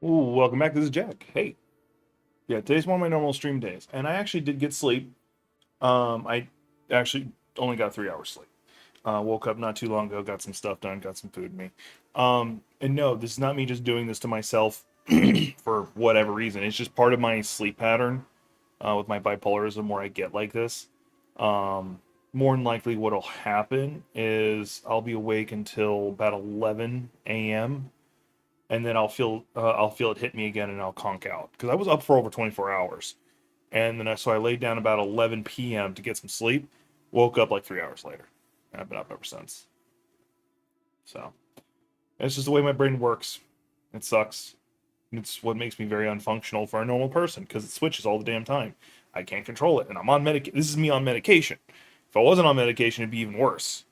Ooh, welcome back. This is Jack. Hey. Yeah, today's one of my normal stream days, and I actually did get sleep. I actually only got 3 hours sleep. Woke up not too long ago, got some stuff done, got some food in me. And no, this is not me just doing this to myself for whatever reason. It's just part of my sleep pattern with my bipolarism where I get like this. More than likely, what'll happen is I'll be awake until about 11 a.m. and then I'll feel it hit me again, and I'll conk out because I was up for over 24 hours, and then so I laid down about 11 p.m. to get some sleep, woke up like 3 hours later, and I've been up ever since. So it's just the way my brain works. It sucks. It's what makes me very unfunctional for a normal person because it switches all the damn time. I can't control it, and I'm on medic. This is me on medication. If I wasn't on medication, it'd be even worse.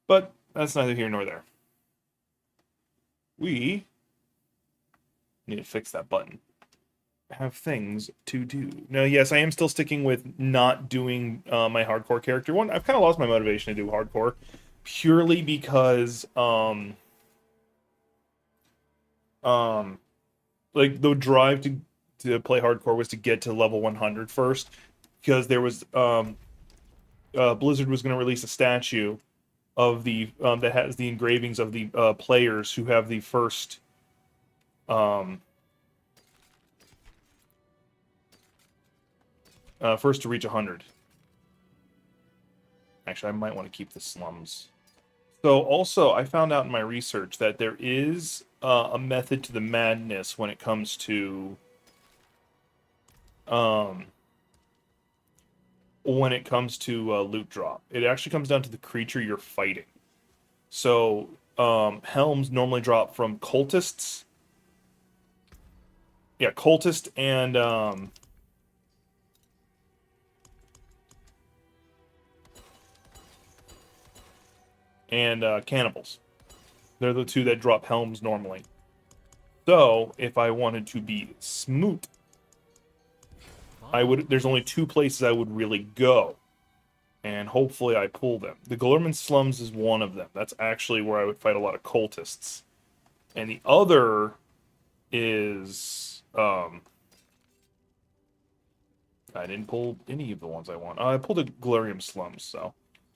But that's neither here nor there. We need to fix that button. Have things to do. Now, yes, I am still sticking with not doing my hardcore character one. I've kind of lost my motivation to do hardcore purely because like the drive to play hardcore was to get to level 100 first, because there was Blizzard was going to release a statue of the that has the engravings of the players who have the first first to reach 100. Actually, I might want to keep the slums. So also, I found out in my research that there is a method to the madness when it comes to loot drop. It actually comes down to the creature you're fighting. So helms normally drop from cultists. Yeah, cultist and cannibals. They're the two that drop helms normally. So if I wanted to be smoot, there's only two places I would really go, and hopefully I pull them. The Gillerman Slums is one of them. That's actually where I would fight a lot of cultists. And the other is I didn't pull any of the ones I want. I pulled the Glorium Slums, so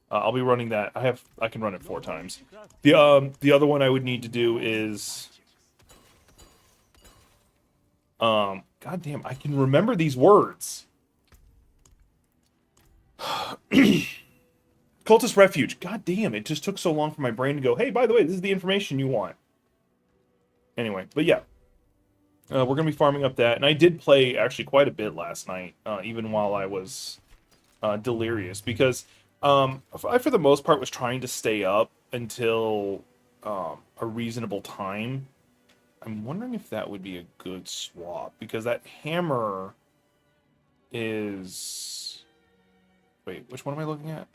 I'll be running that. I can run it 4 times. The other one I would need to do is God damn, I can remember these words. Cultist Refuge. God damn, it just took so long for my brain to go, hey, by the way, this is the information you want. Anyway, but yeah. We're going to be farming up that. And I did play actually quite a bit last night, even while I was delirious. Because I, for the most part, was trying to stay up until a reasonable time. I'm wondering if that would be a good swap. Because that hammer is... Wait, which one am I looking at?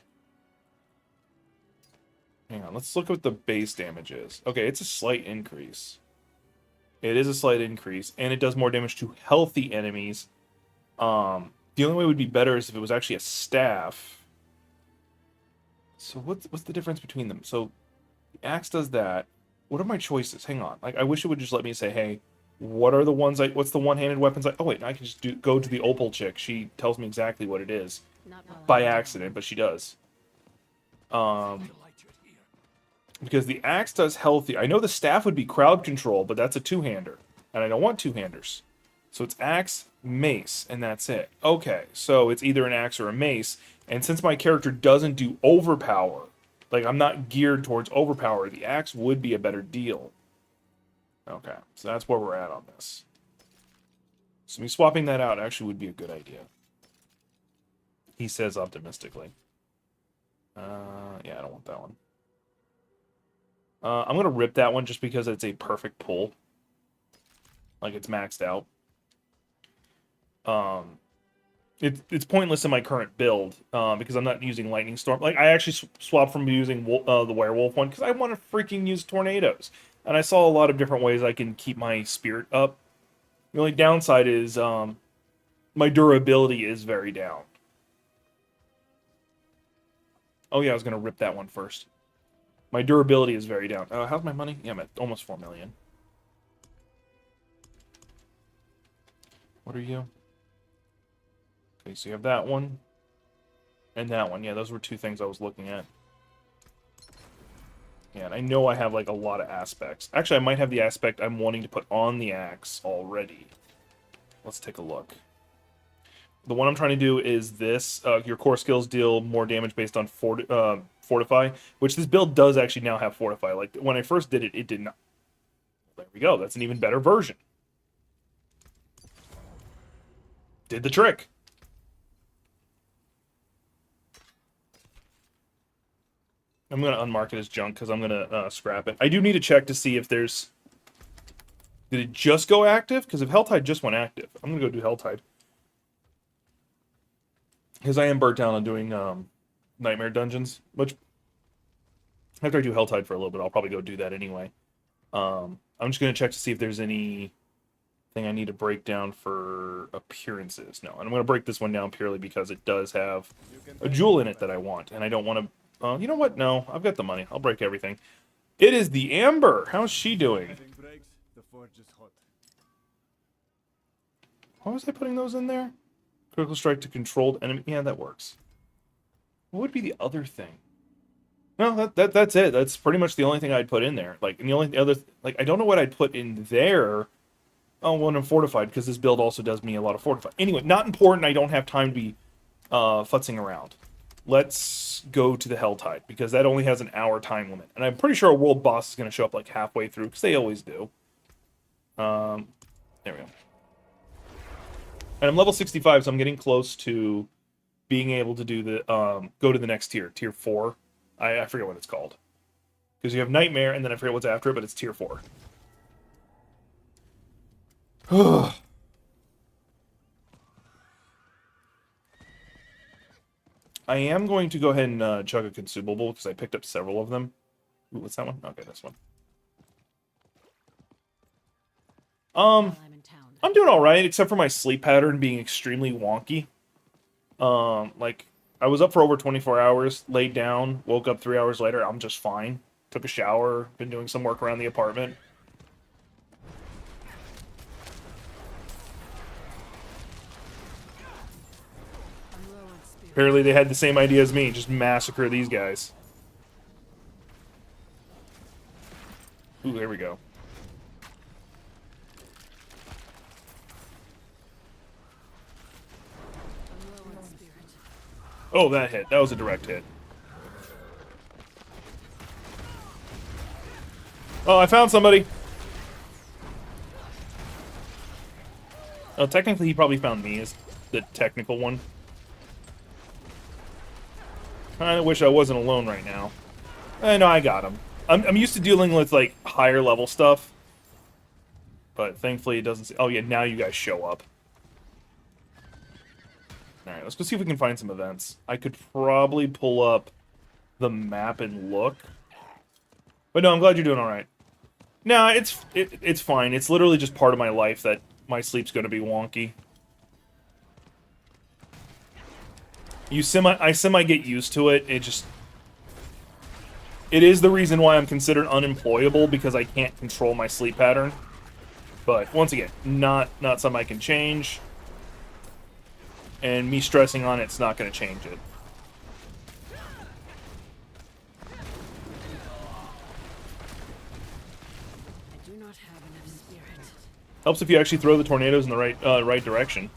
Hang on, let's look at what the base damage is. Okay, it's a slight increase. It is a slight increase, and it does more damage to healthy enemies. The only way it would be better is if it was actually a staff. So what's the difference between them? So the axe does that. What are my choices? Hang on. Like, I wish it would just let me say, hey, what are the ones what's the one-handed weapons oh wait, I can just go to the opal chick. She tells me exactly what it is. By accident, but she does. Because the axe does healthy. I know the staff would be crowd control, but that's a two-hander. And I don't want two-handers. So it's axe, mace, and that's it. Okay, so it's either an axe or a mace. And since my character doesn't do overpower, like I'm not geared towards overpower, the axe would be a better deal. Okay, so that's where we're at on this. So me swapping that out actually would be a good idea. He says optimistically. Yeah, I don't want that one. I'm going to rip that one just because it's a perfect pull. Like, it's maxed out. It's pointless in my current build because I'm not using Lightning Storm. Like, I actually swapped from using the Werewolf one because I want to freaking use Tornadoes. And I saw a lot of different ways I can keep my spirit up. The only downside is my durability is very down. Oh yeah, I was going to rip that one first. My durability is very down. How's my money? Yeah, I'm at almost 4 million. What are you? Okay, so you have that one. And that one. Yeah, those were two things I was looking at. Yeah, and I know I have, like, a lot of aspects. Actually, I might have the aspect I'm wanting to put on the axe already. Let's take a look. The one I'm trying to do is this. Your core skills deal more damage based on Fortify, which this build does actually now have Fortify. Like, when I first did it, it did not. There we go. That's an even better version. Did the trick. I'm going to unmark it as junk because I'm going to scrap it. I do need to check to see if there's... Did it just go active? Because if Helltide just went active, I'm going to go do Helltide. Because I am burnt down on doing Nightmare Dungeons, which after I do Helltide for a little bit, I'll probably go do that anyway. I'm just going to check to see if there's anything I need to break down for appearances. No, and I'm going to break this one down purely because it does have a jewel in it that I want, and I don't want to... you know what? No, I've got the money. I'll break everything. It is the Amber. How's she doing? Why was I putting those in there? Critical strike to controlled enemy. Yeah, that works. What would be the other thing? No, that's it. That's pretty much the only thing I'd put in there. Like, and the only other... Like, I don't know what I'd put in there. Oh, well, I'm fortified, because this build also does me a lot of fortified. Anyway, not important. I don't have time to be futzing around. Let's go to the Helltide, because that only has an hour time limit. And I'm pretty sure a world boss is going to show up like halfway through, because they always do. There we go. And I'm level 65, so I'm getting close to being able to do the, go to the next tier, tier 4. I forget what it's called. Because you have Nightmare, and then I forget what's after it, but it's tier 4. I am going to go ahead and chug a consumable, because I picked up several of them. Ooh, what's that one? Okay, this one. I'm doing alright, except for my sleep pattern being extremely wonky. Like, I was up for over 24 hours, laid down, woke up 3 hours later, I'm just fine. Took a shower, been doing some work around the apartment. Apparently they had the same idea as me, just massacre these guys. Ooh, there we go. Oh, that hit. That was a direct hit. Oh, I found somebody. Oh, technically he probably found me as the technical one. Kinda wish I wasn't alone right now. No, I got him. I'm used to dealing with, like, higher level stuff. But thankfully it doesn't... Oh, yeah, now you guys show up. Alright, let's go see if we can find some events. I could probably pull up the map and look. But no, I'm glad you're doing alright. Nah, it's fine. It's literally just part of my life that my sleep's gonna be wonky. I semi get used to it. It is the reason why I'm considered unemployable, because I can't control my sleep pattern. But once again, not something I can change. And me stressing on it's not going to change it. I do not have enough spirit. Helps if you actually throw the tornadoes in the right direction.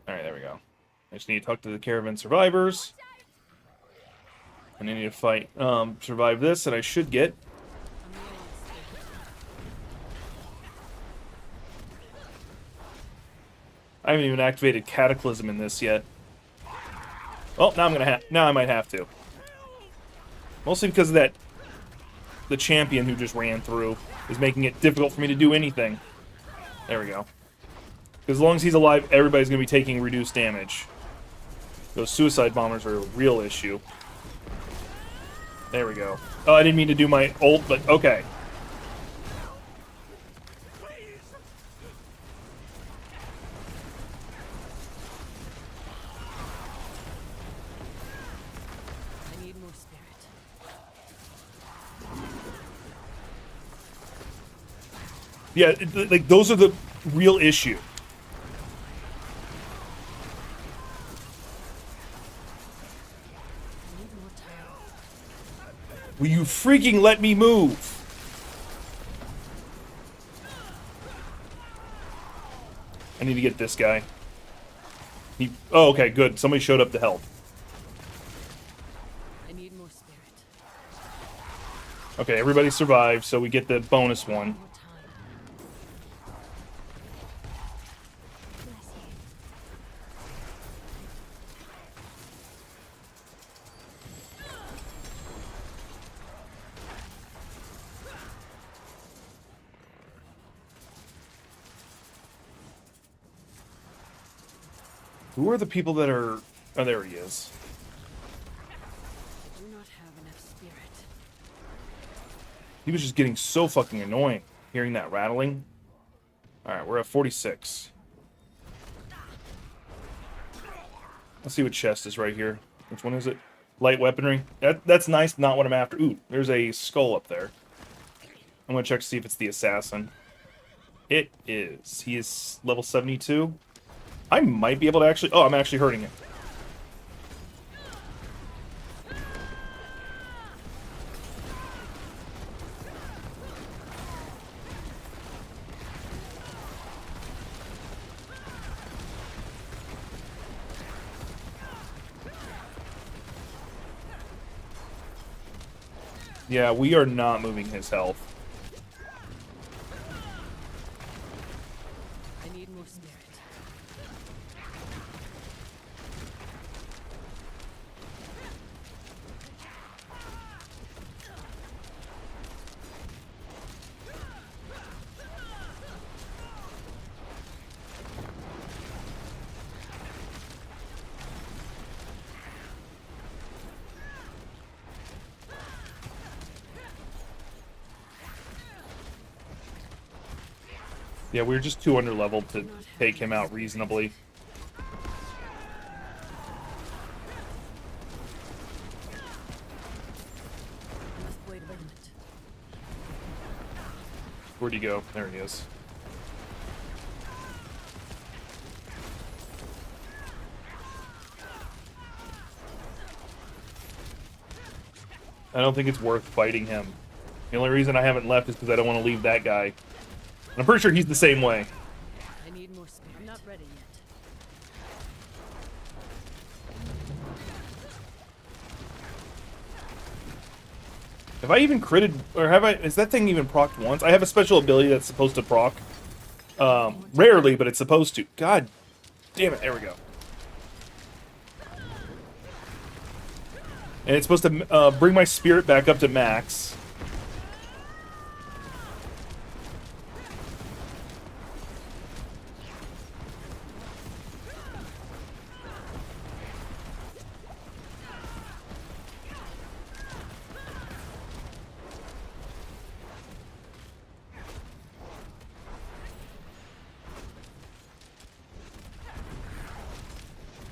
Alright, there we go. I just need to talk to the caravan survivors. And I need to fight, survive this, and I should get... I haven't even activated Cataclysm in this yet. Oh, now I'm gonna now I might have to. Mostly because of that... The champion who just ran through is making it difficult for me to do anything. There we go. As long as he's alive, everybody's gonna be taking reduced damage. Those suicide bombers are a real issue. There we go. Oh, I didn't mean to do my ult, but okay. I need more spirit. Yeah, like those are the real issue. I need more time. Will you freaking let me move? I need to get this guy. Oh, okay, good. Somebody showed up to help. I need more spirit. Okay, everybody survived, so we get the bonus one. More time. Bless you. Who are the people that are... Oh, there he is. I do not have enough spirit. He was just getting so fucking annoying, hearing that rattling. Alright, we're at 46. Let's see what chest is right here. Which one is it? Light weaponry. That's nice, not what I'm after. Ooh, there's a skull up there. I'm gonna check to see if it's the assassin. It is. He is level 72. I might be able to actually... Oh, I'm actually hurting it. Yeah, we are not moving his health. I need more spirit. Yeah, we were just too under leveled to take him out reasonably. I must wait a moment. Where'd he go? There he is. I don't think it's worth fighting him. The only reason I haven't left is because I don't want to leave that guy. And I'm pretty sure he's the same way. I need more spirit. I'm not ready yet. Have I even critted, or have I, is that thing even procced once? I have a special ability that's supposed to proc. Rarely, but it's supposed to. God damn it, there we go. And it's supposed to bring my spirit back up to max.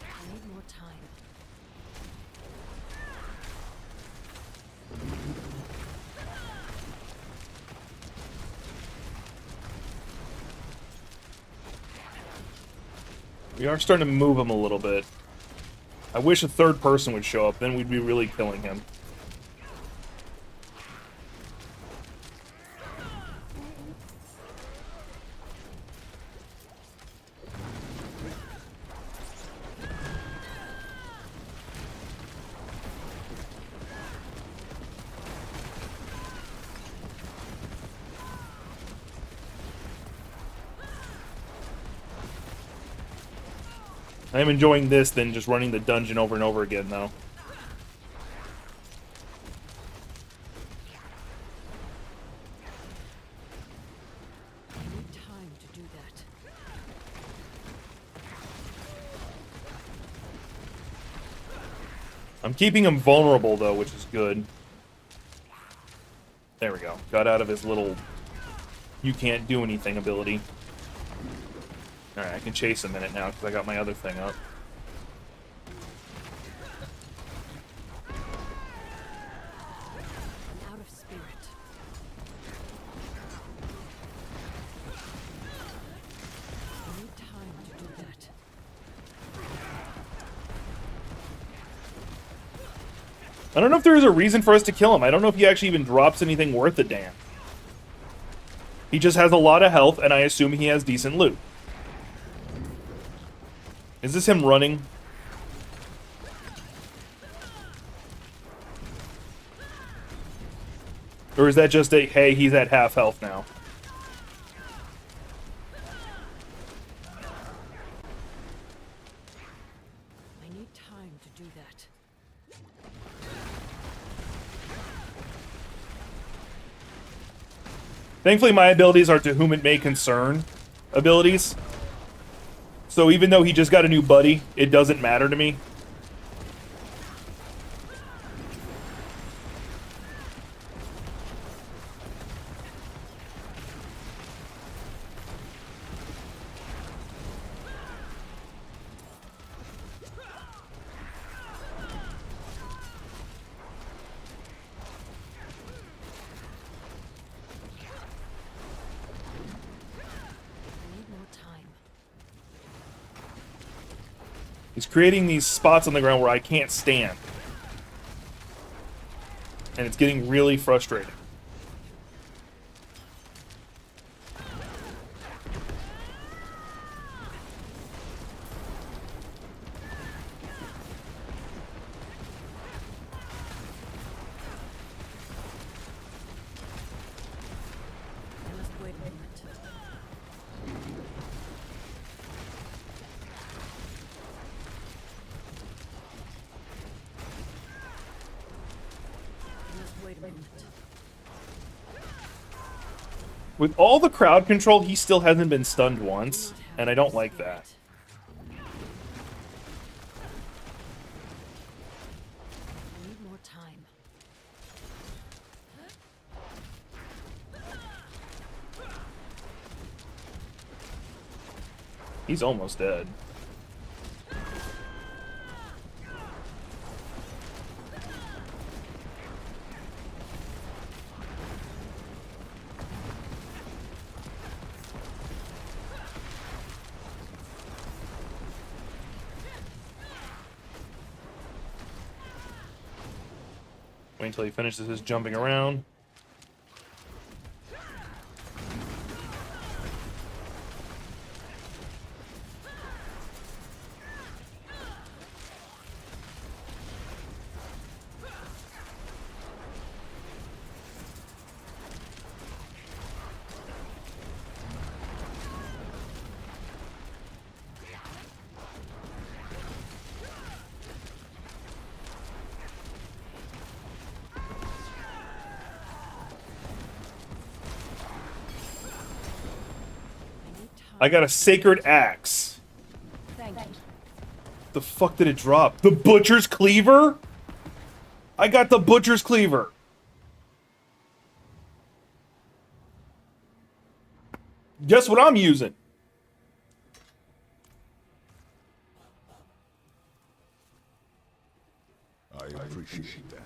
I need more time. We are starting to move him a little bit. I wish a third person would show up, then we'd be really killing him. I am enjoying this than just running the dungeon over and over again, though. I need time to do that. I'm keeping him vulnerable, though, which is good. There we go. Got out of his little you can't do anything ability. Alright, I can chase him in it now because I got my other thing up. I'm out of spirit. I don't know if there is a reason for us to kill him. I don't know if he actually even drops anything worth a damn. He just has a lot of health, and I assume he has decent loot. Is this him running? Or is that just a, hey, he's at half health now? I need time to do that. Thankfully, my abilities are to whom it may concern abilities. So even though he just got a new buddy, it doesn't matter to me. I need more time. He's creating these spots on the ground where I can't stand. And it's getting really frustrating. I must wait a moment. I must wait a moment. With all the crowd control, he still hasn't been stunned once, and I don't like that. I need more time. He's almost dead. Wait until he finishes his jumping around. I need time. I got a sacred axe. Thank you. The fuck did it drop? The butcher's cleaver? I got the butcher's cleaver. Guess what I'm using? I appreciate that.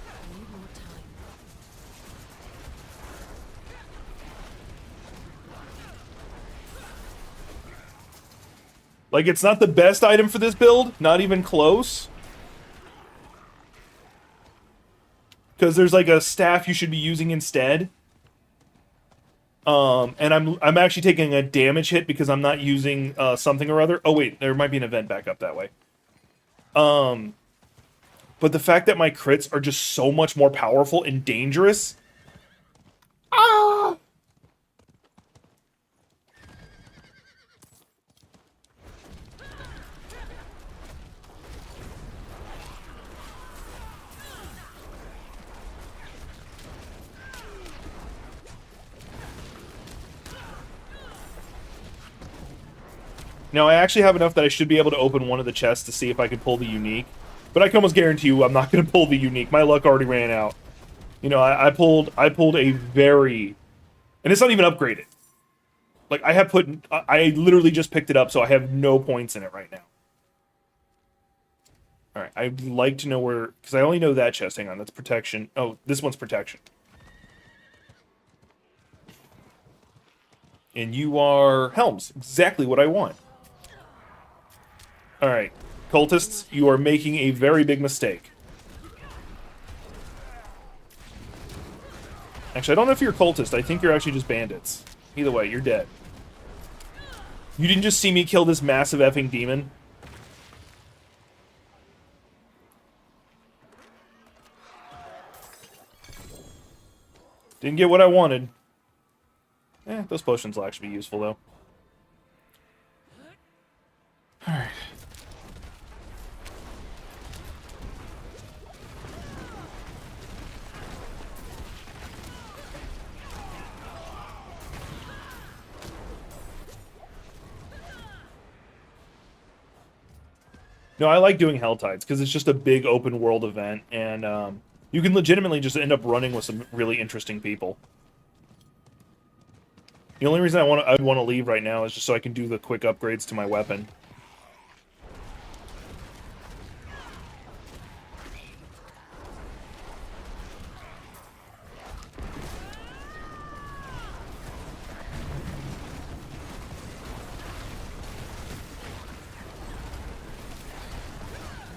I need more time. Like, it's not the best item for this build. Not even close. Because there's like a staff you should be using instead. And I'm actually taking a damage hit because I'm not using something or other. Oh wait, there might be an event back up that way. But the fact that my crits are just so much more powerful and dangerous. Ah! Now, I actually have enough that I should be able to open one of the chests to see if I can pull the unique. But I can almost guarantee you I'm not going to pull the unique. My luck already ran out. You know, I pulled a very... And it's not even upgraded. Like, I literally just picked it up, so I have no points in it right now. Alright, I'd like to know where... Because I only know that chest. Hang on, that's protection. Oh, this one's protection. And you are Helms. Exactly what I want. Alright. cultists, you are making a very big mistake. Actually, I don't know if you're a cultist. I think you're actually just bandits. Either way, you're dead. You didn't just see me kill this massive effing demon? Didn't get what I wanted. Those potions will actually be useful, though. Alright. No, I like doing Hell Tides, because it's just a big open world event, and you can legitimately just end up running with some really interesting people. The only reason I'd want to leave right now is just so I can do the quick upgrades to my weapon.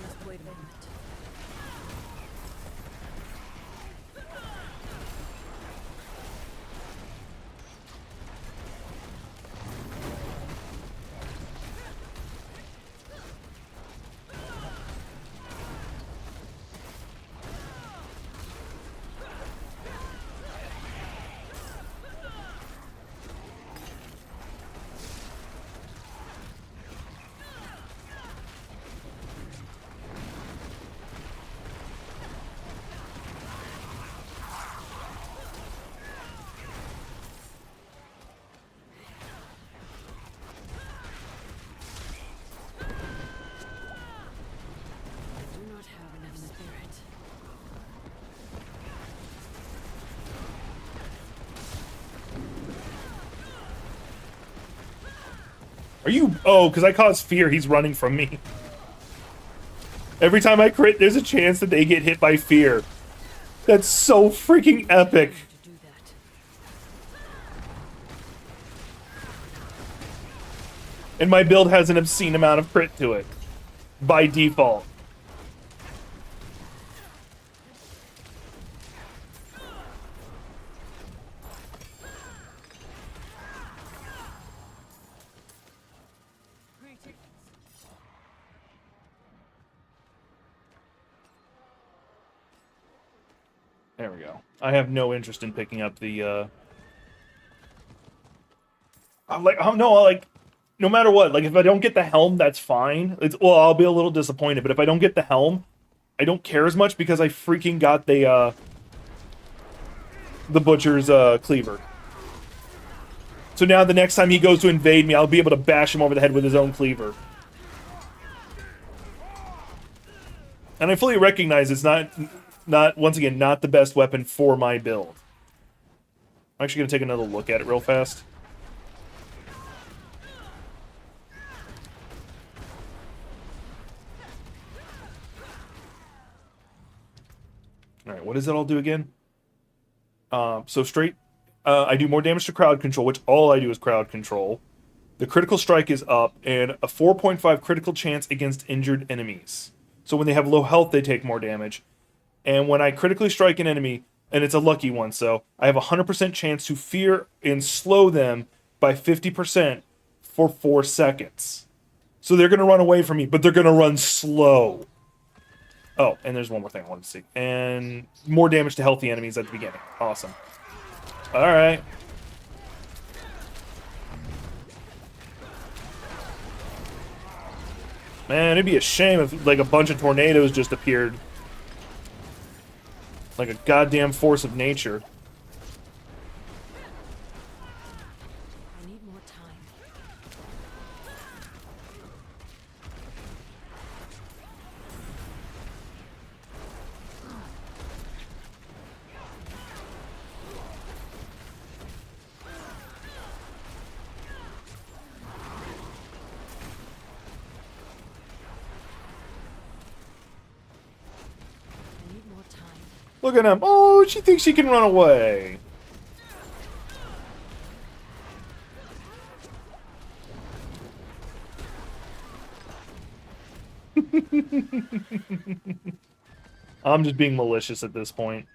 Just wait a moment. I do not have enough spirit. Are you... Oh, because I cause fear, he's running from me. Every time I crit, there's a chance that they get hit by fear. That's so freaking epic. To do that. And my build has an obscene amount of crit to it. By default. There we go. I have no interest in picking up the, no matter what, like, if I don't get the helm, that's fine. Well, I'll be a little disappointed, but if I don't get the helm, I don't care as much because I freaking got the Butcher's, cleaver. So now the next time he goes to invade me, I'll be able to bash him over the head with his own cleaver. And I fully recognize it's not, once again, not the best weapon for my build. I'm actually going to take another look at it real fast. Alright, what does it all do again? So straight, I do more damage to crowd control, which all I do is crowd control. The critical strike is up, and a 4.5 critical chance against injured enemies. So when they have low health, they take more damage. And when I critically strike an enemy, and it's a lucky one, so I have a 100% chance to fear and slow them by 50% for 4 seconds. So they're going to run away from me, but they're going to run slow. Oh, and there's one more thing I wanted to see. And more damage to healthy enemies at the beginning. Awesome. Alright. Man, it'd be a shame if, like, a bunch of tornadoes just appeared. Like a goddamn force of nature. I need more time. I need more time. Look at him. Oh, she thinks she can run away. I'm just being malicious at this point.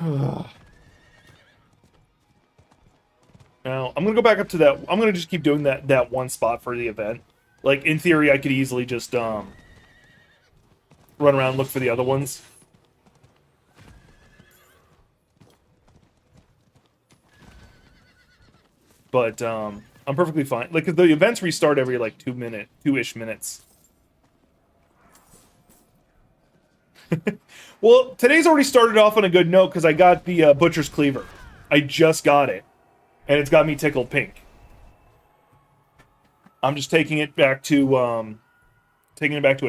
Now, I'm gonna go back up to that. I'm gonna just keep doing that one spot for the event. Like, in theory, I could easily just run around and look for the other ones. But I'm perfectly fine. Like, the events restart every like 2-ish minutes. Well, today's already started off on a good note because I got the Butcher's Cleaver. I just got it, and it's got me tickled pink. I'm just taking it back to a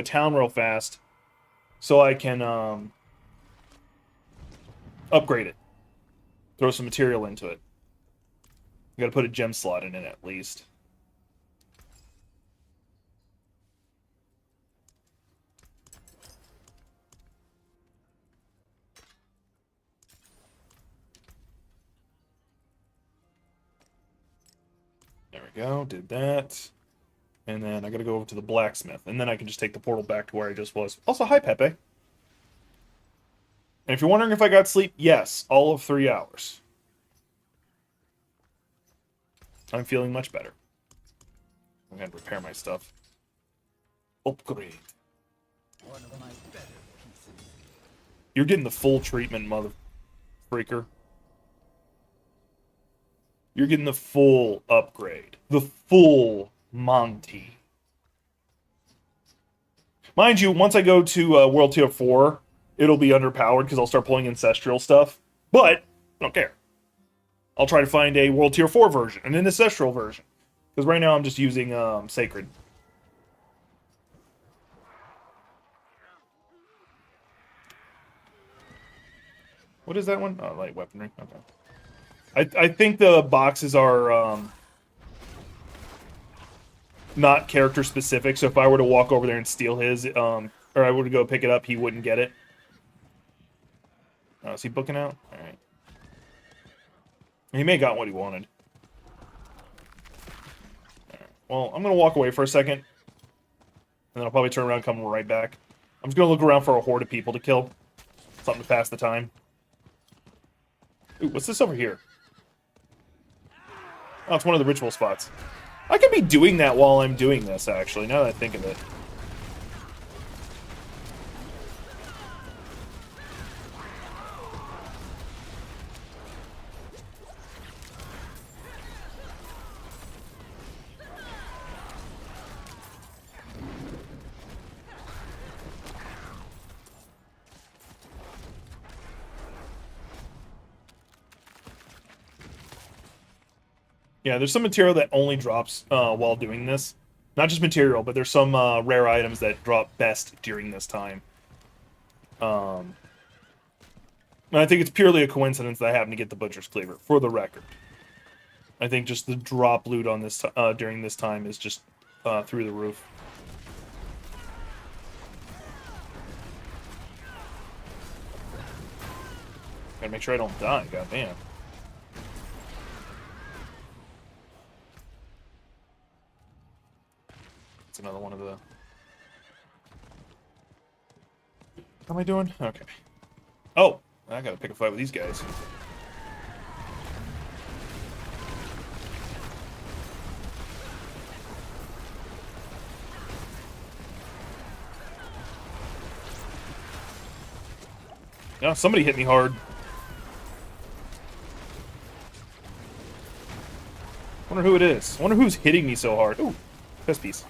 town real fast, so I can upgrade it. Throw some material into it. I gotta put a gem slot in it at least. There we go, did that. And then I gotta go over to the blacksmith, and then I can just take the portal back to where I just was. Also, hi, Pepe. And if you're wondering if I got sleep, yes, all of 3 hours. I'm feeling much better. I'm gonna repair my stuff. Upgrade. One of my better pieces. You're getting the full treatment, mother freaker. You're getting the full upgrade. The full Monty. Mind you, once I go to World Tier 4, it'll be underpowered because I'll start pulling Ancestral stuff. But, I don't care. I'll try to find a World Tier 4 version, an Ancestral version. Because right now I'm just using Sacred. What is that one? Oh, light weaponry. Okay. I think the boxes are not character specific, so if I were to walk over there and steal his, or I were to go pick it up, he wouldn't get it. Oh, is he booking out? Alright. He may have got what he wanted. Alright. Well, I'm going to walk away for a second. And then I'll probably turn around and come right back. I'm just going to look around for a horde of people to kill. Something to pass the time. Ooh, what's this over here? Oh, it's one of the ritual spots. I could be doing that while I'm doing this, actually, now that I think of it. Yeah, there's some material that only drops while doing this. Not just material, but there's some rare items that drop best during this time. And I think it's purely a coincidence that I happen to get the Butcher's Cleaver, for the record. I think just the drop loot on this during this time is just through the roof. Gotta make sure I don't die, goddamn. Another one of the... How am I doing? Okay. Oh! I gotta pick a fight with these guys. Yeah, somebody hit me hard. Wonder who it is. Wonder who's hitting me so hard. Ooh, chest piece.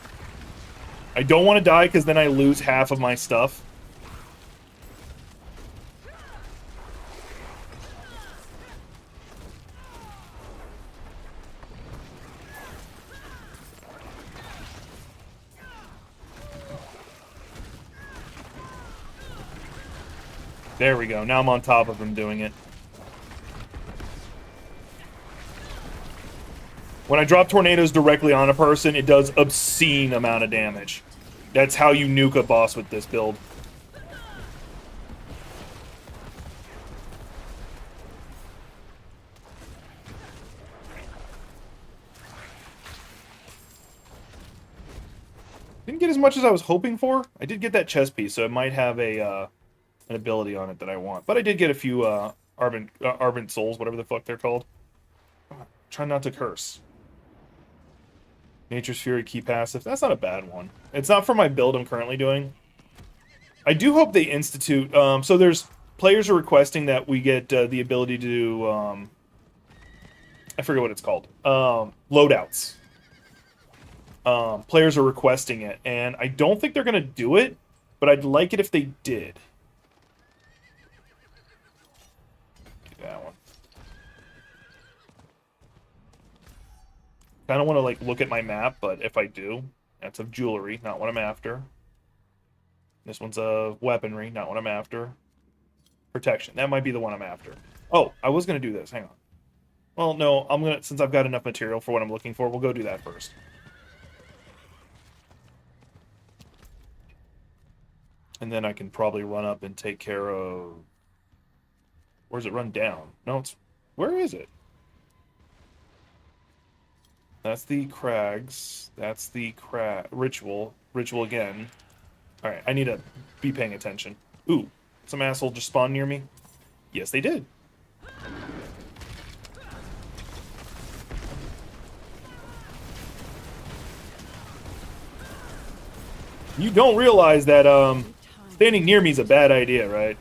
I don't want to die because then I lose half of my stuff. There we go. Now I'm on top of him doing it. When I drop tornadoes directly on a person, it does obscene amount of damage. That's how you nuke a boss with this build. Didn't get as much as I was hoping for. I did get that chest piece, so it might have a an ability on it that I want. But I did get a few Ardent Souls, whatever the fuck they're called. Try not to curse. Nature's Fury key passive. That's not a bad one. It's not for my build I'm currently doing. I do hope they institute... so there's... Players are requesting that we get the ability to do... I forget what it's called. Loadouts. Players are requesting it, and I don't think they're going to do it, but I'd like it if they did. Do that one. Kind of want to like look at my map, but if I do, that's of jewelry, not what I'm after. This one's of weaponry, not what I'm after. Protection, that might be the one I'm after. Oh, I was going to do this, hang on. Well, no, I'm going to, since I've got enough material for what I'm looking for, we'll go do that first. And then I can probably run up and take care of... Where's it run down? No, it's... Where is it? That's the crags. That's the ritual. Ritual again. Alright, I need to be paying attention. Ooh, some asshole just spawned near me. Yes, they did. You don't realize that, standing near me is a bad idea, right?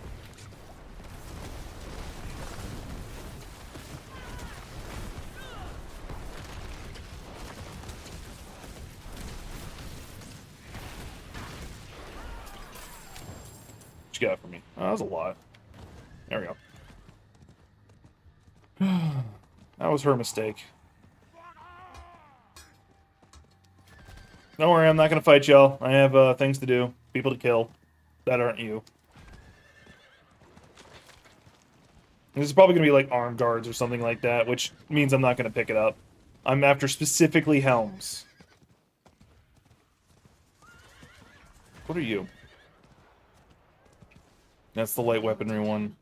What you got for me? Oh, that was a lot. There we go. That was her mistake. Don't worry, I'm not gonna fight y'all. I have things to do, people to kill. That aren't you. This is probably gonna be like armed guards or something like that, which means I'm not gonna pick it up. I'm after specifically helms. What are you? That's the light weaponry one.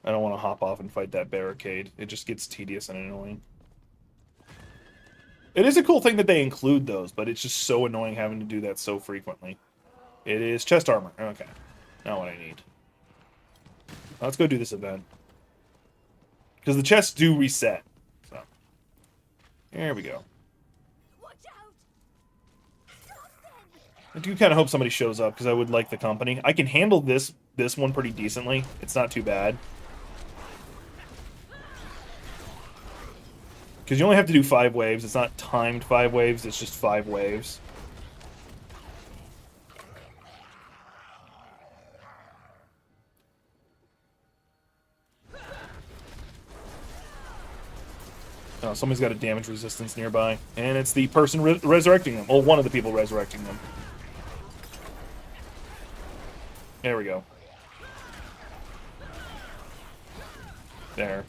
I don't want to hop off and fight that barricade. It just gets tedious and annoying. It is a cool thing that they include those, but it's just so annoying having to do that so frequently. It is chest armor. Okay. Not what I need. Let's go do this event. Because the chests do reset. So. There we go. I do kind of hope somebody shows up, because I would like the company. I can handle this one pretty decently. It's not too bad. Because you only have to do 5 waves. It's not timed 5 waves, it's just 5 waves. Oh, somebody's got a damage resistance nearby. And it's the person resurrecting them. Well, one of the people resurrecting them. There we go. There.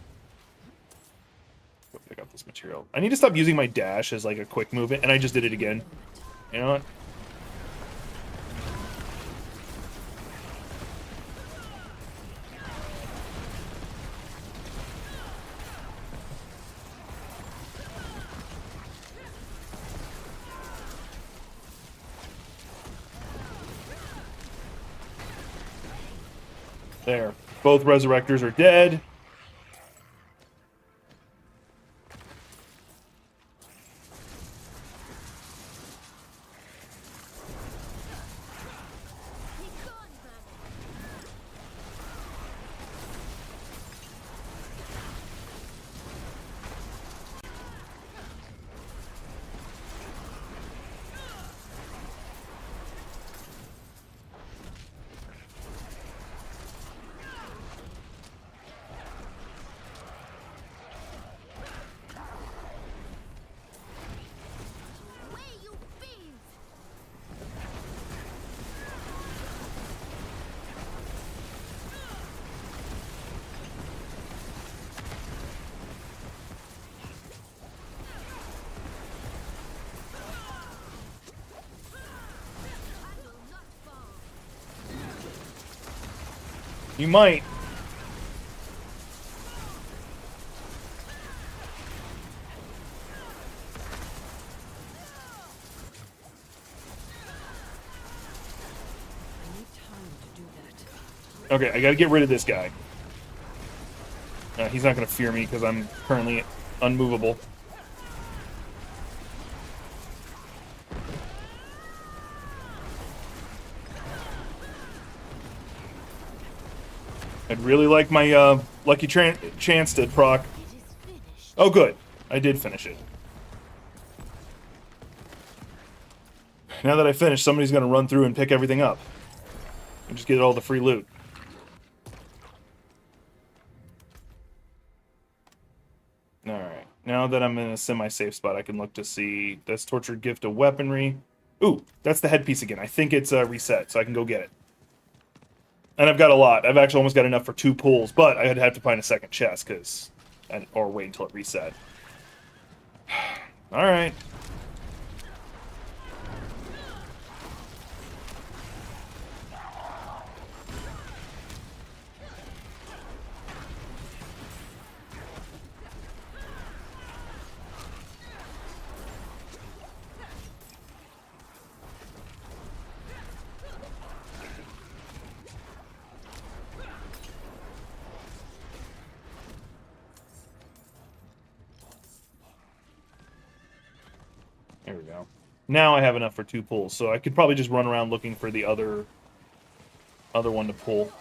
Go pick up this material. I need to stop using my dash as like a quick movement, and I just did it again. You know what? There. Both resurrectors are dead. You might. Okay, I gotta get rid of this guy. He's not gonna fear me because I'm currently unmovable. I'd really like my lucky chance to proc. It is finished. Oh, good. I did finish it. Now that I finished, somebody's gonna run through and pick everything up. And just get all the free loot. Alright. Now that I'm in a semi-safe spot, I can look to see... That's Tortured Gift of Weaponry. Ooh, that's the headpiece again. I think it's reset, so I can go get it. And I've got a lot. I've actually almost got enough for 2 pulls, but I'd have to find a second chest, because... Or wait until it reset. Alright. There we go. Now I have enough for 2 pulls, so I could probably just run around looking for the other one to pull.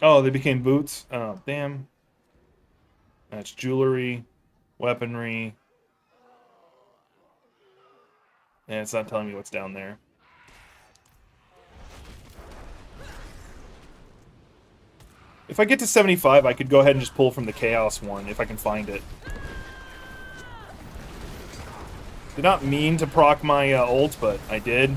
Oh, they became boots? Oh, damn. That's jewelry, weaponry. And it's not telling me what's down there. If I get to 75, I could go ahead and just pull from the Chaos one, if I can find it. Did not mean to proc my ult, but I did.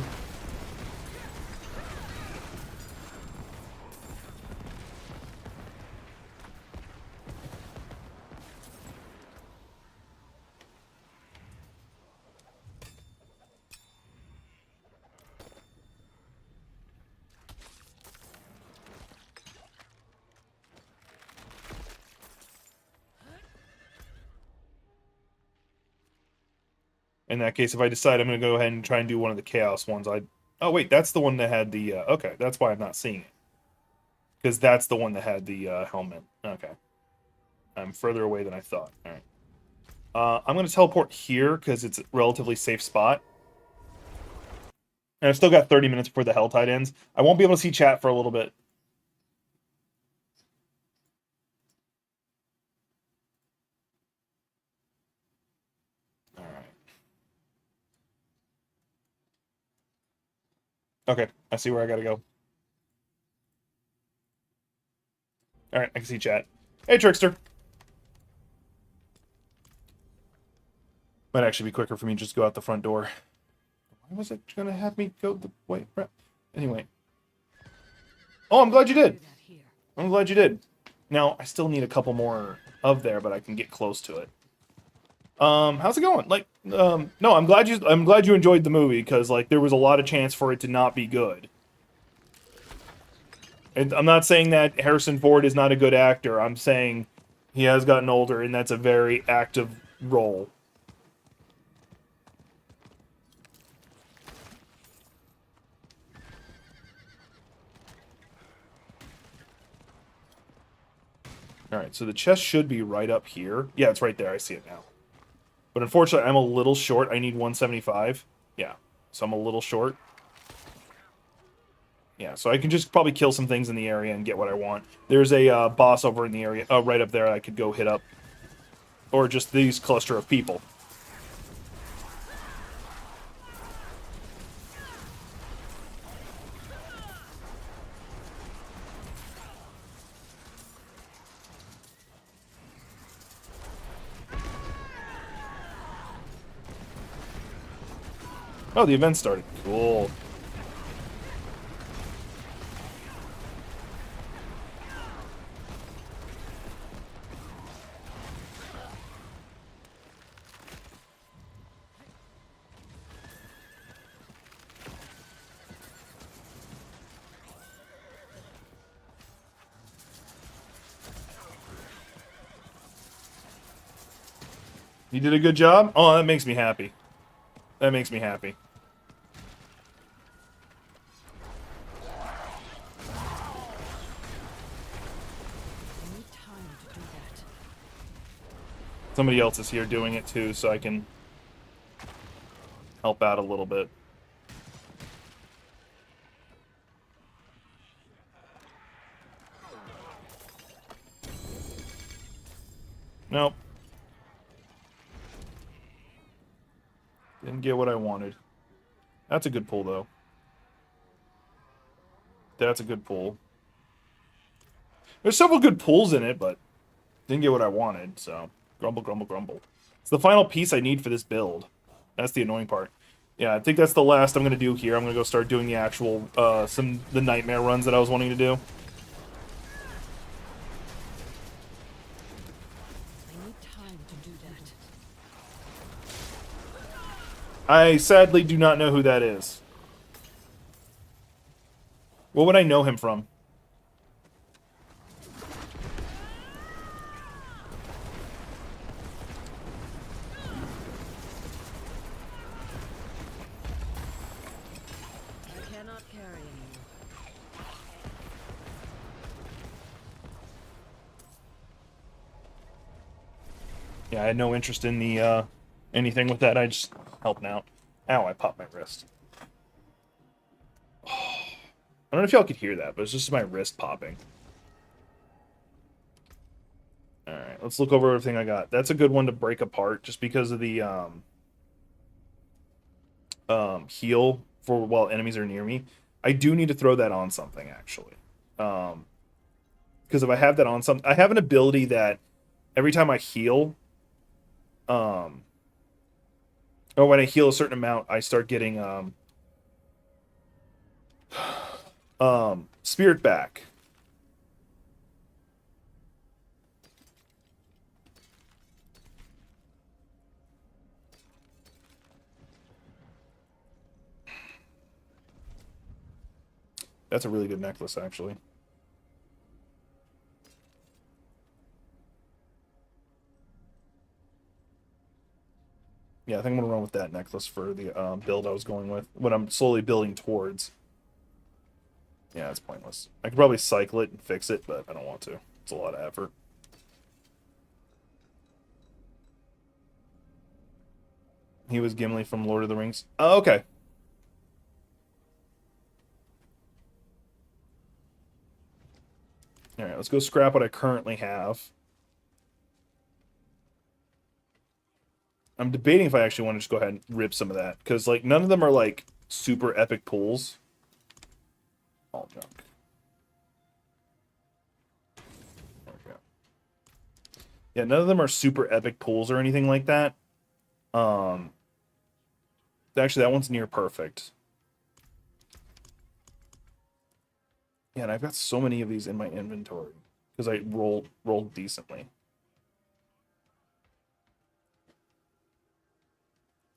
In that case, if I decide I'm going to go ahead and try and do one of the Chaos ones, I'd... Oh, wait, that's the one that had the... Okay, that's why I'm not seeing it. Because that's the one that had the helmet. Okay. I'm further away than I thought. All right. I'm going to teleport here, because it's a relatively safe spot. And I've still got 30 minutes before the Helltide ends. I won't be able to see chat for a little bit. Okay, I see where I gotta go. Alright, I can see chat. Hey, Trickster! Might actually be quicker for me to just go out the front door. Why was it gonna have me go the way? Anyway. Oh, I'm glad you did! I'm glad you did. Now, I still need a couple more of there, but I can get close to it. How's it going? Like, no, I'm glad you enjoyed the movie, because, like, there was a lot of chance for it to not be good. And I'm not saying that Harrison Ford is not a good actor. I'm saying he has gotten older, and that's a very active role. Alright, so the chest should be right up here. Yeah, it's right there. I see it now. But unfortunately, I'm a little short. I need 175. Yeah, so I'm a little short. Yeah, so I can just probably kill some things in the area and get what I want. There's a boss over in the area, right up there I could go hit up. Or just these cluster of people. Oh, the event started. Cool. You did a good job? Oh, that makes me happy. That makes me happy. I need time to do that. Somebody else is here doing it too, so I can help out a little bit. Nope. Didn't get what I wanted. That's a good pull, though. That's a good pull. There's several good pulls in it, but didn't get what I wanted, so grumble, grumble, grumble. It's the final piece I need for this build. That's the annoying part. Yeah, I think that's the last I'm going to do here. I'm going to go start doing the actual, the nightmare runs that I was wanting to do. I need time to do that. I sadly do not know who that is. What would I know him from? I cannot carry anymore. Yeah, I had no interest in the, anything with that. I just helping out. Ow, I popped my wrist. I don't know if y'all could hear that, but it's just my wrist popping. Alright, let's look over everything I got. That's a good one to break apart, just because of the, heal for while enemies are near me. I do need to throw that on something, actually. Because if I have that on something... I have an ability that every time I heal... or when I heal a certain amount, I start getting, spirit back. That's a really good necklace, actually. Yeah, I think I'm gonna run with that necklace for the build I was going with. What I'm slowly building towards. Yeah, it's pointless. I could probably cycle it and fix it, but I don't want to. It's a lot of effort. He was Gimli from Lord of the Rings. Oh, okay. Alright, let's go scrap what I currently have. I'm debating if I actually want to just go ahead and rip some of that. Because, like, none of them are, like, super epic pulls. All junk. There we go. Yeah, none of them are super epic pulls or anything like that. Actually, that one's near perfect. Yeah, and I've got so many of these in my inventory. Because I rolled decently.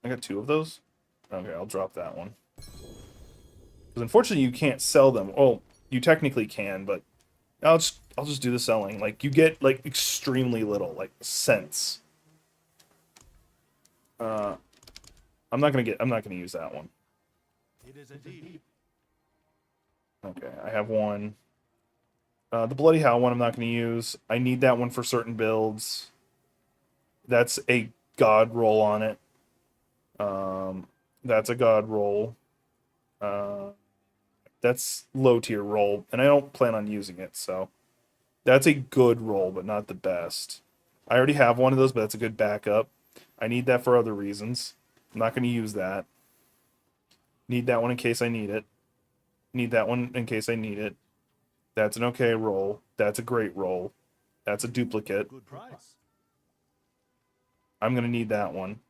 I got 2 of those? Okay, I'll drop that one. Because unfortunately you can't sell them. Well, you technically can, but I'll just do the selling. Like, you get, like, extremely little, like, cents. I'm not gonna use that one. It is indeed. Okay, I have one. The Bloody Hell one I'm not gonna use. I need that one for certain builds. That's a god roll on it. That's a god roll. That's low tier roll, and I don't plan on using it, so that's a good roll, but not the best. I already have one of those, but that's a good backup. I need that for other reasons. I'm not going to use that. Need that one in case I need it. Need that one in case I need it. That's an okay roll. That's a great roll. That's a duplicate. Good price. I'm going to need that one.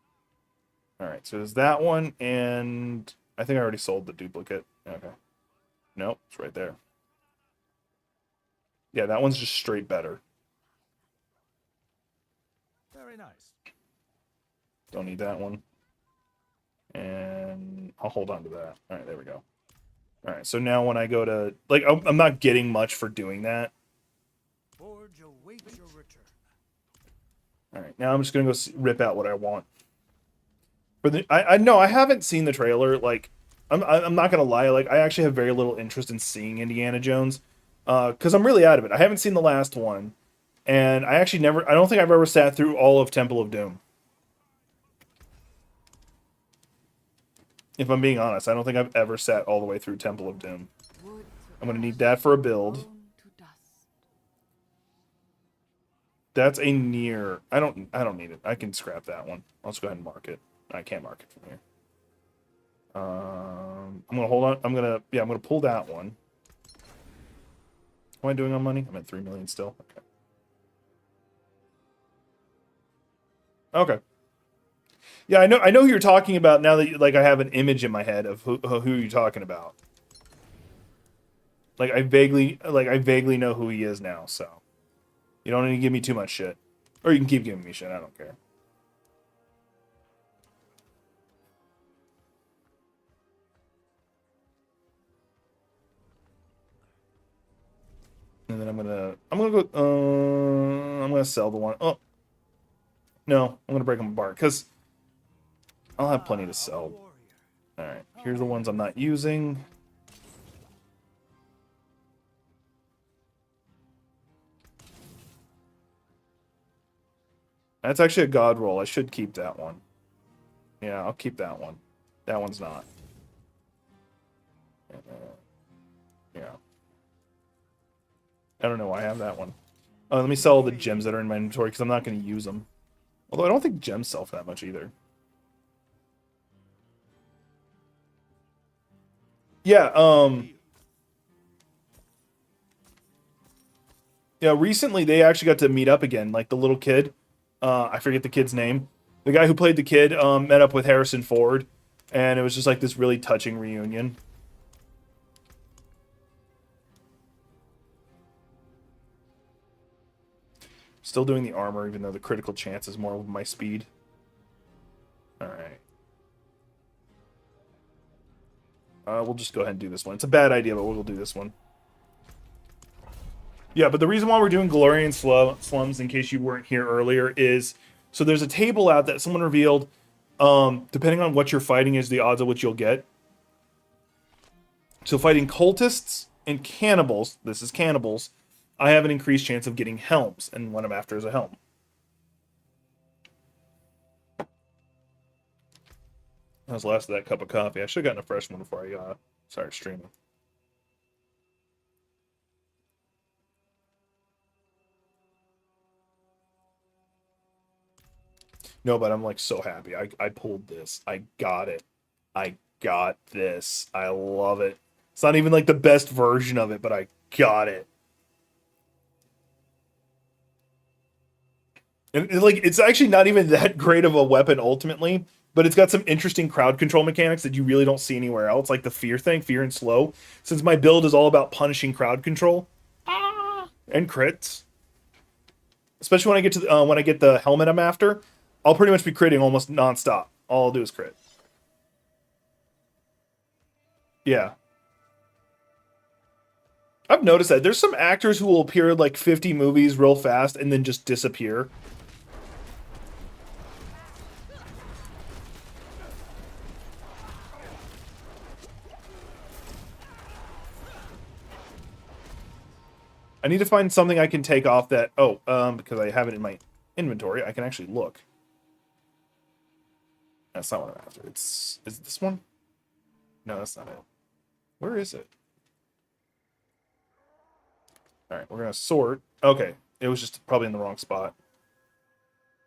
Alright, so there's that one, and I think I already sold the duplicate. Okay. Nope, it's right there. Yeah, that one's just straight better. Very nice. Don't need that one. And I'll hold on to that. Alright, there we go. Alright, so now when I go to... Like, I'm not getting much for doing that. Forge awaits your return. All right, now I'm just gonna go rip out what I want. For the, I know I haven't seen the trailer. Like, I'm not gonna lie. Like, I actually have very little interest in seeing Indiana Jones, because I'm really out of it. I haven't seen the last one, and I actually never. I don't think I've ever sat through all of Temple of Doom. If I'm being honest, I don't think I've ever sat all the way through Temple of Doom. I'm gonna need that for a build. That's a near. I don't need it. I can scrap that one. I'll just go ahead and mark it. I can't mark it from here. I'm gonna hold on. I'm gonna pull that one. What am I doing on money? I'm at 3 million still. Okay. Okay. Yeah, I know who you're talking about now that like I have an image in my head of who you're talking about. Like I vaguely know who he is now, so you don't need to give me too much shit. Or you can keep giving me shit, I don't care. And then I'm gonna sell the one. Oh. No, I'm gonna break them apart because I'll have plenty to sell. Alright, here's the ones I'm not using. That's actually a god roll. I should keep that one. Yeah, I'll keep that one. That one's not. Yeah. I don't know why I have that one. Let me sell all the gems that are in my inventory because I'm not going to use them. Although I don't think gems sell for that much either. Yeah, yeah, recently they actually got to meet up again, like the little kid. I forget the kid's name. The guy who played the kid met up with Harrison Ford, and it was just like this really touching reunion. Still doing the armor, even though the critical chance is more of my speed. Alright. We'll just go ahead and do this one. It's a bad idea, but we'll do this one. Yeah, but the reason why we're doing Galarian Slums, in case you weren't here earlier, is... So there's a table out that someone revealed, depending on what you're fighting is the odds of which you'll get. So fighting cultists and cannibals, this is cannibals, I have an increased chance of getting helms, and what I'm after is a helm. That was the last of that cup of coffee. I should have gotten a fresh one before I started streaming. No, but I'm like so happy. I pulled this. I got it. I got this. I love it. It's not even like the best version of it, but I got it. And like it's actually not even that great of a weapon ultimately, but it's got some interesting crowd control mechanics that you really don't see anywhere else, like the fear thing, fear and slow. Since my build is all about punishing crowd control and crits, especially when I get to when I get the helmet I'm after, I'll pretty much be critting almost nonstop. All I'll do is crit. Yeah. I've noticed that there's some actors who will appear in like 50 movies real fast and then just disappear. I need to find something I can take off that... Oh, because I have it in my inventory, I can actually look. That's not what I'm after. Is it this one? No, that's not it. Where is it? Alright, we're going to sort. Okay, it was just probably in the wrong spot.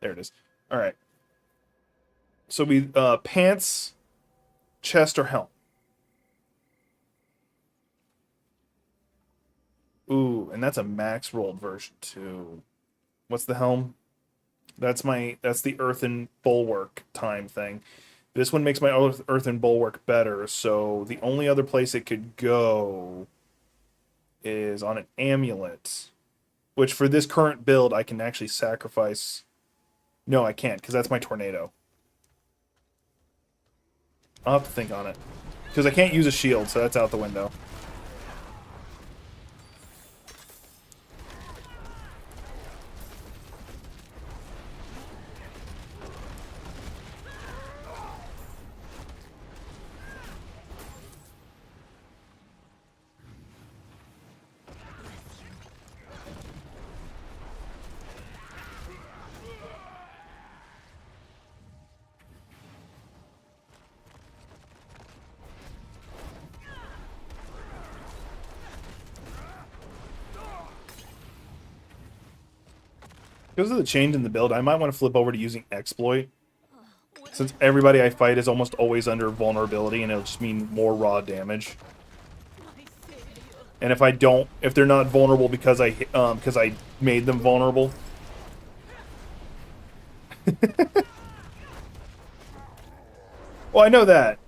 There it is. Alright. So we, pants, chest, or helm. Ooh, and that's a max rolled version too. What's the helm? That's the earthen bulwark time thing. This one makes my earthen bulwark better, so the only other place it could go is on an amulet. Which for this current build I can actually sacrifice. No, I can't, because that's my tornado. I'll have to think on it. Because I can't use a shield, so that's out the window. Because of the change in the build, I might want to flip over to using exploit. Since everybody I fight is almost always under vulnerability, and it'll just mean more raw damage. And if they're not vulnerable because I made them vulnerable. Well, I know that.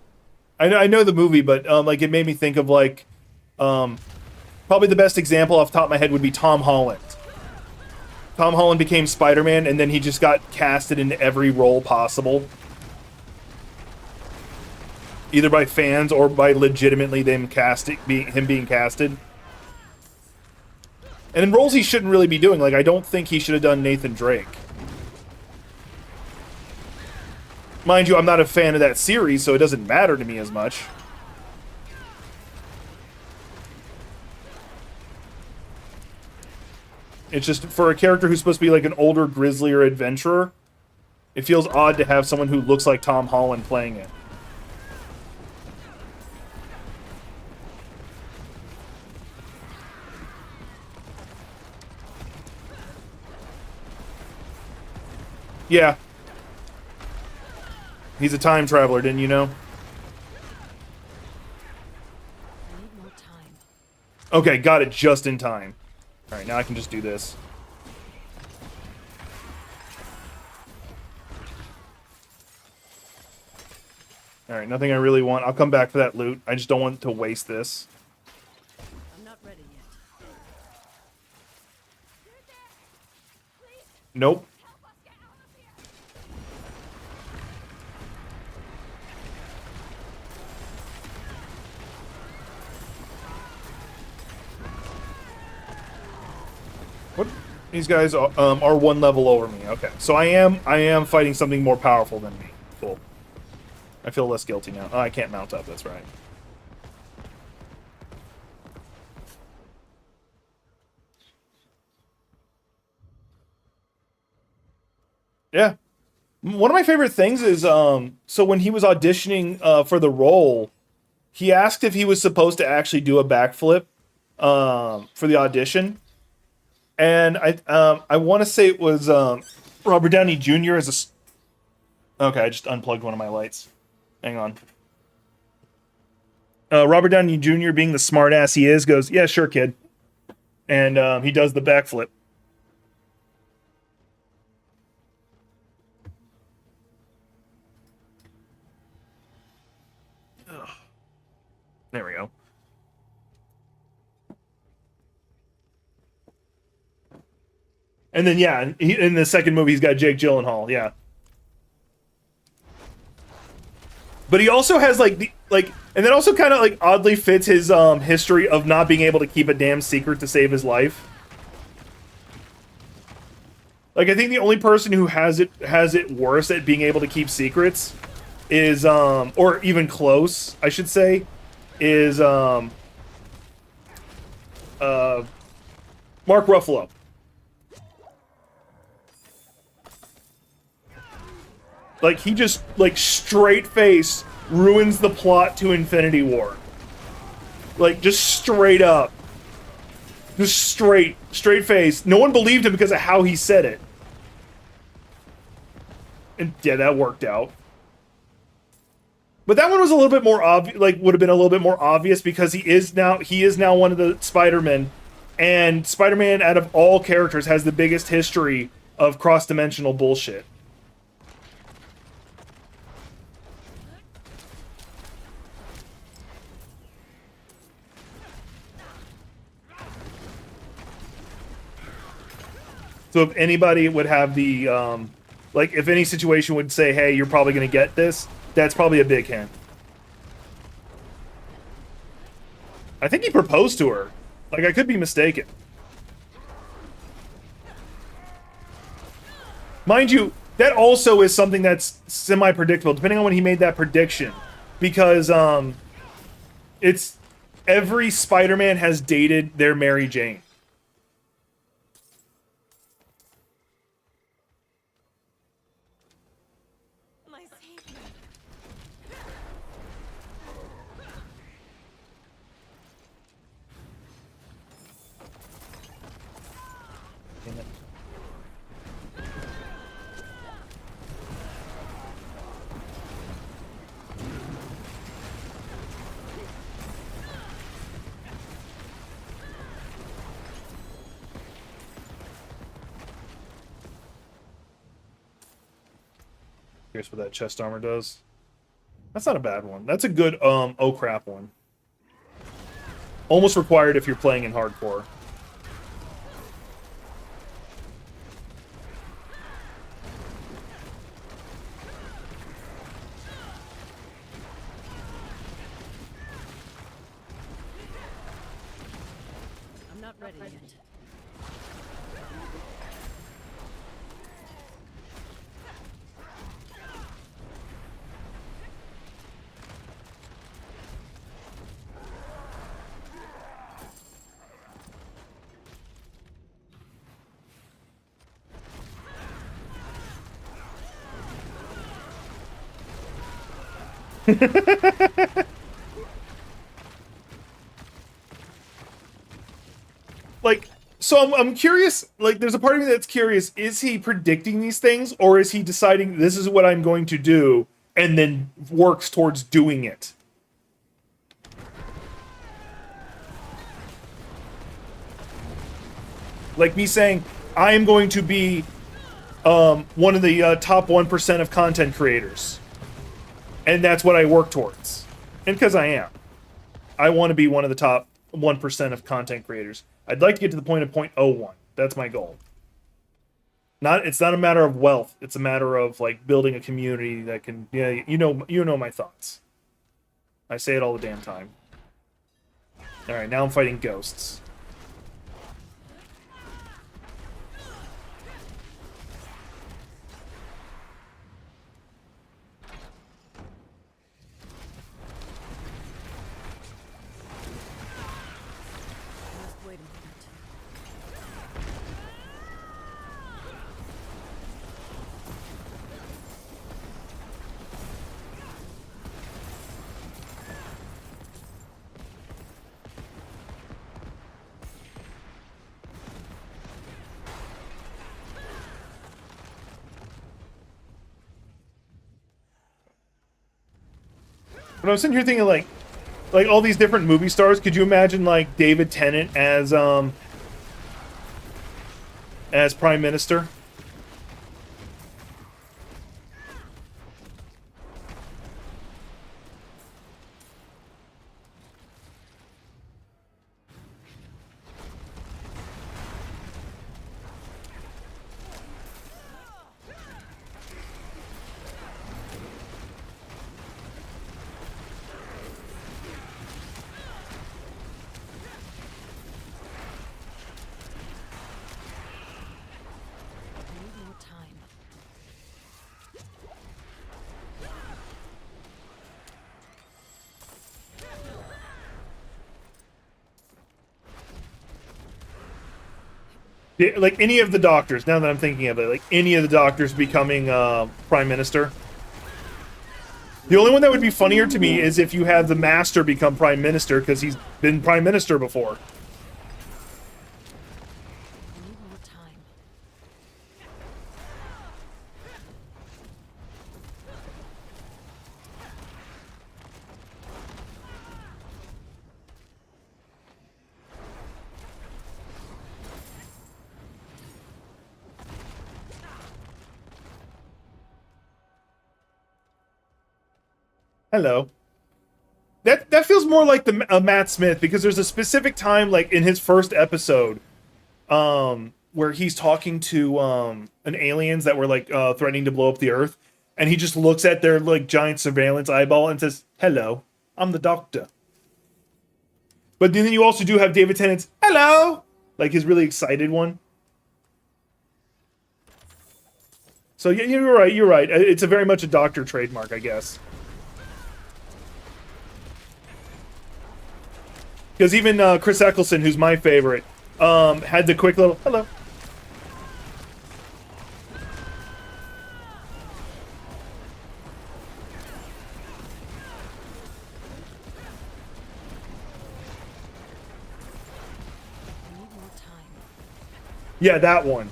I know the movie, but like it made me think of like probably the best example off the top of my head would be Tom Holland. Tom Holland became Spider-Man, and then he just got casted into every role possible. Either by fans or by legitimately him being casted. And in roles he shouldn't really be doing. Like, I don't think he should have done Nathan Drake. Mind you, I'm not a fan of that series, so it doesn't matter to me as much. It's just, for a character who's supposed to be like an older, grislier adventurer, it feels odd to have someone who looks like Tom Holland playing it. Yeah. He's a time traveler, didn't you know? I need more time. Okay, got it just in time. Alright, now I can just do this. Alright, nothing I really want. I'll come back for that loot. I just don't want to waste this. I'm not ready yet. Nope. What? These guys are one level over me. Okay, so I am fighting something more powerful than me. Cool. I feel less guilty now. Oh, I can't mount up. That's right. Yeah. One of my favorite things is so when he was auditioning for the role, he asked if he was supposed to actually do a backflip for the audition. And I want to say it was Robert Downey Jr. as a... Okay, I just unplugged one of my lights. Hang on. Robert Downey Jr., being the smartass he is, goes, "Yeah, sure, kid." And he does the backflip. Ugh. There we go. And then, yeah, in the second movie, he's got Jake Gyllenhaal, yeah. But he also has, like, and that also kind of, like, oddly fits his history of not being able to keep a damn secret to save his life. Like, I think the only person who has it worse at being able to keep secrets is, or even close, I should say, is, Mark Ruffalo. Like, he just, like, straight face ruins the plot to Infinity War. Like, just straight up. Just straight face. No one believed him because of how he said it. And yeah, that worked out. But that one was a little bit more obvious, like, would have been a little bit more obvious because he is now one of the Spider-Men. And Spider-Man, out of all characters, has the biggest history of cross-dimensional bullshit. So if anybody would have the, like, if any situation would say, hey, you're probably going to get this, that's probably a big hint. I think he proposed to her. Like, I could be mistaken. Mind you, that also is something that's semi-predictable, depending on when he made that prediction. Because, it's... Every Spider-Man has dated their Mary Jane. My savior. Here's what that chest armor does. That's not a bad one. That's a good oh crap one. Almost required if you're playing in hardcore. I'm not ready yet. Like, so I'm curious, like, there's a part of me that's curious, is he predicting these things, or is he deciding this is what I'm going to do, and then works towards doing it? Like me saying, I am going to be one of the top 1% of content creators. And that's what I work towards. And because I am. I want to be one of the top 1% of content creators. I'd like to get to the point of 0.01. That's my goal. It's not a matter of wealth. It's a matter of like building a community that can, yeah, you know my thoughts. I say it all the damn time. All right, now I'm fighting ghosts. Just wait a minute. But I'm sitting here thinking like all these different movie stars. Could you imagine like David Tennant as Prime Minister? I need more time. Yeah, like any of the doctors. Now that I'm thinking of it, like any of the doctors becoming Prime Minister. The only one that would be funnier to me is if you have the Master become Prime Minister because he's been Prime Minister before. I need more time. Hello. That feels more like the Matt Smith, because there's a specific time, like in his first episode, where he's talking to an aliens that were like threatening to blow up the Earth, and he just looks at their like giant surveillance eyeball and says, "Hello, I'm the Doctor." But then you also do have David Tennant's "Hello," like his really excited one. So yeah, you're right. You're right. It's a very much a Doctor trademark, I guess. Because even Chris Eccleston, who's my favorite, had the quick little hello. I need more time. Yeah, that one.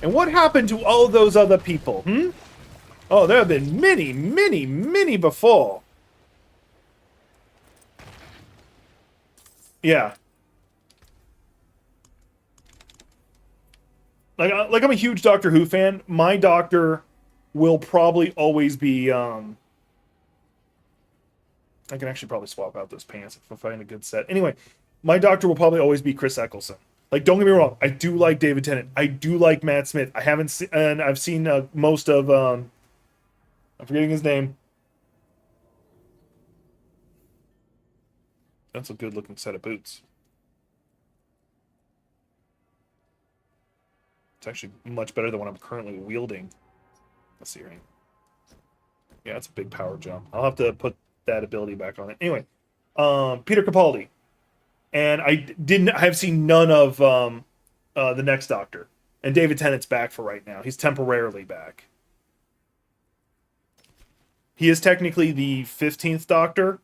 And what happened to all those other people, hmm? Oh, there have been many, many, many before. Yeah. Like I'm a huge Doctor Who fan. My doctor will probably always be. I can actually probably swap out those pants if I find a good set. Anyway, my doctor will probably always be Chris Eccleston. Like, don't get me wrong, I do like David Tennant. I do like Matt Smith. I haven't seen, and I've seen most of. I'm forgetting his name. That's a good looking set of boots. It's actually much better than what I'm currently wielding. Let's see here. Yeah, it's a big power jump. I'll have to put that ability back on it. Anyway, Peter Capaldi, and I have seen none of the next Doctor, and David Tennant's back for right now. He's temporarily back. He is technically the 15th Doctor,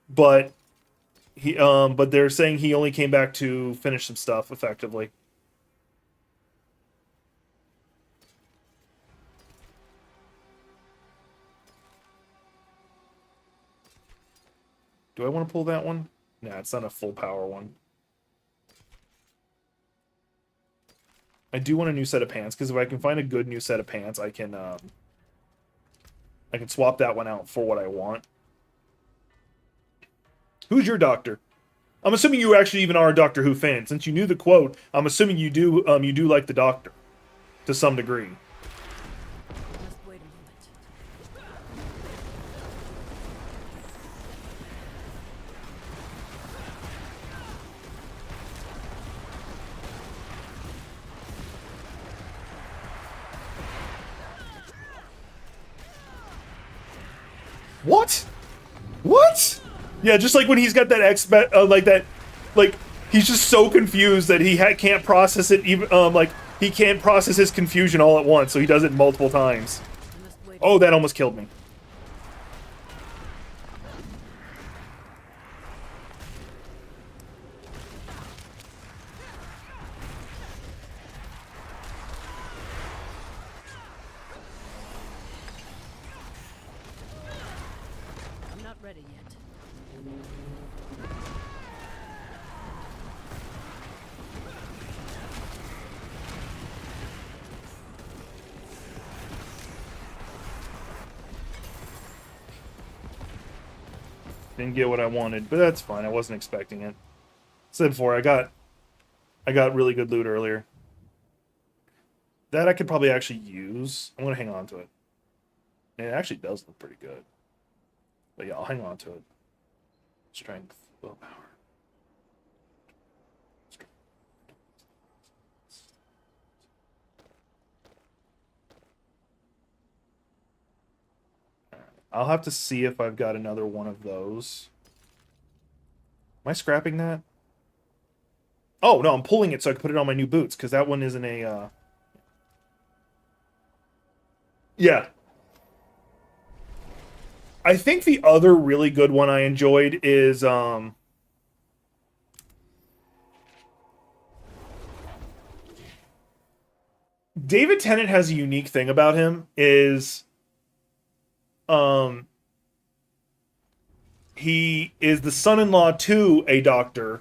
but but they're saying he only came back to finish some stuff effectively. Do I want to pull that one? Nah, it's not a full power one. I do want a new set of pants, because if I can find a good new set of pants, I can swap that one out for what I want. Who's your doctor? I'm assuming you actually even are a Doctor Who fan. Since you knew the quote, I'm assuming you do like the Doctor to some degree. Just wait a moment. What? What? Yeah, just like when he's got that like he's just so confused that he can't process it. Even like he can't process his confusion all at once, so he does it multiple times. Just wait. Oh, that almost killed me. I'm not ready yet. Didn't get what I wanted, but that's fine. I wasn't expecting it. Said before, I got really good loot earlier. That I could probably actually use. I'm gonna hang on to it. And it actually does look pretty good. But yeah, I'll hang on to it. Strength, willpower. I'll have to see if I've got another one of those. Am I scrapping that? Oh, no, I'm pulling it so I can put it on my new boots, because that one isn't a, Yeah. I think the other really good one I enjoyed is, David Tennant has a unique thing about him, is... he is the son-in-law to a doctor.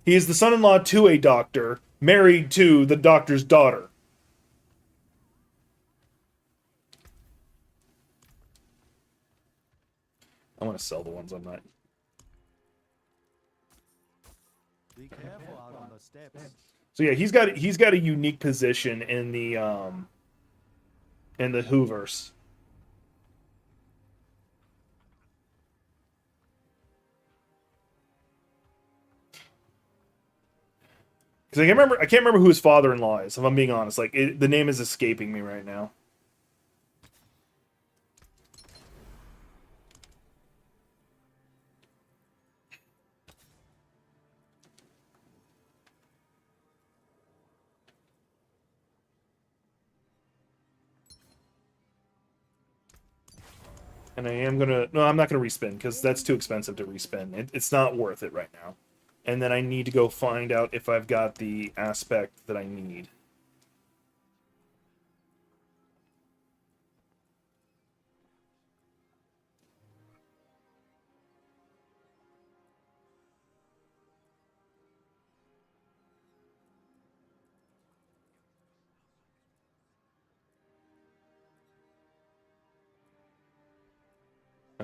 He is the son-in-law to a doctor, married to the doctor's daughter. I want to sell the ones I'm not. Be careful out on the steps. So yeah, he's got a unique position in the Whoverse. Because I can't remember who his father-in-law is. If I'm being honest, like the name is escaping me right now. And I am gonna... No, I'm not gonna respin, because that's too expensive to respin. It's not worth it right now. And then I need to go find out if I've got the aspect that I need.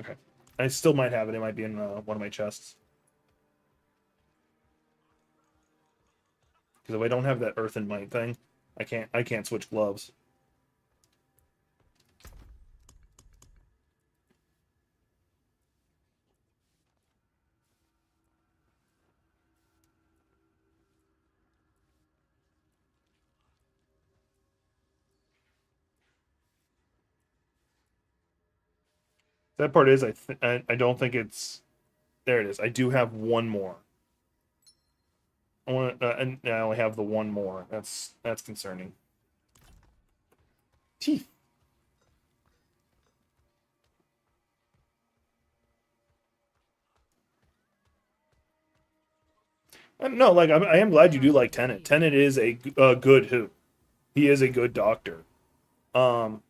Okay. I still might have it. It might be in one of my chests. Because if I don't have that Earth and Might thing, I can't switch gloves. That part is I don't think it's there. It is. I do have one more. I want and I only have the one more. That's concerning. Teeth. I don't know. Like I am glad you do like Tennant. Tennant is a good who. He is a good doctor. Um,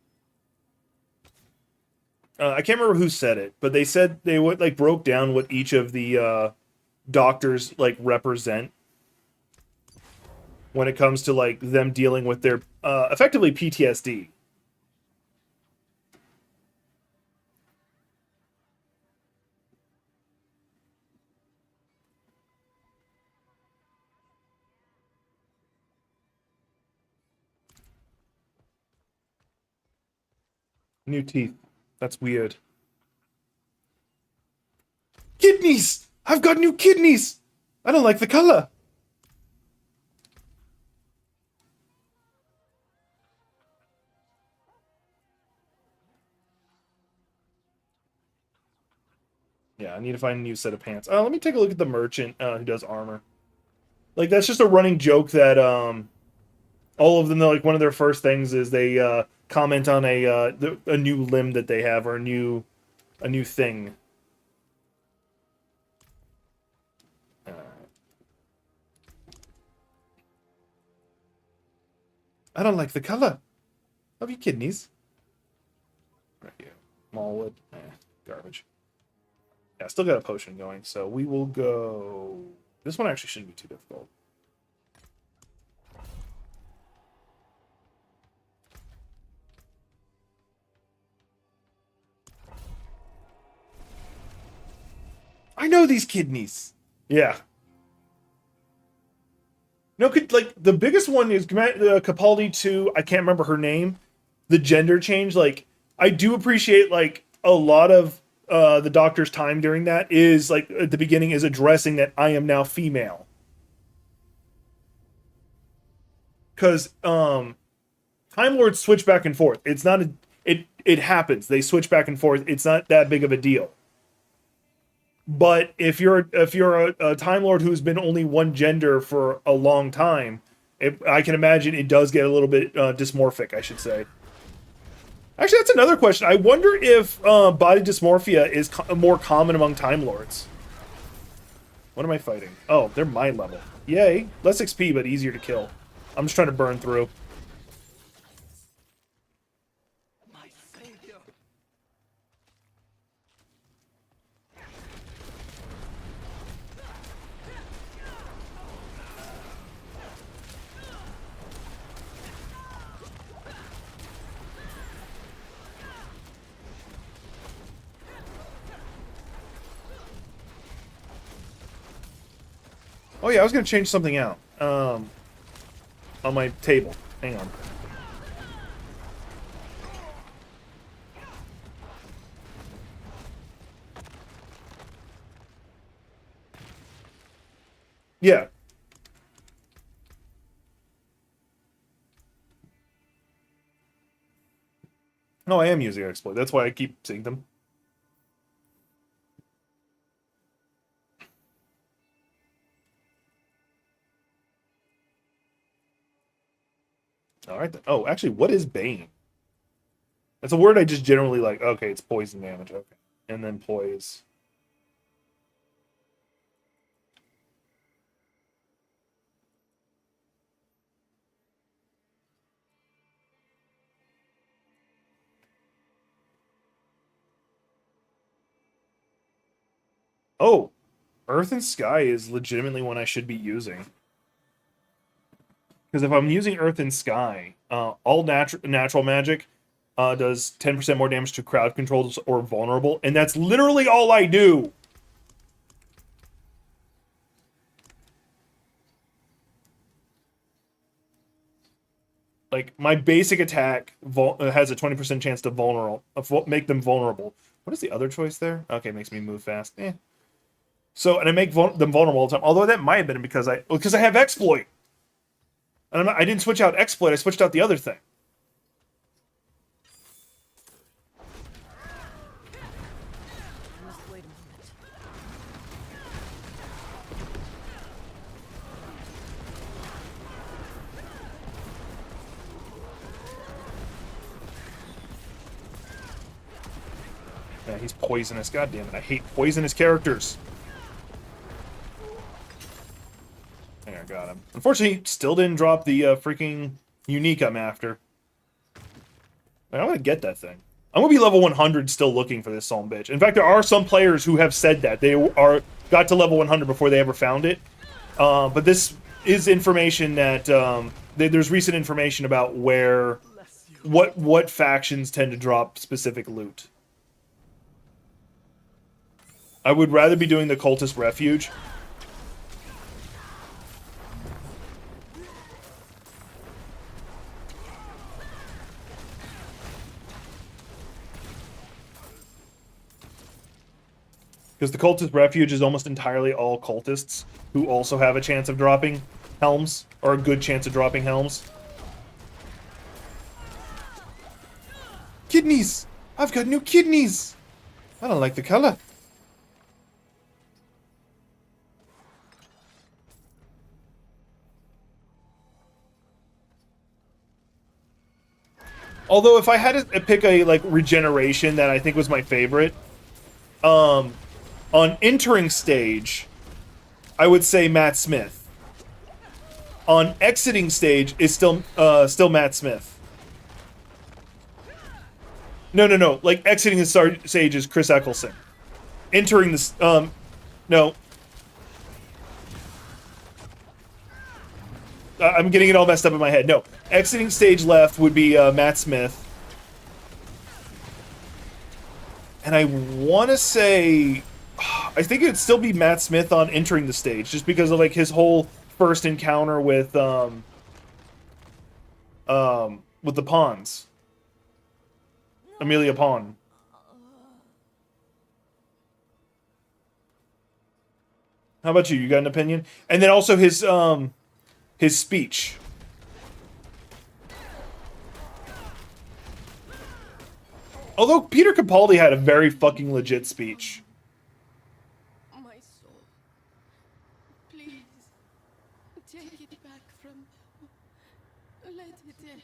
I can't remember who said it, but they said they would like broke down what each of the doctors like represent when it comes to like them dealing with their effectively PTSD. New teeth. That's weird. Kidneys! I've got new kidneys! I don't like the color. Yeah, I need to find a new set of pants. Let me take a look at the merchant who does armor. Like, that's just a running joke that all of them, like, one of their first things is they comment on a new limb that they have or a new thing. I don't like the color of your kidneys. Right here. Mallwood. Garbage. Yeah, still got a potion going, so we will go... This one actually shouldn't be too difficult. I know these kidneys! Yeah. No, like, the biggest one is Capaldi 2, I can't remember her name. The gender change, like, I do appreciate, like, a lot of the Doctor's time during that is, like, at the beginning is addressing that I am now female. Because, Time Lords switch back and forth. It's not it happens. They switch back and forth. It's not that big of a deal. But if you're a Time Lord who's been only one gender for a long time, I can imagine it does get a little bit dysmorphic, I should say. Actually, that's another question. I wonder if body dysmorphia is more common among Time Lords. What am I fighting? Oh, they're my level. Yay. Less XP, but easier to kill. I'm just trying to burn through. My savior. Oh yeah, I was gonna change something out. On my table. Hang on. Yeah. No, I am using exploit. That's why I keep seeing them. All right. Then. Oh, actually, what is Bane? That's a word I just generally like. Okay, it's poison damage. Okay. And then poise. Oh, Earth and Sky is legitimately one I should be using. Because if I'm using Earth and Sky, all natural magic, does 10% more damage to crowd controls or vulnerable, and that's literally all I do. Like, my basic attack has a 20% chance to make them vulnerable. What is the other choice there? Okay, makes me move fast. So, and I make them vulnerable all the time. Although that might have been because I have exploit. And I didn't switch out exploit. I switched out the other thing. Just wait a moment. Yeah, he's poisonous. God damn it! I hate poisonous characters. There, I got him. Unfortunately, still didn't drop the freaking unique I'm after. I'm gonna get that thing. I'm gonna be level 100 still looking for this son bitch. In fact, there are some players who have said that they got to level 100 before they ever found it. But this is information that there's recent information about what factions tend to drop specific loot. I would rather be doing the Cultist Refuge. Because the Cultist Refuge is almost entirely all cultists who also have a chance of dropping helms, or a good chance of dropping helms. Kidneys! I've got new kidneys! I don't like the color. Although if I had to pick a regeneration that I think was my favorite, on entering stage, I would say Matt Smith. On exiting stage is still Matt Smith. No. Like exiting the stage is Chris Eccleston. Entering the no. I'm getting it all messed up in my head. No, exiting stage left would be Matt Smith. And I want to say, I think it'd still be Matt Smith on entering the stage, just because of his whole first encounter with the pawns, Amelia Pawn. How about you? You got an opinion? And then also his speech. Although Peter Capaldi had a very fucking legit speech. My soul. Please. Take it back from them. Let it in.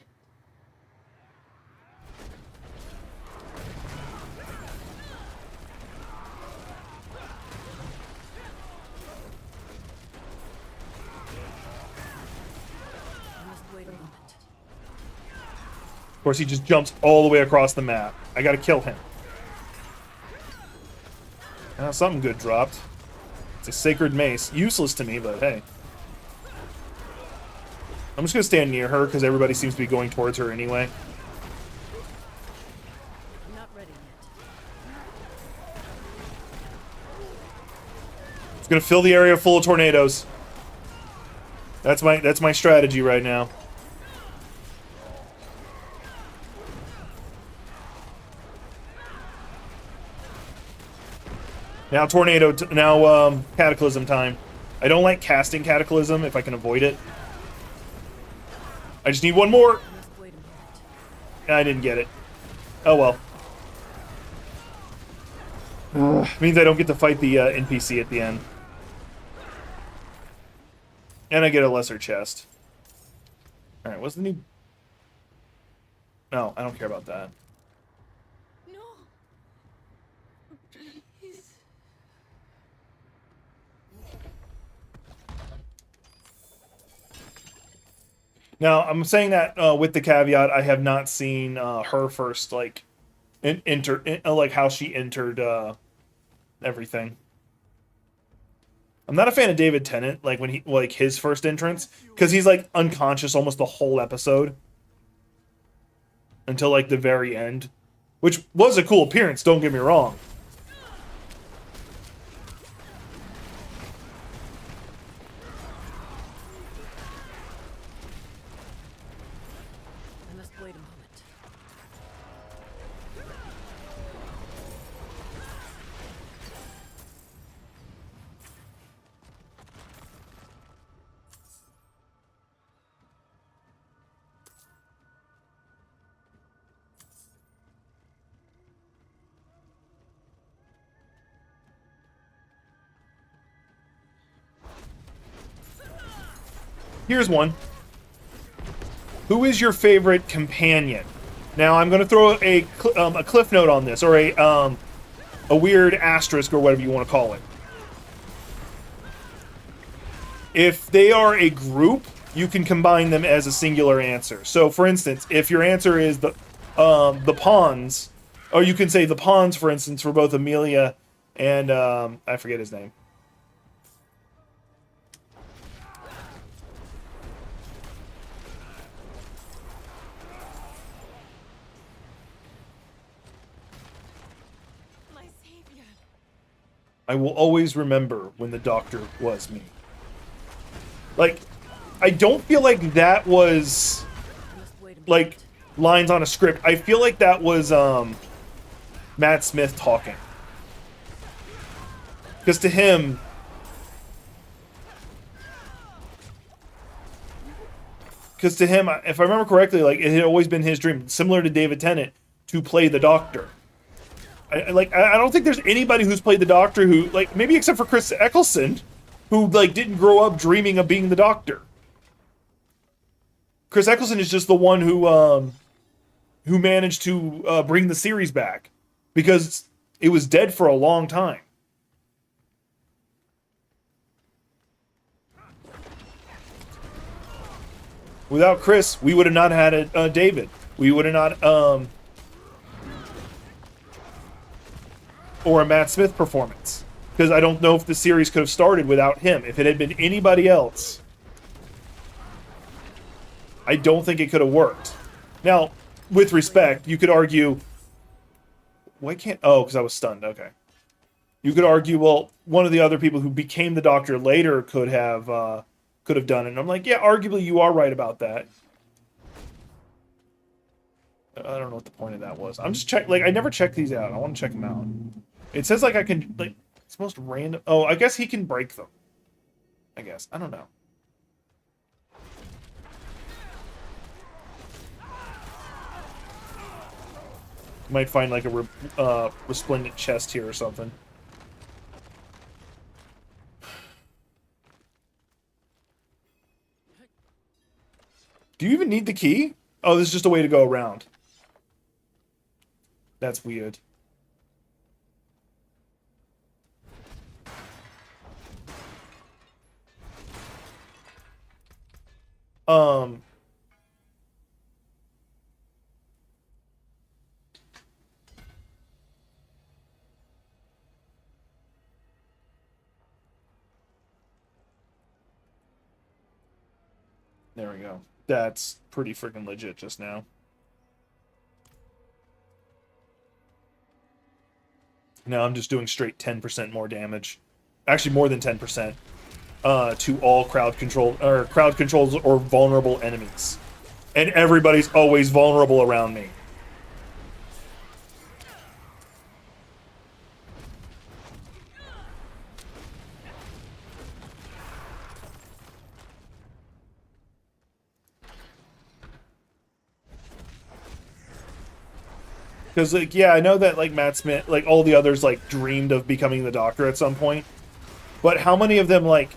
Just wait a moment. Of course, he just jumps all the way across the map. I gotta kill him. Something good dropped. It's a sacred mace. Useless to me, but hey. I'm just gonna stand near her because everybody seems to be going towards her anyway. Not ready yet. It's gonna fill the area full of tornadoes. That's my strategy right now. Now Cataclysm time. I don't like casting Cataclysm if I can avoid it. I just need one more. Just wait a minute. I didn't get it. Oh well. Means I don't get to fight the NPC at the end. And I get a lesser chest. Alright, what's the new... No, I don't care about that. No. Please. Now, I'm saying that with the caveat, I have not seen her first, like how she entered everything. I'm not a fan of David Tennant, like when his first entrance, because he's like unconscious almost the whole episode. until like the very end, which was a cool appearance, don't get me wrong. I must wait a moment. Here's one. Who is your favorite companion? Now I'm going to throw a cliff note on this, or a weird asterisk, or whatever you want to call it. If they are a group, you can combine them as a singular answer. So, for instance, if your answer is the pawns, or you can say the pawns, for instance, for both Amelia and I forget his name. My savior. I will always remember when the doctor was me. Like, I don't feel like that was I must wait a moment. like lines on a script. I feel like that was Matt Smith talking. Because to him, if I remember correctly, like it had always been his dream, similar to David Tennant, to play the Doctor. I don't think there's anybody who's played the Doctor who, like, maybe except for Chris Eccleston, who like didn't grow up dreaming of being the Doctor. Chris Eccleston is just the one who managed to bring the series back, because it was dead for a long time. Without Chris, we would have not had a David. We would have not or a Matt Smith performance, because I don't know if the series could have started without him. If it had been anybody else, I don't think it could have worked. Now, with respect, you could argue, why can't... Oh, because I was stunned. Okay. You could argue, well, one of the other people who became the Doctor later could have done it. And I'm like, yeah, arguably you are right about that. I don't know what the point of that was. I'm just like, I never check these out. I want to check them out. It says like I can, like, it's most random. Oh, I guess he can break them. I guess. I don't know. Might find like a resplendent chest here or something. Do you even need the key? Oh, this is just a way to go around. That's weird. There we go. That's pretty freaking legit just now. Now I'm just doing straight 10% more damage. Actually, more than 10%. To all crowd controls or vulnerable enemies. And everybody's always vulnerable around me. Because, like, yeah, I know that, like, Matt Smith, like, all the others, like, dreamed of becoming the Doctor at some point. But how many of them, like,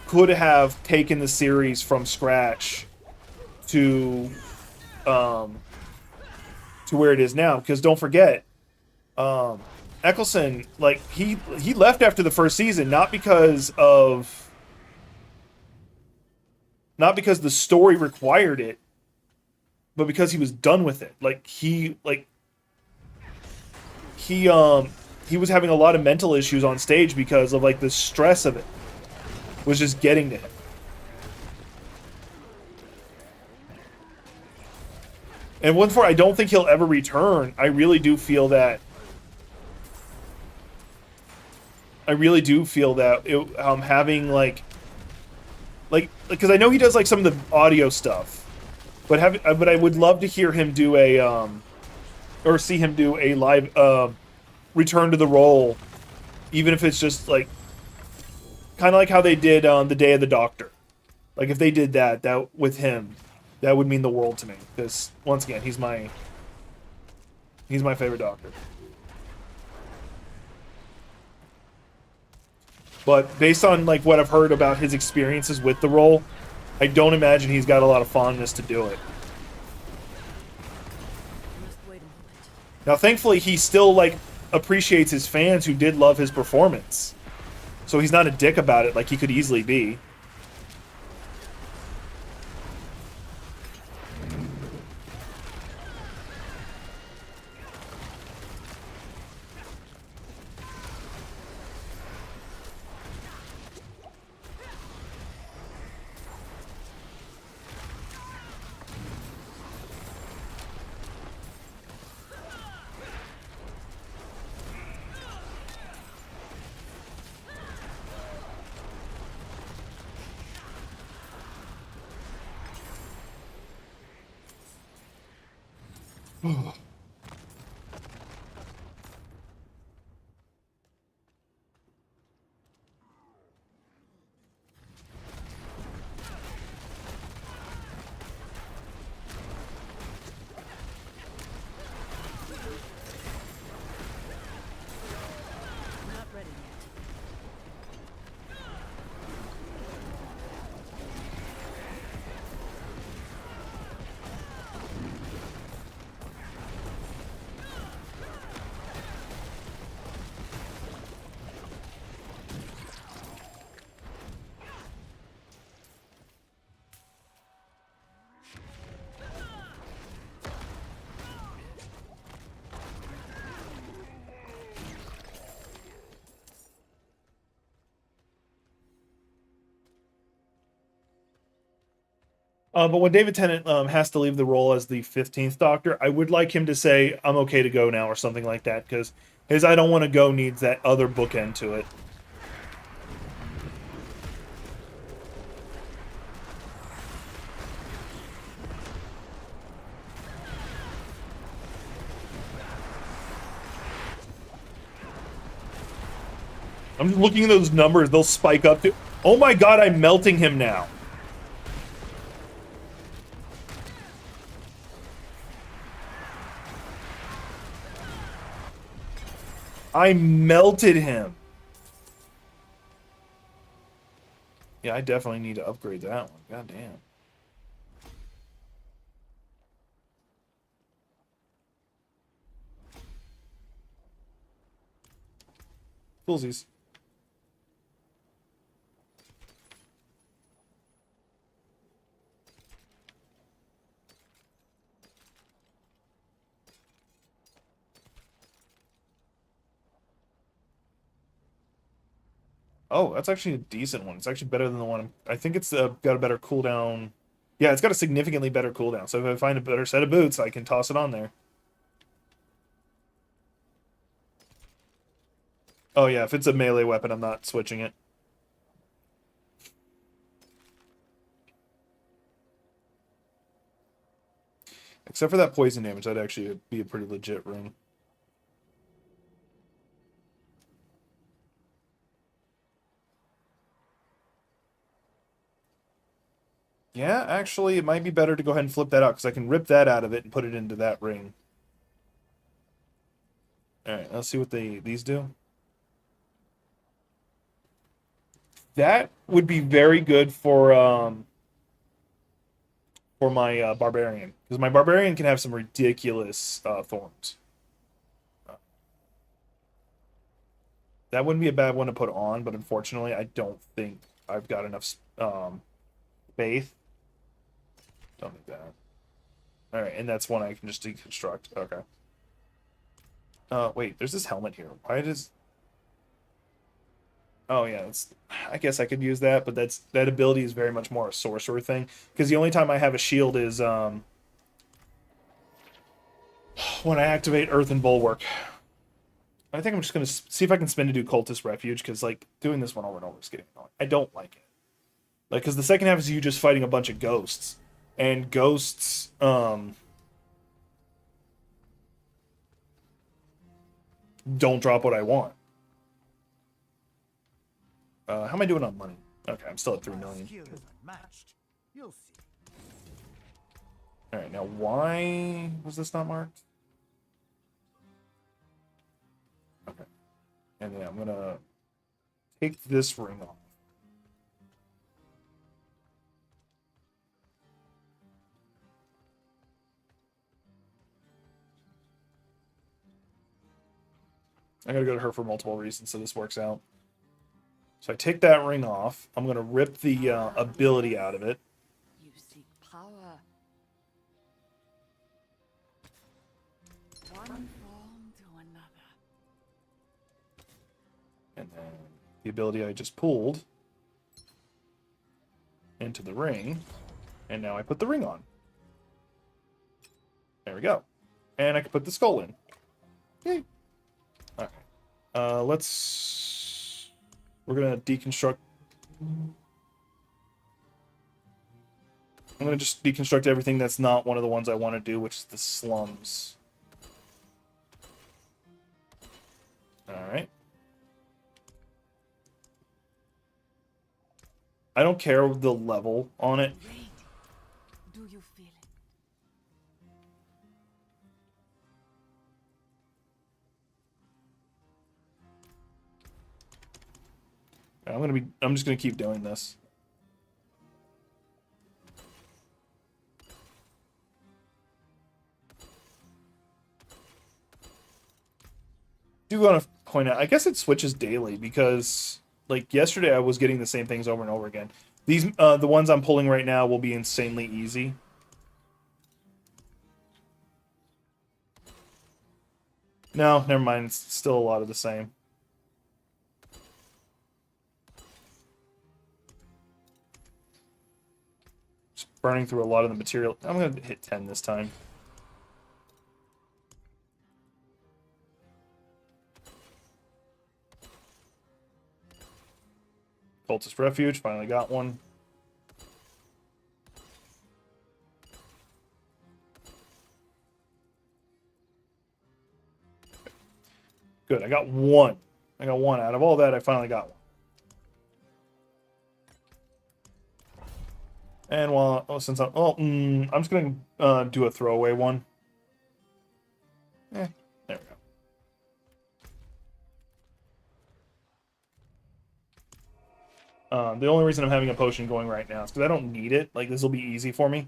could have taken the series from scratch to where it is now? Because don't forget, Eccleston, like, he left after the first season, not because the story required it, but because he was done with it. He was having a lot of mental issues on stage because of, like, the stress of it was just getting to him. And once for I don't think he'll ever return. I really do feel that. Having like because I know he does like some of the audio stuff, but I would love to hear him do a or see him do a live return to the role, even if it's just like kind of like how they did on the Day of the Doctor. Like if they did that with him, that would mean the world to me. Because once again, he's my favorite Doctor. But based on like what I've heard about his experiences with the role, I don't imagine he's got a lot of fondness to do it. Must wait a moment. Now, thankfully, he still like appreciates his fans who did love his performance, so he's not a dick about it like he could easily be. Not ready yet. But when David Tennant has to leave the role as the 15th Doctor, I would like him to say, "I'm okay to go now," or something like that, because his "I don't want to go" needs that other bookend to it. I'm just looking at those numbers; they'll spike up to. Oh my God! I'm melting him now. I melted him. Yeah, I definitely need to upgrade that one. God damn. Foolsies. Oh, that's actually a decent one. It's actually better than the one. I think it's got a better cooldown. Yeah, it's got a significantly better cooldown. So if I find a better set of boots, I can toss it on there. Oh yeah, if it's a melee weapon, I'm not switching it. Except for that poison damage, that'd actually be a pretty legit rune. Yeah, actually, it might be better to go ahead and flip that out, because I can rip that out of it and put it into that ring. Alright, let's see what these do. That would be very good for my barbarian, because my barbarian can have some ridiculous thorns. That wouldn't be a bad one to put on, but unfortunately, I don't think I've got enough faith. Don't think that. All right, and that's one I can just deconstruct. Okay. Wait, there's this helmet here. Why does? Oh yeah, I guess I could use that, but that ability is very much more a sorcerer thing. Because the only time I have a shield is when I activate Earth and Bulwark. I think I'm just going to see if I can spin to do Cultist Refuge, because, like, doing this one over and over is getting annoying. I don't like it. Like, because the second half is you just fighting a bunch of ghosts. And ghosts, don't drop what I want. How am I doing on money? Okay, I'm still at 3 million. Skill is unmatched. You'll see. Alright, now why was this not marked? Okay. And then I'm gonna take this ring off. I gotta go to her for multiple reasons, so this works out. So I take that ring off. I'm gonna rip the ability out of it. You seek power. One form to another. And then the ability I just pulled into the ring. And now I put the ring on. There we go. And I can put the skull in. Yay. Okay. We're gonna deconstruct. I'm gonna just deconstruct everything that's not one of the ones I want to do, which is the slums. Alright. I don't care the level on it. Rain. Do you feel it? I'm just gonna keep doing this. Do want to point out, I guess it switches daily because, like, yesterday I was getting the same things over and over again. These, the ones I'm pulling right now will be insanely easy. No, never mind. It's still a lot of the same. Just burning through a lot of the material. I'm going to hit 10 this time. Cultist Refuge, finally got one. Good, I got one. I got one. Out of all that, I finally got one. And while, since I'm just gonna do a throwaway one. There we go. The only reason I'm having a potion going right now is because I don't need it. Like, this will be easy for me.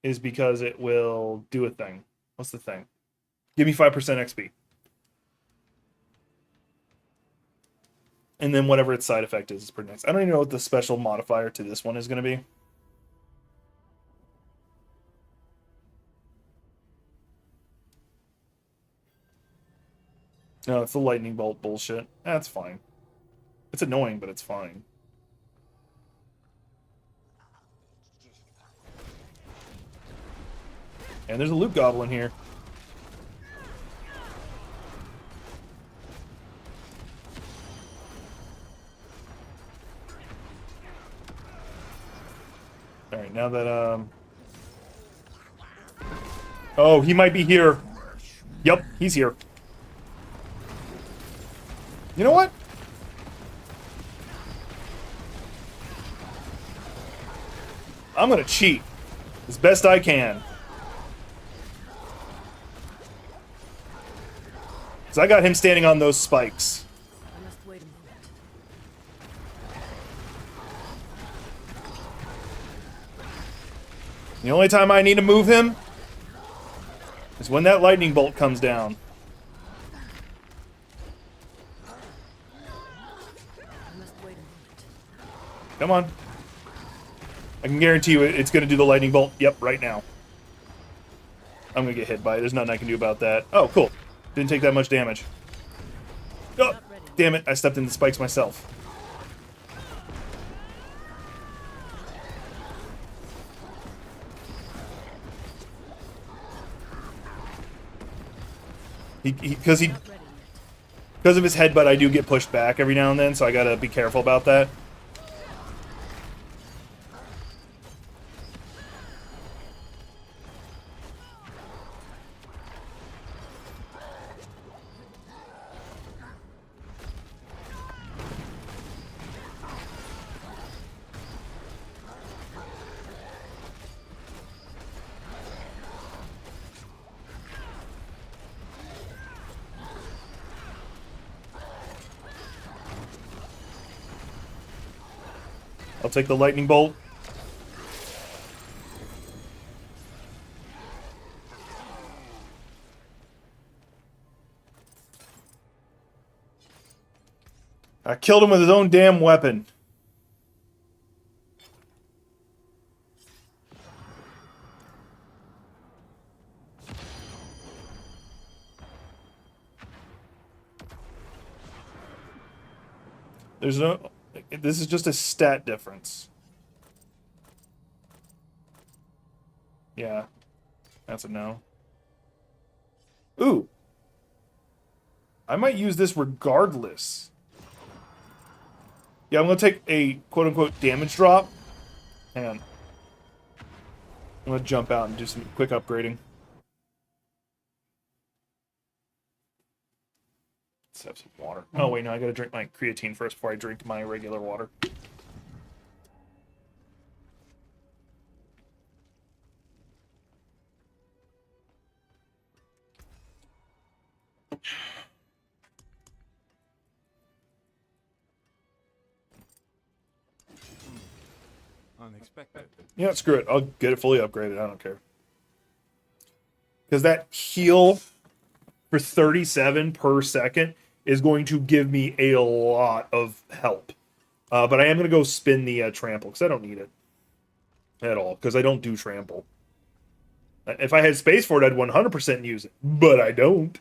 Is because it will do a thing. What's the thing? Give me 5% XP. And then whatever its side effect is pretty nice. I don't even know what the special modifier to this one is going to be. No, it's the lightning bolt bullshit. That's fine. It's annoying, but it's fine. And there's a loot goblin here. Alright, now that, oh, he might be here. Yep, he's here. You know what? I'm gonna cheat as best I can. Because I got him standing on those spikes. I must wait a moment. The only time I need to move him is when that lightning bolt comes down. I must wait a moment. Come on. I can guarantee you it's going to do the lightning bolt. Yep, right now. I'm going to get hit by it. There's nothing I can do about that. Oh, cool. Didn't take that much damage. Oh, damn it. I stepped in the spikes myself. Because Not ready yet. because of his headbutt, I do get pushed back every now and then, so I gotta be careful about that. I'll take the lightning bolt. I killed him with his own damn weapon. There's no... This is just a stat difference. Yeah. That's a no. Ooh. I might use this regardless. Yeah, I'm going to take a quote-unquote damage drop. Hang on. I'm going to jump out and do some quick upgrading. Let's have some water. Oh, wait, no, I got to drink my creatine first before I drink my regular water. Unexpected. Yeah, screw it. I'll get it fully upgraded. I don't care. Because that heal for 37 per second is going to give me a lot of help. But I am going to go spin the trample because I don't need it at all. Because I don't do trample. If I had space for it, I'd 100% use it. But I don't.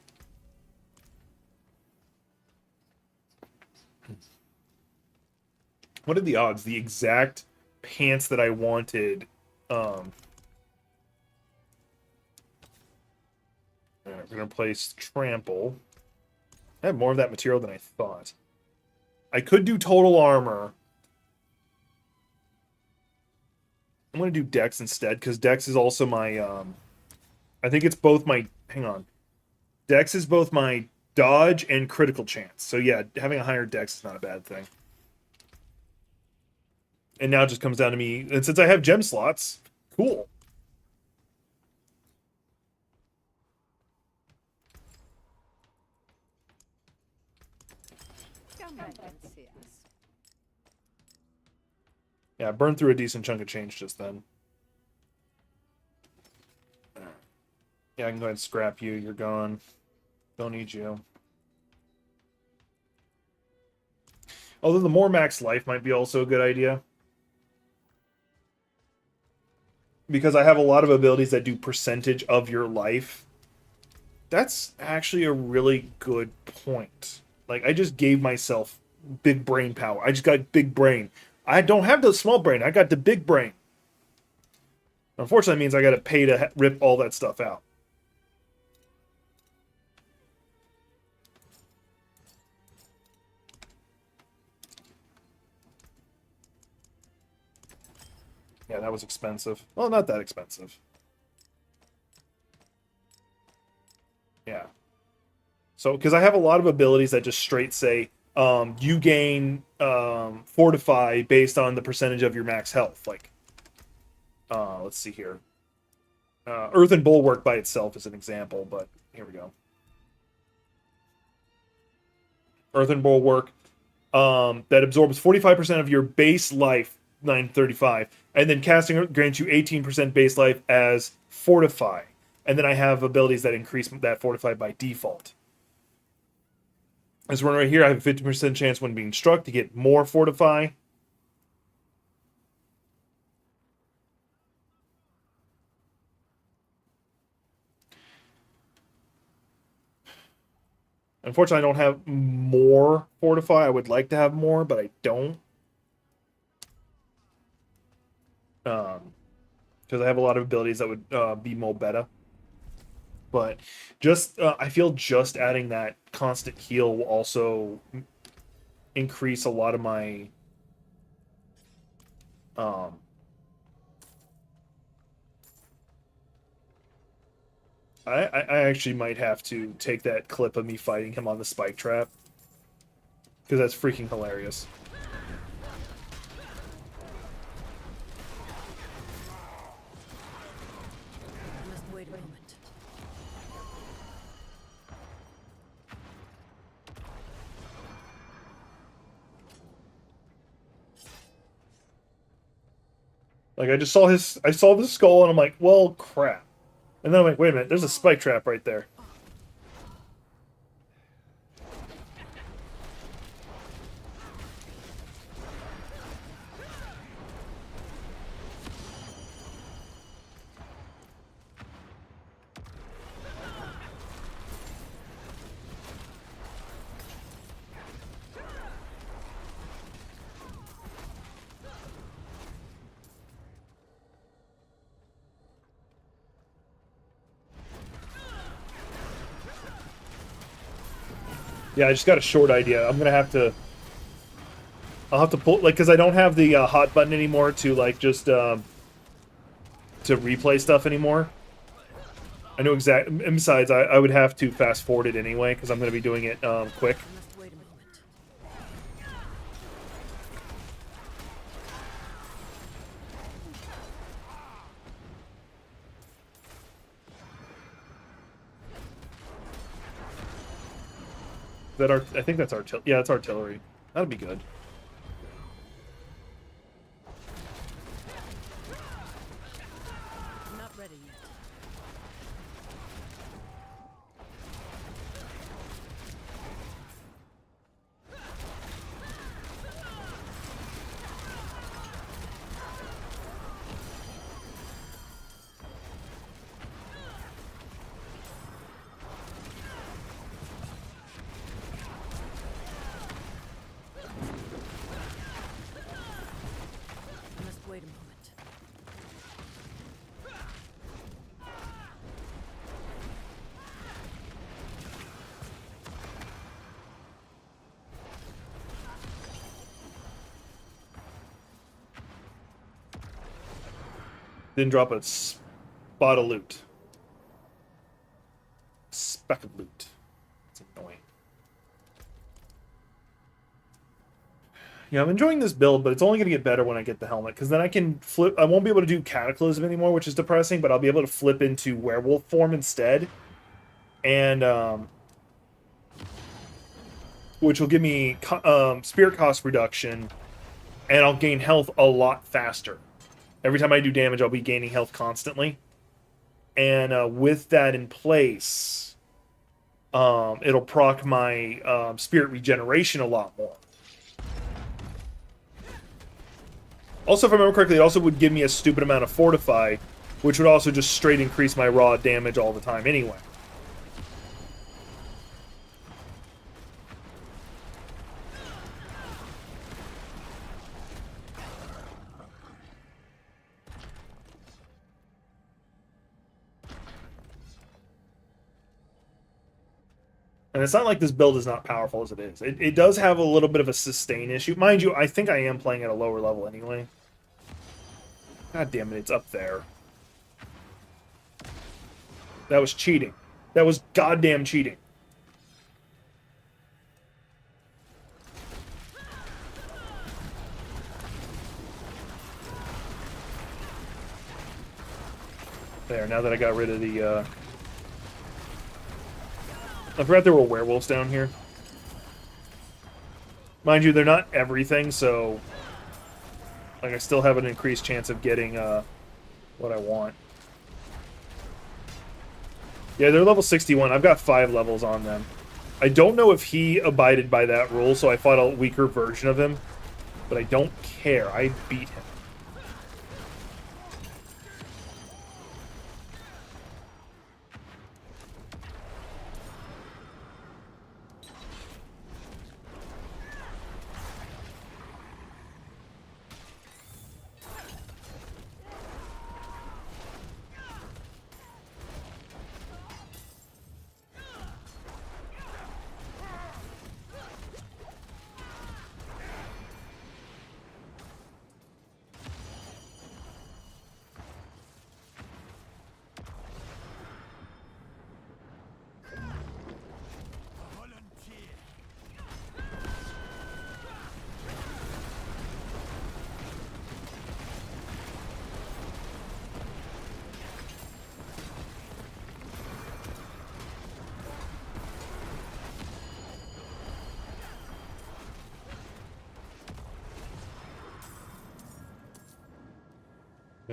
What are the odds? The exact pants that I wanted. We're going to place trample. I have more of that material than I thought. I could do total armor. I'm going to do dex instead, because dex is also my... I think it's both my... Hang on. Dex is both my dodge and critical chance. So yeah, having a higher dex is not a bad thing. And now it just comes down to me... And since I have gem slots, cool. Come back and see us. Yeah, I burned through a decent chunk of change just then. Yeah, I can go ahead and scrap you. You're gone. Don't need you. Although the more max life might be also a good idea. Because I have a lot of abilities that do percentage of your life. That's actually a really good point. Like, I just gave myself big brain power. I just got big brain. I don't have the small brain. I got the big brain. Unfortunately, it means I got to pay to rip all that stuff out. Yeah, that was expensive. Well, not that expensive. Yeah. So, because I have a lot of abilities that just straight say, you gain Fortify based on the percentage of your max health. Like, let's see here. Earthen Bulwark by itself is an example, but here we go. Earthen Bulwark that absorbs 45% of your base life, 935, and then casting grants you 18% base life as Fortify. And then I have abilities that increase that Fortify by default. This one right here, I have a 50% chance when being struck to get more Fortify. Unfortunately, I don't have more Fortify. I would like to have more, but I don't. Because I have a lot of abilities that would be more better. But just I feel just adding that constant heal will also increase a lot of my I actually might have to take that clip of me fighting him on the spike trap, because that's freaking hilarious. Must wait a moment. Like I saw the skull and I'm like, well, crap. And then I'm like, wait a minute, there's a spike trap right there. Yeah, I just got a short idea. I'm gonna have to. I'll have to pull, like, because I don't have the hot button anymore to like just to replay stuff anymore. I know exact. And besides, I would have to fast forward it anyway because I'm gonna be doing it quick. Must wait a moment. That I think that's artillery. Yeah, it's artillery. That'll be good. I'm not ready yet. Must wait a moment. Didn't drop a spot of loot. Speck of loot. It's annoying. Yeah, I'm enjoying this build, but it's only going to get better when I get the helmet, because then I can flip. I won't be able to do Cataclysm anymore, which is depressing, but I'll be able to flip into werewolf form instead, and which will give me spirit cost reduction, and I'll gain health a lot faster. Every time I do damage, I'll be gaining health constantly, and with that in place, it'll proc my spirit regeneration a lot more. Also, if I remember correctly, it also would give me a stupid amount of Fortify, which would also just straight increase my raw damage all the time anyway. And it's not like this build is not powerful as it is. It does have a little bit of a sustain issue. Mind you, I think I am playing at a lower level anyway. God damn it, it's up there. That was cheating. That was goddamn cheating. There, now that I got rid of the, I forgot there were werewolves down here. Mind you, they're not everything, so... Like, I still have an increased chance of getting, what I want. Yeah, they're level 61. I've got 5 levels on them. I don't know if he abided by that rule, so I fought a weaker version of him. But I don't care. I beat him.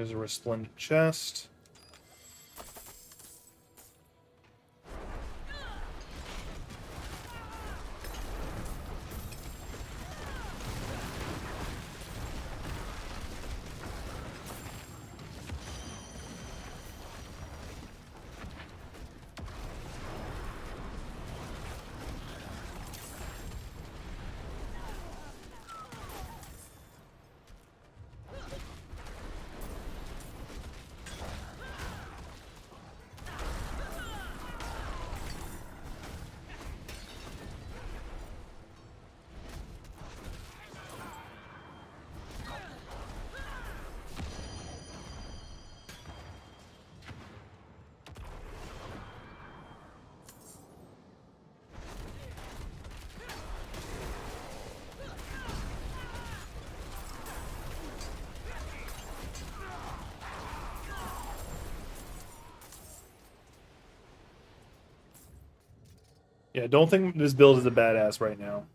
There's a resplendent chest. Yeah, don't think this build is a badass right now.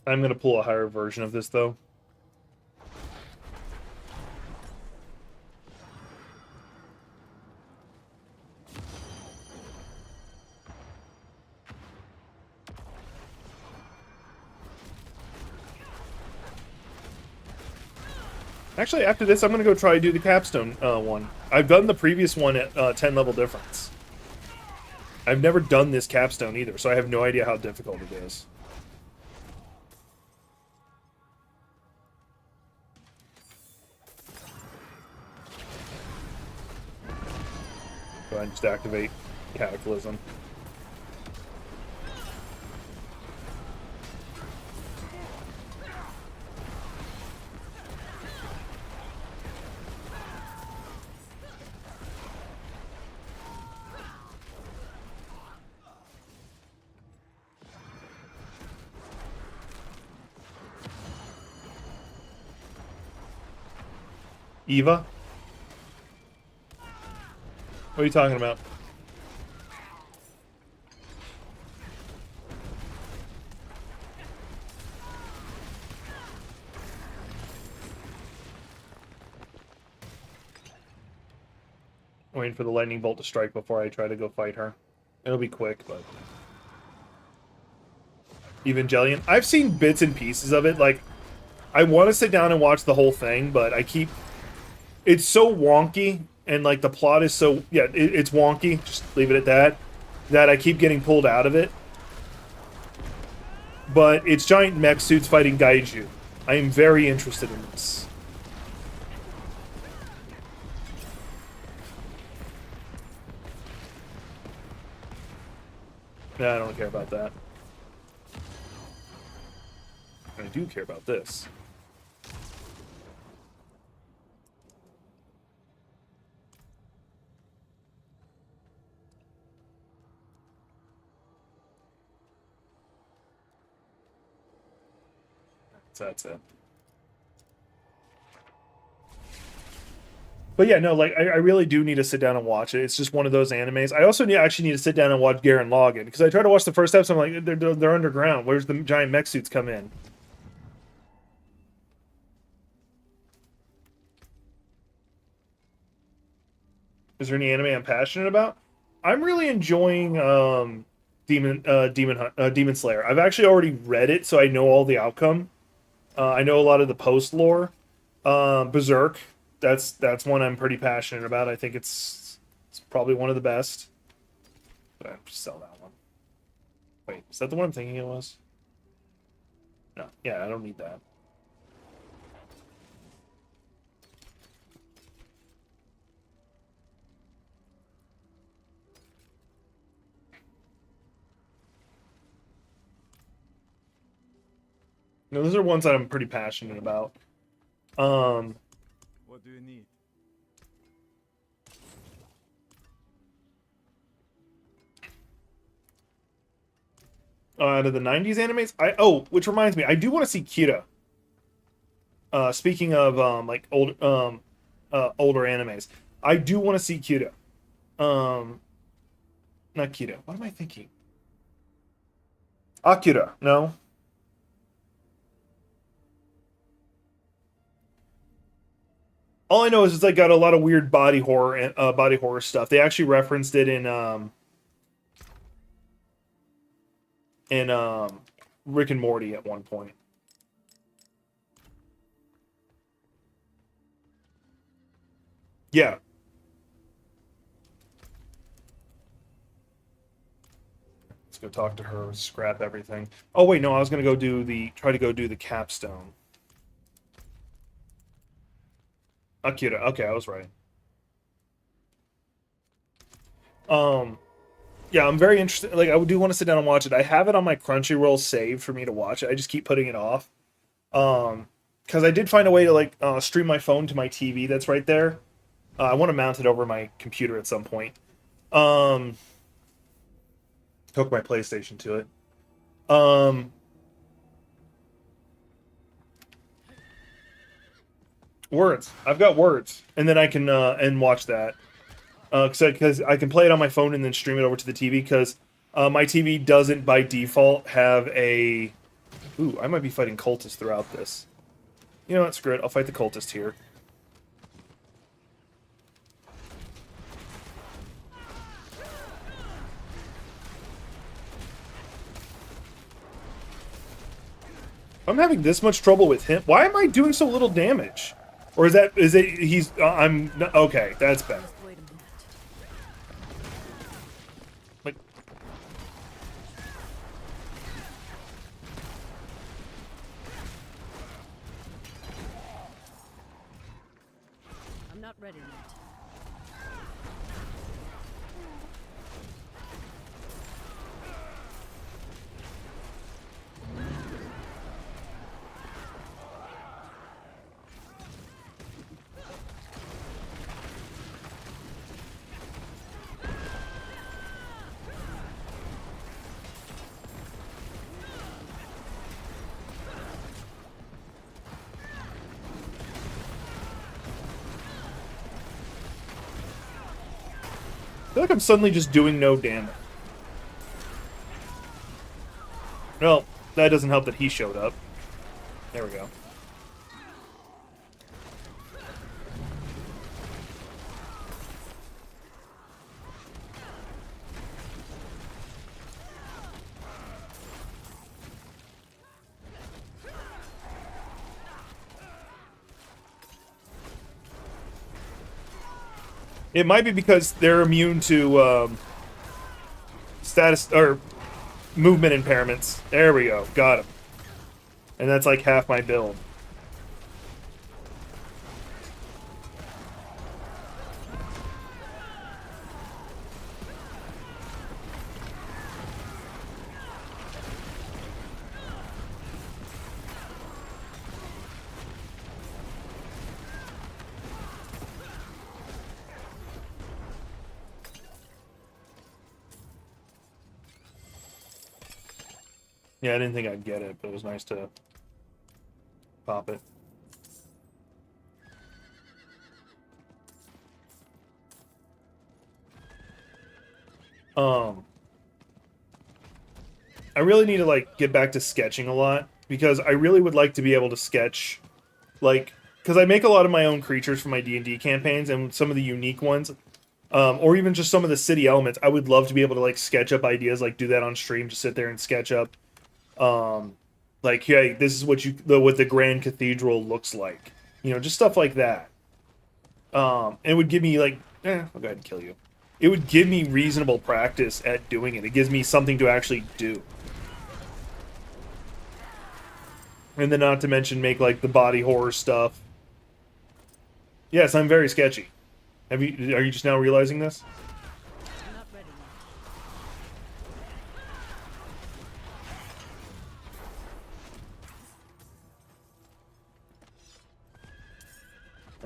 I'm going to pull a higher version of this, though. Actually, after this, I'm going to go try to do the capstone one. I've done the previous one at 10 level difference. I've never done this capstone either, so I have no idea how difficult it is. Go ahead and just activate Cataclysm. Eva? What are you talking about? Waiting for the lightning bolt to strike before I try to go fight her. It'll be quick, but... Evangelion? I've seen bits and pieces of it. Like, I want to sit down and watch the whole thing, but I keep... It's so wonky, and, like, the plot is so... Yeah, it's wonky, just leave it at that. That I keep getting pulled out of it. But it's giant mech suits fighting Gaiju. I am very interested in this. No, I don't care about that. I do care about this. That's it. But yeah, no, like, I really do need to sit down and watch it. It's just one of those animes. I also actually need to sit down and watch Garen Lagann, because I tried to watch the first episode, I'm like, they're underground. Where's the giant mech suits come in? Is there any anime I'm passionate about? I'm really enjoying Demon Slayer. I've actually already read it, so I know all the outcome. I know a lot of the post lore. Berserk, that's one I'm pretty passionate about. I think it's probably one of the best. But I have to sell that one. Wait, is that the one I'm thinking it was? No, yeah, I don't need that. No, those are ones that I'm pretty passionate about. What do you need? Out of the '90s animes, which reminds me, I do want to see Kira. Speaking of like older animes, I do want to see Kira. Not Kira. What am I thinking? Akira. No. All I know is it's like got a lot of weird body horror stuff. They actually referenced it in Rick and Morty at one point. Yeah. Let's go talk to her, scrap everything. Oh wait, no, I was gonna try to go do the capstone. Akira, okay, I was right. Yeah, I'm very interested. Like, I do want to sit down and watch it. I have it on my Crunchyroll saved for me to watch it. I just keep putting it off. Because I did find a way to like stream my phone to my TV that's right there. I want to mount it over my computer at some point. Hook my PlayStation to it. Words. I've got words, and then I can and watch that. Because I can play it on my phone and then stream it over to the TV. Because my TV doesn't by default have a. Ooh, I might be fighting cultists throughout this. You know what? Screw it. I'll fight the cultist here. I'm having this much trouble with him. Why am I doing so little damage? Or is it he's I'm okay, that's better. Just wait a minute. Like I'm not ready yet. I feel like I'm suddenly just doing no damage. Well, that doesn't help that he showed up. There we go. It might be because they're immune to status or movement impairments. There we go. Got him. And that's like half my build. Yeah, I didn't think I'd get it, but it was nice to pop it. I really need to like get back to sketching a lot because I really would like to be able to sketch like because I make a lot of my own creatures for my D&D campaigns and some of the unique ones or even just some of the city elements. I would love to be able to like sketch up ideas, like do that on stream, just sit there and sketch up like, hey, this is what what the Grand Cathedral looks like. You know, just stuff like that. It would give me like, I'll go ahead and kill you. It would give me reasonable practice at doing it. It gives me something to actually do. And then not to mention make like the body horror stuff. Yes, I'm very sketchy. Are you just now realizing this? I'm not ready yet.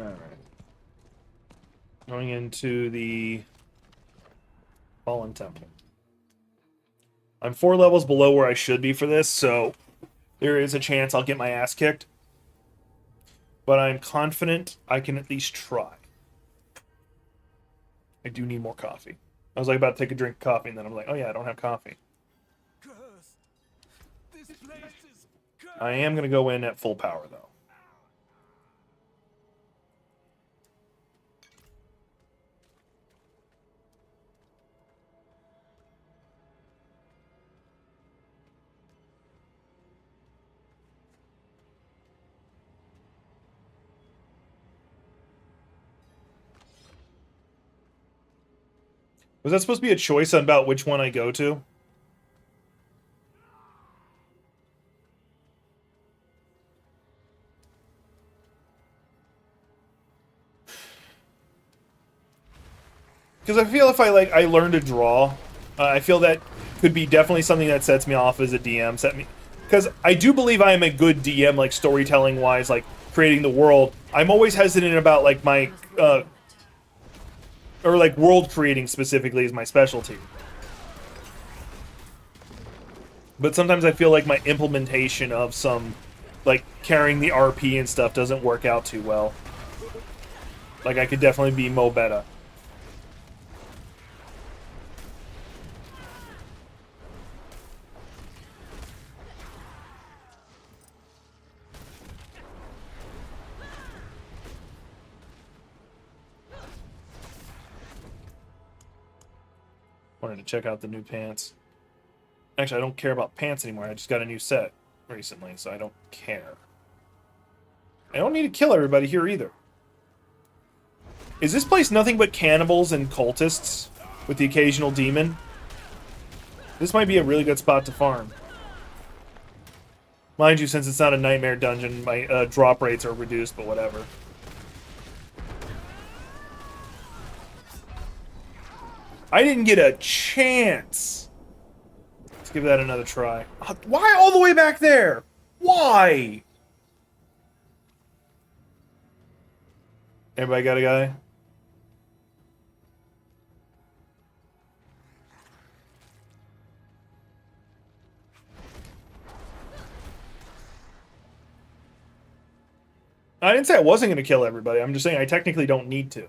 Alright. Going into the Fallen Temple. I'm 4 levels below where I should be for this, so there is a chance I'll get my ass kicked. But I'm confident I can at least try. I do need more coffee. I was like about to take a drink of coffee, and then I'm like, oh yeah, I don't have coffee. Cursed. This place is cursed. I am going to go in at full power, though. Was that supposed to be a choice about which one I go to? Because I feel if I learn to draw, I feel that could be definitely something that sets me off as a DM. Because I do believe I am a good DM, like storytelling wise, like creating the world. I'm always hesitant about like my or like world creating specifically is my specialty. But sometimes I feel like my implementation of some, like carrying the RP and stuff doesn't work out too well. Like I could definitely be Mo Beta. Wanted to check out the new pants. Actually, I don't care about pants anymore. I just got a new set recently, so I don't care. I don't need to kill everybody here either. Is this place nothing but cannibals and cultists with the occasional demon? This might be a really good spot to farm. Mind you, since it's not a nightmare dungeon, my drop rates are reduced, but whatever. I didn't get a chance. Let's give that another try. Why all the way back there? Why? Everybody got a guy? I didn't say I wasn't going to kill everybody. I'm just saying I technically don't need to.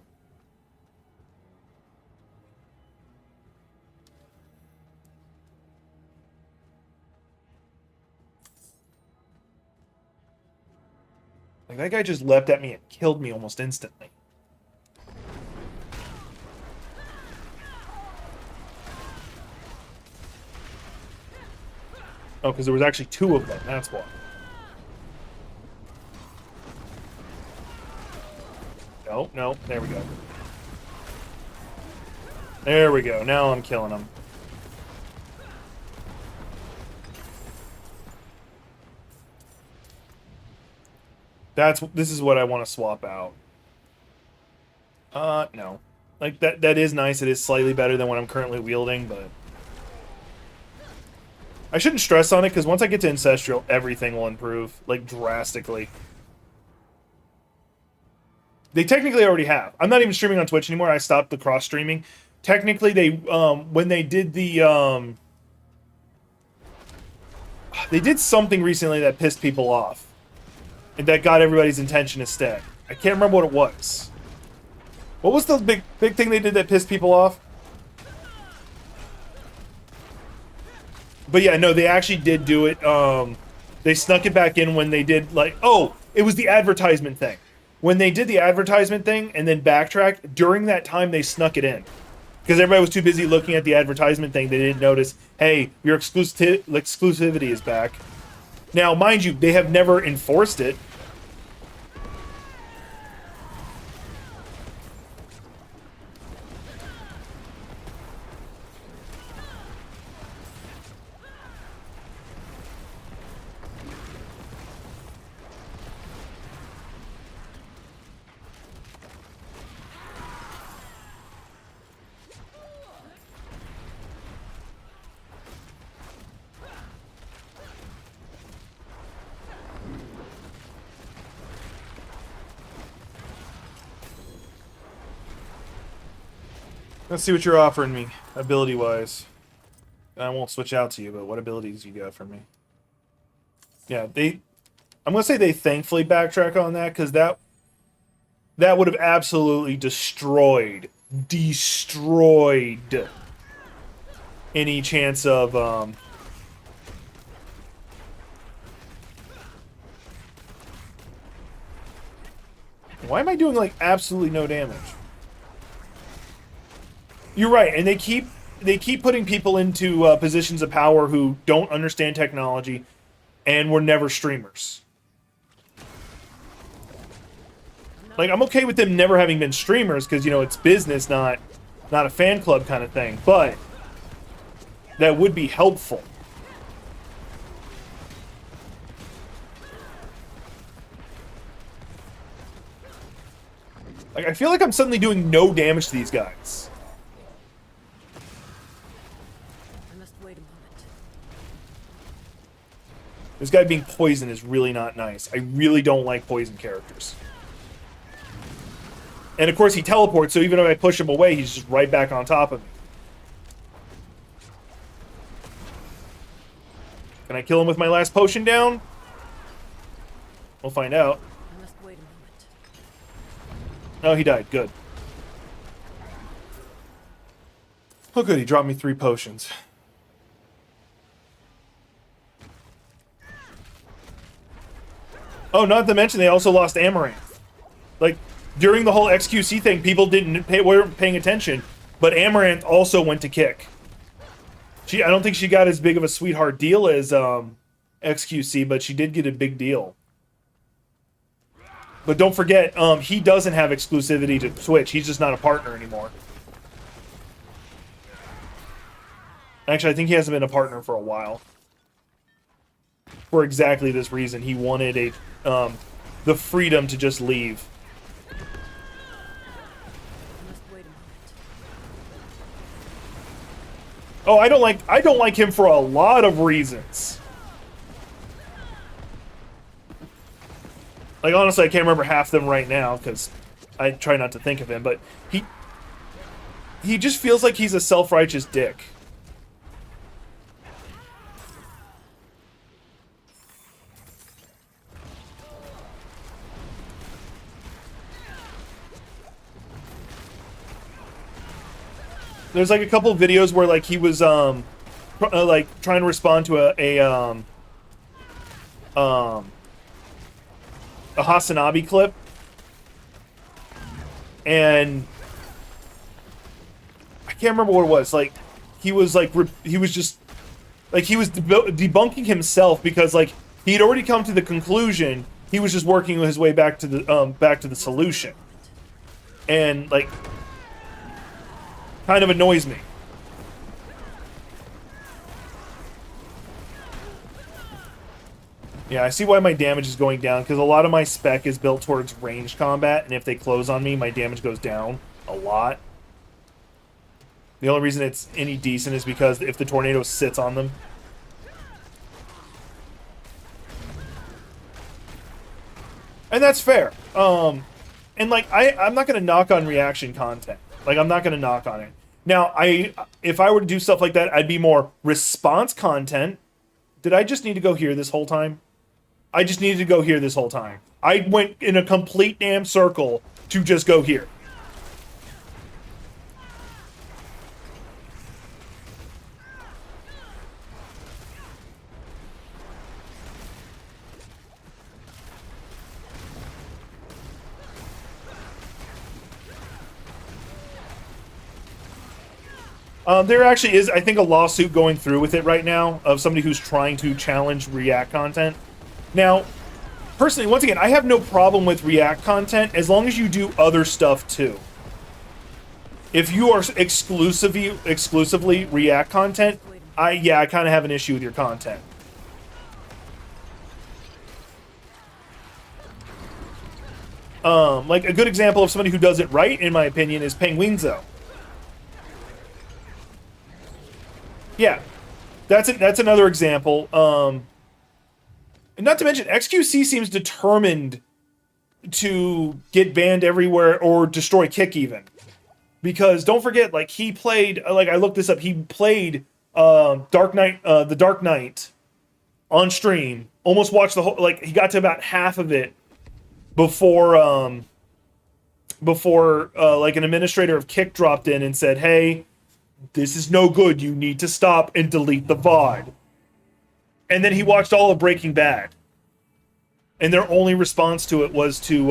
Like, that guy just leapt at me and killed me almost instantly. Oh, because there was actually 2 of them. That's why. No, no. There we go. There we go. Now I'm killing them. This is what I want to swap out. No. Like, that is nice. It is slightly better than what I'm currently wielding, but... I shouldn't stress on it, because once I get to Ancestral, everything will improve, like, drastically. They technically already have. I'm not even streaming on Twitch anymore. I stopped the cross-streaming. Technically, they, when they did the, they did something recently that pissed people off. And that got everybody's attention instead. I can't remember what it was. What was the big thing they did that pissed people off? But yeah, no, they actually did do it. They snuck it back in when they did, like... Oh, it was the advertisement thing. When they did the advertisement thing and then backtracked, during that time they snuck it in. Because everybody was too busy looking at the advertisement thing, they didn't notice, hey, your exclusivity is back. Now, mind you, they have never enforced it. Let's see what you're offering me, ability-wise. I won't switch out to you, but what abilities you got for me? Yeah, I'm gonna say they thankfully backtrack on that, because that would have absolutely destroyed any chance of why am I doing like absolutely no damage? You're right, and they keep putting people into positions of power who don't understand technology and were never streamers. Like, I'm okay with them never having been streamers because, you know, it's business, not a fan club kind of thing, but that would be helpful. Like, I feel like I'm suddenly doing no damage to these guys. I must wait a moment. This guy being poisoned is really not nice. I really don't like poison characters. And of course he teleports, so even if I push him away, he's just right back on top of me. Can I kill him with my last potion down? We'll find out. I must wait a moment. Oh, he died. Good. Oh, good. He dropped me 3 potions. Oh, not to mention they also lost Amaranth. Like, during the whole XQC thing, people weren't paying attention, but Amaranth also went to kick. I don't think she got as big of a sweetheart deal as XQC, but she did get a big deal. But don't forget, he doesn't have exclusivity to Twitch. He's just not a partner anymore. Actually, I think he hasn't been a partner for a while. For exactly this reason. He wanted the freedom to just leave. Oh, I don't like him for a lot of reasons. Like, honestly, I can't remember half them right now because I try not to think of him, but he just feels like he's a self-righteous dick. There's like a couple videos where like he was like trying to respond to a Hasanabi clip, and I can't remember what it was. Like he was just like he was debunking himself because like he had already come to the conclusion. He was just working his way back to the solution, and like kind of annoys me. Yeah, I see why my damage is going down, because a lot of my spec is built towards ranged combat, and if they close on me, my damage goes down a lot. The only reason it's any decent is because if the tornado sits on them. And that's fair. And like, I'm not going to knock on reaction content. Like, I'm not going to knock on it. Now, if I were to do stuff like that, I'd be more response content. Did I just need to go here this whole time? I just needed to go here this whole time. I went in a complete damn circle to just go here. There actually is, I think, a lawsuit going through with it right now of somebody who's trying to challenge React content. Now, personally, once again, I have no problem with React content as long as you do other stuff too. If you are exclusively React content, I kind of have an issue with your content. Like a good example of somebody who does it right, in my opinion, is Penguinzo. Yeah, that's another example. And not to mention, XQC seems determined to get banned everywhere or destroy Kick even. because don't forget, like he played, like I looked this up, he played Dark Knight, the Dark Knight on stream. Almost watched the whole, like he got to about half of it before like an administrator of Kick dropped in and said, "Hey, this is no good. You need to stop and delete the VOD." And then he watched all of Breaking Bad, and their only response to it was to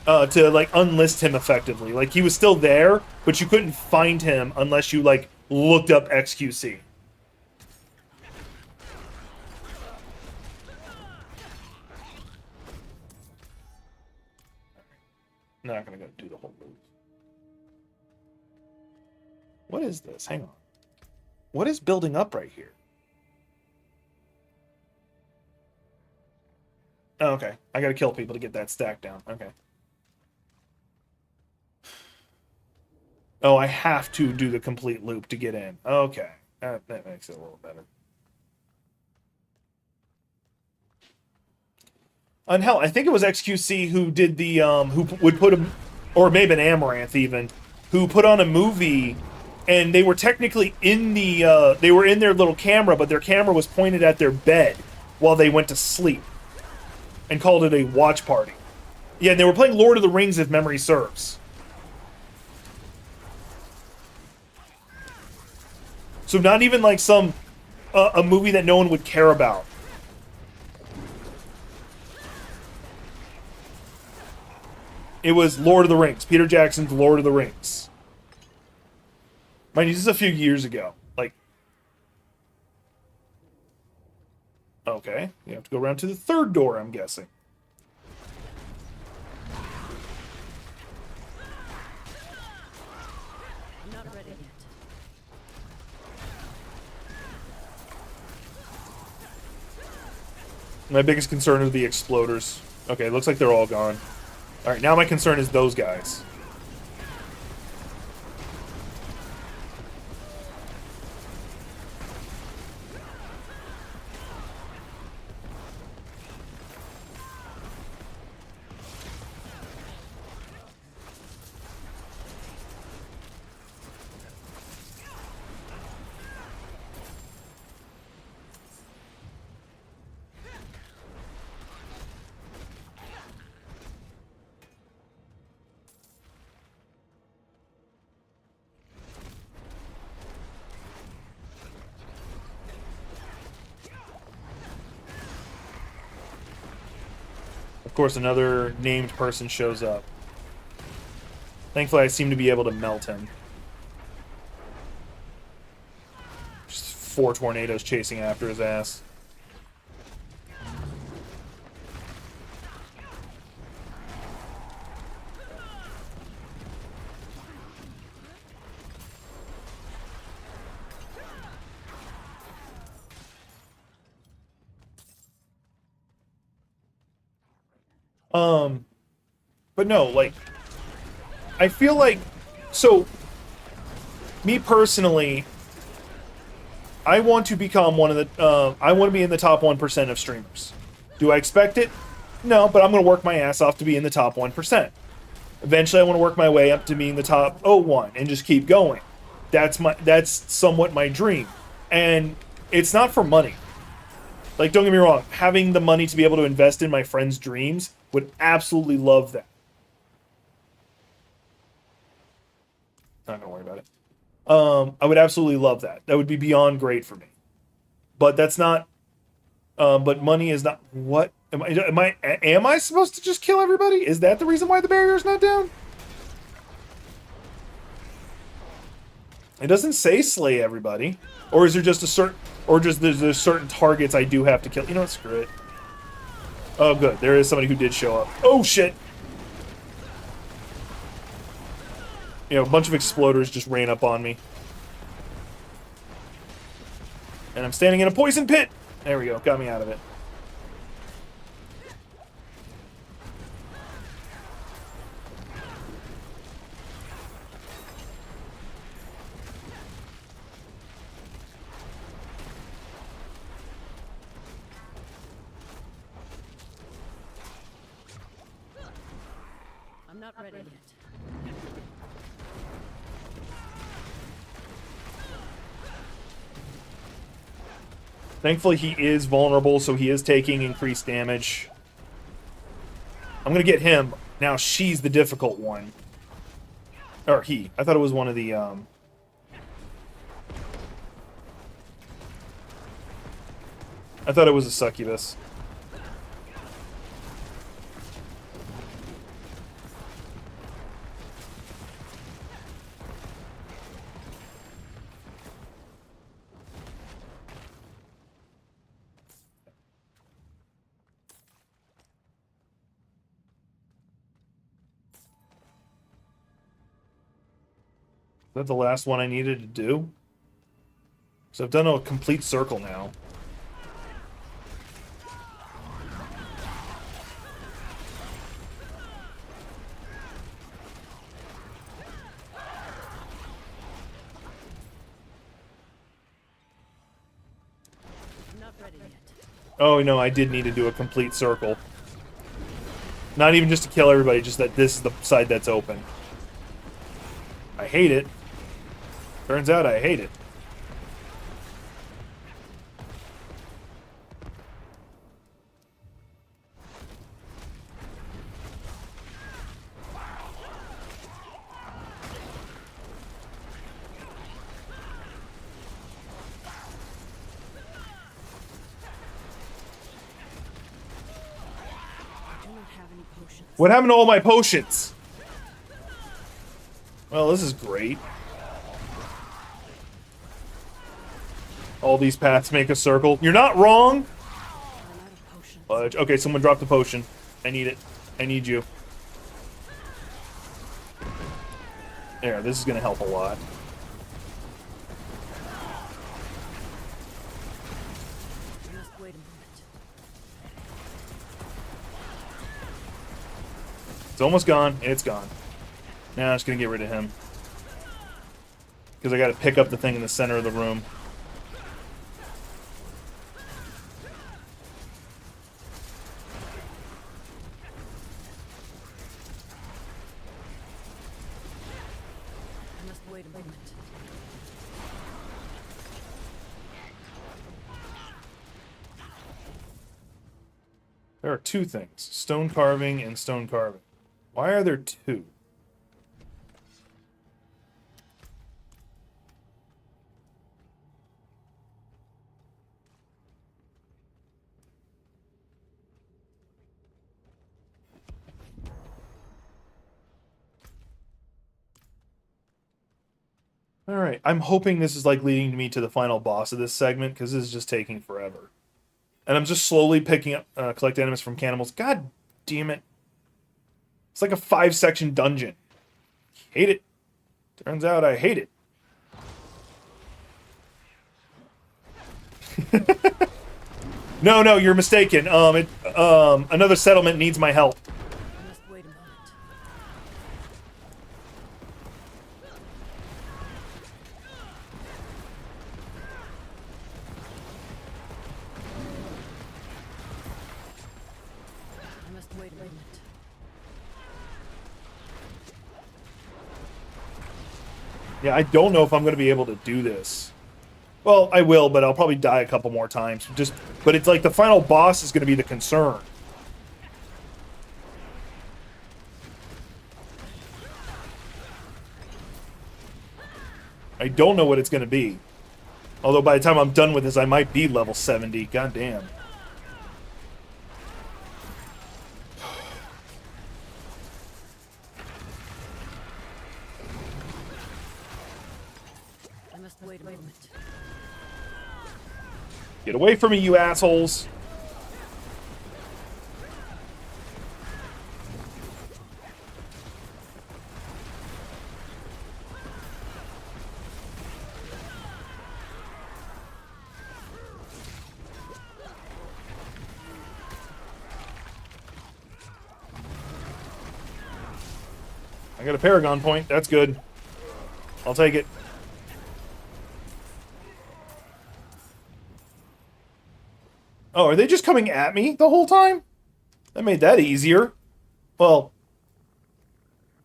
like unlist him effectively. Like he was still there, but you couldn't find him unless you like looked up XQC. Not gonna go do the whole move. What is this? Hang on. What is building up right here? Oh, okay. I gotta kill people to get that stack down. Okay. Oh, I have to do the complete loop to get in. Okay. That makes it a little better. And hell, I think it was XQC who did the, who would put a, or maybe an Amaranth even, who put on a movie, and they were technically in the, they were in their little camera, but their camera was pointed at their bed while they went to sleep, and called it a watch party. Yeah, and they were playing Lord of the Rings, if memory serves. So not even like some, a movie that no one would care about. It was Lord of the Rings. Peter Jackson's Lord of the Rings. Mind you, this is a few years ago. Like, okay, you have to go around to the third door, I'm guessing. I'm not ready yet. My biggest concern are the exploders. Okay, looks like they're all gone. Alright, now my concern is those guys. Of course, another named person shows up. Thankfully, I seem to be able to melt him. Just 4 tornadoes chasing after his ass. But no, like, I feel like, so, me personally, I want to become one of the, I want to be in the top 1% of streamers. Do I expect it? No, but I'm going to work my ass off to be in the top 1%. Eventually, I want to work my way up to being the top 0.1 and just keep going. That's somewhat my dream. And it's not for money. Like, don't get me wrong, having the money to be able to invest in my friends' dreams, would absolutely love that. Not gonna worry about it. I would absolutely love that. That would be beyond great for me. But that's not. But money is not. What am I supposed to just kill everybody? Is that the reason why the barrier's not down? It doesn't say slay everybody, or is there just a certain, or just there's certain targets I do have to kill? You know what? Screw it. Oh, good. There is somebody who did show up. Oh shit. You know, a bunch of exploders just ran up on me. And I'm standing in a poison pit! There we go, got me out of it. I'm Not ready yet. Thankfully, he is vulnerable, so he is taking increased damage. I'm gonna get him. Now she's the difficult one. Or he. I thought it was one of the, I thought it was a succubus. Is that the last one I needed to do? So I've done a complete circle now. Not ready yet. Oh, no, I did need to do a complete circle. Not even just to kill everybody, just that this is the side that's open. I hate it. Turns out I hate it. I do not have any potions. What happened to all my potions? Well, this is great. All these paths make a circle. You're not wrong! I'm out of potions. Fudge. Okay, someone dropped a potion. I need it. I need you. There, this is gonna help a lot. I must wait a moment. It's almost gone. It's gone. Now I'm just gonna get rid of him. Because I gotta pick up the thing in the center of the room. I must wait a moment. There are two things. Stone carving and stone carving. Why are there two? Alright, I'm hoping this is like leading me to the final boss of this segment, because this is just taking forever. And I'm just slowly picking up, collect items from cannibals. God damn it. It's like a 5-section dungeon. Hate it. Turns out I hate it. No, you're mistaken. Another settlement needs my help. I must wait a moment. I must wait a moment. Yeah, I don't know if I'm going to be able to do this. Well, I will, but I'll probably die a couple more times. But it's like the final boss is going to be the concern. I don't know what it's going to be. Although by the time I'm done with this, I might be level 70. God damn. I must wait a moment. Get away from me, you assholes. I got a Paragon point. That's good. I'll take it. Oh, are they just coming at me the whole time? That made that easier. Well,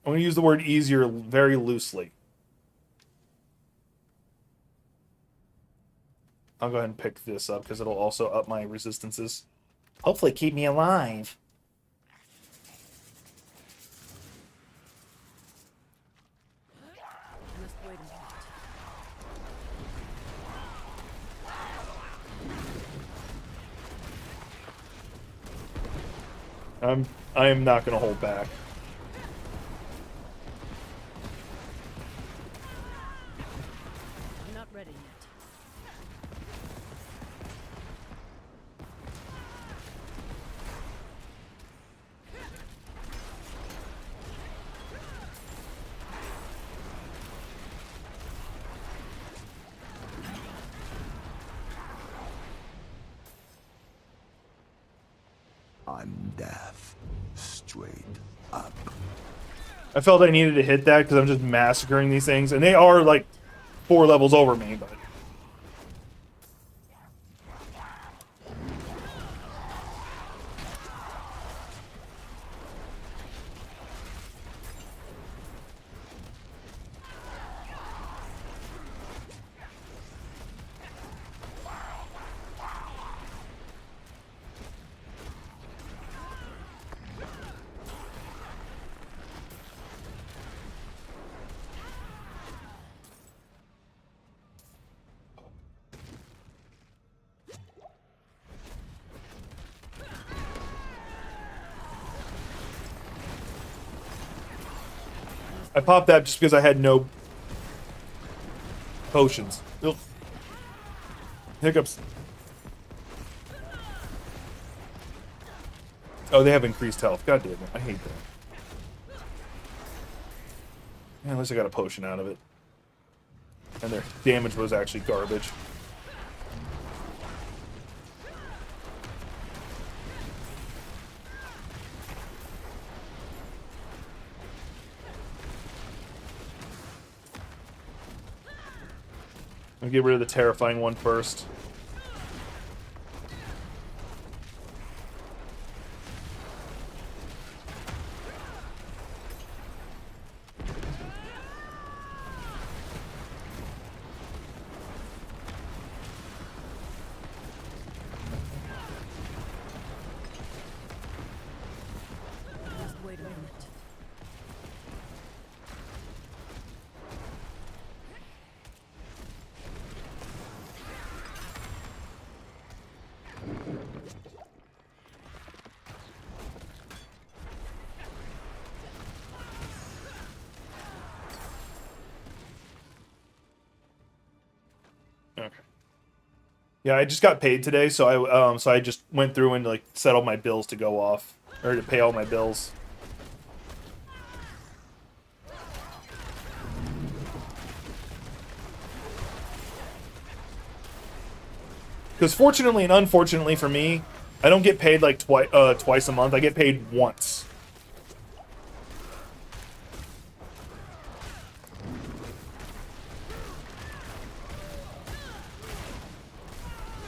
I'm going to use the word easier very loosely. I'll go ahead and pick this up because it'll also up my resistances. Hopefully keep me alive. I must wait a minute. I am not going to hold back. I'm not ready yet. I'm death. Straight up. I felt I needed to hit that because I'm just massacring these things. And they are, like, 4 levels over me, but... I popped that just because I had no potions. Ugh. Hiccups. Oh, they have increased health. God damn it. I hate that. Yeah, at least I got a potion out of it. And their damage was actually garbage. I'll get rid of the terrifying one first. Just wait a minute. Okay. Yeah, I just got paid today, so I just went through and like settled my bills to go off or to pay all my bills. Because fortunately and unfortunately for me, I don't get paid like twice a month. I get paid once.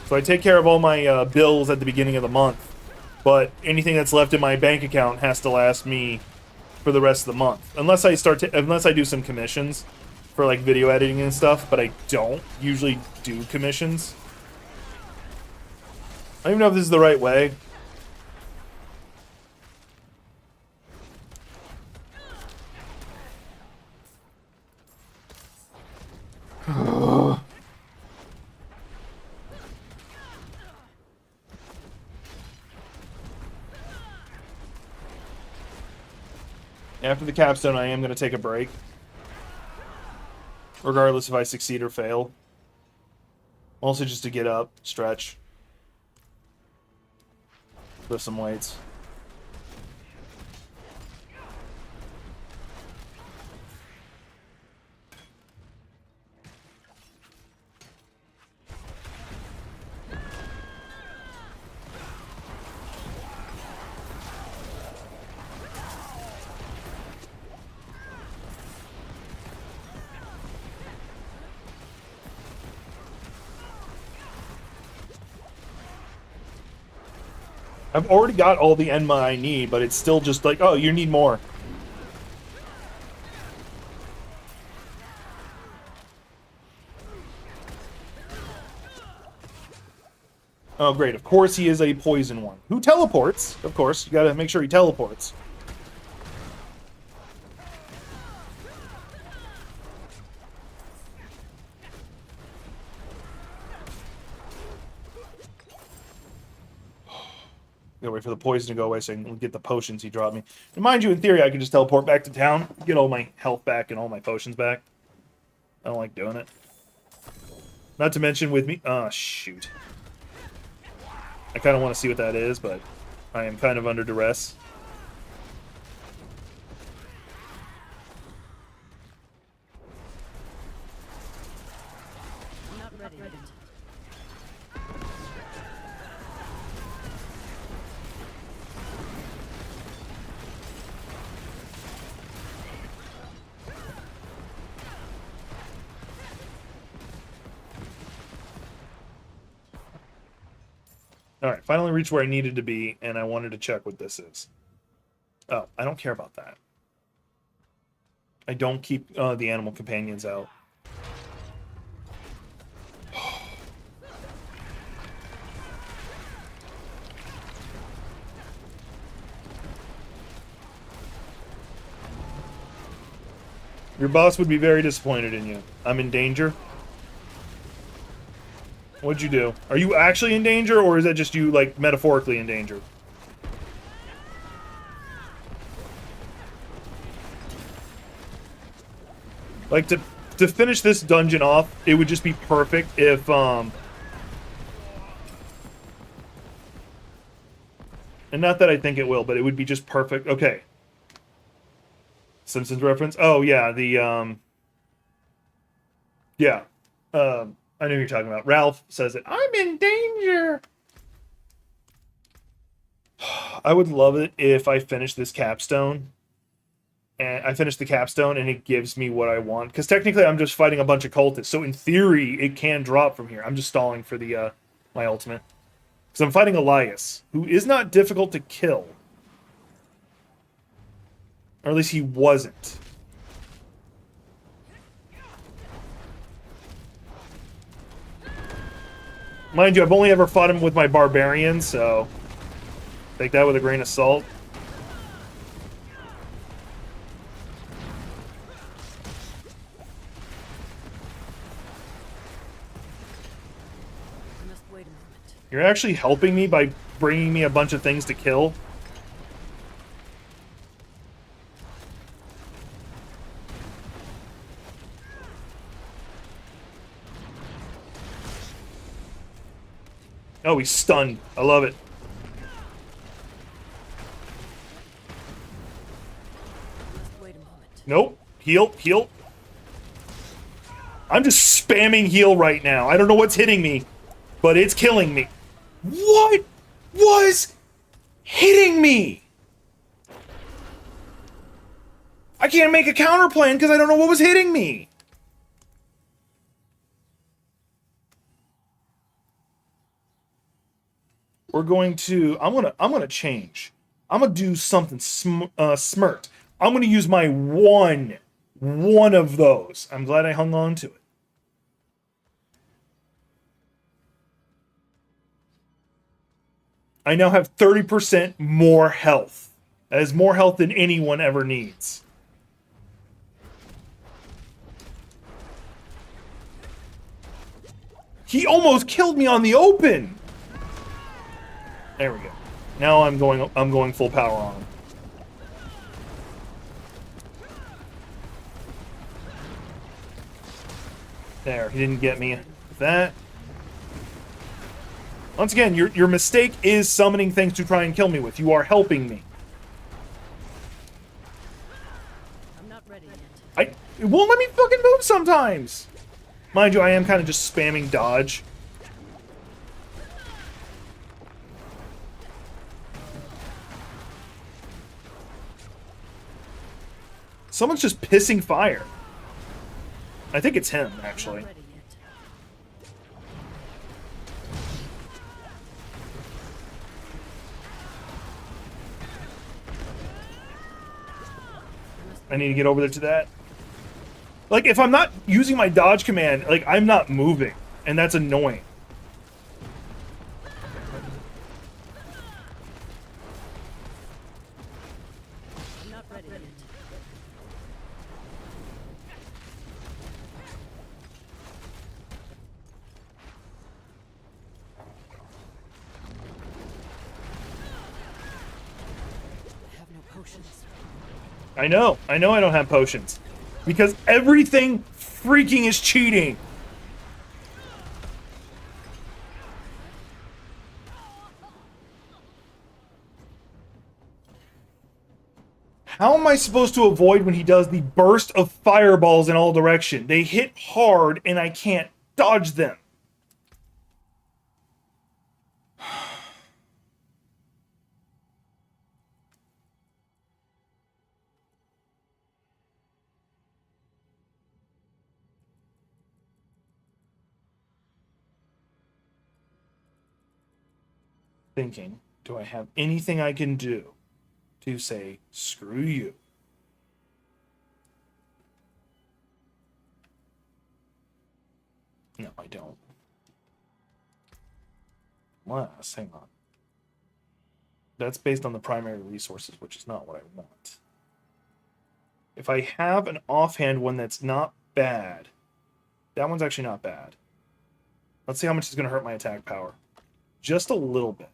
So I take care of all my bills at the beginning of the month, but anything that's left in my bank account has to last me for the rest of the month, unless I do some commissions for like video editing and stuff. But I don't usually do commissions. I don't even know if this is the right way. After the capstone, I am going to take a break. Regardless if I succeed or fail. Also just to get up, stretch. Lift some weights. I've already got all the Enma I need, but it's still just like, oh, you need more. Oh, great. Of course he is a poison one. Who teleports? Of course. You gotta make sure he teleports. Gotta wait for the poison to go away so I can get the potions he dropped me. And mind you, in theory, I could just teleport back to town, get all my health back and all my potions back. I don't like doing it. Not to mention with me... Oh, shoot. I kind of want to see what that is, but I am kind of under duress. I'm not ready yet. Alright, finally reached where I needed to be, and I wanted to check what this is. Oh, I don't care about that. I don't keep the animal companions out. Your boss would be very disappointed in you. I'm in danger. What'd you do? Are you actually in danger, or is that just you, like, metaphorically in danger? Like, to finish this dungeon off, it would just be perfect if, And not that I think it will, but it would be just perfect. Okay. Simpsons reference? Oh, yeah, the, Yeah. I know who you're talking about. Ralph says it. I'm in danger! I would love it if I finish this capstone. And I finish the capstone and it gives me what I want. Because technically I'm just fighting a bunch of cultists. So in theory, it can drop from here. I'm just stalling for the my ultimate. Because I'm fighting Elias, who is not difficult to kill. Or at least he wasn't. Mind you, I've only ever fought him with my barbarian, so take that with a grain of salt. I must wait a moment. You're actually helping me by bringing me a bunch of things to kill. Oh, he's stunned. I love it. I must wait a moment. Nope. Heal, heal. I'm just spamming heal right now. I don't know what's hitting me, but it's killing me. What was hitting me? I can't make a counter plan because I don't know what was hitting me. We're going to... I'm gonna change. I'm gonna do something smirked. I'm gonna use my one of those. I'm glad I hung on to it. I now have 30% more health. That is more health than anyone ever needs. He almost killed me on the open. There we go. Now I'm going full power on him. There, he didn't get me with that. Once again, your mistake is summoning things to try and kill me with. You are helping me. I'm not ready yet. It won't let me fucking move sometimes. Mind you, I am kind of just spamming dodge. Someone's just pissing fire. I think it's him, I'm actually. not ready yet. I need to get over there to that. Like, if I'm not using my dodge command, like, I'm not moving. And that's annoying. potions. I know I don't have potions. Because everything freaking is cheating. How am I supposed to avoid when he does the burst of fireballs in all direction? They hit hard and I can't dodge them. Thinking, do I have anything I can do to say, screw you? No, I don't. Unless, hang on. That's based on the primary resources, which is not what I want. If I have an offhand one that's not bad, that one's actually not bad. Let's see how much it's going to hurt my attack power. Just a little bit.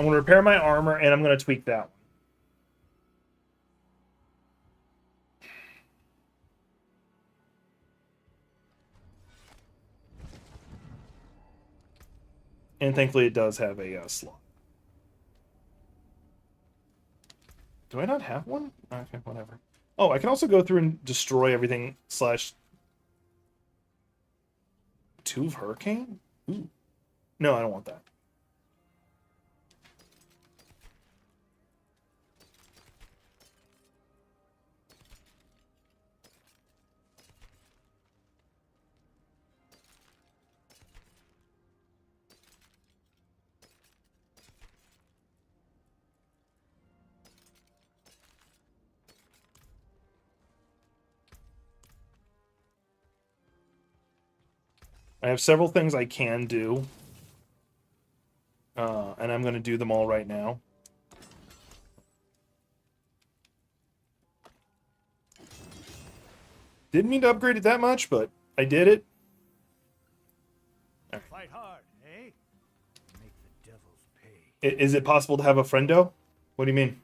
I'm going to repair my armor, and I'm going to tweak that one. And thankfully it does have a slot. Do I not have one? Okay, whatever. Oh, I can also go through and destroy everything / 2 of Hurricane? Ooh. No, I don't want that. I have several things I can do. And I'm going to do them all right now. Didn't mean to upgrade it that much, but I did it. Fight hard, eh? Make the devils pay. Is it possible to have a friendo? What do you mean?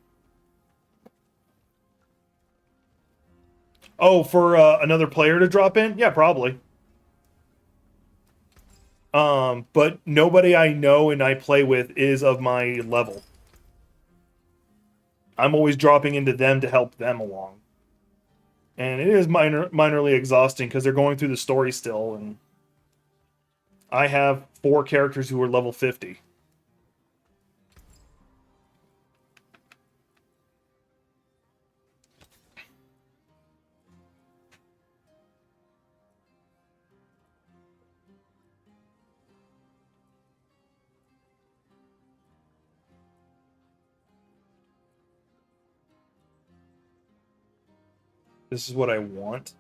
Oh, for another player to drop in? Yeah, probably. But nobody I know and I play with is of my level. I'm always dropping into them to help them along. And it is minorly exhausting because they're going through the story still, and I have 4 characters who are level 50. This is what I want.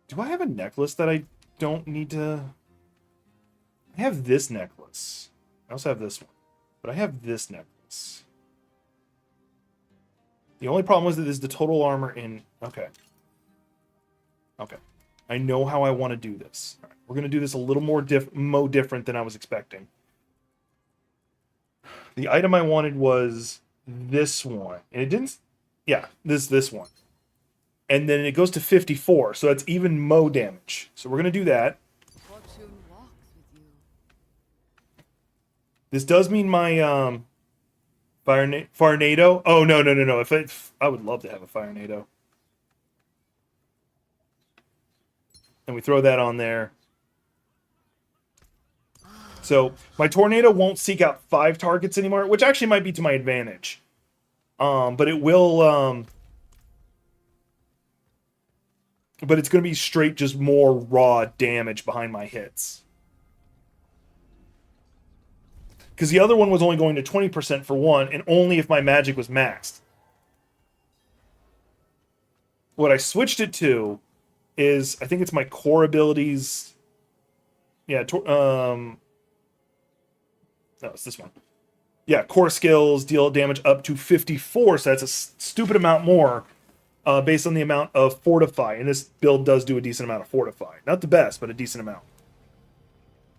Do I have a necklace that I don't need to... I have this necklace. I also have this one. But I have this necklace. The only problem was that is the total armor in... Okay. Okay. I know how I want to do this. All right. We're going to do this a little more different than I was expecting. The item I wanted was... this one, and it didn't, yeah, this one, and then it goes to 54, so that's even mo damage. So we're gonna do that. Fortune walks with you. This does mean my Firenado. Oh no. If I would love to have a Firenado, and we throw that on there. So my tornado won't seek out 5 targets anymore, which actually might be to my advantage. But it will, but it's going to be straight just more raw damage behind my hits. Because the other one was only going to 20% for one, and only if my magic was maxed. What I switched it to is, I think it's my core abilities. Yeah, no, it's this one. Yeah, core skills deal damage up to 54, so that's a stupid amount more based on the amount of fortify. And this build does do a decent amount of fortify. Not the best, but a decent amount.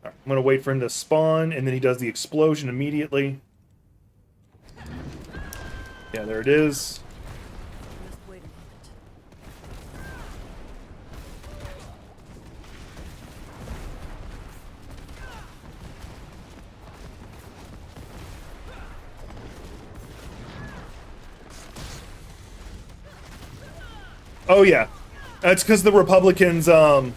I'm gonna wait for him to spawn, and then he does the explosion immediately. Yeah, there it is. Just wait a moment. Oh yeah, that's because the Republicans, I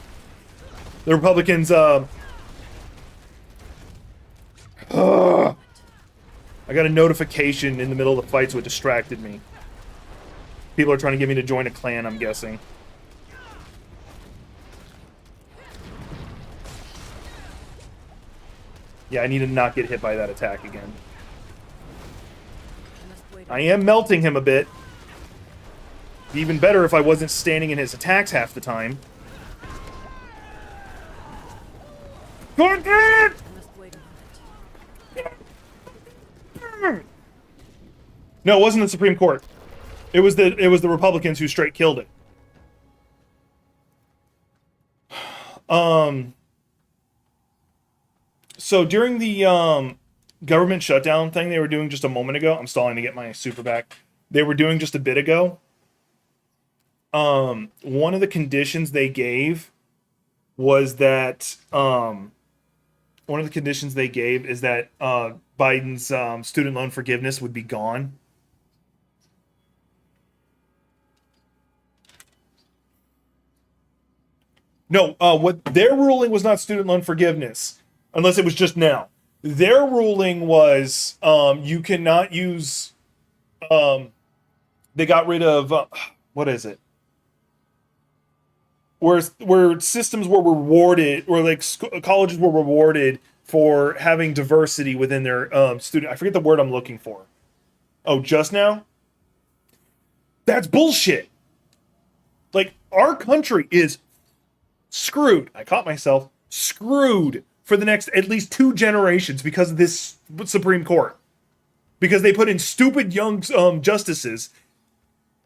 got a notification in the middle of the fight, so it distracted me. People are trying to get me to join a clan, I'm guessing. Yeah, I need to not get hit by that attack again. Must wait. I am melting him a bit. Even better if I wasn't standing in his attacks half the time. God damn it! Must wait a moment. No, it wasn't the Supreme Court. It was the Republicans who straight killed it. So during the government shutdown thing they were doing just a moment ago, I'm stalling to get my super back. They were doing just a bit ago. One of the conditions they gave was that Biden's student loan forgiveness would be gone. No, what their ruling was not student loan forgiveness, unless it was just now. Their ruling was you cannot use. They got rid of what is it? Where systems were rewarded, or like colleges were rewarded for having diversity within their student. I forget the word I'm looking for. Oh, just now? That's bullshit. Like, our country is screwed. I caught myself. Screwed for the next at least 2 generations because of this Supreme Court. Because they put in stupid young justices.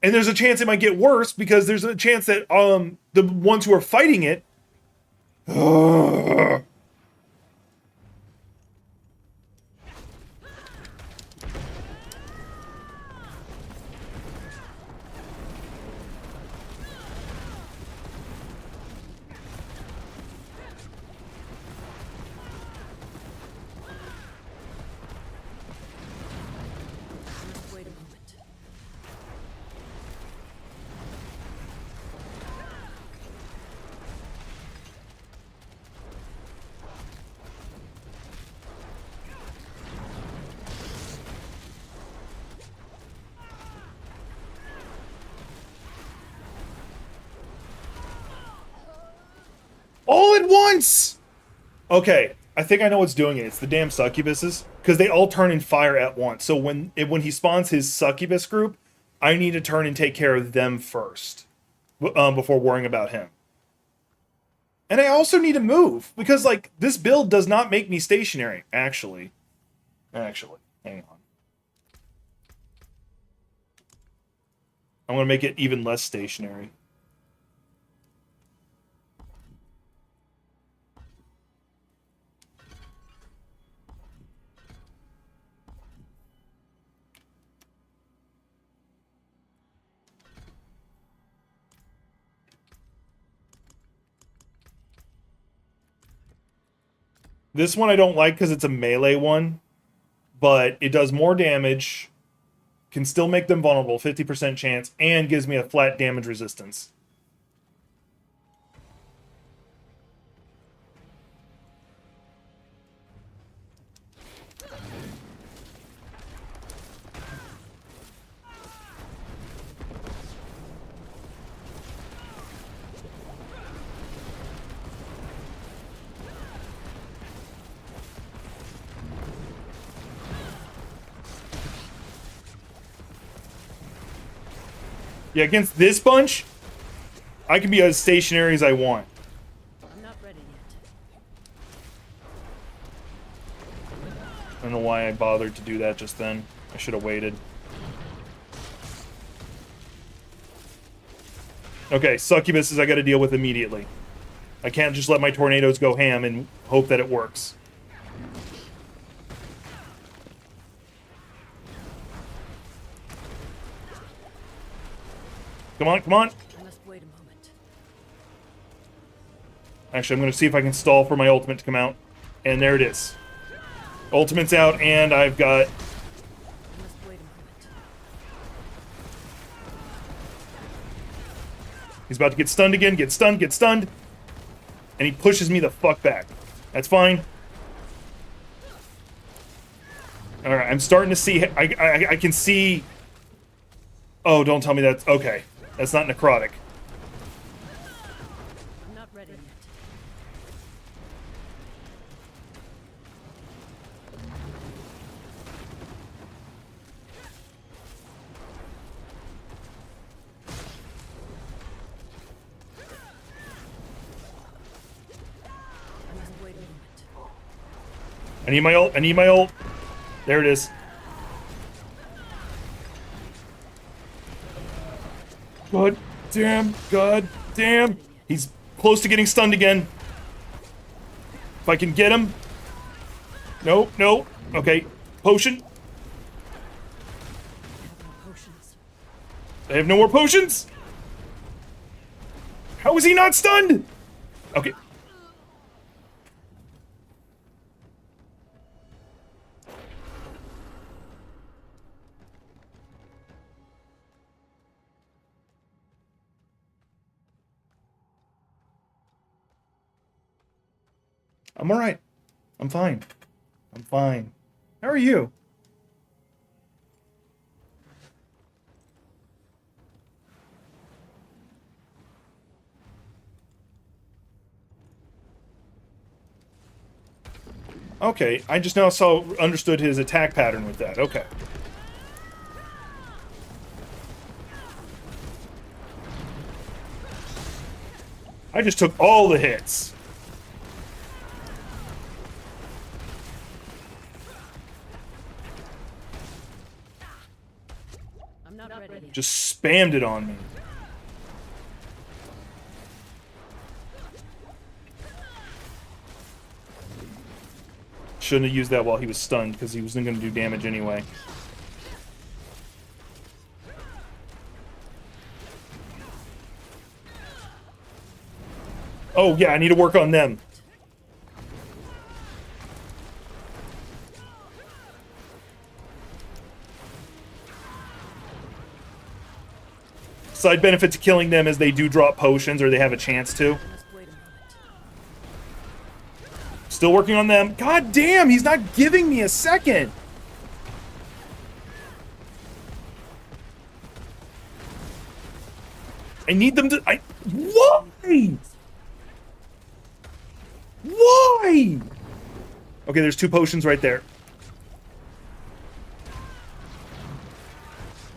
And there's a chance it might get worse because there's a chance that the ones who are fighting it. Must wait a moment. All at once! Okay, I think I know what's doing it. It's the damn succubuses. Because they all turn and fire at once. So when he spawns his succubus group, I need to turn and take care of them first. Before worrying about him. And I also need to move. Because, like, this build does not make me stationary. Actually, hang on. I'm going to make it even less stationary. This one I don't like because it's a melee one, but it does more damage, can still make them vulnerable, 50% chance, and gives me a flat damage resistance. Yeah, against this bunch, I can be as stationary as I want. I'm not ready yet. I don't know why I bothered to do that just then. I should have waited. Okay, succubuses I gotta deal with immediately. I can't just let my tornadoes go ham and hope that it works. Come on, come on. I must wait a moment. Actually, I'm going to see if I can stall for my ultimate to come out. And there it is. Ultimate's out, and I've got... I must wait a moment. He's about to get stunned again. Get stunned, get stunned. And he pushes me the fuck back. That's fine. Alright, I'm starting to see... I can see... Oh, don't tell me that's... Okay. That's not necrotic. I'm not ready yet. I must wait a moment. I need my ult. I need my ult. There it is. God damn. God damn. He's close to getting stunned again. If I can get him. No, no. Okay. Potion. I have no potions. I have no more potions. How is he not stunned? Okay. I'm alright. I'm fine. I'm fine. How are you? Okay, I just now understood his attack pattern with that. Okay. I just took all the hits. I'm not ready yet. Just spammed it on me. Shouldn't have used that while he was stunned, because he wasn't going to do damage anyway. Oh, yeah, I need to work on them. Side benefit to killing them is they do drop potions, or they have a chance to. I must wait a moment. Still working on them. God damn, he's not giving me a second. I need them to... Why? Why? Okay, there's 2 potions right there.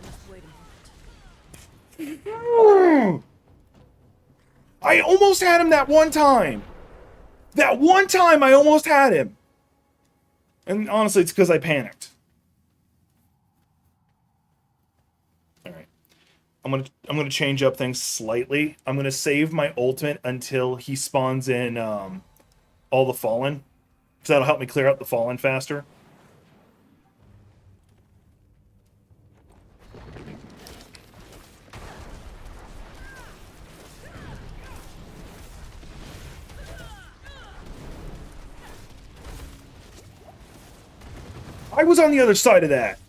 I must wait a moment. I almost had him that one time. That one time I almost had him. And honestly, it's because I panicked. Alright. I'm gonna change up things slightly. I'm gonna save my ultimate until he spawns in all the Fallen. So that'll help me clear out the Fallen faster. I was on the other side of that.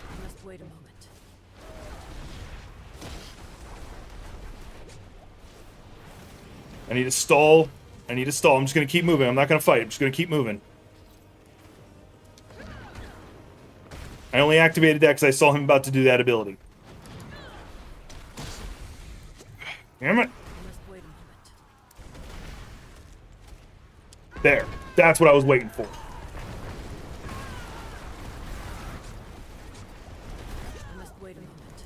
I must wait a moment. I need to stall. I need to stall. I'm just gonna keep moving. I'm not gonna fight. I'm just gonna keep moving. I only activated that because I saw him about to do that ability. Damn it. I must wait a moment. There. That's what I was waiting for. I must wait a moment.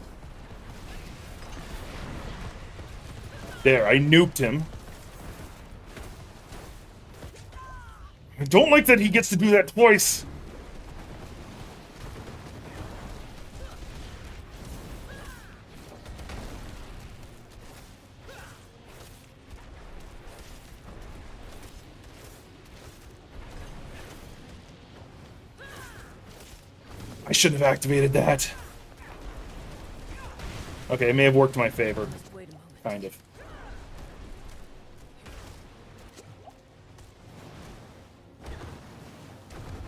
There, I nuked him. I don't like that he gets to do that twice. I shouldn't have activated that. Okay, it may have worked in my favor. Must wait a moment. Kind of.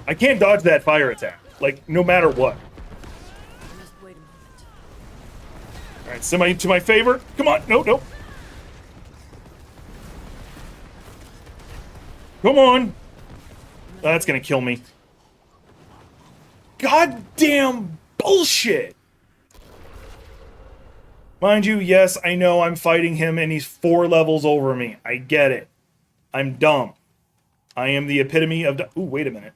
I can't dodge that fire attack. Like, no matter what. I must wait a moment. Alright, semi to my favor. Come on. No, no. Come on. That's gonna kill me. Goddamn bullshit. Mind you, yes, I know I'm fighting him and he's 4 levels over me. I get it. I'm dumb. I am the epitome of... Ooh, wait a minute.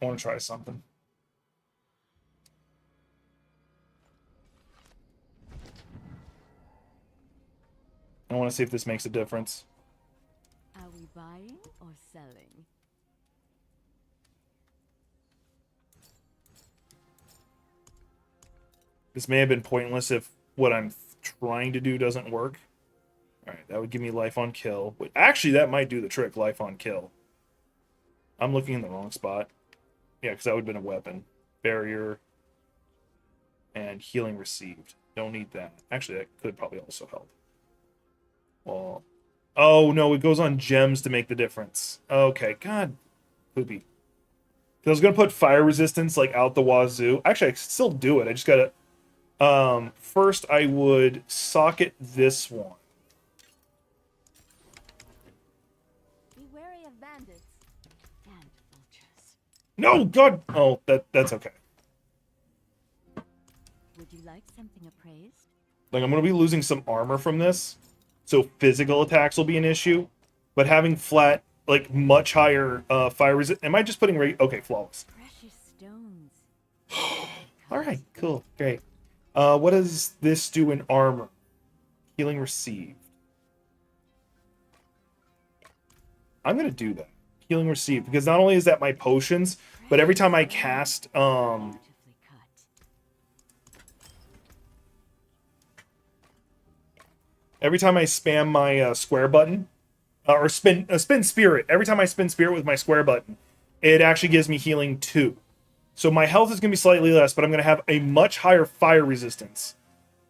I want to try something. I want to see if this makes a difference. Are we buying or selling? This may have been pointless if what I'm trying to do doesn't work. Alright, that would give me life on kill. But actually, that might do the trick, life on kill. I'm looking in the wrong spot. Yeah, because that would have been a weapon. Barrier. And healing received. Don't need that. Actually, that could probably also help. Well, oh, no, it goes on gems to make the difference. Okay, god. Poopy. 'Cause I was going to put fire resistance, like, out the wazoo. Actually, I could still do it. I just got to... first, I would socket this one. Be wary of bandits and vultures. No, God! Oh, that's okay. Would you like something appraised? Like, I'm going to be losing some armor from this, so physical attacks will be an issue. But having flat, like, much higher fire resist... Am I just putting... Okay, flawless. Precious stones. Alright, cool, great. What does this do in armor? Healing received. I'm going to do that. Healing received, because not only is that my potions, but every time I cast, Beautifully cut. every time I spam my square button, or spin spirit, every time I spin spirit with my square button, it actually gives me healing 2. So my health is going to be slightly less, but I'm going to have a much higher fire resistance.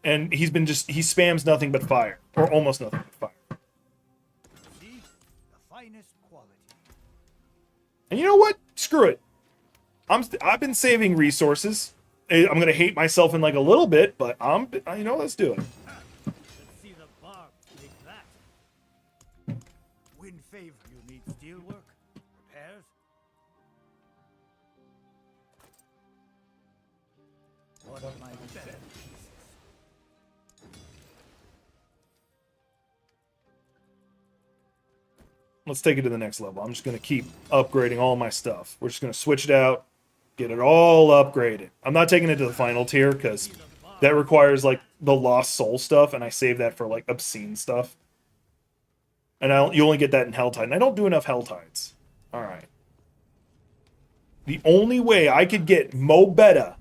And he spams nothing but fire, or almost nothing but fire. See? The finest quality. And you know what? Screw it. I've been saving resources. I'm going to hate myself in like a little bit, but let's do it. Let's see the barb make that. Win favor. You need steelwork, repairs. One of my better pieces. Let's take it to the next level. I'm just going to keep upgrading all my stuff. We're just going to switch it out, get it all upgraded. I'm not taking it to the final tier because that requires like the lost soul stuff, and I save that for like obscene stuff. And you only get that in Helltide, and I don't do enough Helltides. All right. The only way I could get Mo Beta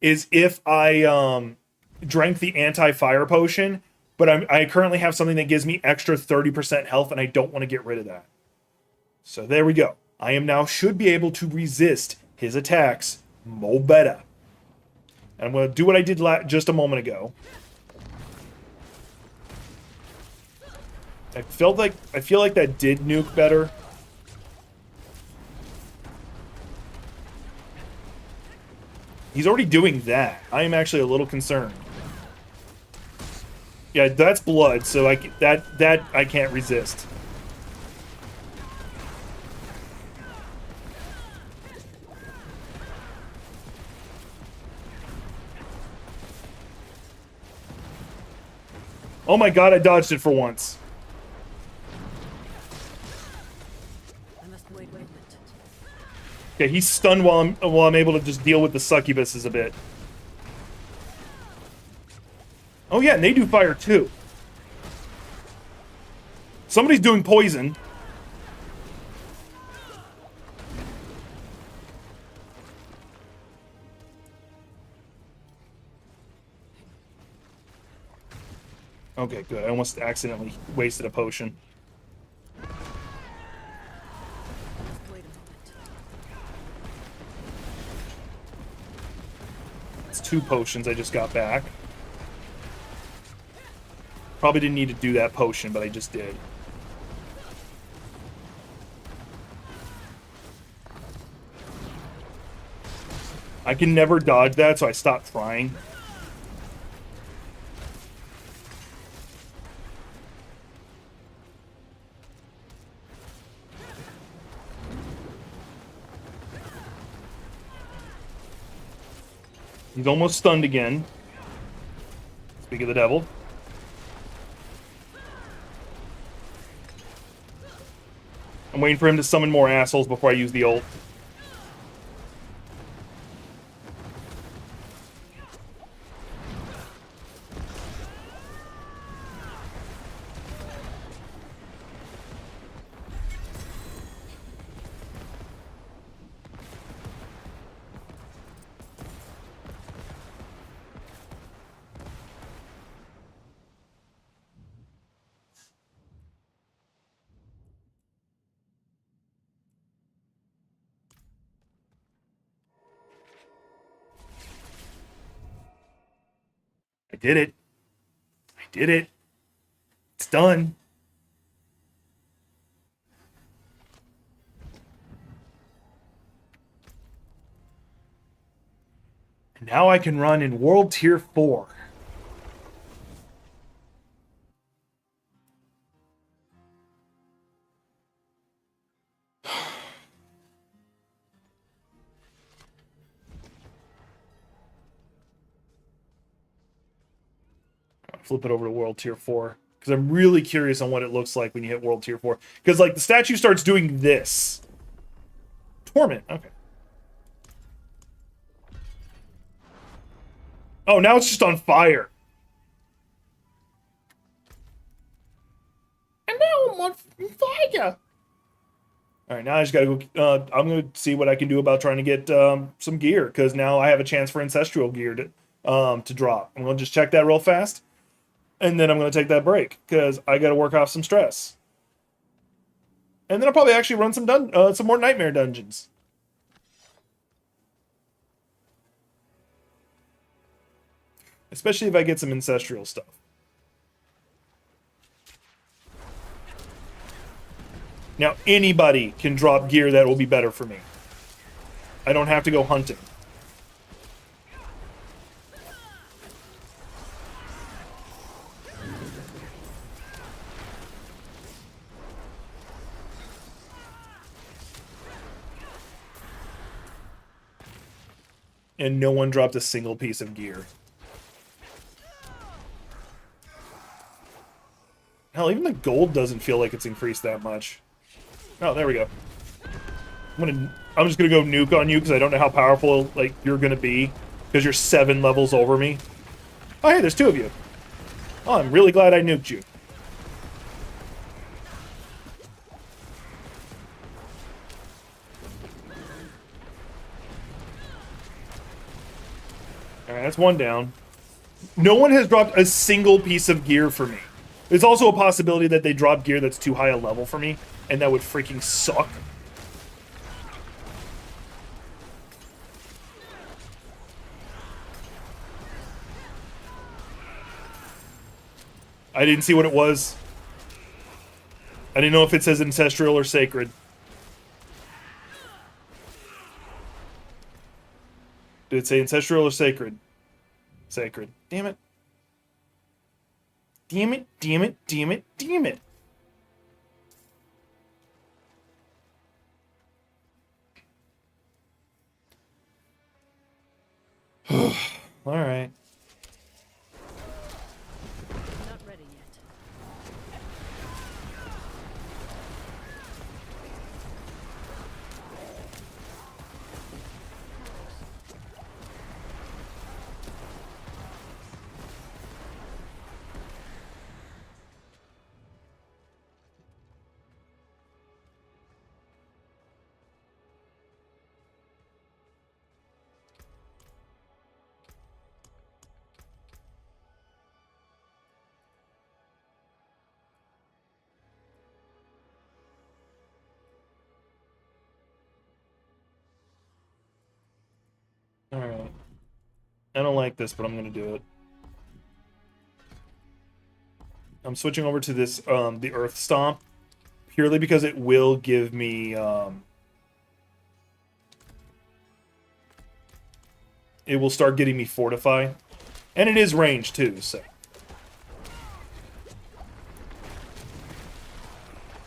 is if I drank the anti-fire potion. But I currently have something that gives me extra 30% health, and I don't want to get rid of that. So there we go. I am now should be able to resist his attacks, Mo Beta. And I'm going to do what I did just a moment ago. I feel like that did nuke better. He's already doing that. I am actually a little concerned. Yeah, that's blood, so I can't resist. Oh my god, I dodged it for once. I must wait a minute. Okay, he's stunned while I'm able to just deal with the succubuses a bit. Oh yeah, and they do fire too. Somebody's doing poison. Okay, good. I almost accidentally wasted a potion. I must wait a moment. It's 2 potions I just got back. Probably didn't need to do that potion, but I just did. I can never dodge that, so I stopped trying. He's almost stunned again. Speak of the devil. I'm waiting for him to summon more assholes before I use the ult. I did it. I did it. It's done. And now I can run in World Tier 4. Flip it over to World Tier 4. Because I'm really curious on what it looks like when you hit World Tier 4. Because, like, the statue starts doing this. Torment. Okay. Oh, now it's just on fire. And now I'm on fire. All right, now I just gotta go. I'm gonna see what I can do about trying to get some gear, because now I have a chance for ancestral gear to drop. I'm gonna just check that real fast, and then I'm gonna take that break because I gotta work off some stress. And then I'll probably actually run some more nightmare dungeons. Especially if I get some ancestral stuff. Now, anybody can drop gear that will be better for me. I don't have to go hunting. And no one dropped a single piece of gear. Hell, even the gold doesn't feel like it's increased that much. Oh, there we go. I'm just gonna go nuke on you because I don't know how powerful like you're gonna be because you're 7 levels over me. Oh, hey, there's 2 of you. Oh, I'm really glad I nuked you. Alright, that's 1 down. No one has dropped a single piece of gear for me. There's also a possibility that they drop gear that's too high a level for me, and that would freaking suck. I didn't see what it was. I didn't know if it says ancestral or sacred. Did it say ancestral or sacred? Sacred. Damn it. Damn it, damn it, damn it, damn it. Alright. Not ready yet. I don't like this, but I'm gonna do it. I'm switching over to this, the Earth Stomp, purely because it will give me, it will start getting me Fortify. And it is range, too, so.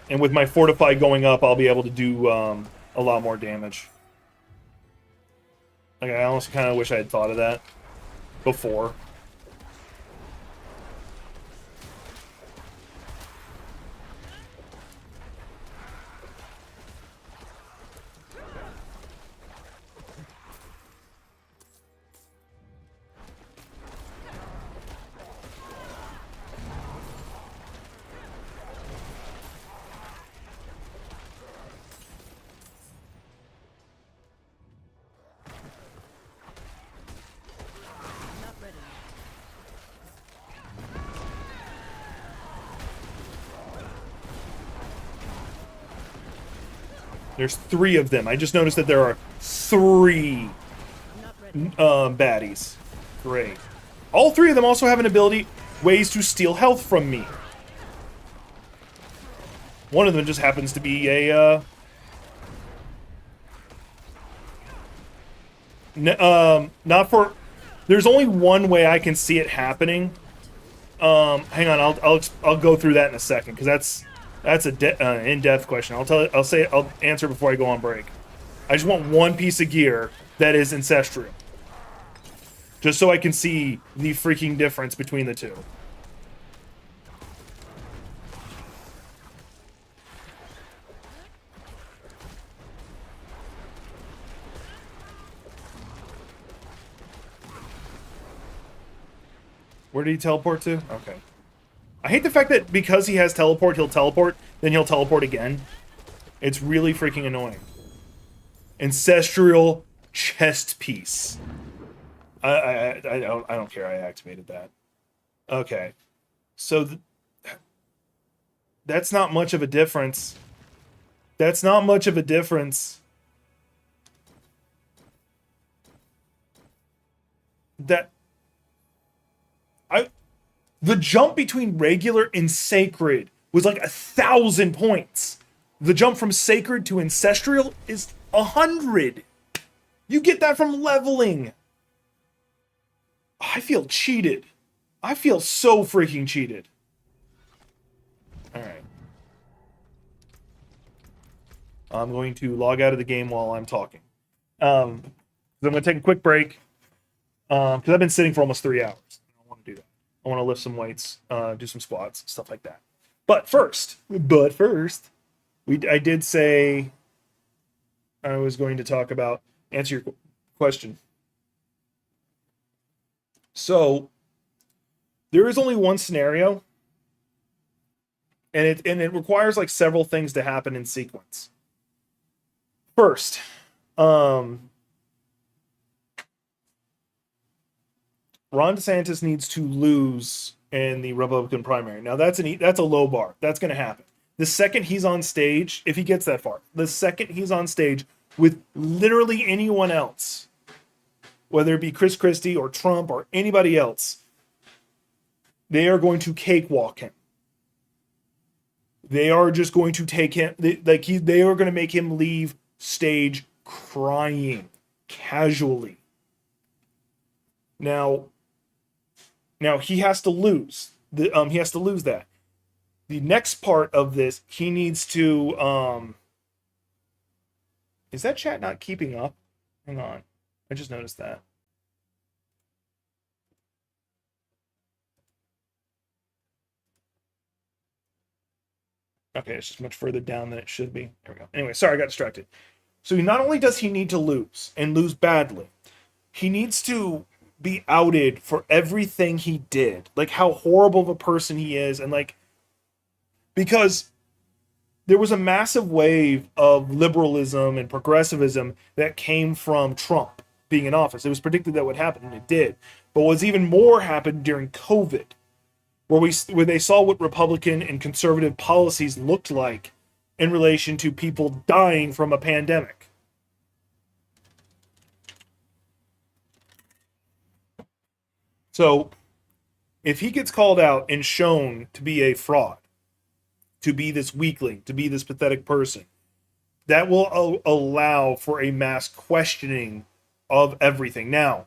And with my Fortify going up, I'll be able to do, a lot more damage. Like, I honestly kind of wish I had thought of that before. Not ready yet. There's 3 of them. I just noticed that there are 3 I'm not ready. baddies. Great. All 3 of them also have an ability, ways to steal health from me. One of them just happens to be a, not for... There's only one way I can see it happening. Hang on, I'll go through that in a second, because that's a in-depth question. I'll answer before I go on break. I just want one piece of gear that is ancestral, just so I can see the freaking difference between the two. Where did he teleport to? Okay. I hate the fact that because he has teleport, he'll teleport, then he'll teleport again. It's really freaking annoying. Ancestral chest piece. I don't care. I activated that. Okay. So that's not much of a difference. That's not much of a difference. The jump between regular and sacred was like 1,000 points. The jump from sacred to ancestral is 100. You get that from leveling. I feel cheated. I feel so freaking cheated. All right. I'm going to log out of the game while I'm talking. I'm going to take a quick break because I've been sitting for almost 3 hours. I don't want to do that. I want to lift some weights, do some squats, stuff like that. But first, I did say I was going to talk about, answer your question. So there is only one scenario, and it requires like several things to happen in sequence. First, Ron DeSantis needs to lose in the Republican primary. Now that's a low bar. That's going to happen. The second he's on stage, if he gets that far, the second he's on stage with literally anyone else, whether it be Chris Christie or Trump or anybody else, they are going to cakewalk him. They are just going to take him, they are going to make him leave stage crying casually. Now he has to lose. He has to lose that. The next part of this, he needs to. Is that chat not keeping up? Hang on, I just noticed that. Okay, it's just much further down than it should be. There we go. Anyway, sorry, I got distracted. So not only does he need to lose and lose badly, he needs to be outed for everything he did, like how horrible of a person he is, and like, because there was a massive wave of liberalism and progressivism that came from Trump being in office. It was predicted that would happen, and it did. But what's even more happened during COVID, where they saw what Republican and conservative policies looked like in relation to people dying from a pandemic. So if he gets called out and shown to be a fraud, to be this weakling, to be this pathetic person, that will allow for a mass questioning of everything. Now,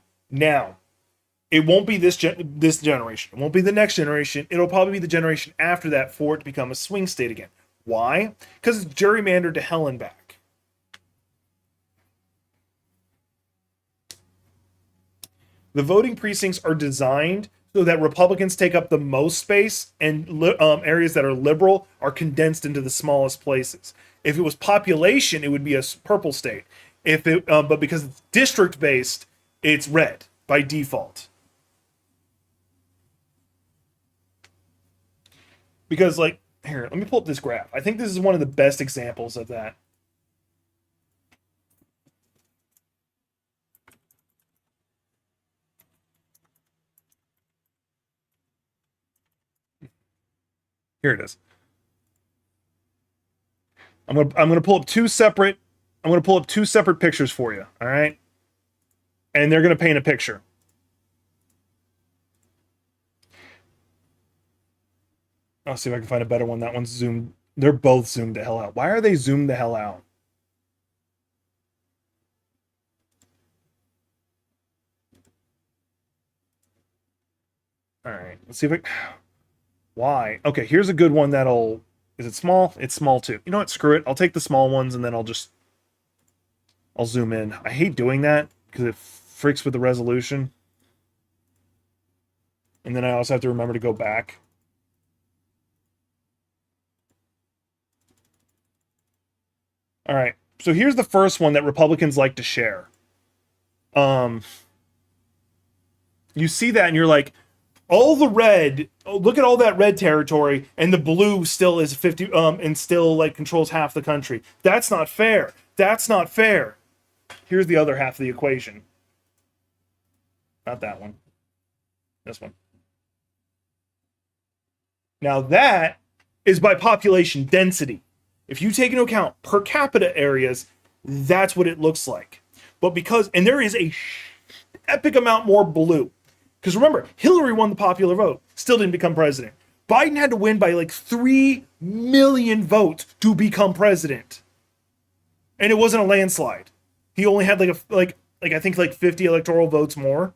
it won't be this generation. It won't be the next generation. It'll probably be the generation after that for it to become a swing state again. Why? Because it's gerrymandered to hell and back. The voting precincts are designed so that Republicans take up the most space and areas that are liberal are condensed into the smallest places. If it was population, it would be a purple state. But because it's district based, it's red by default. Because like here, let me pull up this graph. I think this is one of the best examples of that. Here it is. I'm gonna pull up two separate pictures for you. All right, and they're gonna paint a picture. I'll see if I can find a better one. That one's zoomed. They're both zoomed the hell out. Why are they zoomed the hell out? All right, let's see if I. Why? Okay, here's a good one that'll. Is it small? It's small too. You know what? Screw it. I'll take the small ones and then I'll zoom in. I hate doing that because it freaks with the resolution. And then I also have to remember to go back. All right. So here's the first one that Republicans like to share. You see that and you're like, all the red, look at all that red territory, and the blue still is 50, and still like controls half the country. That's not fair. That's not fair. Here's the other half of the equation. Not that one. This one. Now that is by population density. If you take into account per capita areas, that's what it looks like. But because, and there is a epic amount more blue. Because remember, Hillary won the popular vote, still didn't become president. Biden had to win by like 3 million votes to become president. And it wasn't a landslide. He only had I think 50 electoral votes more.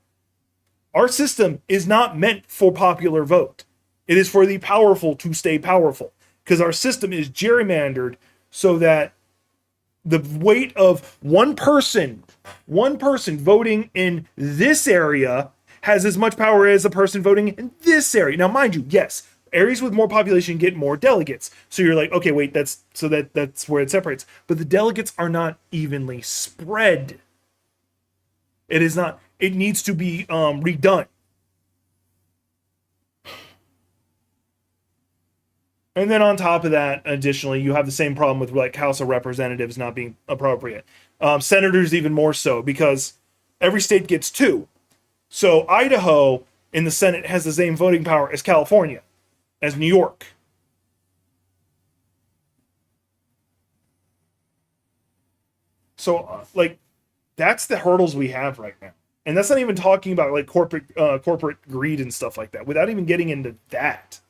Our system is not meant for popular vote. It is for the powerful to stay powerful. Because our system is gerrymandered so that the weight of one person voting in this area has as much power as a person voting in this area. Now, mind you, yes, areas with more population get more delegates. So you're like, okay, wait, that's where it separates. But the delegates are not evenly spread. It is not. It needs to be redone. And then on top of that, additionally, you have the same problem with like House of Representatives not being appropriate. Senators even more so because every state gets 2. So Idaho in the Senate has the same voting power as California, as New York. So that's the hurdles we have right now. And that's not even talking about like corporate greed and stuff like that, without even getting into that.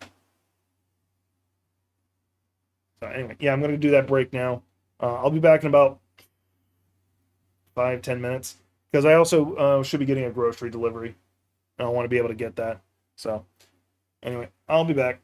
So anyway, yeah, I'm going to do that break now. I'll be back in about 5-10 minutes. Because I also should be getting a grocery delivery. I want to be able to get that. So, anyway, I'll be back.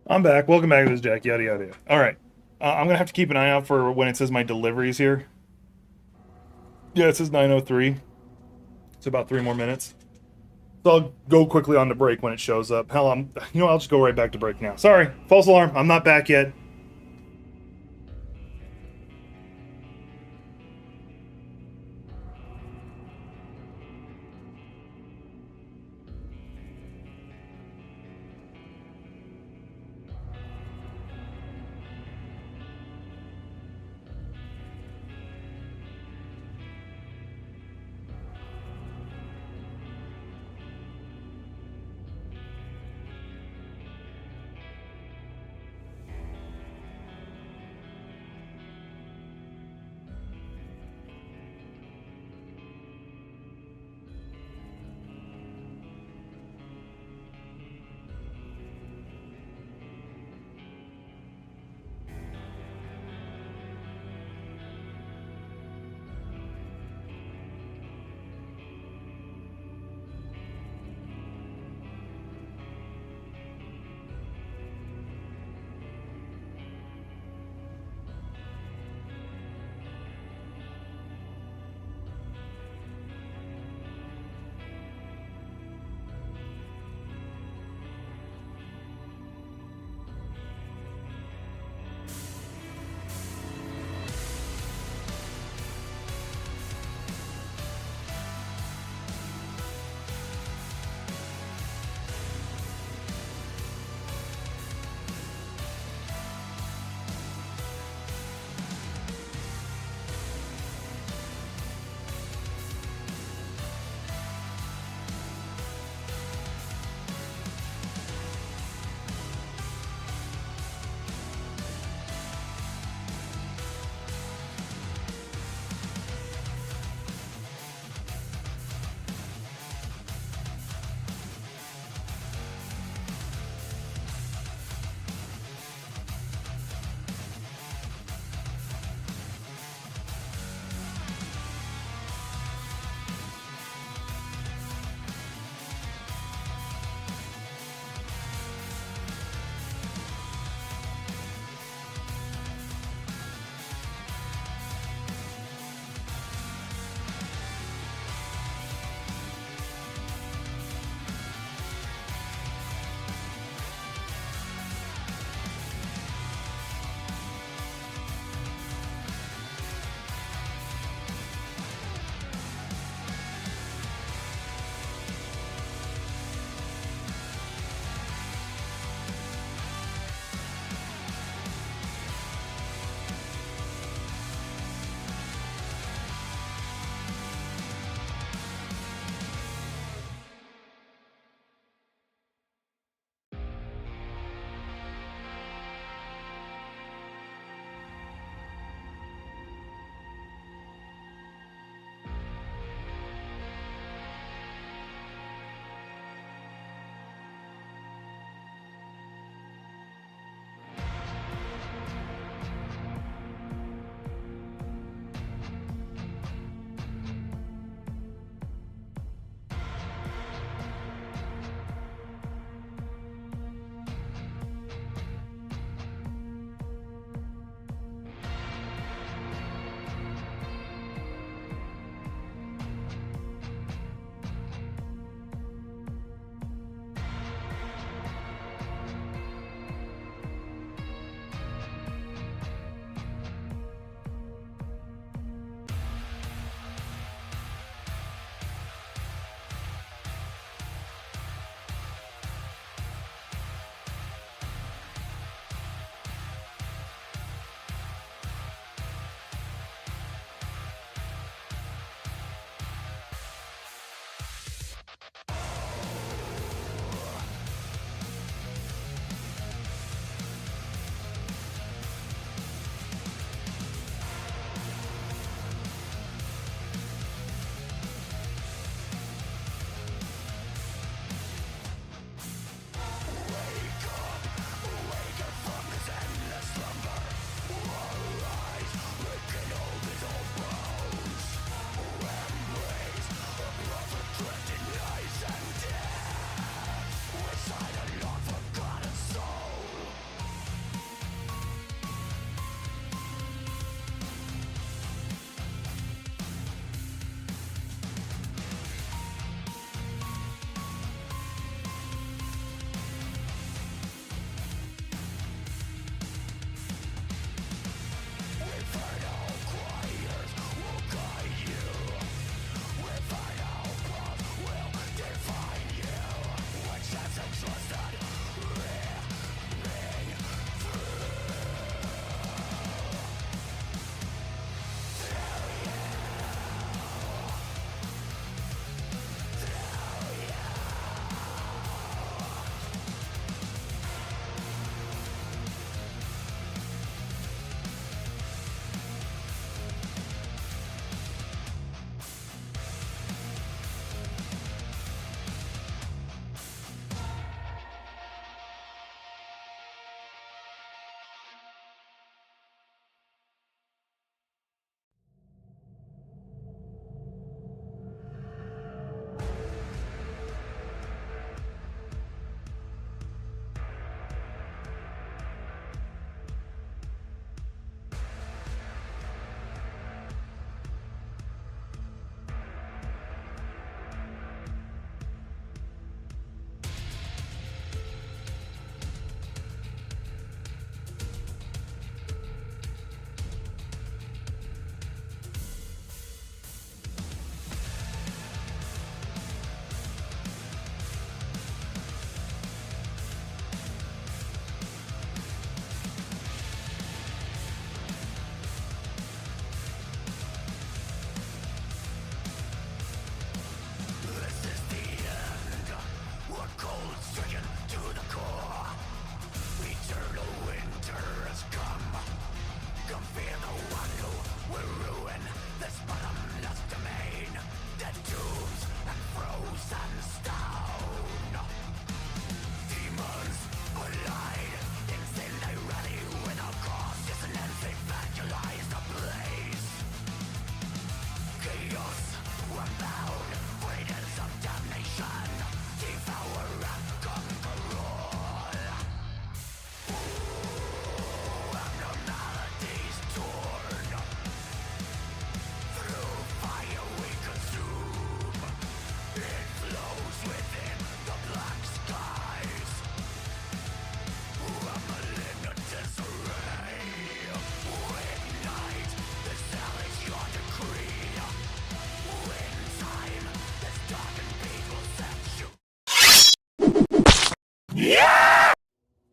I'm back. Welcome back to this Jack. Yada yada. Yada. All right. I'm gonna have to keep an eye out for when it says my deliveries here. Yeah, it says 9:03. It's about 3 more minutes. So I'll go quickly on the break when it shows up. Hell, I'll just go right back to break now. Sorry, false alarm. I'm not back yet.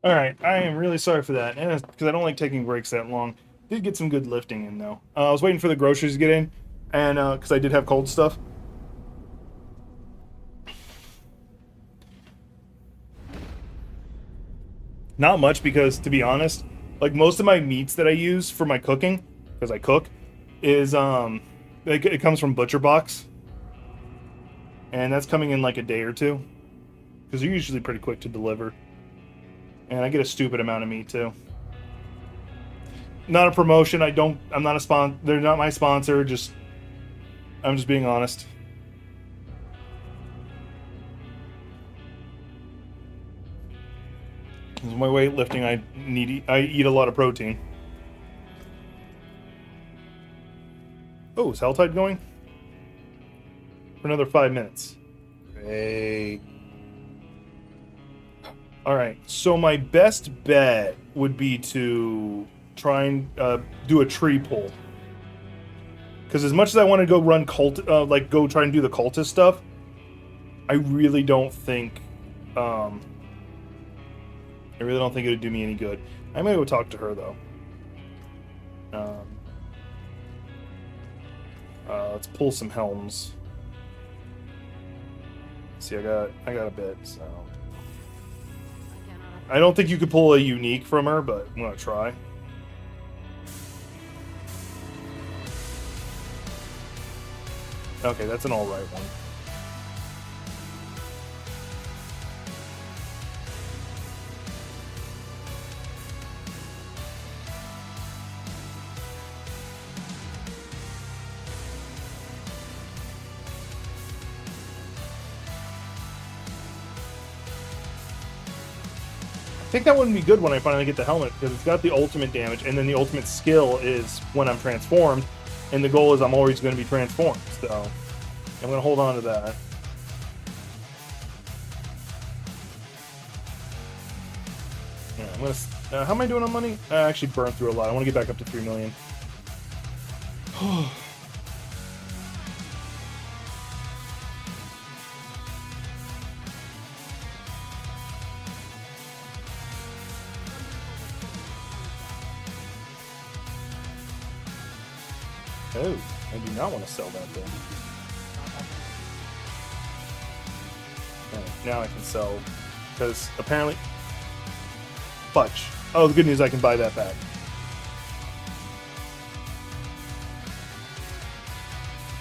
All right, I am really sorry for that, and because I don't like taking breaks that long. Did get some good lifting in though. I was waiting for the groceries to get in, and because I did have cold stuff. Not much because, to be honest, like most of my meats that I use for my cooking, because I cook, is it comes from Butcher Box, and that's coming in like a day or two, because they're usually pretty quick to deliver. And I get a stupid amount of meat too. Not a promotion. I'm not a sponsor. They're not my sponsor. I'm just being honest. With my weightlifting, I eat a lot of protein. Oh, is Helltide going? For another 5 minutes. Great. Alright, so my best bet would be to try and do a tree pull. Because as much as I want to go run go try and do the cultist stuff, I really don't think it would do me any good. I'm gonna go talk to her though. Let's pull some helms. See, I got a bit, so I don't think you could pull a unique from her, but I'm gonna try. Okay, that's an alright one. I think that wouldn't be good when I finally get the helmet, because it's got the ultimate damage, and then the ultimate skill is when I'm transformed, and the goal is I'm always going to be transformed, so I'm going to hold on to that. Yeah, I'm going to... how am I doing on money? I actually burned through a lot. I want to get back up to 3 million. Oh, I do not want to sell that thing. Oh, now I can sell, because apparently... Fudge. Oh, the good news, I can buy that back.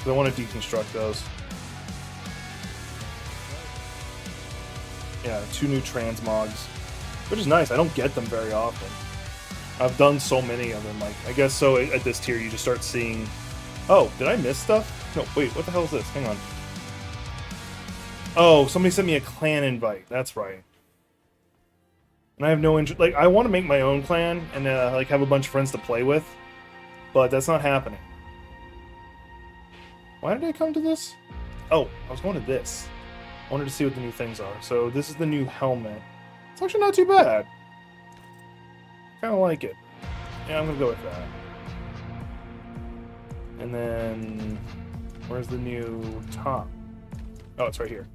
I want to deconstruct those. Yeah, 2 new transmogs, which is nice. I don't get them very often. I've done so many of them. Like, I guess so at this tier you just start seeing... Oh, did I miss stuff? No, wait, what the hell is this? Hang on. Oh, somebody sent me a clan invite. That's right. And I have no interest... Like, I want to make my own clan and, like, have a bunch of friends to play with. But that's not happening. Why did I come to this? Oh, I was going to this. I wanted to see what the new things are. So, this is the new helmet. It's actually not too bad. Kind of like it. Yeah, I'm going to go with that. And then, where's the new top? Oh, it's right here.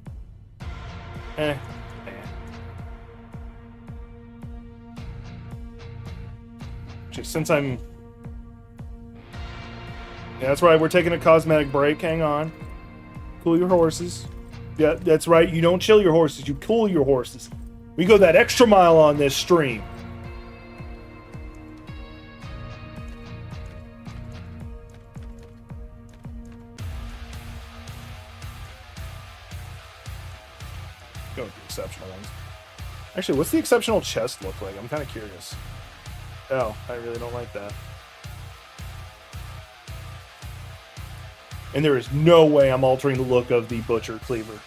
Just since I'm... Yeah, that's right, we're taking a cosmetic break. Hang on. Cool your horses. Yeah, that's right, you don't chill your horses, you cool your horses. We go that extra mile on this stream. Go with the exceptional ones. Actually, what's the exceptional chest look like? I'm kind of curious. Oh, I really don't like that. And there is no way I'm altering the look of the Butcher Cleaver.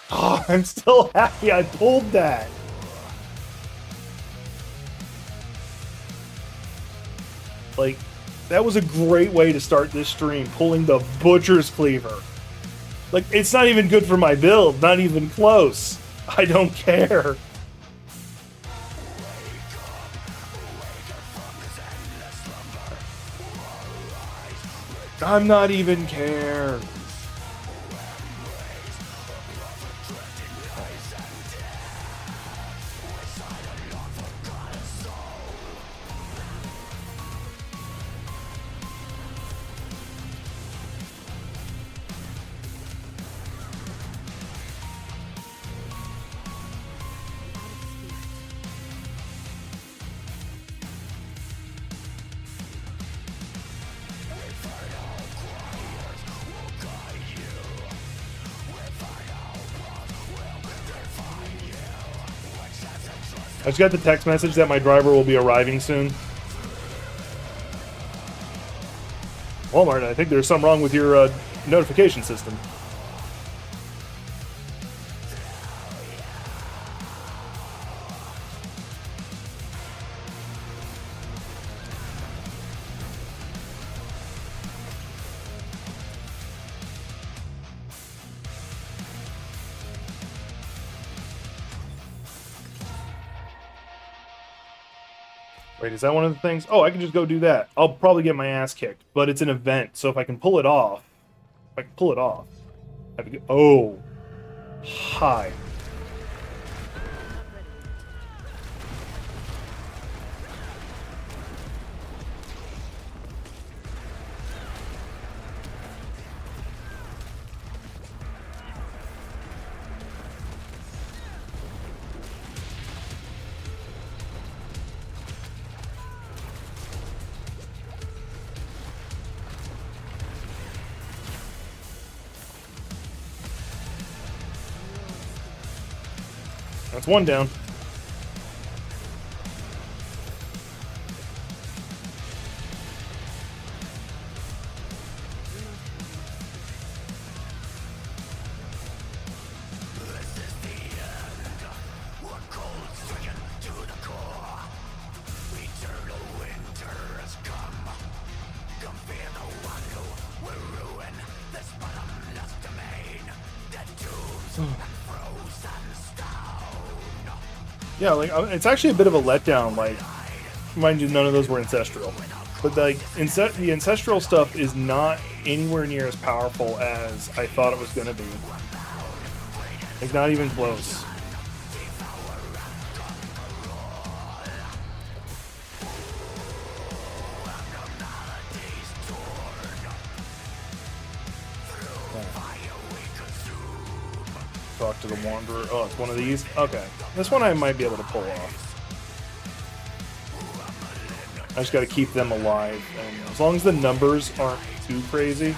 Oh, I'm still happy I pulled that. Like, that was a great way to start this stream, pulling the Butcher's Cleaver. Like, it's not even good for my build, not even close. I don't care. I'm not even care. I just got the text message that my driver will be arriving soon. Walmart, I think there's something wrong with your notification system. Wait, is that one of the things? Oh, I can just go do that. I'll probably get my ass kicked, but it's an event, so if I can pull it off, I have to get, oh, hi. That's one down. Yeah, like it's actually a bit of a letdown. Like, mind you, none of those were ancestral, but like the ancestral stuff is not anywhere near as powerful as I thought it was going to be. Like, not even close. Talk to the Wanderer. Oh, it's one of these? Okay. This one I might be able to pull off. I just gotta keep them alive. And as long as the numbers aren't too crazy.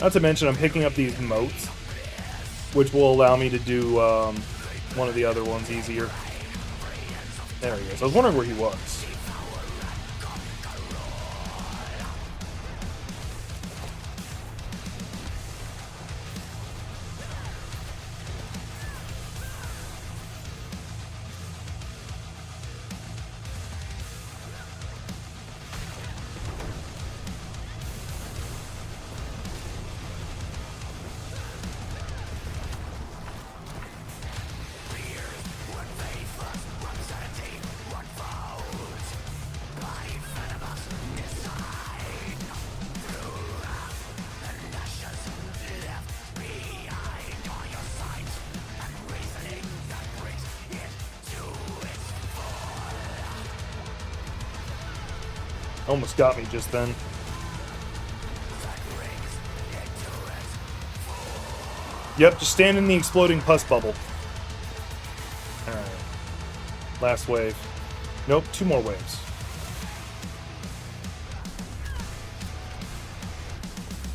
Not to mention, I'm picking up these motes, which will allow me to do one of the other ones easier. There he is. I was wondering where he was. Almost got me just then. Yep, just stand in the exploding pus bubble. Alright. Last wave. Nope, 2 more waves.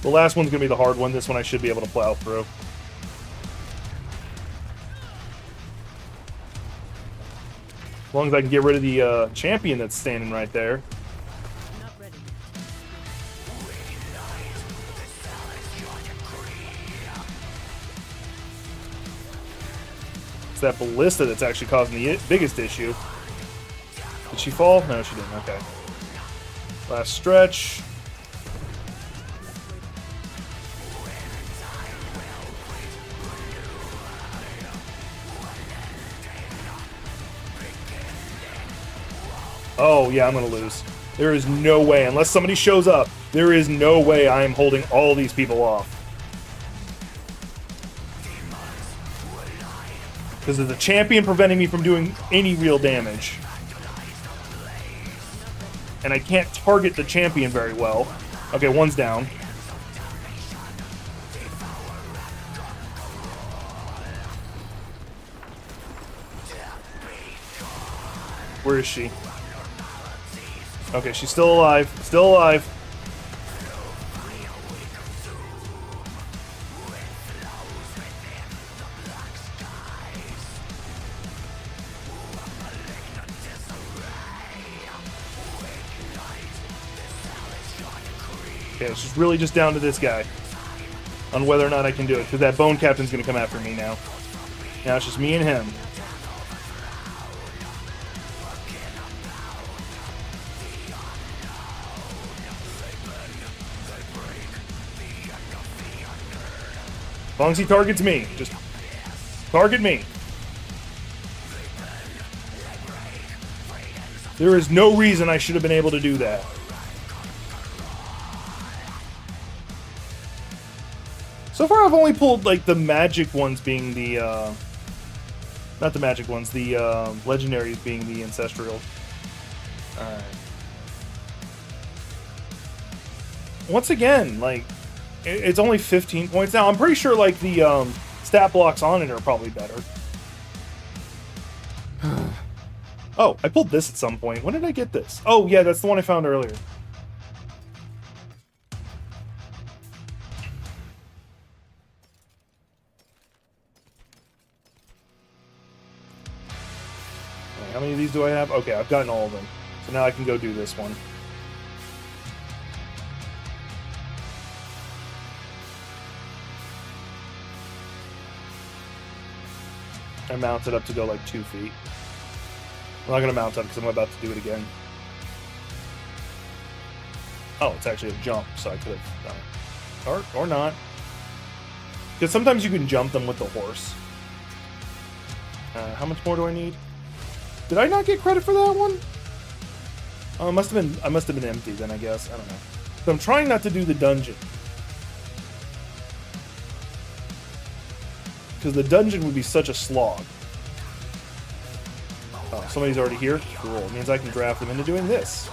The last one's gonna be the hard one. This one I should be able to plow through. As long as I can get rid of the champion that's standing right there. That ballista that's actually causing the biggest issue. Did she fall? No, she didn't. Okay. Last stretch. Oh, yeah, I'm going to lose. There is no way, unless somebody shows up, there is no way I am holding all these people off. Because of the champion preventing me from doing any real damage. And I can't target the champion very well. Okay, one's down. Where is she? Okay, she's still alive. Still alive. Okay, it's just really just down to this guy on whether or not I can do it, because that bone captain's gonna come after me now. Now it's just me and him. As long as he targets me, just target me. There is no reason I should have been able to do that. So far, I've only pulled, like, the magic ones being the, not the magic ones, the, legendaries being the ancestral. Alright. Once again, like, it's only 15 points. Now, I'm pretty sure, like, the, stat blocks on it are probably better. Oh, I pulled this at some point. When did I get this? Oh, yeah, that's the one I found earlier. How many of these do I have? Okay, I've gotten all of them. So now I can go do this one. I mounted up to go like 2 feet. I'm not going to mount up because I'm about to do it again. Oh, it's actually a jump, so I could have done it. Or not. Because sometimes you can jump them with the horse. How much more do I need? Did I not get credit for that one? Oh, I must have been empty then, I guess. I don't know. So I'm trying not to do the dungeon. Because the dungeon would be such a slog. Oh, somebody's already here? Cool. It means I can draft them into doing this.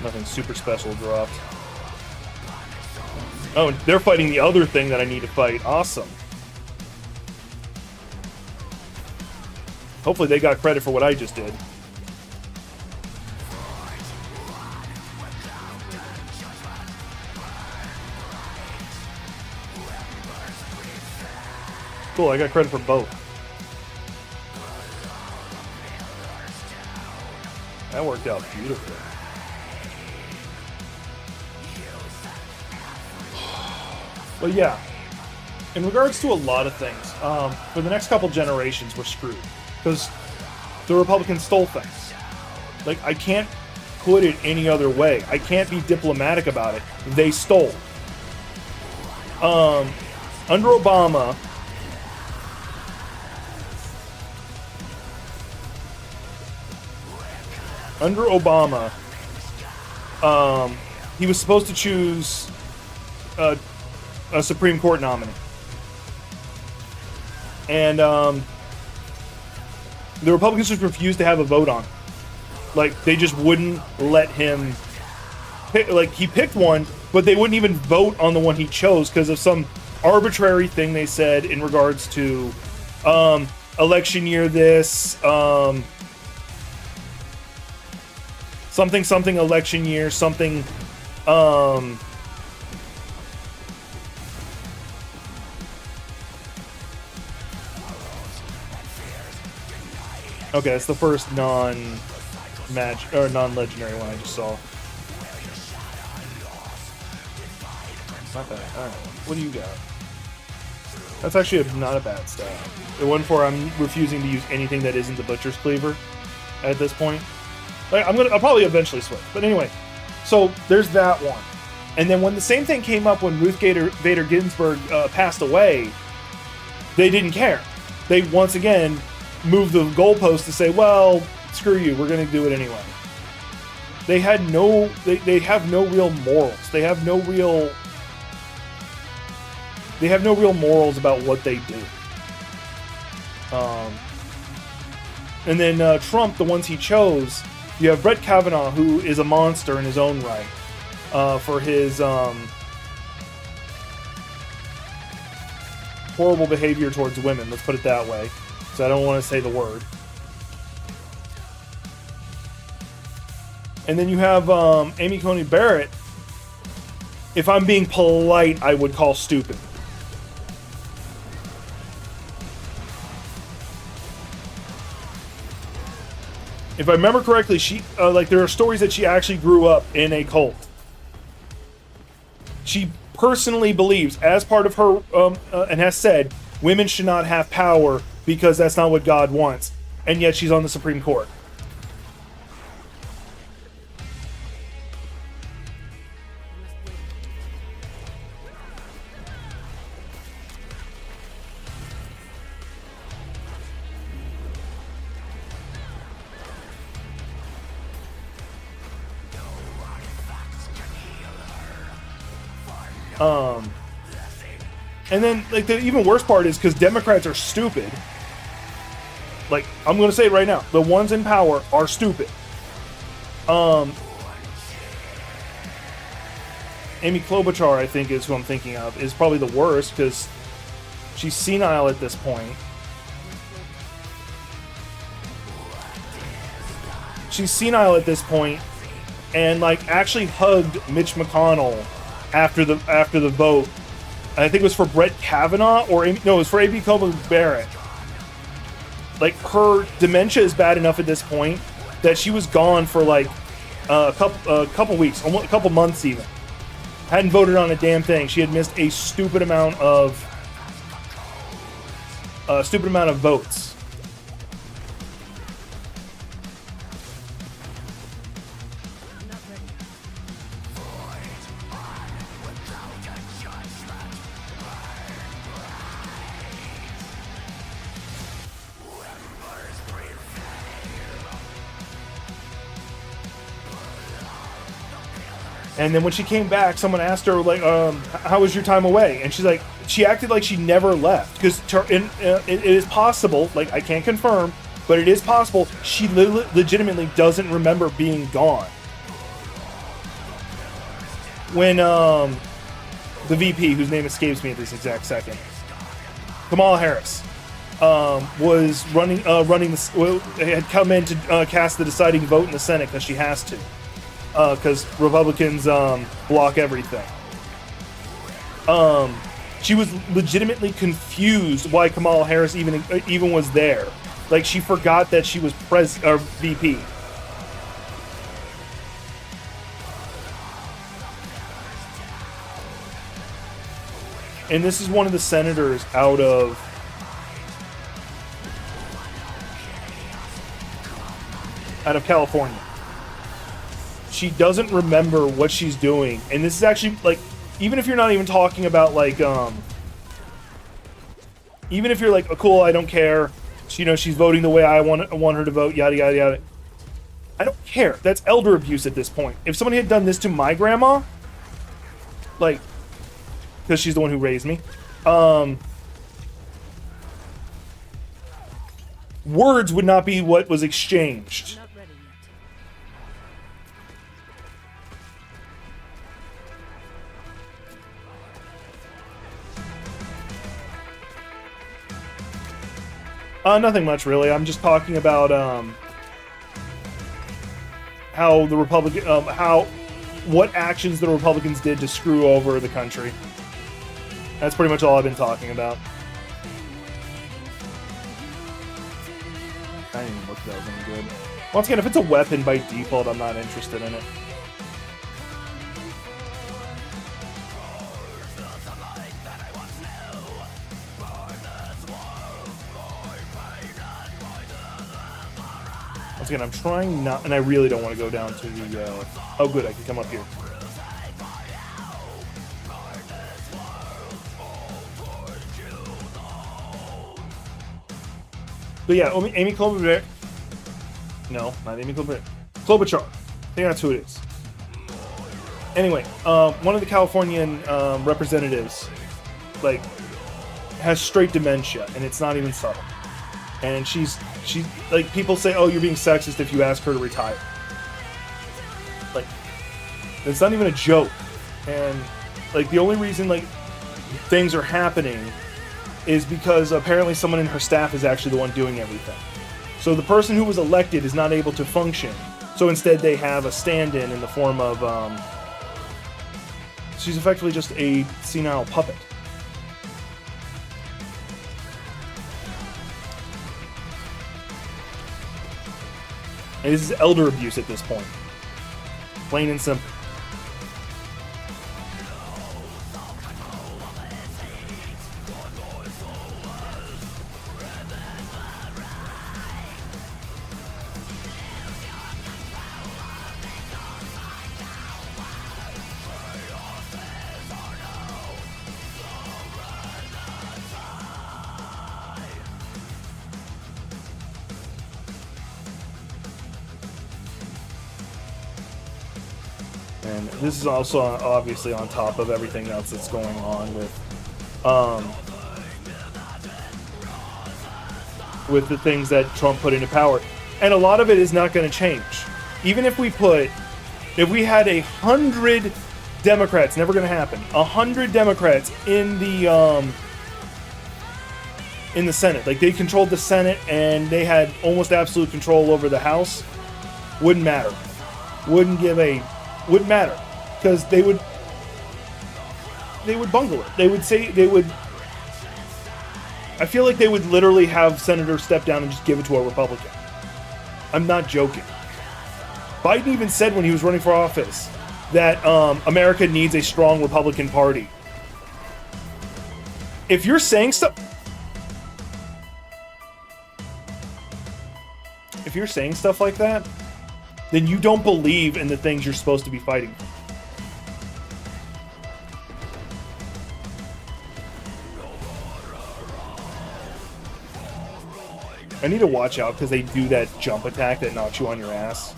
Nothing super special dropped. Oh, and they're fighting the other thing that I need to fight. Awesome. Hopefully they got credit for what I just did. Cool, I got credit for both. That worked out beautifully. But yeah, in regards to a lot of things, for the next couple generations, we're screwed. Because the Republicans stole things. Like, I can't put it any other way. I can't be diplomatic about it. They stole. Under Obama, he was supposed to choose a Supreme Court nominee. And the Republicans just refused to have a vote on it. Like, they just wouldn't let him pick, like, he picked one, but they wouldn't even vote on the one he chose because of some arbitrary thing they said in regards to election year this, something election year, something okay, it's the first non-match or non-legendary one I just saw. Not bad. Alright, what do you got? That's actually not a bad stat. The one for I'm refusing to use anything that isn't the Butcher's Cleaver at this point. I'll probably eventually switch. But anyway, so there's that one. And then when the same thing came up when Ruth Bader Ginsburg passed away, they didn't care. They once again moved the goalpost to say, well, screw you, we're going to do it anyway. They have no real morals. They have no real morals about what they do. And then Trump, the ones he chose, you have Brett Kavanaugh, who is a monster in his own right, for his horrible behavior towards women. Let's put it that way. So I don't want to say the word. And then you have Amy Coney Barrett. If I'm being polite, I would call stupid. If I remember correctly, she there are stories that she actually grew up in a cult. She personally believes, as part of her, and has said, women should not have power because that's not what God wants. And yet she's on the Supreme Court. And then, like, the even worse part is because Democrats are stupid. Like, I'm going to say it right now. The ones in power are stupid. Amy Klobuchar, I think, is who I'm thinking of, is probably the worst because she's senile at this point. She's senile at this point, and like actually hugged Mitch McConnell after the vote. I think it was for Brett Kavanaugh it was for Amy Coney Barrett. Like, her dementia is bad enough at this point that she was gone for like a couple weeks, almost a couple months even. Hadn't voted on a damn thing. She had missed a stupid amount of votes. And then when she came back, someone asked her, like, how was your time away? And she's like, she acted like she never left. Because it is possible, like, I can't confirm, but it is possible she legitimately doesn't remember being gone. When the VP, whose name escapes me at this exact second, Kamala Harris, was had come in to cast the deciding vote in the Senate because she has to. Because Republicans block everything. She was legitimately confused why Kamala Harris even was there. Like, she forgot that she was VP. And this is one of the senators out of California. She doesn't remember what she's doing, and this is actually, like, even if you're not even talking about, like, even if you're like, oh, cool, I don't care, she's voting the way I want her to vote, yada yada yada. I don't care. That's elder abuse at this point. If somebody had done this to my grandma, like, because she's the one who raised me, words would not be what was exchanged. Not ready yet. Nothing much, really. I'm just talking about how the what actions the Republicans did to screw over the country. That's pretty much all I've been talking about. I didn't even look if that was any good. Once again, if it's a weapon by default, I'm not interested in it. Once again, I'm trying not, and I really don't want to go down to the, oh good, I can come up here. But yeah, Amy Klobuchar. No, not Amy Klobuchar. Klobuchar. I think that's who it is. Anyway, one of the Californian representatives, like, has straight dementia, and it's not even subtle. And she's like, people say, oh, you're being sexist if you ask her to retire. Like, it's not even a joke. And like, the only reason like things are happening is because apparently someone in her staff is actually the one doing everything. So the person who was elected is not able to function. So instead they have a stand-in in the form of, she's effectively just a senile puppet. And this is elder abuse at this point. Plain and simple. And this is also obviously on top of everything else that's going on with the things that Trump put into power. And a lot of it is not going to change. Even if we had 100 Democrats, never going to happen, 100 Democrats in the Senate, like they controlled the Senate and they had almost absolute control over the House, wouldn't matter. Wouldn't matter, because they would bungle it. I feel like they would literally have senators step down and just give it to a Republican. I'm not joking. Biden even said when he was running for office that America needs a strong Republican Party. If you're saying stuff like that, then you don't believe in the things you're supposed to be fighting for. I need to watch out because they do that jump attack that knocks you on your ass.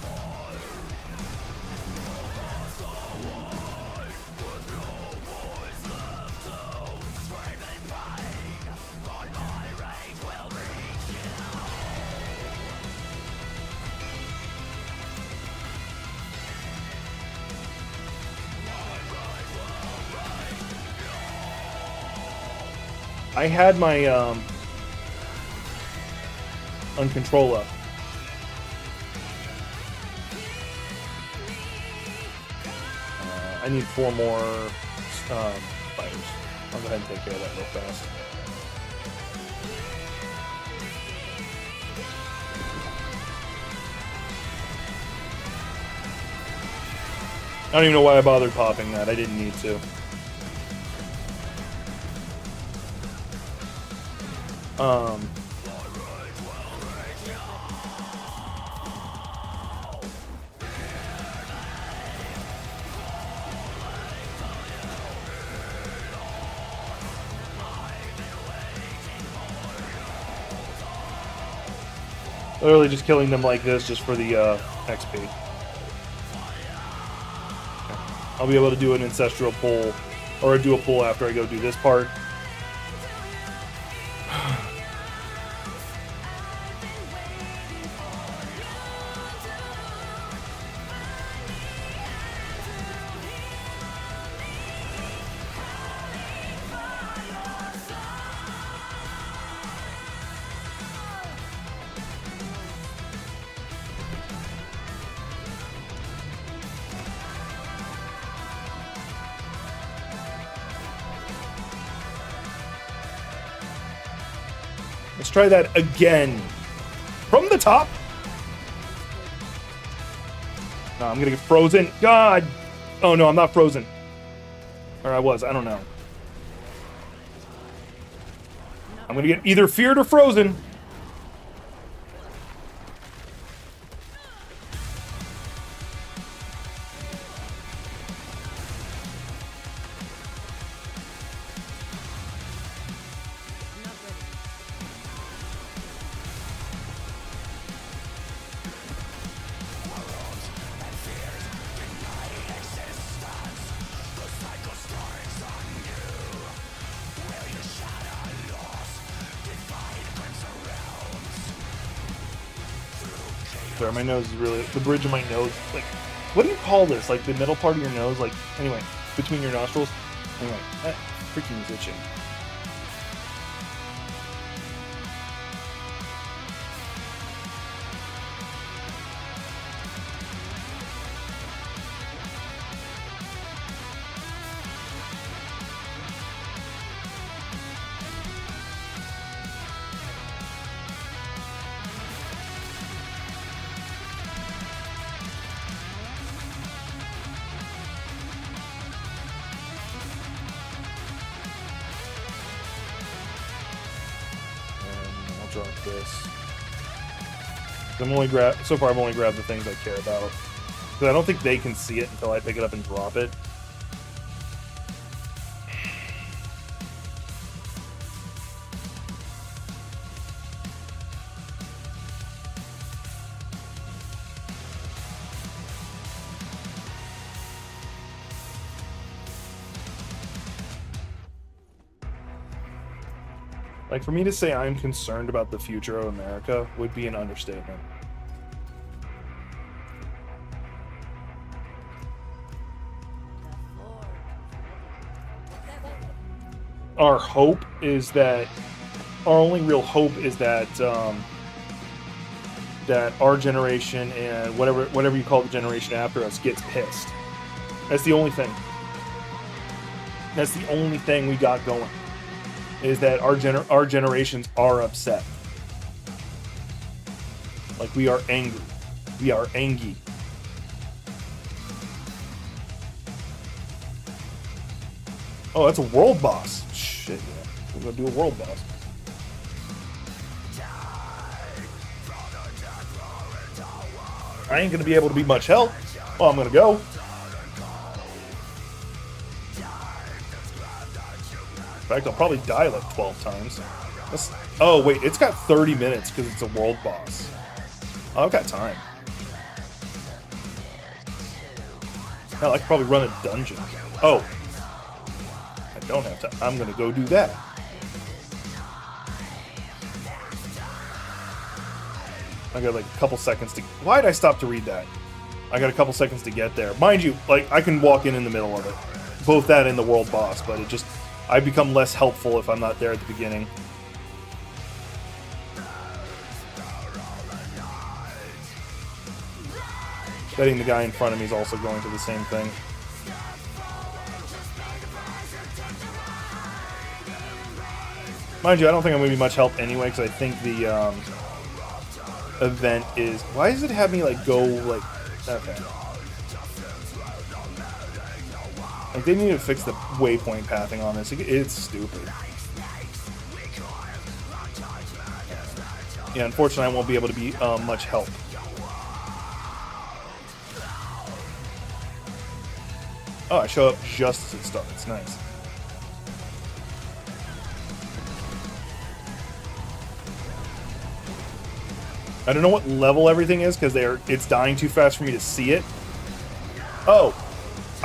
I had my uncontrol up. I need 4 more fighters. I'll go ahead and take care of that real fast. I don't even know why I bothered popping that. I didn't need to. Literally just killing them like this just for the XP. Okay. I'll be able to do an ancestral pull, or do a pull after I go do this part. Let's try that again. From the top. No, I'm gonna get frozen. God. Oh no, I'm not frozen. Or I was, I don't know. I'm gonna get either feared or frozen. sorry, my nose is really, the bridge of my nose, like, what do you call this? Like the middle part of your nose, like, anyway, between your nostrils. Anyway, that freaking is itching. Drop this. I'm only so far I've only grabbed the things I care about. Because I don't think they can see it until I pick it up and drop it. Like, for me to say I'm concerned about the future of America would be an understatement. Our hope is that, our only real hope is that, that our generation and whatever you call the generation after us gets pissed. That's the only thing. That's the only thing we got going. Is that our generations are upset. Like, we are angry. We are angry. Oh, that's a world boss. Shit, yeah. We're gonna do a world boss. I ain't gonna be able to be much help. Well, I'm gonna go. In fact, I'll probably die like 12 times. Oh, wait, it's got 30 minutes because it's a world boss. Oh, I've got time. Hell, I could probably run a dungeon. Oh. I don't have time. I'm going to go do that. I got like a couple seconds to... Why did I stop to read that? I got a couple seconds to get there. Mind you, like, I can walk in the middle of it. Both that and the world boss, but it just... I become less helpful if I'm not there at the beginning. Betting the guy in front of me is also going to the same thing. Mind you, I don't think I'm going to be much help anyway, because I think the event is... Why does it have me, like, go, like... Okay. Like, they need to fix the waypoint pathing on this. It's stupid. Yeah, unfortunately, I won't be able to be much help. Oh, I show up just as it starts. Nice. I don't know what level everything is, because it's dying too fast for me to see it. Oh.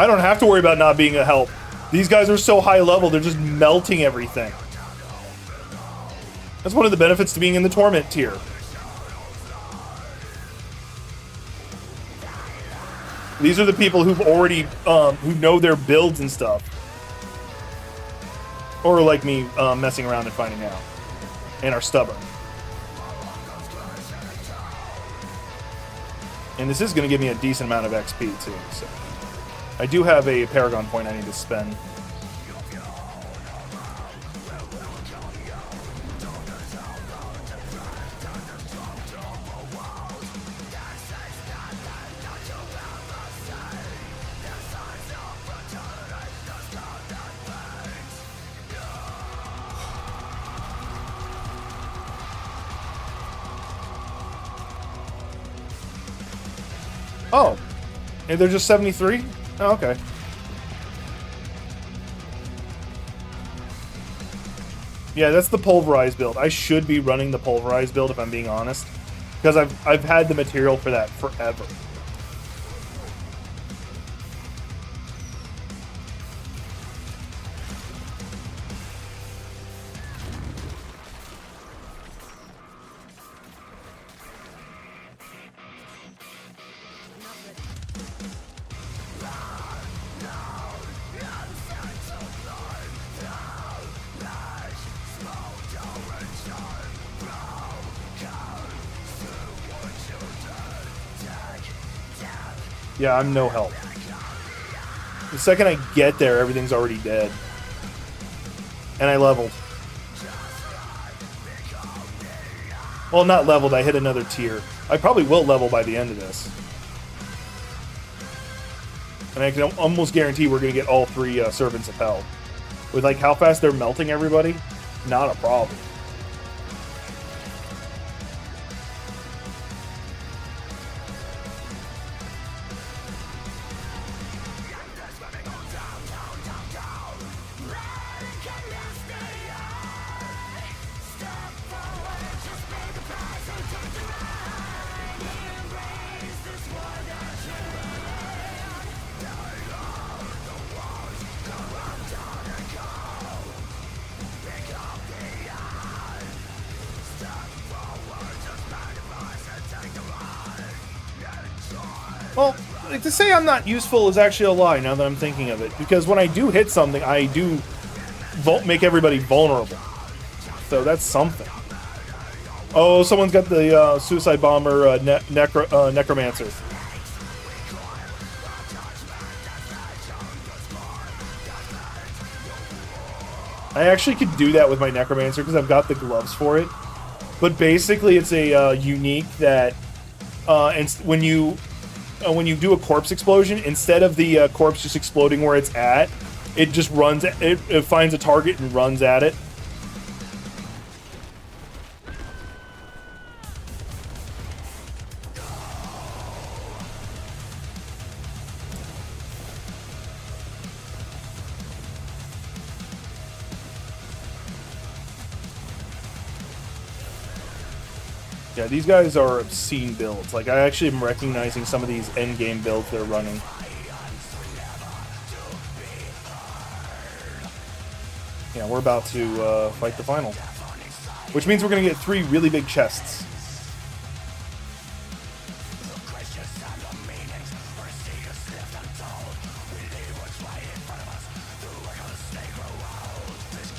I don't have to worry about not being a help. These guys are so high level, they're just melting everything. That's one of the benefits to being in the Torment tier. These are the people who've already, who know their builds and stuff. Or like me, messing around and finding out. And are stubborn. And this is going to give me a decent amount of XP too, so... I do have a Paragon point I need to spend. Oh, and they're just 73? Oh, okay. Yeah, that's the pulverized build. I should be running the pulverized build if I'm being honest, because I've had the material for that forever. Yeah, I'm no help. The second I get there, everything's already dead. And I leveled. Well, not leveled, I hit another tier. I probably will level by the end of this. And I can almost guarantee we're going to get all 3 Servants of Hell. With like how fast they're melting everybody, not a problem. Well, like, to say I'm not useful is actually a lie now that I'm thinking of it. Because when I do hit something, I do make everybody vulnerable. So that's something. Oh, someone's got the Suicide Bomber Necromancer. I actually could do that with my Necromancer because I've got the gloves for it. But basically it's a unique that when you do a corpse explosion, instead of the corpse just exploding where it's at, it just runs, it finds a target and runs at it. Yeah, these guys are obscene builds. Like, I actually am recognizing some of these endgame builds they're running. Yeah, we're about to fight the final. Which means we're going to get 3 really big chests.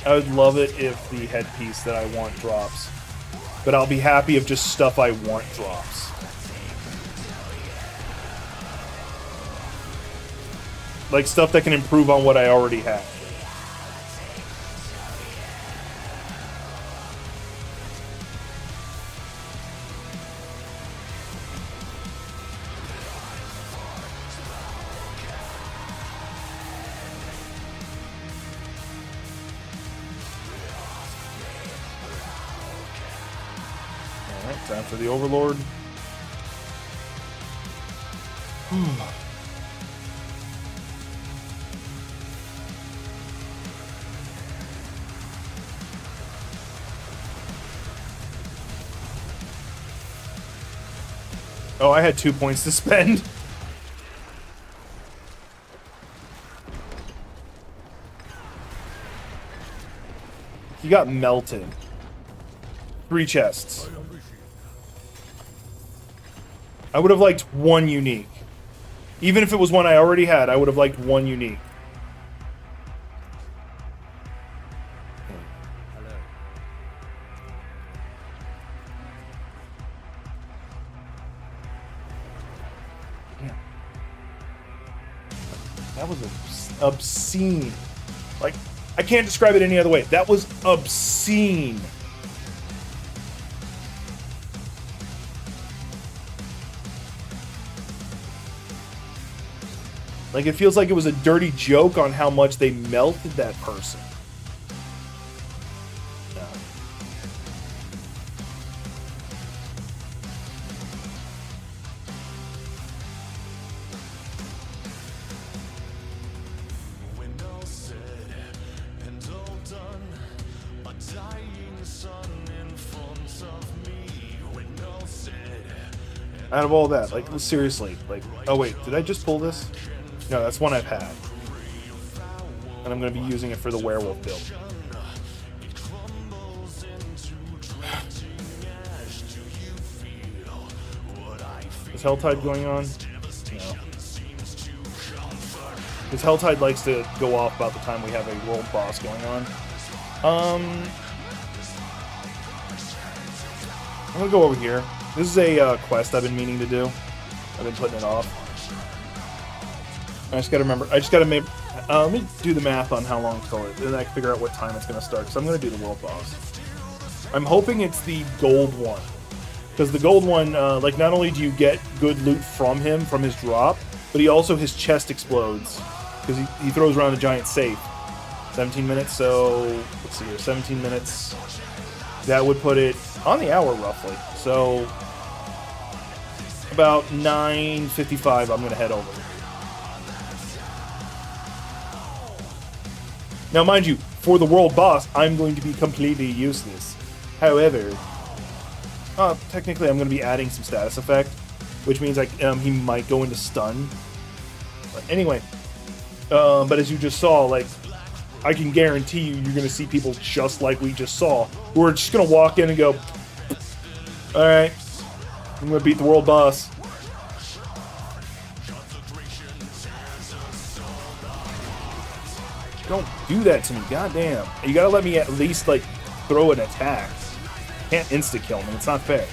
I would love it if the headpiece that I want drops. But I'll be happy if just stuff I want drops. Like stuff that can improve on what I already have. Time for the Overlord. Oh, I had 2 points to spend. He got melted. 3 chests. I would have liked 1 unique. Even if it was one I already had, I would have liked 1 unique. Hello. Yeah. That was obscene. Like, I can't describe it any other way. That was obscene. Like, it feels like it was a dirty joke on how much they melted that person. Yeah. Out of all that, like, seriously, like, oh wait, did I just pull this? No, that's one I've had. And I'm going to be using it for the werewolf build. Is Helltide going on? No. Because Helltide likes to go off about the time we have a world boss going on. I'm going to go over here. This is a quest I've been meaning to do. I've been putting it off. I just gotta remember. I just gotta make. Let me do the math on how long till it, and then I can figure out what time it's gonna start. So I'm gonna do the world boss. I'm hoping it's the gold one, because the gold one, like, not only do you get good loot from him from his drop, but his chest explodes because he throws around a giant safe. 17 minutes. So let's see here. 17 minutes. That would put it on the hour roughly. So about 9:55. I'm gonna head over. Now, mind you, for the world boss, I'm going to be completely useless. However, technically I'm going to be adding some status effect, which means he might go into stun. But anyway, but as you just saw, like, I can guarantee you're going to see people just like we just saw, who are just going to walk in and go, alright, I'm going to beat the world boss. Don't do that to me, goddamn. You gotta let me at least, like, throw an attack. Can't insta-kill me, it's not fair.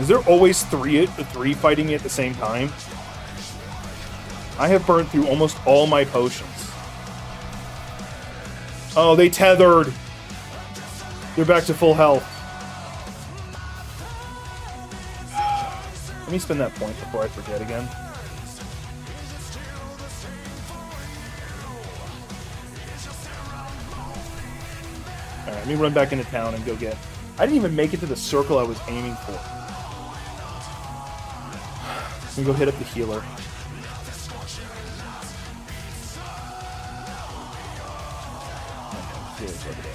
Is there always three fighting me at the same time? I have burned through almost all my potions. Oh, they tethered! They're back to full health. Let me spend that point before I forget again. Alright, let me run back into town and go get... I didn't even make it to the circle I was aiming for. Let me go hit up the healer. Healer's over there.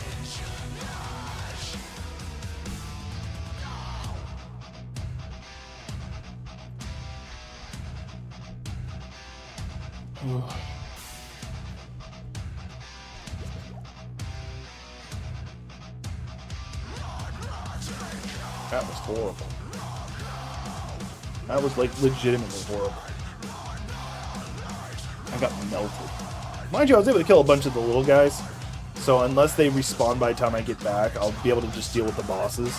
That was horrible. That was, like, legitimately horrible. I got melted. Mind you, I was able to kill a bunch of the little guys, so unless they respawn by the time I get back, I'll be able to just deal with the bosses.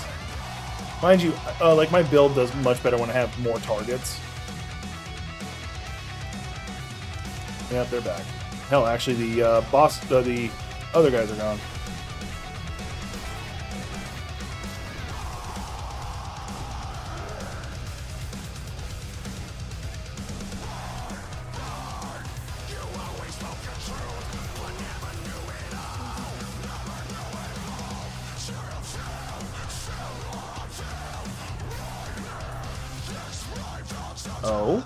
Mind you, like, my build does much better when I have more targets. Yeah, they're back. Hell, actually, the the other guys are gone. Oh?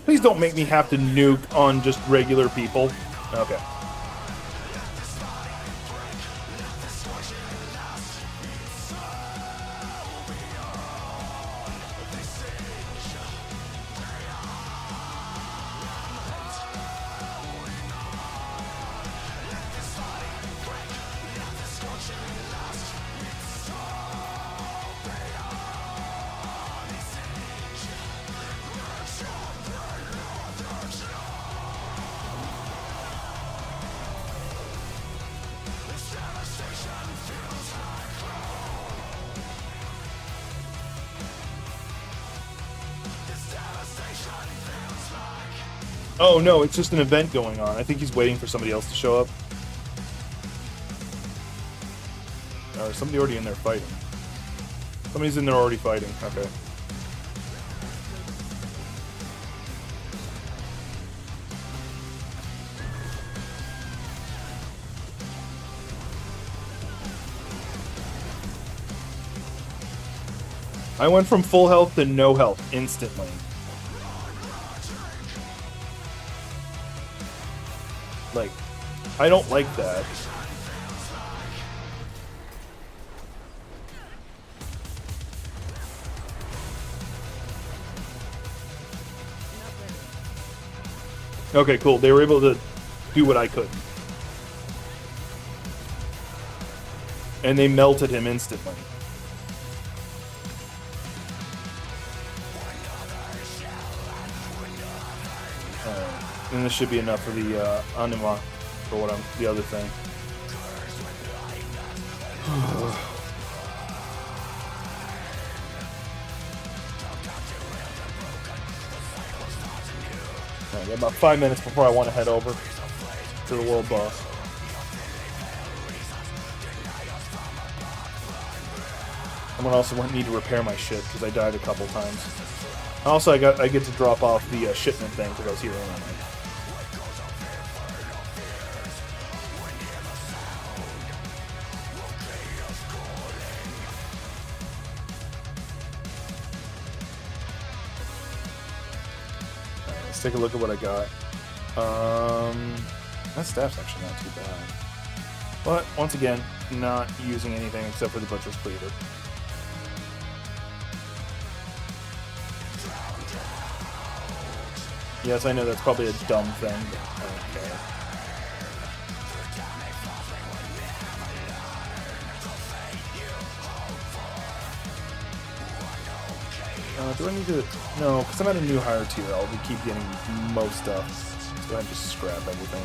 Please don't make me have to nuke on just regular people. Okay. Oh no, it's just an event going on. I think he's waiting for somebody else to show up. Or somebody already in there fighting. Somebody's in there already fighting. Okay. I went from full health to no health instantly. Like, I don't like that. Okay, cool. They were able to do what I couldn't. And they melted him instantly. And this should be enough for the anima, for what the other thing. I got about 5 minutes before I want to head over to the world boss. I'm gonna also need to repair my shit because I died a couple times. Also, I get to drop off the shipment thing because I was here anyway. Let's take a look at what I got. That staff's actually not too bad. But, once again, not using anything except for the Butcher's Cleaver. Yes, I know that's probably a dumb thing, but I don't care. Do I need to... No, because I'm at a new higher tier. I'll keep getting most stuff. Let's go ahead and just scrap everything.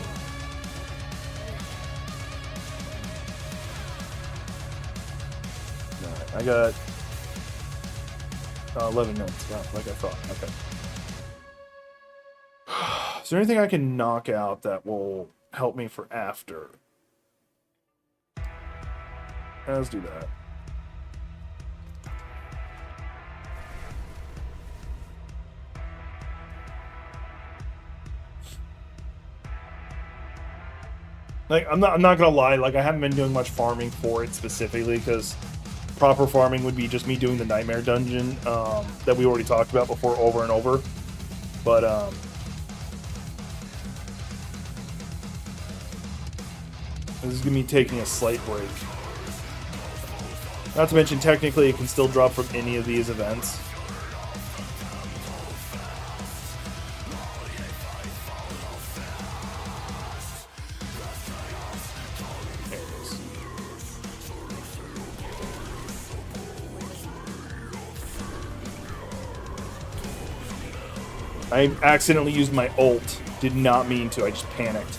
Alright, I got... 11 minutes. Yeah, like I thought. Okay. Is there anything I can knock out that will help me for after? Let's do that. Like, I'm not gonna lie, like, I haven't been doing much farming for it specifically, because proper farming would be just me doing the Nightmare Dungeon, that we already talked about before over and over. But, this is gonna be taking a slight break. Not to mention, technically, it can still drop from any of these events. I accidentally used my ult. Did not mean to. I just panicked.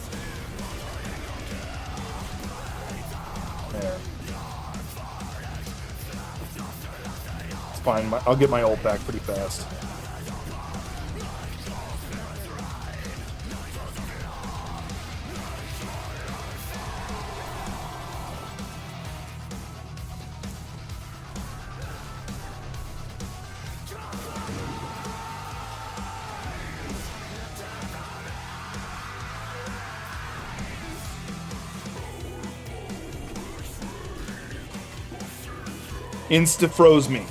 There. It's fine. I'll get my ult back pretty fast. Insta-froze me.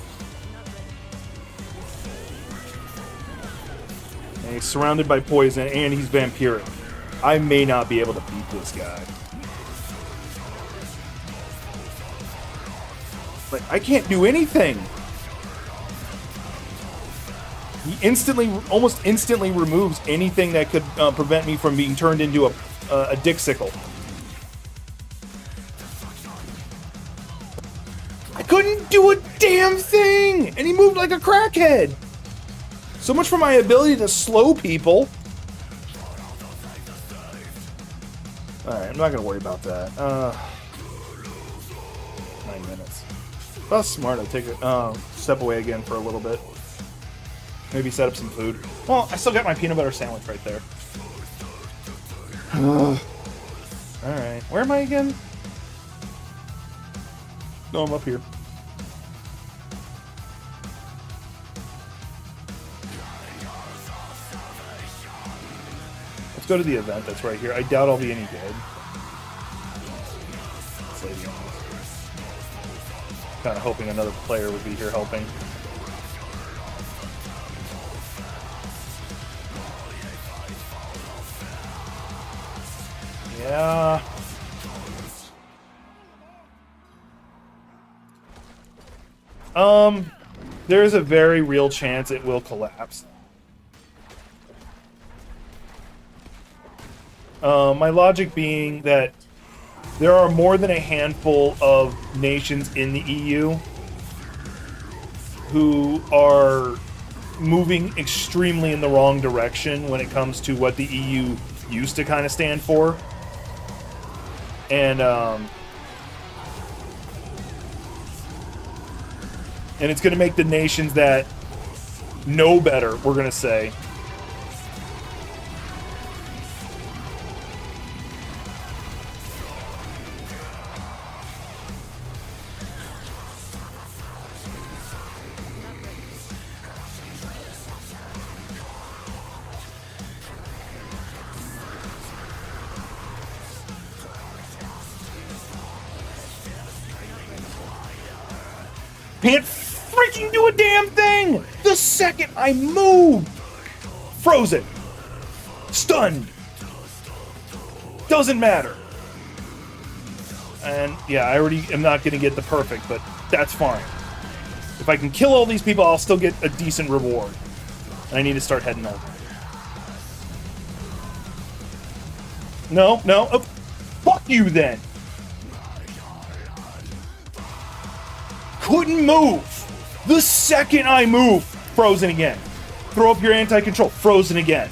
And he's surrounded by poison, and he's vampiric. I may not be able to beat this guy. Like, I can't do anything. He almost instantly removes anything that could prevent me from being turned into a dixicle. Couldn't do a damn thing! And he moved like a crackhead! So much for my ability to slow people. Alright, I'm not gonna worry about that. 9 minutes. If I was smart, I'd take a step away again for a little bit. Maybe set up some food. Well, I still got my peanut butter sandwich right there. Alright, where am I again? No, I'm up here. Let's go to the event that's right here. I doubt I'll be any good. This lady kind of hoping another player would be here helping. Yeah. There's a very real chance it will collapse. My logic being that there are more than a handful of nations in the EU who are moving extremely in the wrong direction when it comes to what the EU used to kind of stand for. And it's going to make the nations that know better, we're going to say, can't freaking do a damn thing! The second I move! Frozen. Stunned. Doesn't matter. And yeah, I already am not going to get the perfect, but that's fine. If I can kill all these people, I'll still get a decent reward. And I need to start heading over. No, no. Oh, fuck you then. Couldn't move. The second I move, frozen again. Throw up your anti-control, frozen again.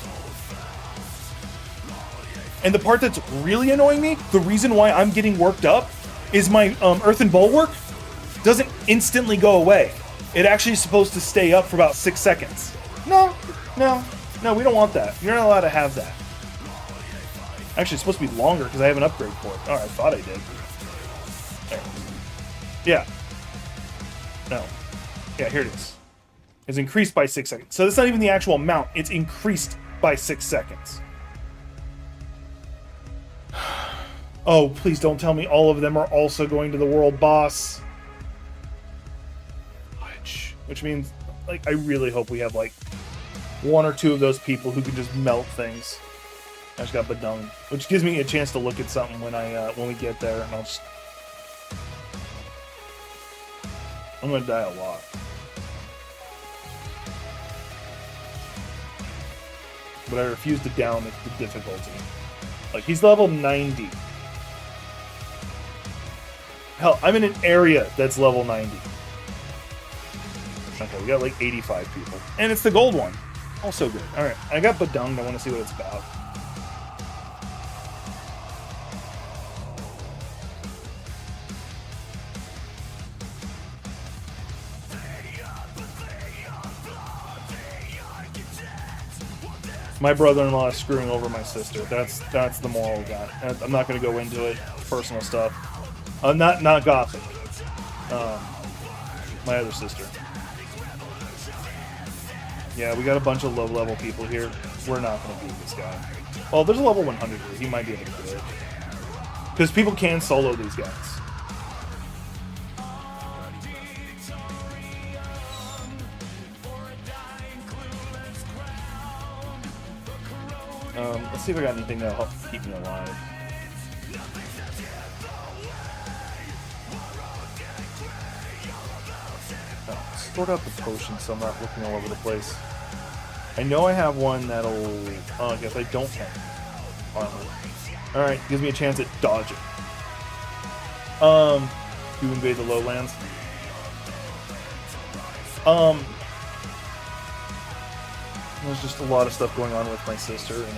And the part that's really annoying me, the reason why I'm getting worked up, is my Earthen Bulwark doesn't instantly go away. It actually is supposed to stay up for about 6 seconds. No, we don't want that. You're not allowed to have that. Actually, it's supposed to be longer because I have an upgrade for it. Oh, I thought I did. There. Yeah. No. Yeah, here it is. It's increased by 6 seconds. So that's not even the actual amount. It's increased by 6 seconds. Oh, please don't tell me all of them are also going to the world boss. Which means, like, I really hope we have, like, 1 or 2 of those people who can just melt things. I just got Badung. Which gives me a chance to look at something when we get there, and I'm gonna die a lot. But I refuse to down the difficulty. Like, he's level 90. Hell, I'm in an area that's level 90. Okay, we got like 85 people. And it's the gold one. Also good. Alright, I got Badung. I want to see what it's about. My brother-in-law is screwing over my sister. That's the moral of that. I'm not going to go into it. Personal stuff. Not Gothic. My other sister. Yeah, we got a bunch of low-level people here. We're not going to beat this guy. Well, there's a level 100 here. He might be able to do it. Because people can solo these guys. Let's see if I got anything that'll help keep me alive. Oh, sort out the potion so I'm not looking all over the place. I know I have one that'll... Oh, I guess I don't have armor. Alright, gives me a chance at dodging. To invade the lowlands. There's just a lot of stuff going on with my sister, and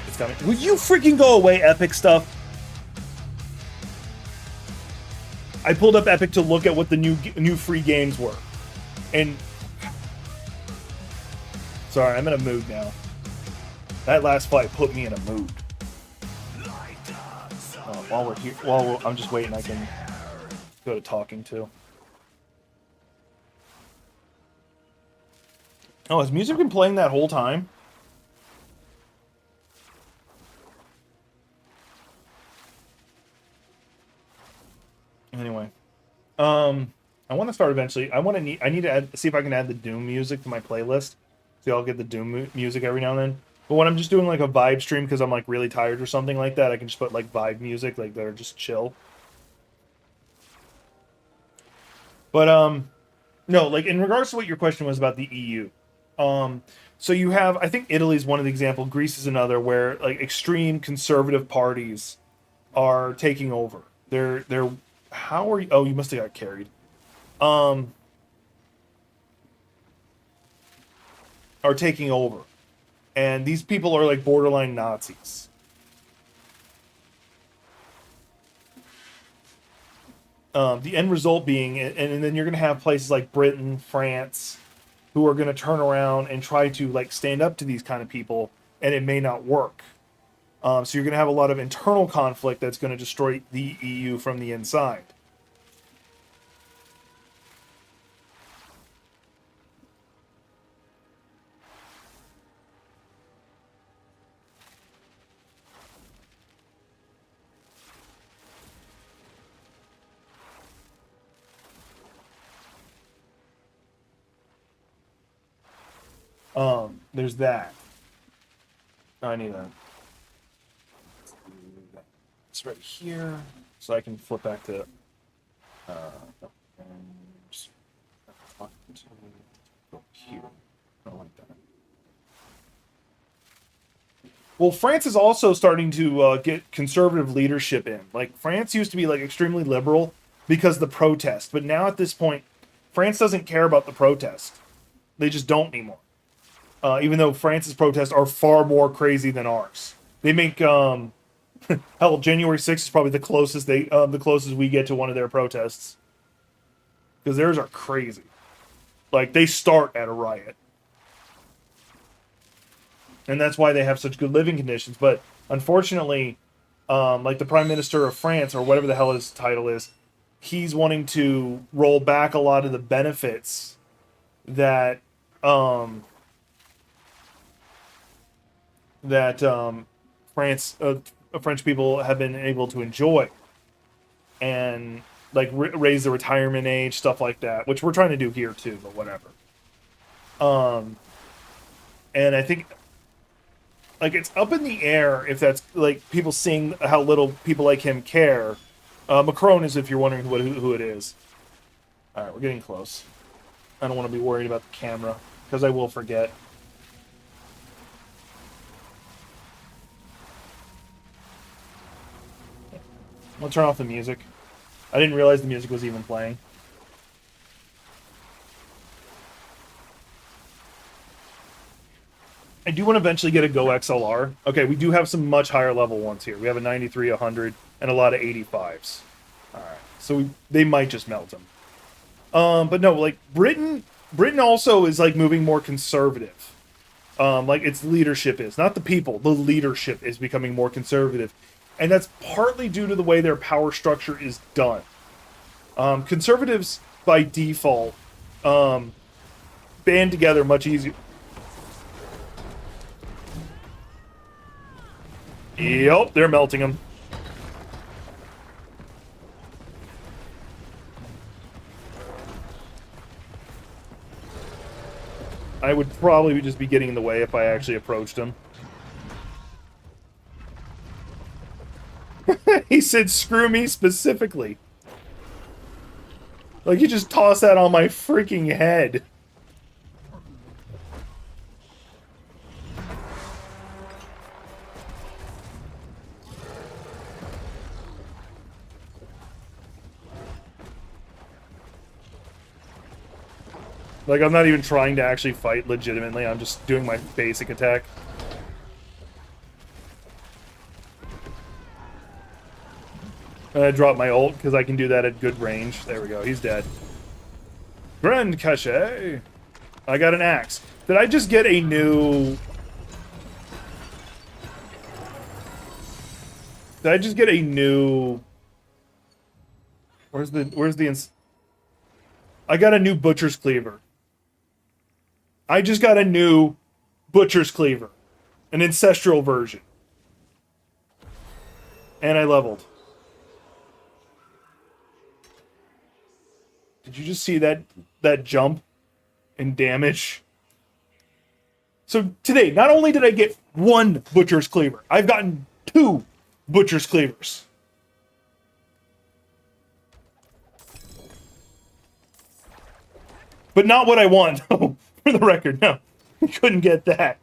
it's got me. Would you freaking go away, Epic stuff? I pulled up Epic to look at what the new free games were, and sorry, I'm in a mood now. That last fight put me in a mood. While we're here, I'm just waiting, I can go to talking to. Oh, has music been playing that whole time? Anyway, I want to start eventually. I need to see if I can add the Doom music to my playlist. See, I'll get the Doom music every now and then. But when I'm just doing like a vibe stream because I'm like really tired or something like that, I can just put like vibe music, like that are just chill. But no, like in regards to what your question was about the EU. So you have, I think Italy's one of the examples, Greece is another, where like extreme conservative parties are taking over. They're how are you? Oh, you must have got carried. are taking over. And these people are like borderline Nazis. The end result being, and then you're going to have places like Britain, France, who are going to turn around and try to like stand up to these kind of people, and it may not work. So you're going to have a lot of internal conflict that's going to destroy the EU from the inside. There's that. Oh, I need that. It's right here, so I can flip back to. Go here. I don't like that. Well, France is also starting to get conservative leadership in. Like, France used to be like extremely liberal because of the protest, but now at this point, France doesn't care about the protest. They just don't anymore. Even though France's protests are far more crazy than ours. They make hell, January 6th is probably the closest we get to one of their protests. Because theirs are crazy. Like, they start at a riot. And that's why they have such good living conditions. But unfortunately, like the Prime Minister of France, or whatever the hell his title is, he's wanting to roll back a lot of the benefits that French people have been able to enjoy, and like raise the retirement age, stuff like that, which we're trying to do here too, but whatever. And I think like it's up in the air if that's like people seeing how little people like him care. Macron is, if you're wondering who it is. All right, we're getting close. I don't want to be worried about the camera because I will forget. I'll turn off the music. I didn't realize the music was even playing. I do want to eventually get a Go XLR. Okay, we do have some much higher level ones here. We have a 93, 100, and a lot of 85s. Alright, so they might just melt them. But no, like, Britain also is, like, moving more conservative. Like, its leadership is. Not the people. The leadership is becoming more conservative. And that's partly due to the way their power structure is done. Conservatives, by default, band together much easier. Yep, they're melting them. I would probably just be getting in the way if I actually approached him. He said, screw me specifically. Like, you just tossed that on my freaking head. Like, I'm not even trying to actually fight legitimately. I'm just doing my basic attack. And I drop my ult, because I can do that at good range. There we go, he's dead. Grand Cachet! I got an axe. Did I just get a new... Did I just get a new... Where's the... I got a new Butcher's Cleaver. I just got a new Butcher's Cleaver. An ancestral version. And I leveled. Did you just see that jump in damage? So today, not only did I get one Butcher's Cleaver, I've gotten 2 Butcher's Cleavers. But not what I want, for the record, no. I couldn't get that.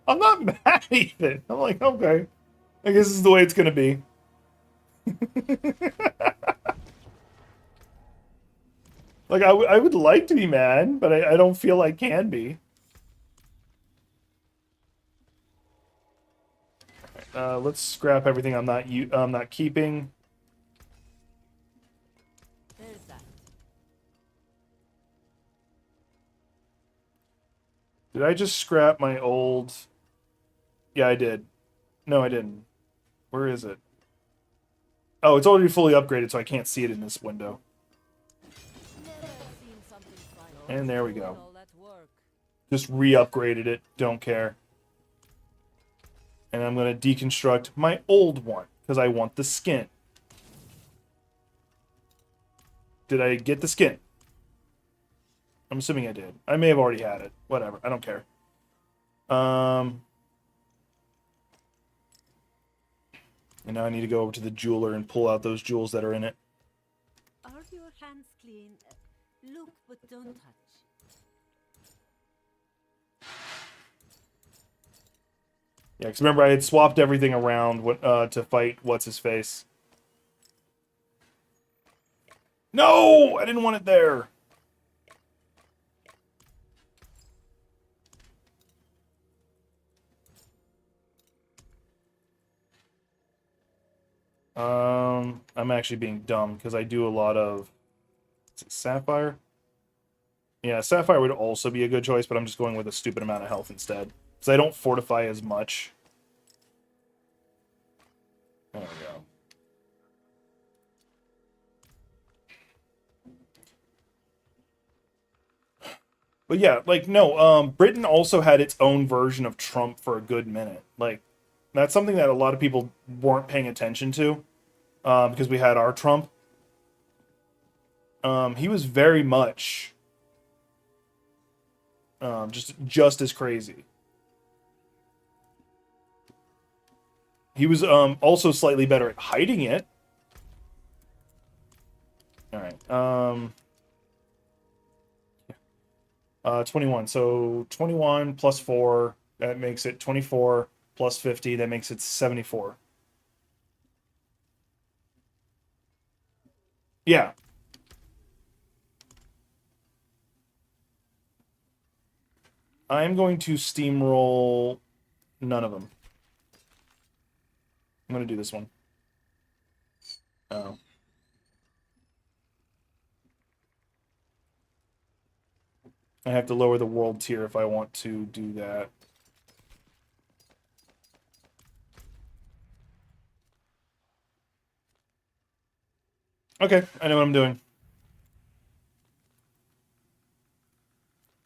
I'm not mad even. I'm like, okay. I guess this is the way it's gonna be. Like, I would like to be mad, but I don't feel I can be. Let's scrap everything I'm not keeping. There's that. Did I just scrap my old... Yeah, I did. No, I didn't. Where is it? Oh, it's already fully upgraded, so I can't see it in this window. Never seen something final. And there we go. All that work. Just re-upgraded it. Don't care. And I'm going to deconstruct my old one, because I want the skin. Did I get the skin? I'm assuming I did. I may have already had it. Whatever. I don't care. And now I need to go over to the jeweler and pull out those jewels that are in it. Are your hands clean? Look, but don't touch. Yeah, because remember I had swapped everything around to fight what's-his-face. No! I didn't want it there! I'm actually being dumb because I do a lot of... Is it Sapphire? Yeah, Sapphire would also be a good choice, but I'm just going with a stupid amount of health instead. Because I don't fortify as much. There we go. But yeah, like, no, Britain also had its own version of Trump for a good minute. Like, that's something that a lot of people weren't paying attention to. Because we had our Trump. He was very much just as crazy. He was also slightly better at hiding it. All right. 21. So 21 plus 4, that makes it 24 plus 50, that makes it 74. Yeah. I'm going to steamroll none of them. I'm going to do this one. Oh. I have to lower the world tier if I want to do that. Okay, I know what I'm doing.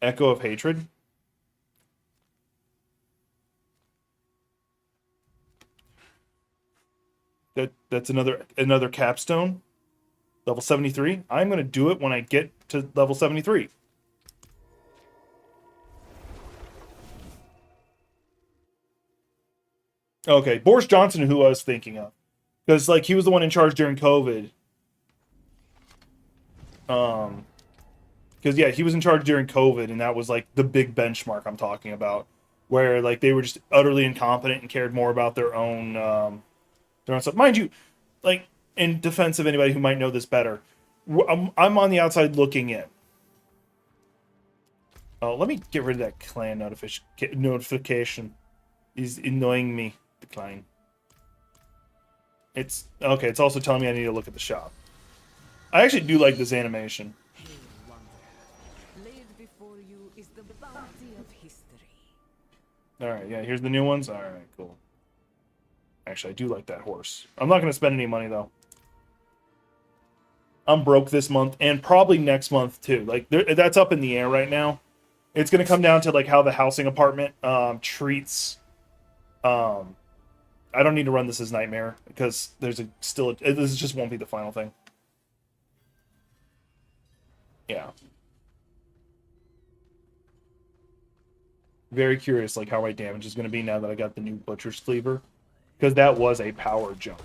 Echo of Hatred. That's another capstone. Level 73. I'm going to do it when I get to level 73. Okay, Boris Johnson, who I was thinking of. Because, like, he was the one in charge during COVID. Because, yeah, he was in charge during COVID, and that was, like, the big benchmark I'm talking about. Where, like, they were just utterly incompetent and cared more about their own stuff. Mind you, like, in defense of anybody who might know this better, I'm on the outside looking in. Oh, let me get rid of that clan notification. He's annoying me. Decline. It's okay. It's also telling me I need to look at the shop. I actually do like this animation. Hail, wanderer. Laid before you is the bounty of history. All right, yeah. Here's the new ones. All right, cool. Actually, I do like that horse. I'm not going to spend any money though. I'm broke this month and probably next month too. Like that's up in the air right now. It's going to come down to like how the housing apartment treats. I don't need to run this as Nightmare because there's this just won't be the final thing. Yeah. Very curious like how my damage is going to be now that I got the new Butcher's Cleaver. Because that was a power jump.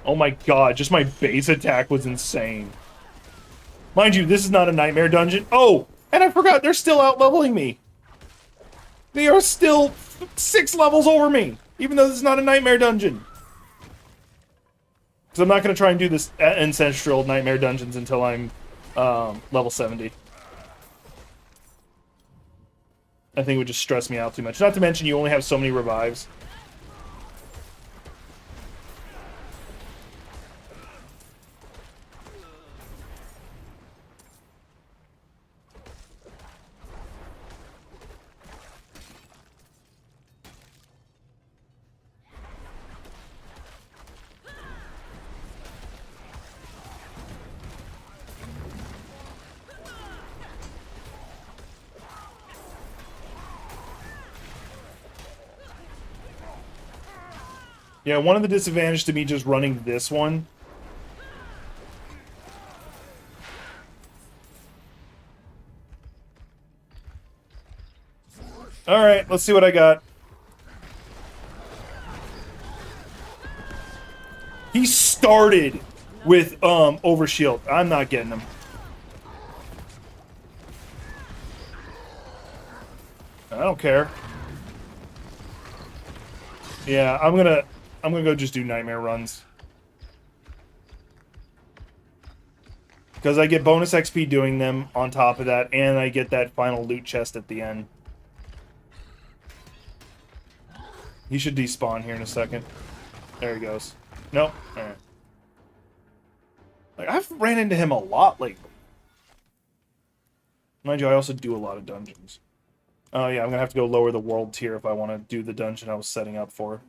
Oh my god, just my base attack was insane. Mind you, this is not a Nightmare dungeon. Oh, and I forgot, they're still out leveling me. They are still 6 levels over me, even though this is not a nightmare dungeon. Because I'm not going to try and do this ancestral nightmare dungeons until I'm level 70. I think it would just stress me out too much. Not to mention you only have so many revives. Yeah, one of the disadvantages to me just running this one. Alright, let's see what I got. He started with overshield. I'm not getting him. I don't care. Yeah, I'm gonna go just do nightmare runs. Because I get bonus XP doing them on top of that, and I get that final loot chest at the end. He should despawn here in a second. There he goes. Nope. Alright. Like, I've ran into him a lot lately. Mind you, I also do a lot of dungeons. Oh yeah, I'm gonna have to go lower the world tier if I want to do the dungeon I was setting up for.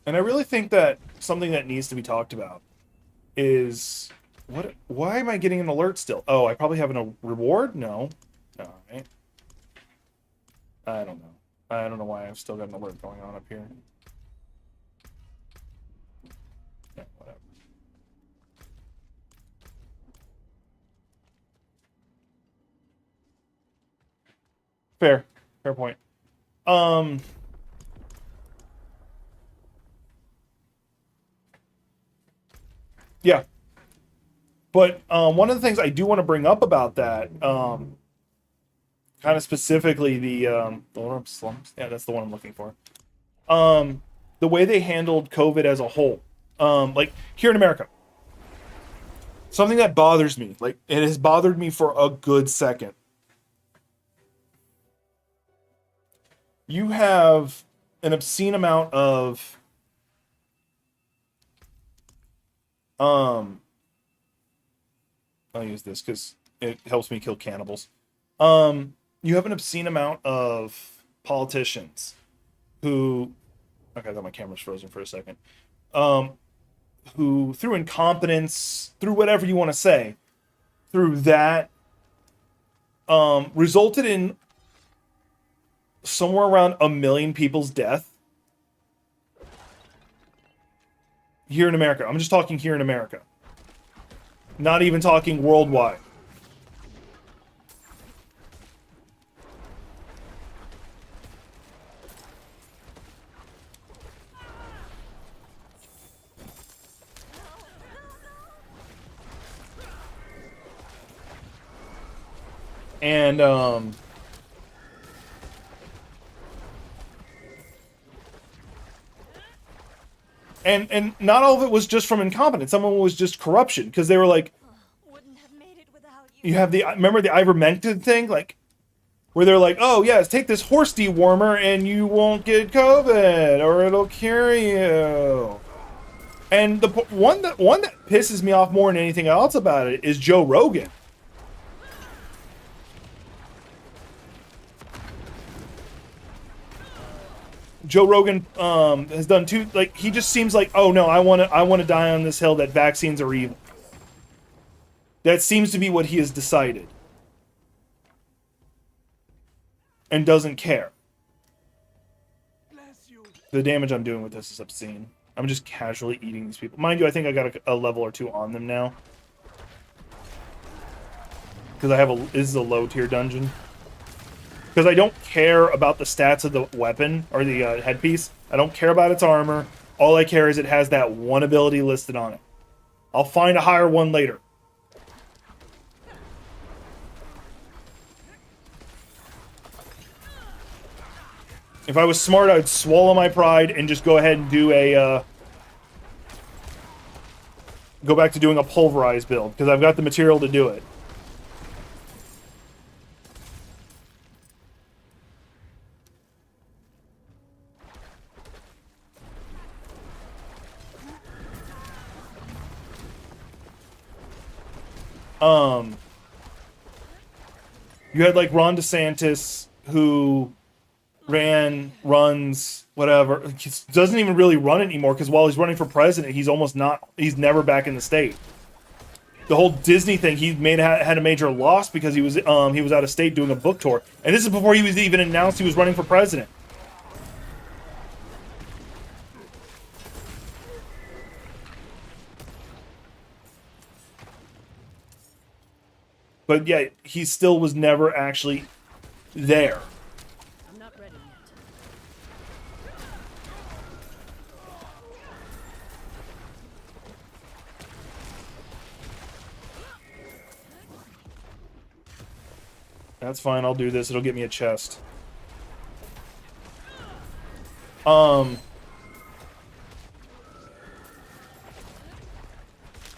And I really think that something that needs to be talked about is why am I getting an alert still? Oh, I probably have a reward? No. Alright. I don't know. I don't know why I've still got an alert going on up here. Yeah, whatever. Fair. Fair point. Yeah. But one of the things I do want to bring up about that, kind of specifically the slums. Yeah, that's the one I'm looking for. The way they handled COVID as a whole. Like here in America. Something that bothers me, like it has bothered me for a good second. You have an obscene amount of I'll use this because it helps me kill cannibals. You have an obscene amount of politicians who, okay, I thought my camera's frozen for a second. Who through incompetence, through whatever you want to say, through that, resulted in somewhere around 1 million people's death. Here in America. I'm just talking here in America. Not even talking worldwide. And and not all of it was just from incompetence. Some of it was just corruption because they were like, Wouldn't have made it without you. you have the remember the ivermectin thing, like where they're like, oh yes, take this horse dewormer and you won't get COVID or it'll cure you. And the one that pisses me off more than anything else about it is Joe Rogan. Joe Rogan has done two, like he just seems like, oh no, I want to die on this hill that vaccines are evil. That seems to be what he has decided. And doesn't care. The damage I'm doing with this is obscene. I'm just casually eating these people. Mind you, I think I got a level or 2 on them now. Because I have this is a low tier dungeon. Because I don't care about the stats of the weapon or the headpiece. I don't care about its armor. All I care is it has that one ability listed on it. I'll find a higher one later. If I was smart, I'd swallow my pride and just go ahead and do a... go back to doing a pulverized build, because I've got the material to do it. You had like Ron DeSantis, who runs, whatever. He doesn't even really run it anymore, because while he's running for president, he's never back in the state. The whole Disney thing, he had a major loss because he was out of state doing a book tour. And this is before he was even announced he was running for president. But yeah, he still was never actually there. I'm not ready yet. That's fine, I'll do this. It'll get me a chest.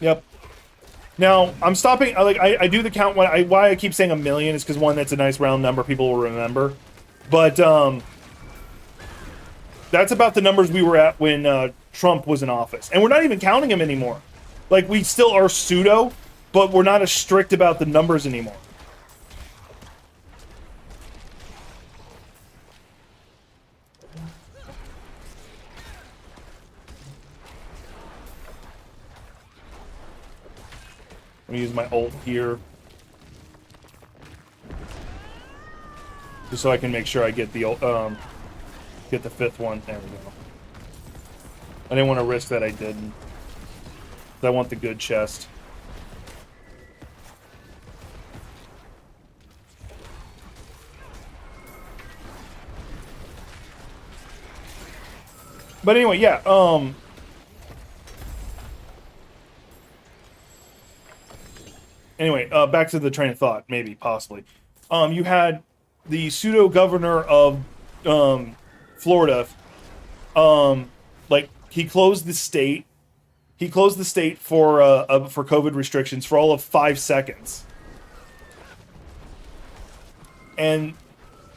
Yep. Now, I'm stopping, I do the count, why I keep saying 1 million is because, one, that's a nice round number people will remember. But, that's about the numbers we were at when Trump was in office. And we're not even counting him anymore. Like, we still are pseudo, but we're not as strict about the numbers anymore. I'm gonna use my ult here. Just so I can make sure I get the get the 5th one. There we go. I didn't want to risk that I didn't. I want the good chest. But anyway, yeah, anyway, back to the train of thought, maybe, possibly. You had the pseudo-governor of Florida, like, he closed the state. He closed the state for COVID restrictions for all of 5 seconds. And,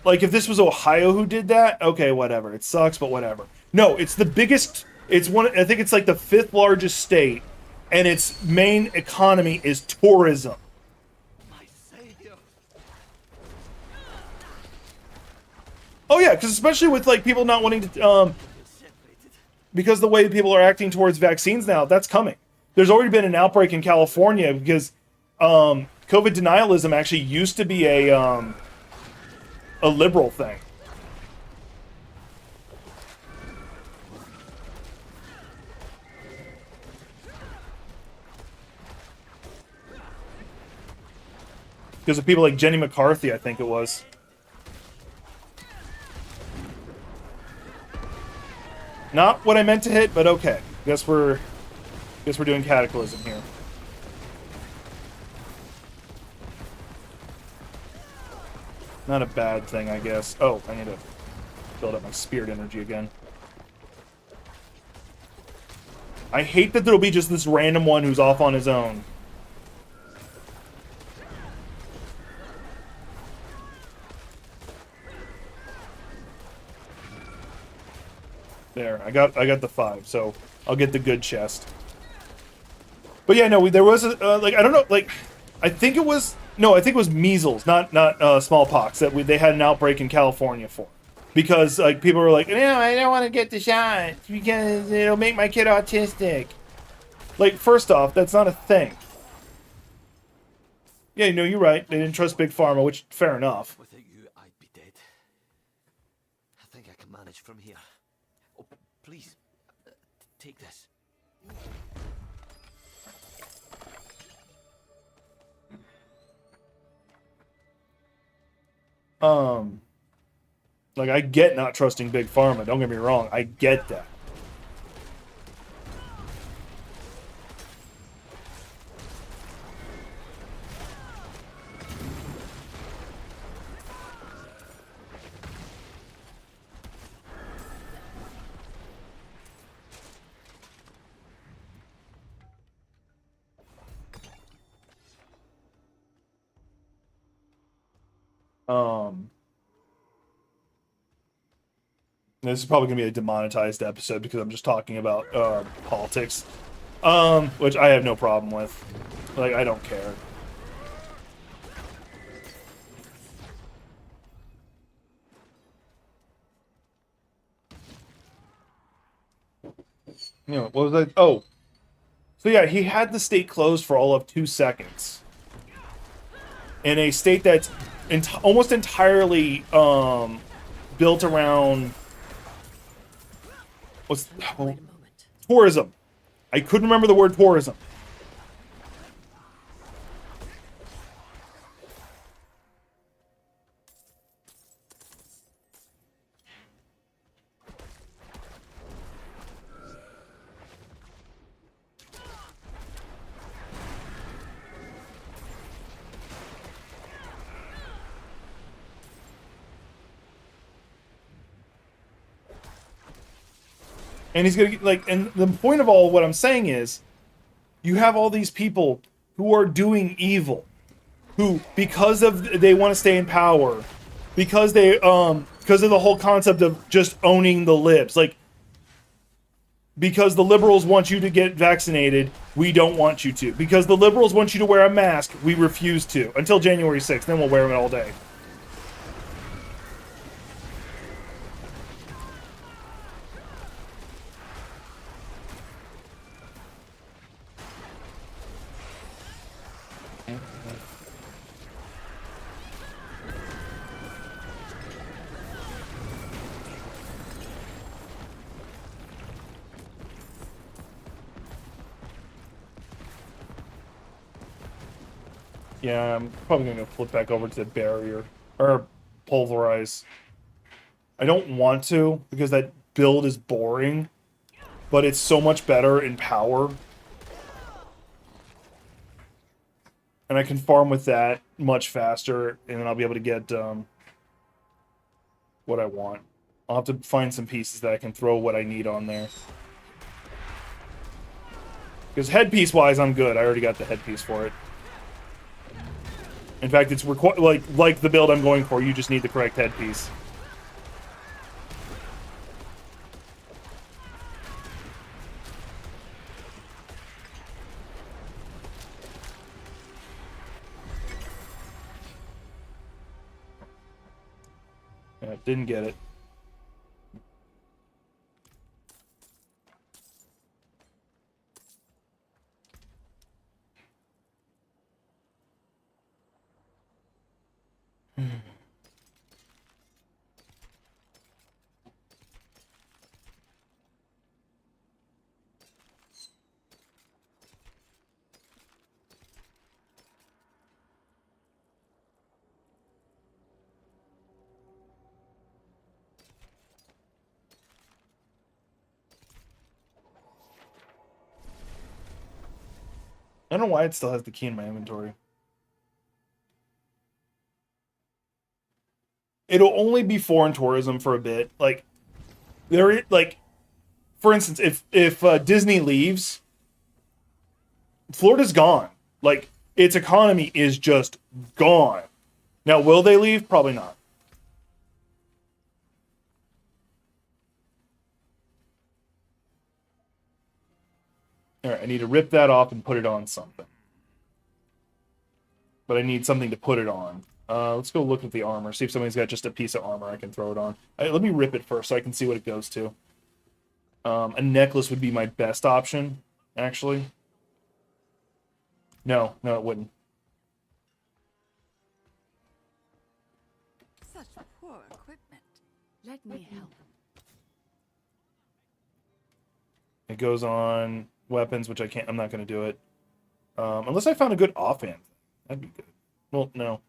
like, if this was Ohio who did that, okay, whatever. It sucks, but whatever. No, it's the biggest, I think it's like the 5th largest state, and its main economy is tourism. My savior. Oh yeah, because especially with like people not wanting to, because the way people are acting towards vaccines now, that's coming. There's already been an outbreak in California because COVID denialism actually used to be a liberal thing. Because of people like Jenny McCarthy, I think it was. Not what I meant to hit, but okay. Guess we're doing Cataclysm here. Not a bad thing, I guess. Oh, I need to build up my spirit energy again. I hate that there'll be just this random one who's off on his own. There, I got the 5, so I'll get the good chest. But yeah, no, there was a, like, I don't know, like, I think it was measles, not smallpox that they had an outbreak in California for, because like people were like, no, I don't want to get the shot because it'll make my kid autistic. Like, first off, that's not a thing. Yeah, no, you're right. They didn't trust Big Pharma, which fair enough. Without you, I'd be dead. I think I can manage from here. Oh, please, take this. Like, I get not trusting Big Pharma. Don't get me wrong. I get that. This is probably gonna be a demonetized episode because I'm just talking about politics, which I have no problem with. Like, I don't care. You know, what was that? Oh, so yeah, he had the state closed for all of 2 seconds in a state that's almost entirely built around tourism. I couldn't remember the word tourism. And he's gonna get, like, and the point of all what I'm saying is, you have all these people who are doing evil, who, because of they want to stay in power, because because of the whole concept of just owning the libs, like, because the liberals want you to get vaccinated, we don't want you to. Because the liberals want you to wear a mask, we refuse to. Until January 6th, then we'll wear them all day. Yeah, I'm probably gonna flip back over to the barrier or pulverize. I don't want to because that build is boring, but it's so much better in power. And I can farm with that much faster, and then I'll be able to get what I want. I'll have to find some pieces that I can throw what I need on there. Because headpiece-wise, I'm good. I already got the headpiece for it. In fact, it's like the build I'm going for. You just need the correct headpiece. Yeah, didn't get it. I don't know why it still has the key in my inventory. It'll only be foreign tourism for a bit. Like, for instance, if Disney leaves, Florida's gone. Like, its economy is just gone. Now, will they leave? Probably not. All right, I need to rip that off and put it on something. But I need something to put it on. Let's go look at the armor. See if somebody's got just a piece of armor I can throw it on. Let me rip it first so I can see what it goes to. A necklace would be my best option, actually. No, it wouldn't. Such poor equipment. Let me help. It goes on weapons, which I'm not going to do it. Unless I found a good offhand. That'd be good. Well, no.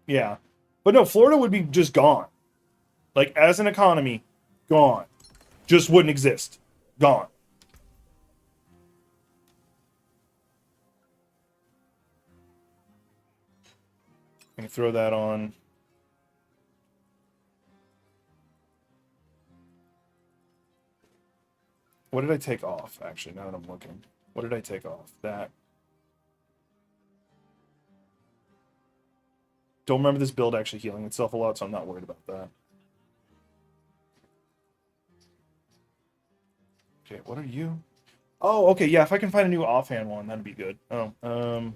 Yeah. But no, Florida would be just gone. Like, as an economy, gone. Just wouldn't exist. Gone. I can throw that on. What did I take off, actually, now that I'm looking? What did I take off? That. Don't remember this build actually healing itself a lot, so I'm not worried about that. Okay, what are you? Oh, okay, yeah, if I can find a new offhand one, that'd be good. Oh,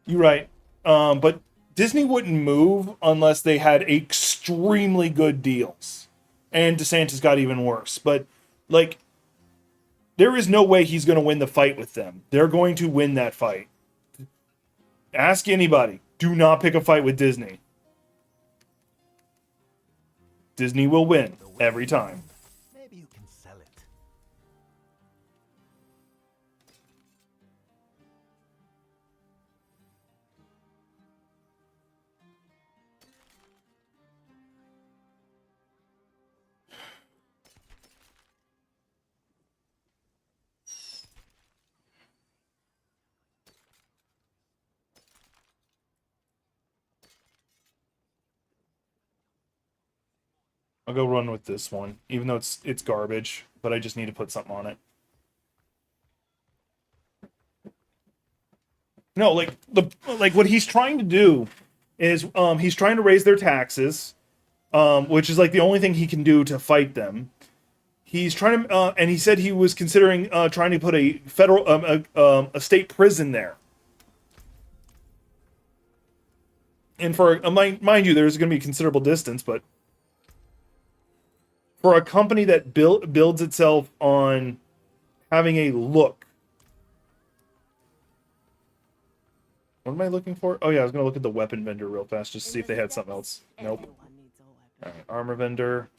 you're right. But Disney wouldn't move unless they had extremely good deals. And DeSantis got even worse. But, like, there is no way he's going to win the fight with them. They're going to win that fight. Ask anybody. Do not pick a fight with Disney. Disney will win every time. Maybe you can sell it. I'll go run with this one, even though it's garbage, but I just need to put something on it. No, like what he's trying to do is he's trying to raise their taxes, which is like the only thing he can do to fight them. He's trying to, and he said he was considering trying to put a federal, a state prison there. And for mind you, there's going to be a considerable distance, but for a company that builds itself on having a look. What am I looking for? Oh yeah, I was gonna look at the weapon vendor real fast just to see if they had something else. Nope. Everyone needs a weapon. Alright, armor vendor.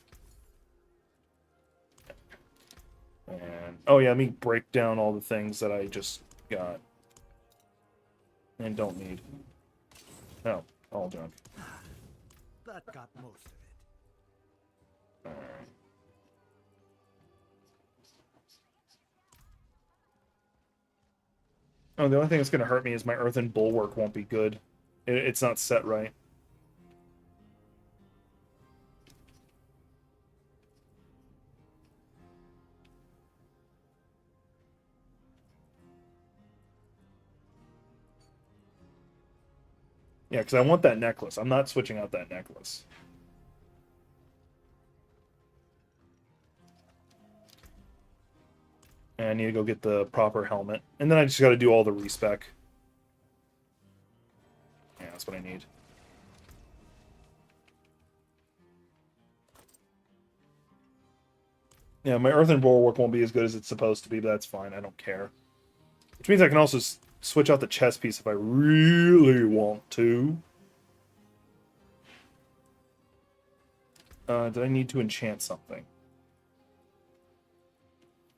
And oh yeah, let me break down all the things that I just got. And don't need. No, all junk. That got most of it. Alright. Oh, the only thing that's going to hurt me is my earthen bulwark won't be good. It's not set right. Yeah, because I want that necklace. I'm not switching out that necklace. And I need to go get the proper helmet. And then I just got to do all the respec. Yeah, that's what I need. Yeah, my earthen bulwark won't be as good as it's supposed to be, but that's fine. I don't care. Which means I can also switch out the chest piece if I really want to. Did I need to enchant something?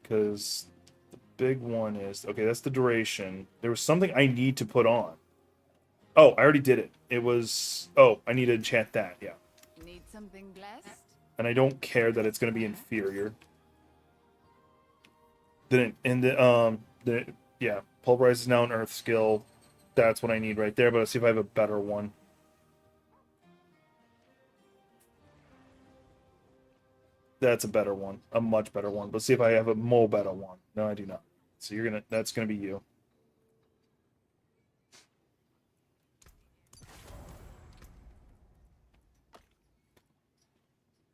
Because the big one is... Okay, that's the duration. There was something I need to put on. Oh, I already did it. It was... Oh, I need to enchant that, yeah. Need something blessed? And I don't care that it's going to be inferior. Then yeah, pulverize is now an earth skill. That's what I need right there, but let's see if I have a better one. That's a better one. A much better one. Let's see if I have a more better one. No, I do not. So that's gonna be you.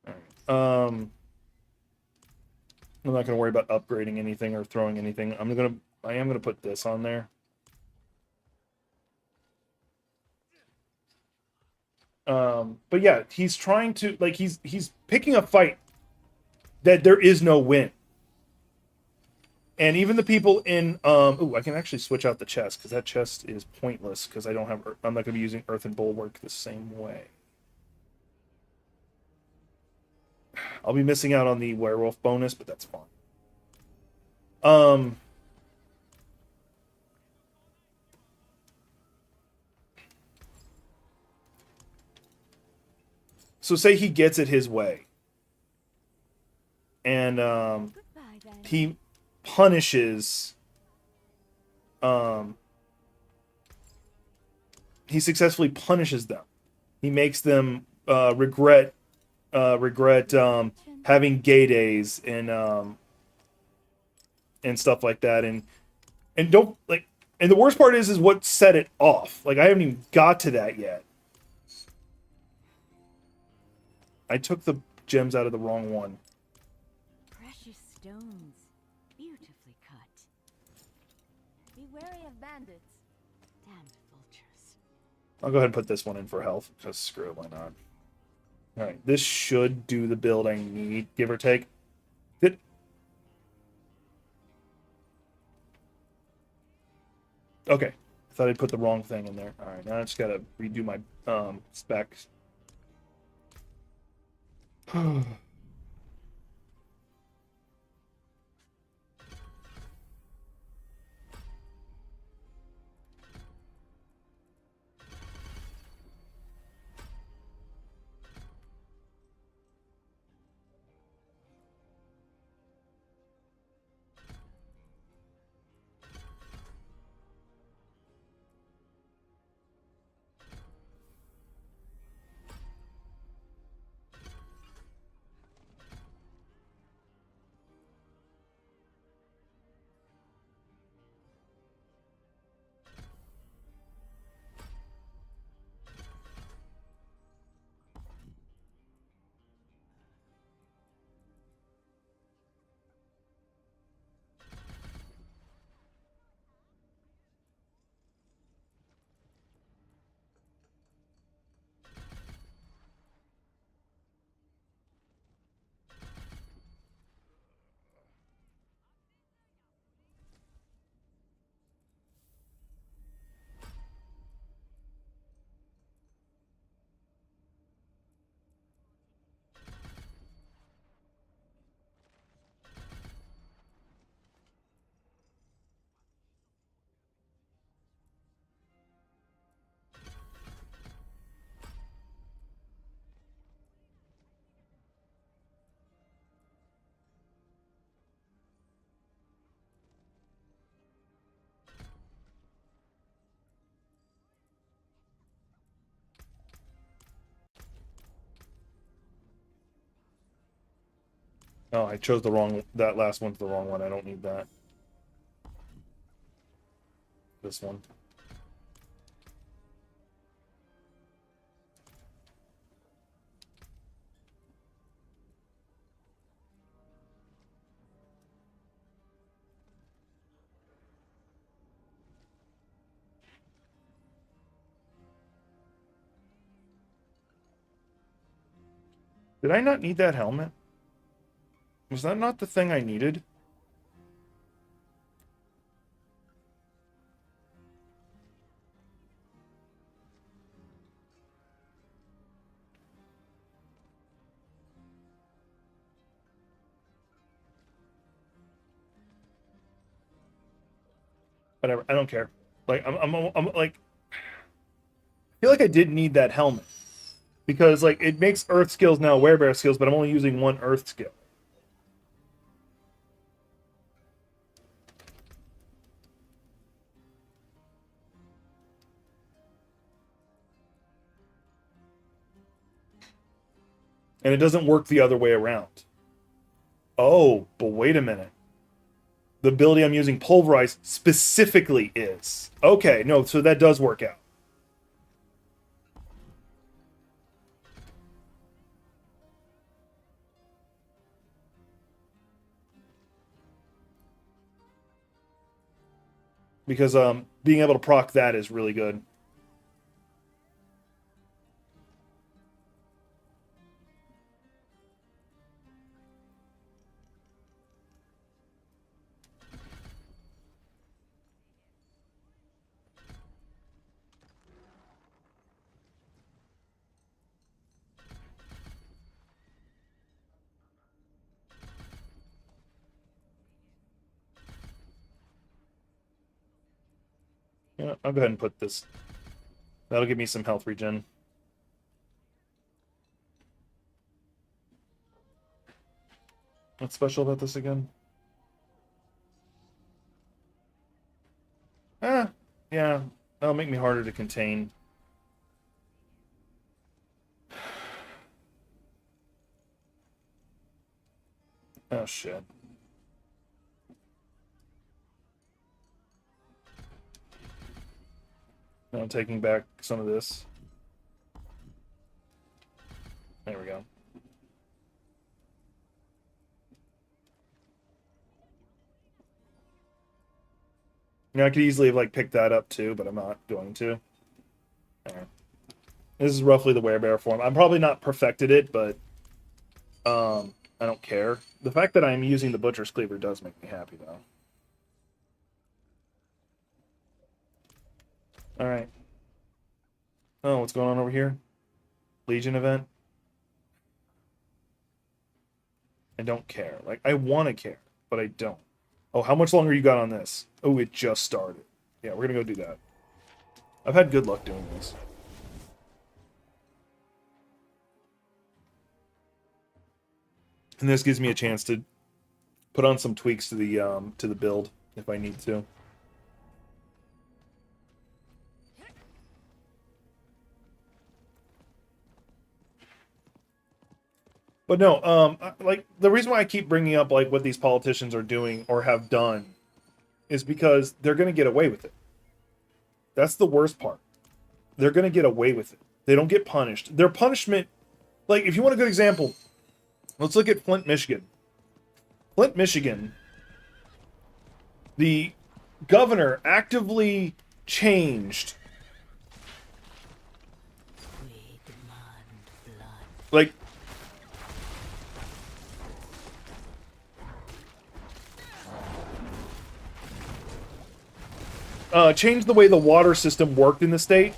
Alright. I'm not gonna worry about upgrading anything or throwing anything. I am gonna put this on there. But yeah, he's trying to he's picking a fight that there is no win. And even the people in I can actually switch out the chest because that chest is pointless because I'm not going to be using earthen bulwark the same way. I'll be missing out on the werewolf bonus, but that's fine. so say he gets it his way, and Goodbye then. he punishes, he successfully punishes them. He makes them regret having gay days and stuff like that, and don't like. And the worst part is what set it off. Like I haven't even got to that yet. I took the gems out of the wrong one. Precious stones, beautifully cut. Be wary of bandits. Damned vultures. I'll go ahead and put this one in for health. Just screw it, why not? All right, this should do the build I need, give or take. Did okay? I thought I'd put the wrong thing in there. All right, now I just gotta redo my specs. Oh, I chose the wrong. That last one's the wrong one. I don't need that. This one. Did I not need that helmet? Was that not the thing I needed? Whatever. I don't care. Like I'm like, I feel like I did need that helmet because like it makes Earth skills now werebear skills, but I'm only using one Earth skill. And it doesn't work the other way around. Oh, but wait a minute. The ability I'm using, Pulverize, specifically is. Okay, no, so that does work out. Because being able to proc that is really good. Yeah, I'll go ahead and put this. That'll give me some health regen. What's special about this again? Yeah. That'll make me harder to contain. Oh, shit. Now I'm taking back some of this. There we go. You know, I could easily have, like, picked that up, too, but I'm not going to. There. This is roughly the werebear form. I'm probably not perfected it, but I don't care. The fact that I'm using the Butcher's Cleaver does make me happy, though. Alright. Oh, what's going on over here? Legion event? I don't care. Like, I want to care, but I don't. Oh, how much longer you got on this? Oh, it just started. Yeah, we're gonna go do that. I've had good luck doing this. And this gives me a chance to put on some tweaks to the build if I need to. But no, like, the reason why I keep bringing up, like, what these politicians are doing or have done is because they're going to get away with it. That's the worst part. They're going to get away with it. They don't get punished. Their punishment, like, if you want a good example, let's look at Flint, Michigan. Flint, Michigan, the governor actively changed, We demand blood. like, changed the way the water system worked in the state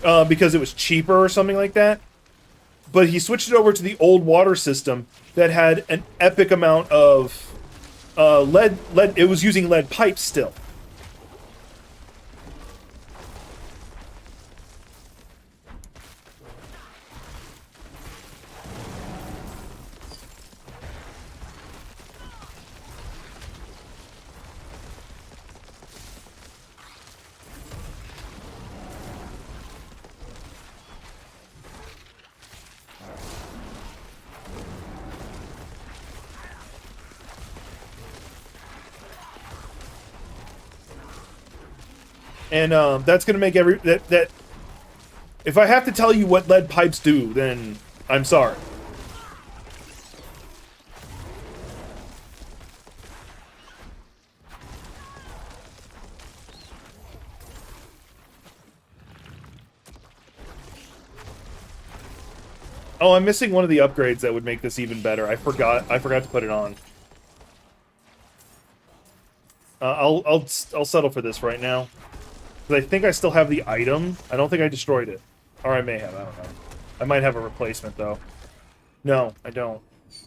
because it was cheaper or something like that. But he switched it over to the old water system that had an epic amount of lead. It was using lead pipes still. And that's going to make that. If I have to tell you what lead pipes do, then I'm sorry. Oh, I'm missing one of the upgrades that would make this even better. I forgot to put it on. I'll settle for this right now. Because I think I still have the item. I don't think I destroyed it. Or I may have, I don't know. I might have a replacement, though. No, I don't.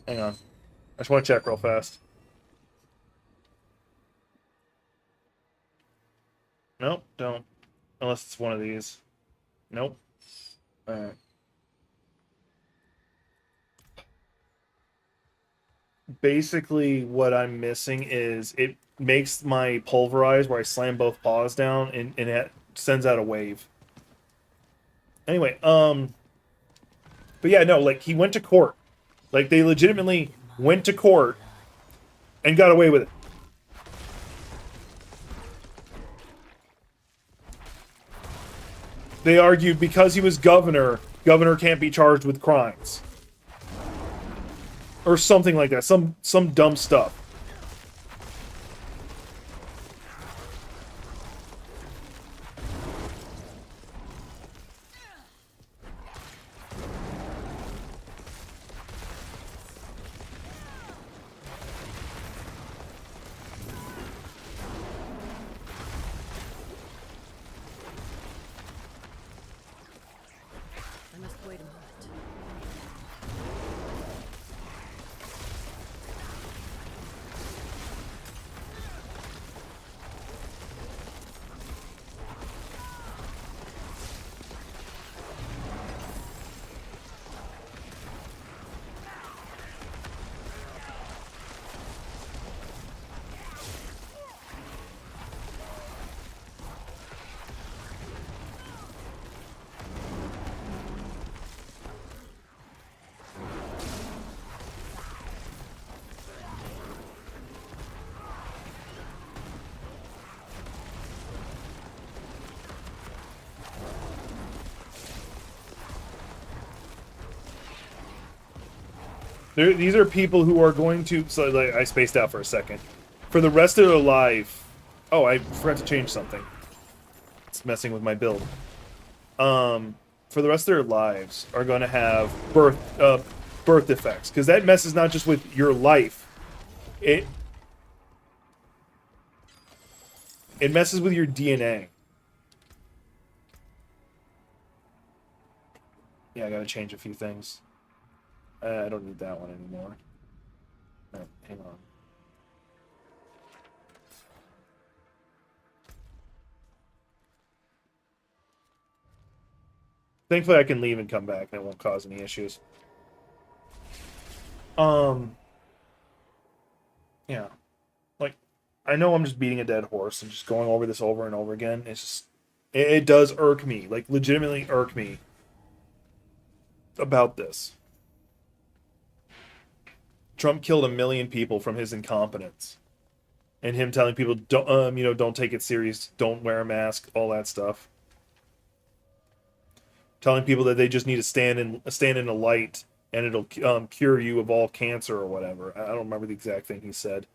Hang on. I just want to check real fast. Nope, don't. Unless it's one of these. Nope. Alright. Basically, what I'm missing is it makes my pulverize where I slam both paws down and it sends out a wave. Anyway, but yeah, no, like, he went to court. Like, they legitimately went to court and got away with it. They argued because he was governor, governor can't be charged with crimes. Or something like that. Some dumb stuff. I must wait a moment. These are people who are going to... So, like, I spaced out for a second. For the rest of their life... Oh, I forgot to change something. It's messing with my build. For the rest of their lives are going to have birth defects. Because that messes not just with your life. It messes with your DNA. Yeah, I gotta change a few things. I don't need that one anymore. Alright, hang on. Thankfully, I can leave and come back, and it won't cause any issues. Yeah. Like, I know I'm just beating a dead horse and just going over this over and over again. It's just... It does irk me. Like, legitimately irk me about this. Trump killed 1 million people from his incompetence. And him telling people, don't take it serious, don't wear a mask, all that stuff. Telling people that they just need to stand in the light and it'll cure you of all cancer or whatever. I don't remember the exact thing he said.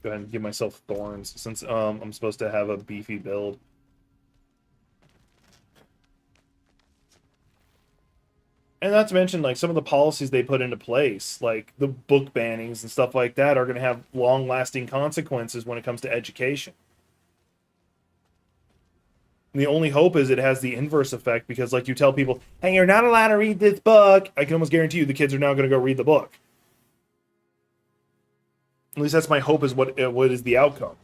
Go ahead and give myself thorns since I'm supposed to have a beefy build. And not to mention, like, some of the policies they put into place, like the book bannings and stuff like that, are going to have long-lasting consequences when it comes to education. And the only hope is it has the inverse effect, because, like, you tell people, hey, you're not allowed to read this book, I can almost guarantee you the kids are now going to go read the book. At least that's my hope, is what is the outcome.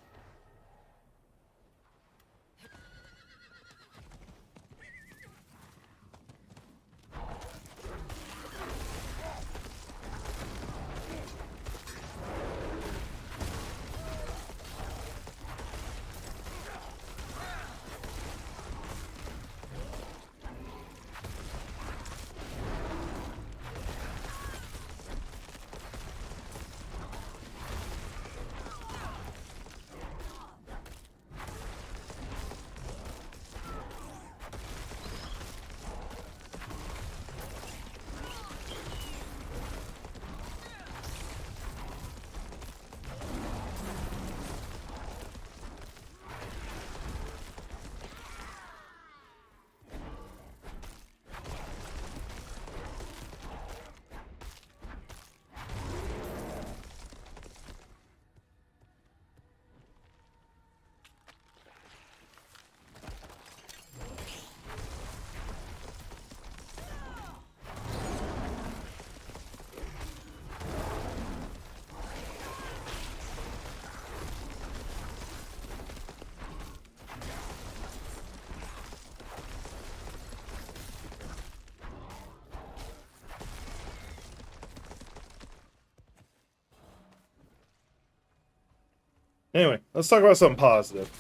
Anyway, let's talk about something positive.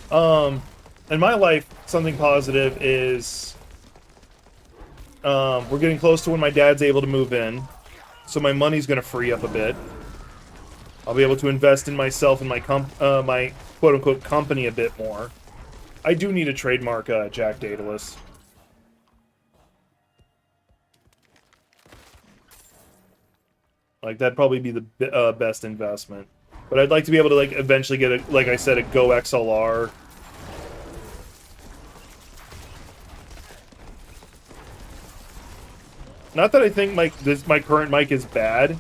In my life, something positive is we're getting close to when my dad's able to move in, so my money's going to free up a bit. I'll be able to invest in myself and my my quote-unquote company a bit more. I do need to trademark Jack Daedalus. Like, that'd probably be the best investment. But I'd like to be able to, like, eventually get a, like I said, a Go XLR. Not that I think my current mic is bad.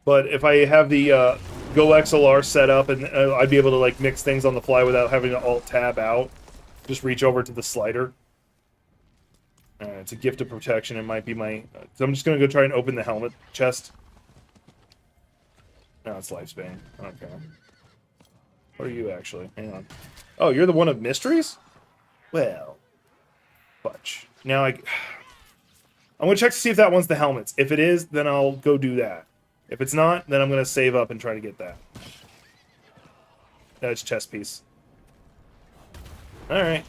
But if I have the Go XLR set up, and I'd be able to, like, mix things on the fly without having to Alt-Tab out. Just reach over to the slider. It's a gift of protection. It might be my... So I'm just going to go try and open the helmet chest. No, it's lifespan. Okay. What are you, actually? Hang on. Oh, you're the one of mysteries? Well, fudge. Now I'm gonna check to see if that one's the helmets. If it is, then I'll go do that. If it's not, then I'm gonna save up and try to get that. That's chest piece. All right.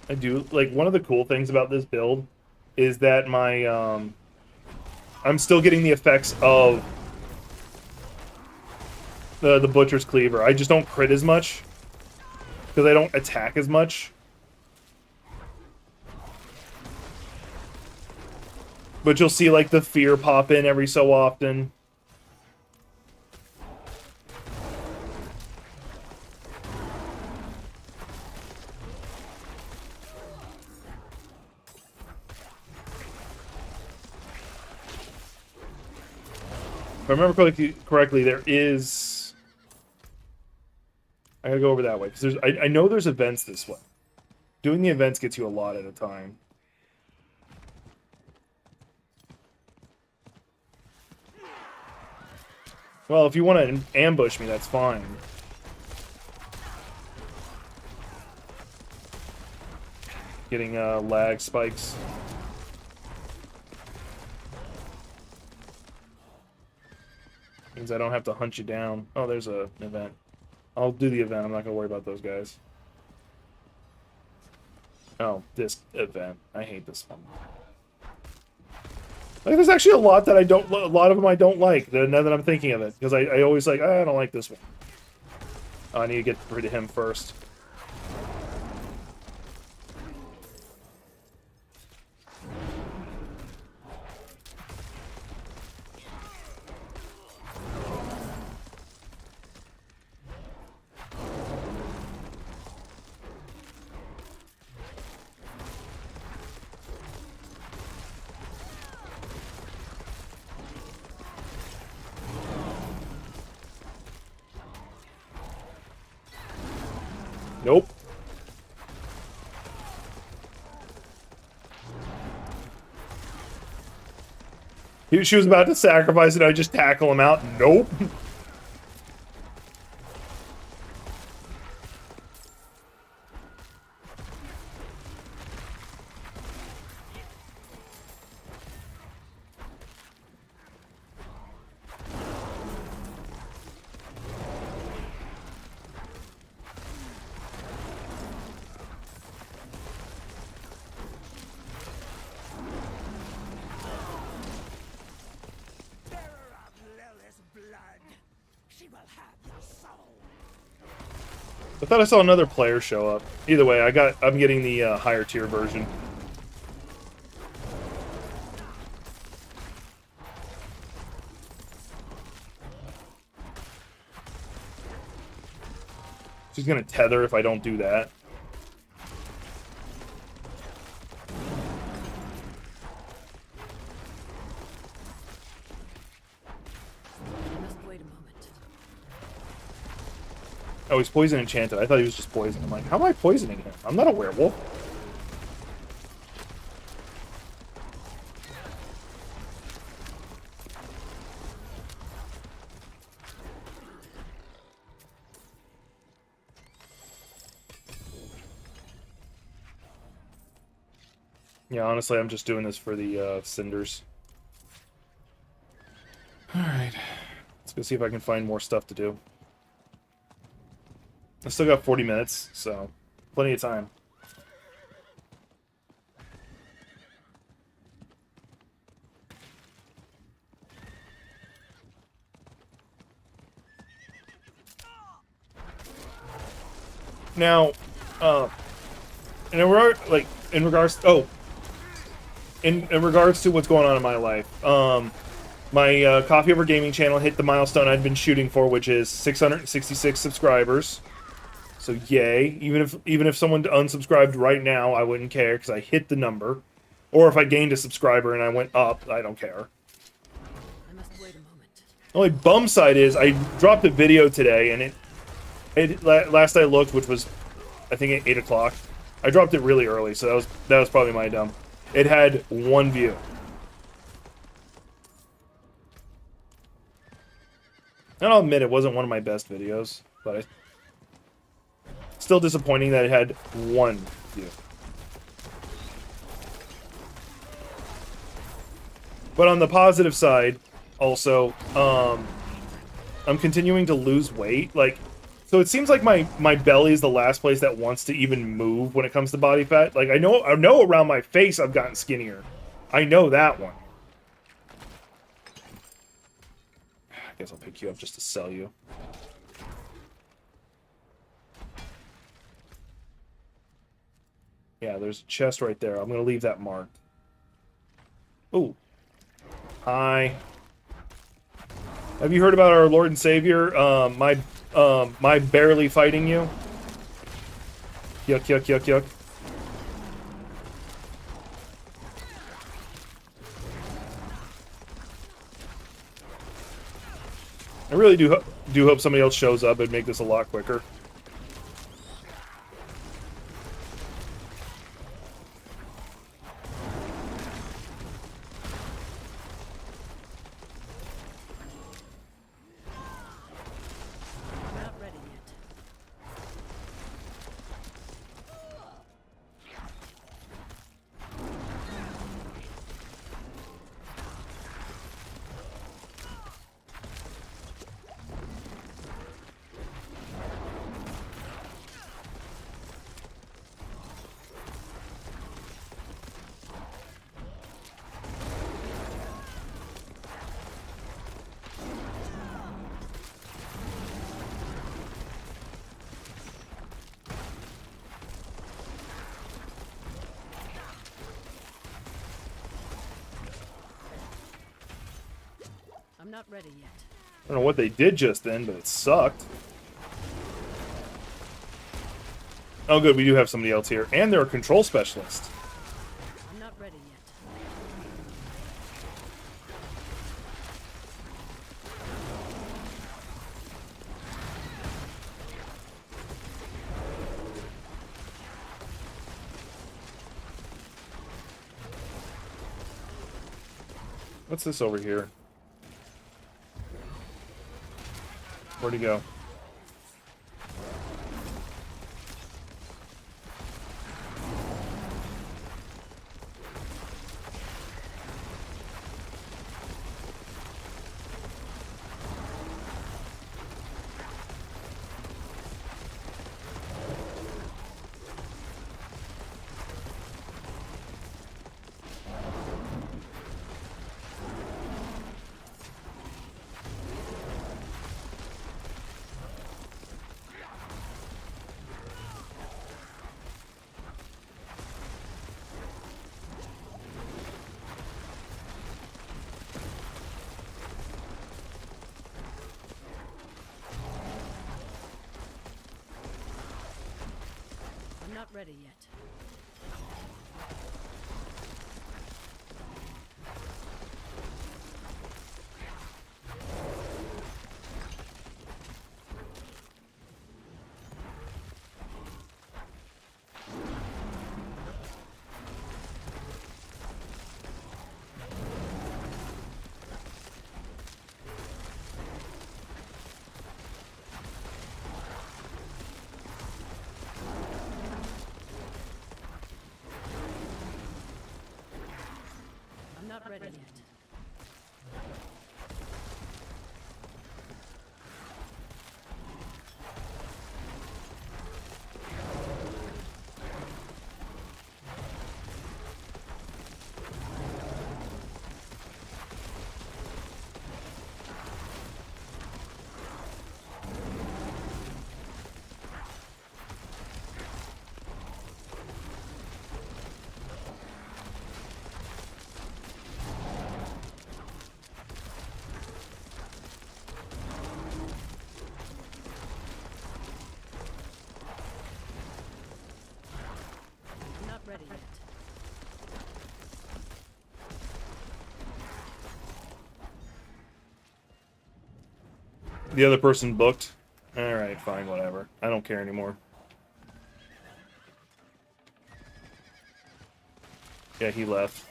I do like one of the cool things about this build is that my I'm still getting the effects of the Butcher's Cleaver. I just don't crit as much because I don't attack as much. But you'll see like the fear pop in every so often. If I remember correctly, there is... I gotta go over that way. Because I know there's events this way. Doing the events gets you a lot at a time. Well, if you want to ambush me, that's fine. Getting lag spikes. Means I don't have to hunt you down. Oh, there's an event. I'll do the event. I'm not going to worry about those guys. Oh, this event. I hate this one. Like, there's actually a lot that I don't... A lot of them I don't like, now that I'm thinking of it. Because I always like, I don't like this one. Oh, I need to get rid of him first. Nope. She was about to sacrifice it, I just tackle him out. Nope. I thought I saw another player show up. Either way, I'm getting the higher tier version. She's gonna tether if I don't do that. Oh, he's poison enchanted. I thought he was just poison. I'm like, how am I poisoning him? I'm not a werewolf. Yeah, honestly, I'm just doing this for the cinders. Alright. Let's go see if I can find more stuff to do. I still got 40 minutes, so plenty of time. Now, in regards to what's going on in my life, my Coffee Over Gaming channel hit the milestone I'd been shooting for, which is 666 subscribers. So yay! Even if someone unsubscribed right now, I wouldn't care because I hit the number. Or if I gained a subscriber and I went up, I don't care. I must wait a moment. The only bum side is I dropped a video today, and last I looked, which was I think at 8 o'clock. I dropped it really early, so that was probably my dumb. It had 1 view. And I'll admit it wasn't one of my best videos, but still disappointing that it had 1 view. But on the positive side, also, I'm continuing to lose weight. Like, so it seems like my belly is the last place that wants to even move when it comes to body fat. Like, I know around my face I've gotten skinnier. I know that one. I guess I'll pick you up just to sell you. Yeah, there's a chest right there. I'm gonna leave that marked. Ooh. Hi. Have you heard about our Lord and Savior? My barely fighting you. Yuck, yuck, yuck, yuck. I really do hope somebody else shows up and make this a lot quicker. Not ready yet. I'm not ready yet. I don't know what they did just then, but it sucked. Oh good, we do have somebody else here. And they're a control specialist. I'm not ready yet. What's this over here? Where'd he go? I'm not ready yet. I'm not ready yet. I'm not ready yet. The other person booked. Alright, fine, whatever. I don't care anymore. Yeah, he left.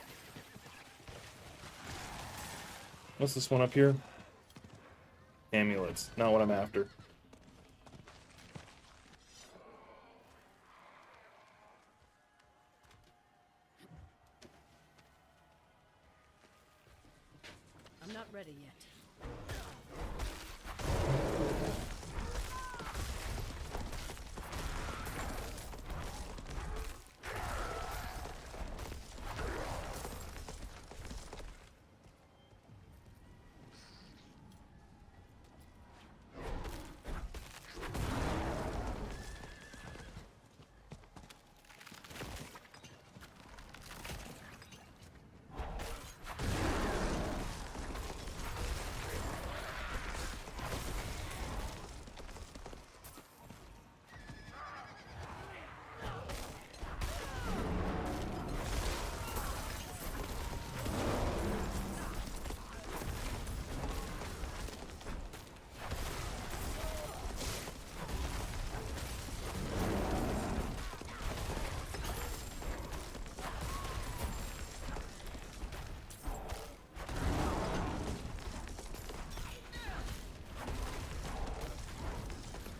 What's this one up here? amulets. Not what I'm after. I'm not ready yet.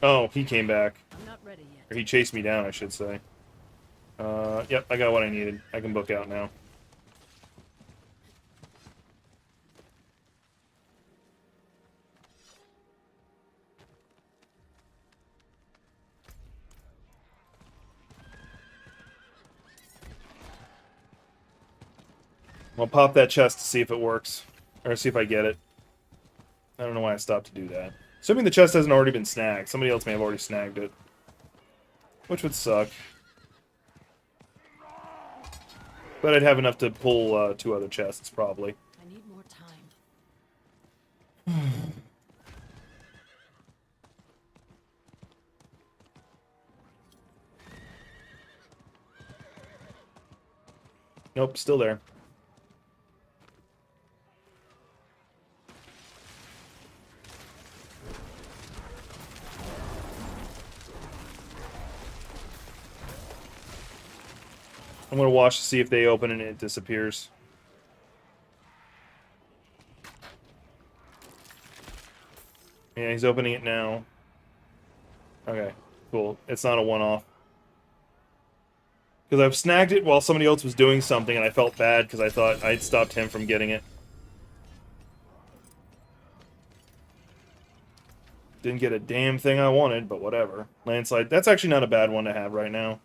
Oh, he came back. I'm not ready yet. Or he chased me down, I should say. Yep, I got what I needed. I can book out now. I'll pop that chest to see if it works. Or see if I get it. I don't know why I stopped to do that. Assuming the chest hasn't already been snagged. Somebody else may have already snagged it. Which would suck. But I'd have enough to pull 2 other chests, probably. I need more time. Nope, still there. I'm gonna watch to see if they open and it disappears. Yeah, he's opening it now. Okay, cool. It's not a one-off. Because I've snagged it while somebody else was doing something, and I felt bad because I thought I'd stopped him from getting it. Didn't get a damn thing I wanted, but whatever. Landslide, that's actually not a bad one to have right now.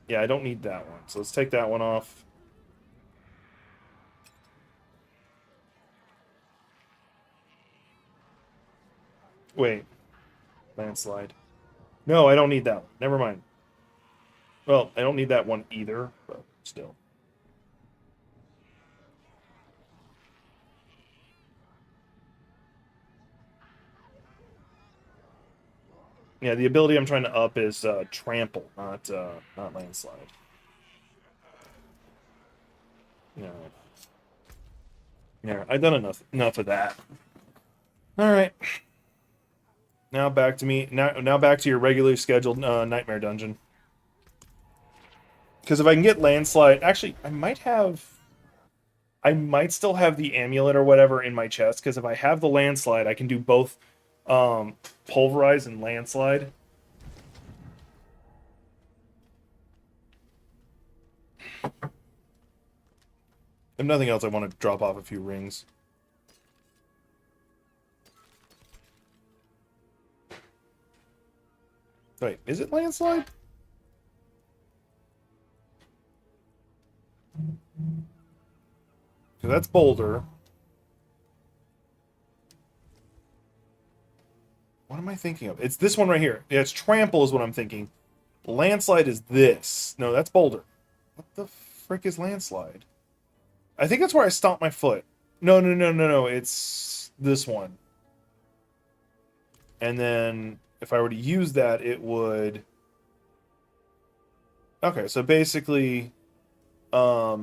Yeah, I don't need that one, so let's take that one off. Wait. Landslide. No, I don't need that one. Never mind. Well, I don't need that one either, but still. Yeah, the ability I'm trying to up is Trample, not Landslide. Yeah. Yeah, I've done enough of that. All right. Now back to me. Now back to your regularly scheduled nightmare dungeon. Because if I can get Landslide, actually, I might still have the amulet or whatever in my chest. Because if I have the Landslide, I can do both Pulverize and Landslide. If nothing else, I want to drop off a few rings. Wait, is it Landslide? Because that's Boulder. What am I thinking of? It's this one right here. Yeah, it's Trample is what I'm thinking. Landslide is this. No, that's Boulder. What the frick is Landslide? I think that's where I stomped my foot. No. It's this one. And then if I were to use that, it would... Okay, so basically, I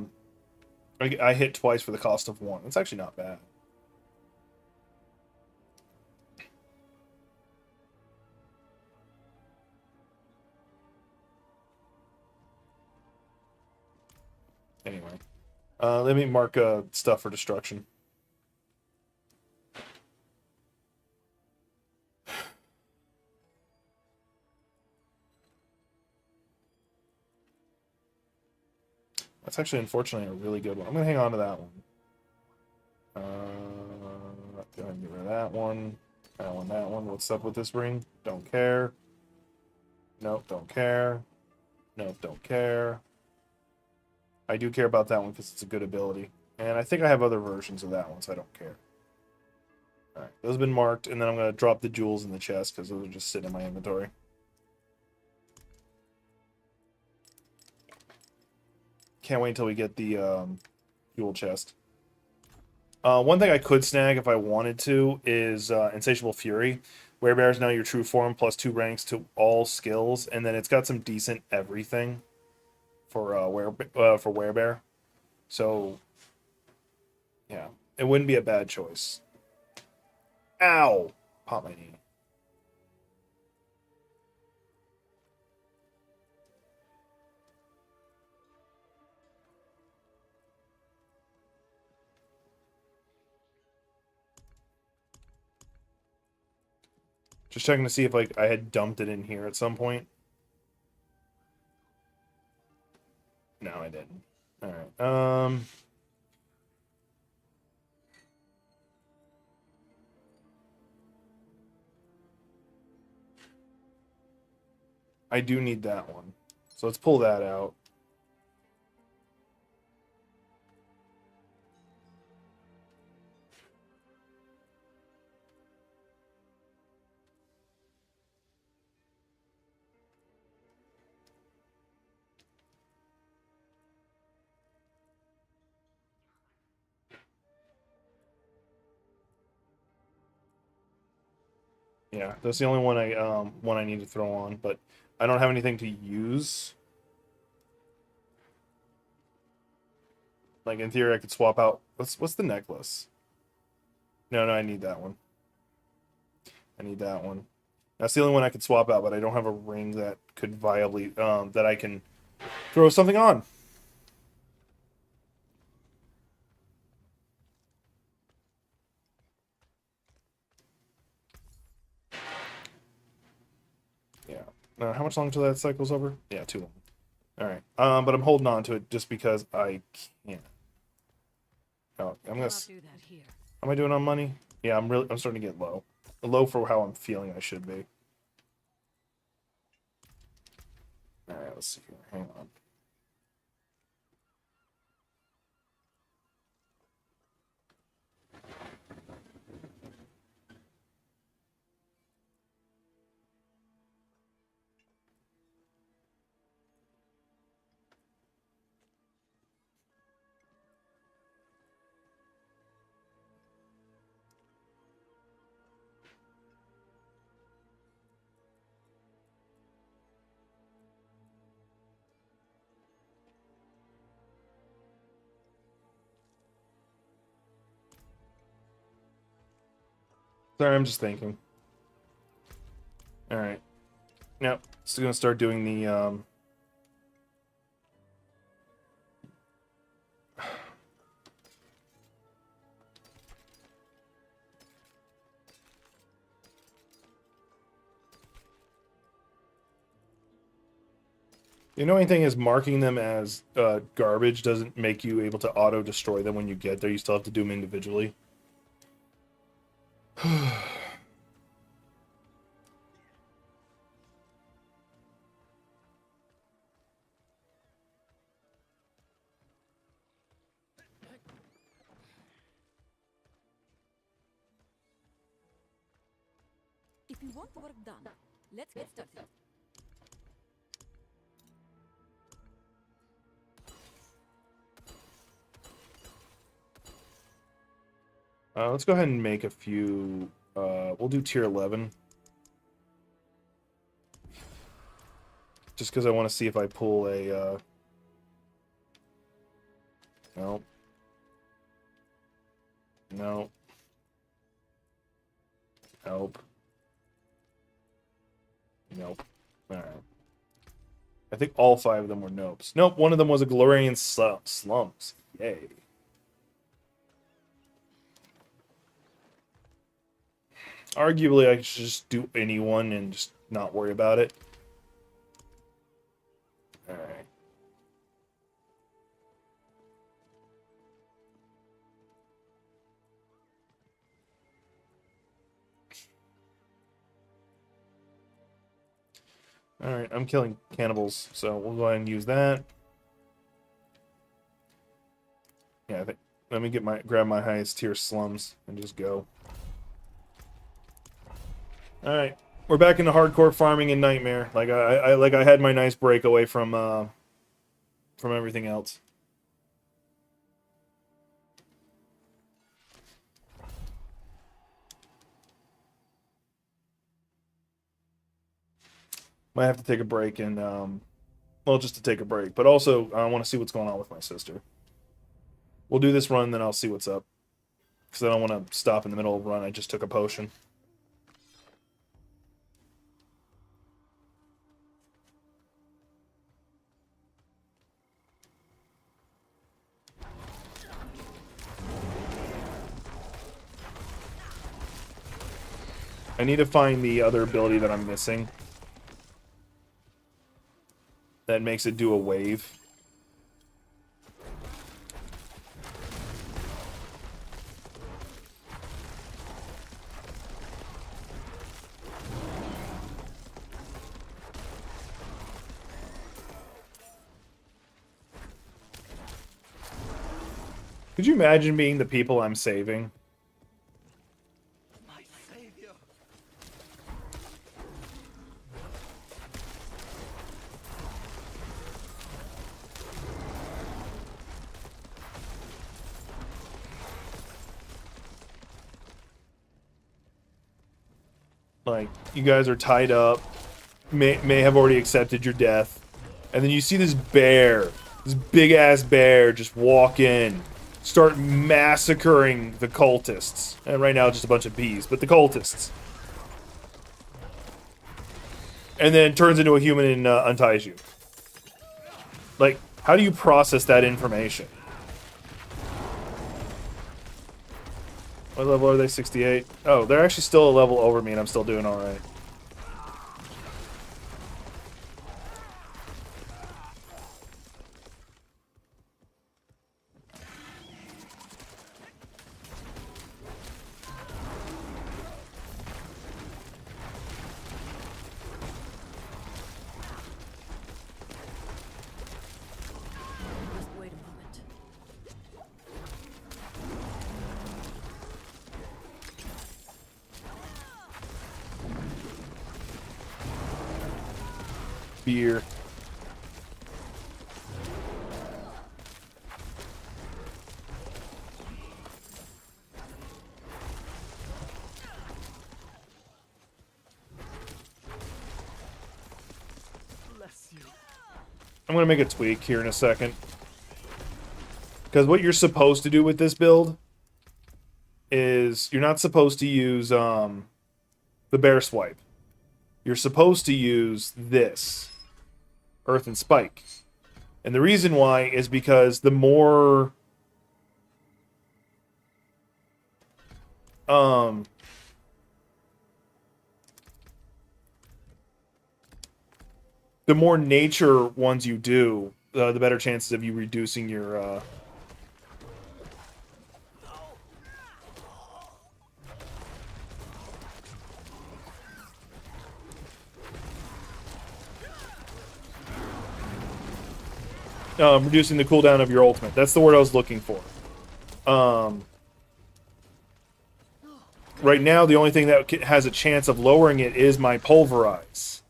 hit twice for the cost of one. That's actually not bad. Anyway, let me mark stuff for destruction. That's actually, unfortunately, a really good one. I'm going to hang on to that one. Go ahead and get rid of that one. That one, that one. What's up with this ring? Don't care. Nope, don't care. Nope, don't care. I do care about that one because it's a good ability. And I think I have other versions of that one, so I don't care. Alright, those have been marked, and then I'm going to drop the jewels in the chest because those are just sitting in my inventory. Can't wait until we get the jewel chest. One thing I could snag if I wanted to is Insatiable Fury. Werebear is now your true form, plus 2 ranks to all skills, and then it's got some decent everything for Werebear. So, yeah, it wouldn't be a bad choice. Ow! Pop my knee. Just checking to see if like I had dumped it in here at some point. No, I didn't. All right. I do need that one. So let's pull that out. Yeah, that's the only one I need to throw on, but I don't have anything to use. Like in theory I could swap out what's the necklace? No, I need that one. I need that one. That's the only one I could swap out, but I don't have a ring that could viably that I can throw something on. Yeah. How much longer till that cycle's over? Yeah, too long. All right. But I'm holding on to it just because I can't. Oh, I'm gonna. Cannot do that here. Am I doing on money? Yeah, I'm starting to get low. Low for how I'm feeling I should be. All right. Let's see here. Hang on. Sorry, I'm just thinking. All right. Now, still gonna start doing the The annoying thing is marking them as garbage doesn't make you able to auto destroy them when you get there. You still have to do them individually. If you want work done, let's get started. Let's go ahead and make a few. We'll do tier 11. Just because I want to see if I pull a. No. No. Nope. Nope. Alright. I think all 5 of them were nopes. Nope, one of them was a Galorian slums. Yay. Arguably, I should just do anyone and just not worry about it. Alright. Alright, I'm killing cannibals, so we'll go ahead and use that. Yeah, I think, let me grab my highest tier slums and just go. Alright. We're back into hardcore farming and nightmare. Like I had my nice break away from everything else. Might have to take a break and well, just to take a break, but also I want to see what's going on with my sister. We'll do this run, then I'll see what's up, because I don't want to stop in the middle of a run. I just took a potion. I need to find the other ability that I'm missing that makes it do a wave. Could you imagine being the people I'm saving? My savior. Like, you guys are tied up, may have already accepted your death, and then you see this bear, this big-ass bear, just walk in, start massacring the cultists. And right now, just a bunch of bees, but the cultists. And then turns into a human and unties you. Like, how do you process that information? What level are they? 68? Oh, they're actually still a level over me, and I'm still doing alright. Just wait a moment. Beer. Bless you. I'm gonna make a tweak here in a second. Because what you're supposed to do with this build is you're not supposed to use the bear swipe. You're supposed to use this. Earth and Spike. And the reason why is because the more nature ones you do, the better chances of you reducing your reducing the cooldown of your ultimate. That's the word I was looking for. Right now, the only thing that has a chance of lowering it is my Pulverize.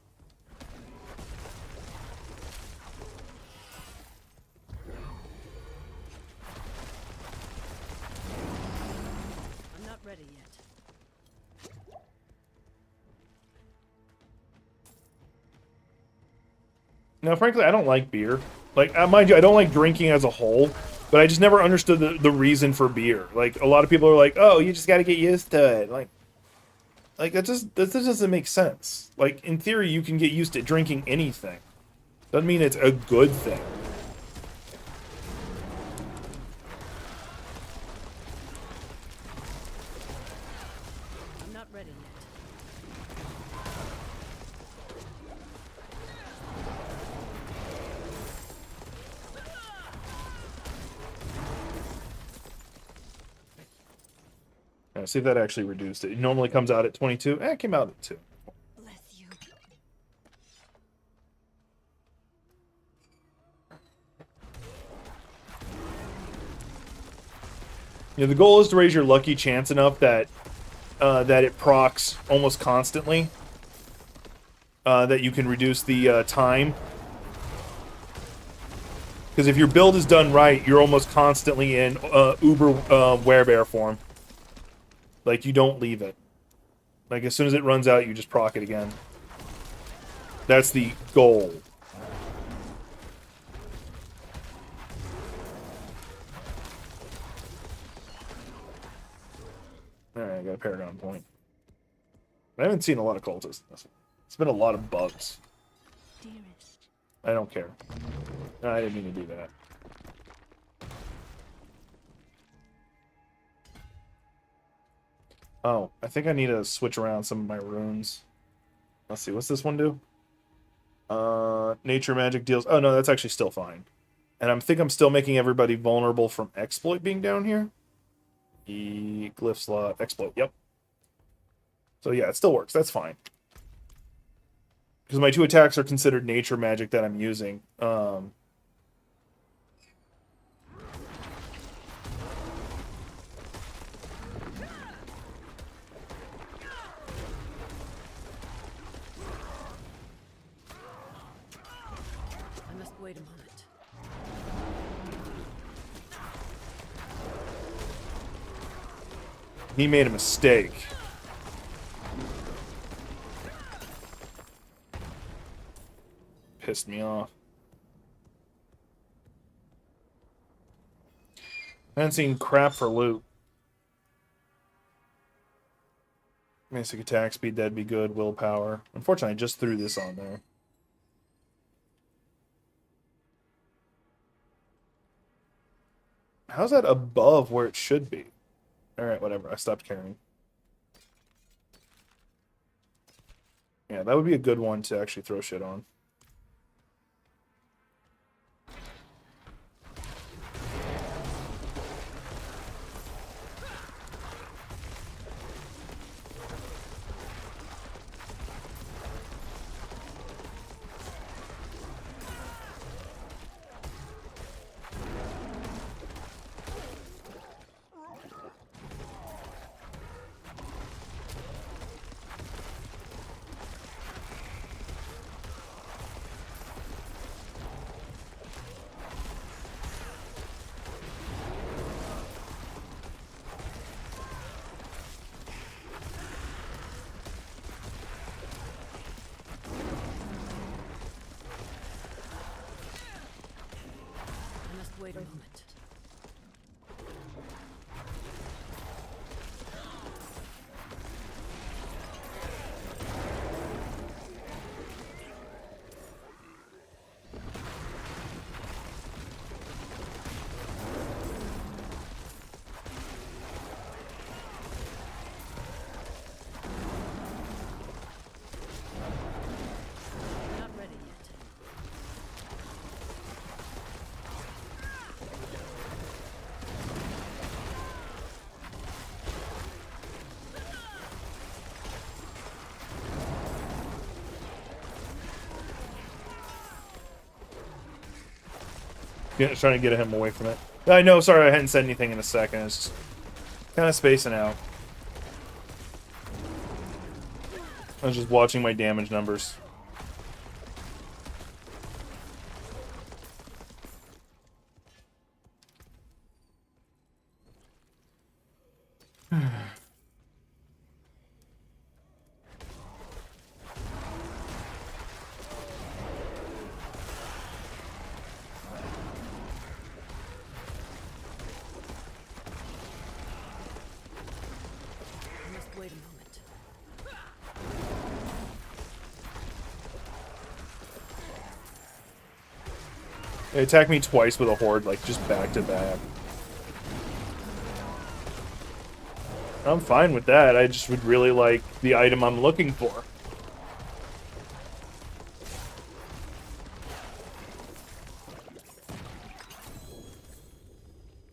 I'm not ready yet. Now, frankly, I don't like beer. Like, mind you, I don't like drinking as a whole, but I just never understood the reason for beer. Like, a lot of people are like, oh, you just gotta get used to it. Like that doesn't make sense. Like, in theory, you can get used to drinking anything. Doesn't mean it's a good thing. I'm not ready yet. See if that actually reduced it. It normally comes out at 22. It came out at 2. Bless you. You know, the goal is to raise your lucky chance enough that that it procs almost constantly. That you can reduce the time. Because if your build is done right, you're almost constantly in uber werebear form. Like, you don't leave it. Like, as soon as it runs out, you just proc it again. That's the goal. Alright, I got a Paragon point. I haven't seen a lot of cultists. It's been a lot of bugs. Dearest. I don't care. No, I didn't mean to do that. Oh, I think I need to switch around some of my runes. Let's see, what's this one do? Nature magic deals... Oh, no, that's actually still fine. And I think I'm still making everybody vulnerable from exploit being down here. Glyph slot, exploit, yep. So yeah, it still works, that's fine. Because my 2 attacks are considered nature magic that I'm using. I must wait a moment. He made a mistake. Pissed me off. I haven't seen crap for loot. Basic attack speed, that'd be good. Willpower. Unfortunately, I just threw this on there. How's that above where it should be? Alright, whatever. I stopped caring. Yeah, that would be a good one to actually throw shit on. I must wait a moment. Not ready yet. Yeah, trying to get him away from it. I know, sorry, I hadn't said anything in a second. It's just kind of spacing out. I was just watching my damage numbers. I must wait a moment. It attacked me twice with a horde, like, just back to back. I'm fine with that. I just would really like the item I'm looking for.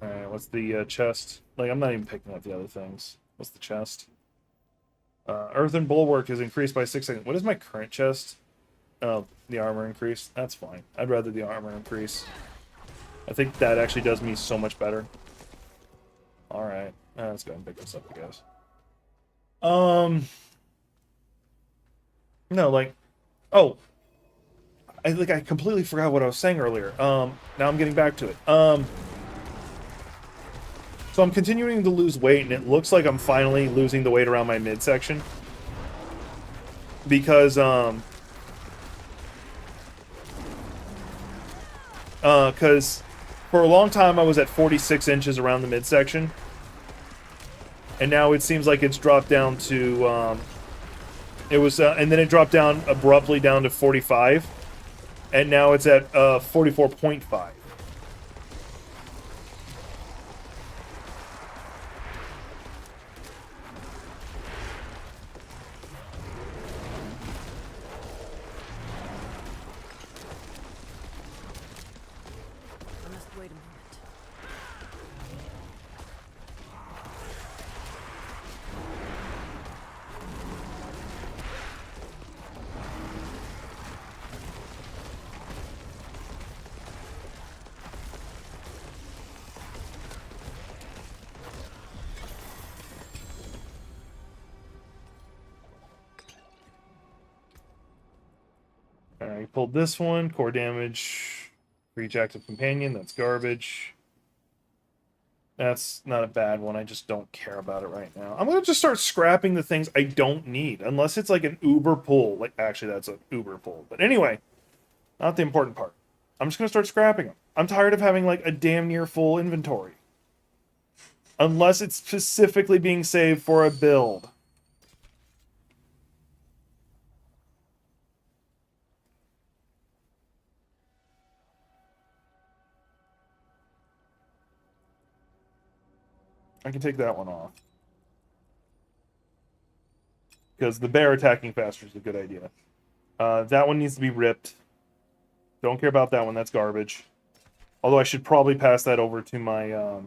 Alright, what's the chest? Like, I'm not even picking up the other things. What's the chest? Earthen Bulwark is increased by 6 seconds. What is my current chest? Oh, the armor increase. That's fine. I'd rather the armor increase. I think that actually does me so much better. All right. Let's go ahead and pick this up, I guess. No, like, oh, I completely forgot what I was saying earlier. Now I'm getting back to it. So I'm continuing to lose weight, and it looks like I'm finally losing the weight around my midsection. Because, because for a long time I was at 46 inches around the midsection. And now it seems like it's dropped down to, it was, and then it dropped down abruptly down to 45. And now it's at, 44.5. I must wait a moment. Alright, pulled this one. Core damage for each active companion. That's garbage. That's not a bad one. I just don't care about it right now. I'm going to just start scrapping the things I don't need. Unless it's like an uber pull. Like, actually, that's an uber pull. But anyway, not the important part. I'm just going to start scrapping them. I'm tired of having like a damn near full inventory. Unless it's specifically being saved for a build. I can take that one off. Because the bear attacking faster is a good idea. That one needs to be ripped. Don't care about that one. That's garbage. Although I should probably pass that over to my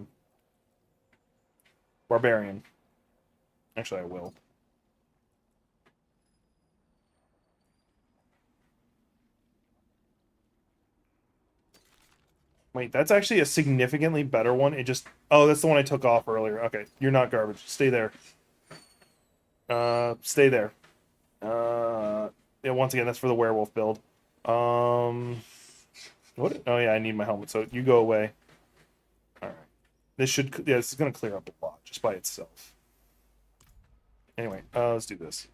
barbarian. Actually, I will. Wait, that's actually a significantly better one. It just... Oh, that's the one I took off earlier. Okay, you're not garbage. Stay there. Stay there. Yeah, once again, that's for the werewolf build. What? Oh, yeah, I need my helmet, so you go away. Alright. This should... Yeah, this is going to clear up a lot, just by itself. Anyway, let's do this.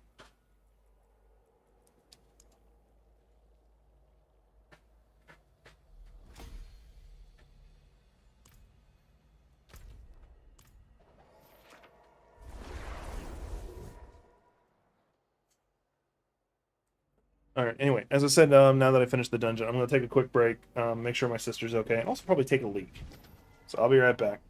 Alright, anyway, as I said, now that I finished the dungeon, I'm going to take a quick break, make sure my sister's okay, and also probably take a leak. So I'll be right back.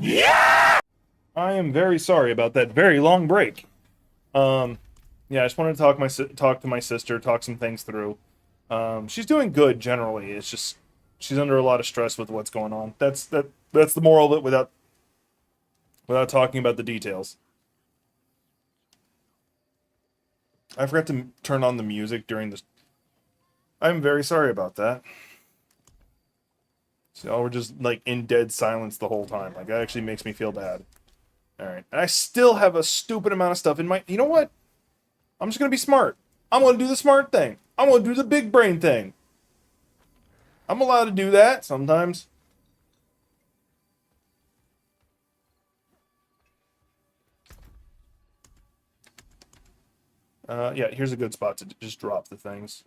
I am very sorry about that very long break. Yeah, I just wanted to talk to my sister, talk some things through. She's doing good generally. It's just she's under a lot of stress with what's going on. That's the moral of it without talking about the details. I forgot to turn on the music during this. I'm very sorry about that. So we're just like in dead silence the whole time. Like that actually makes me feel bad. All right, and I still have a stupid amount of stuff in my. You know what? I'm just gonna be smart. I'm gonna do the smart thing. I'm gonna do the big brain thing. I'm allowed to do that sometimes. Yeah, here's a good spot to just drop the things.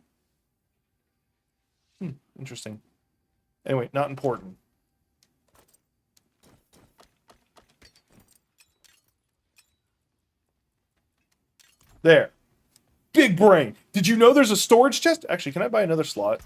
Interesting. Anyway, not important. There. Big brain. Did you know there's a storage chest? Actually, can I buy another slot?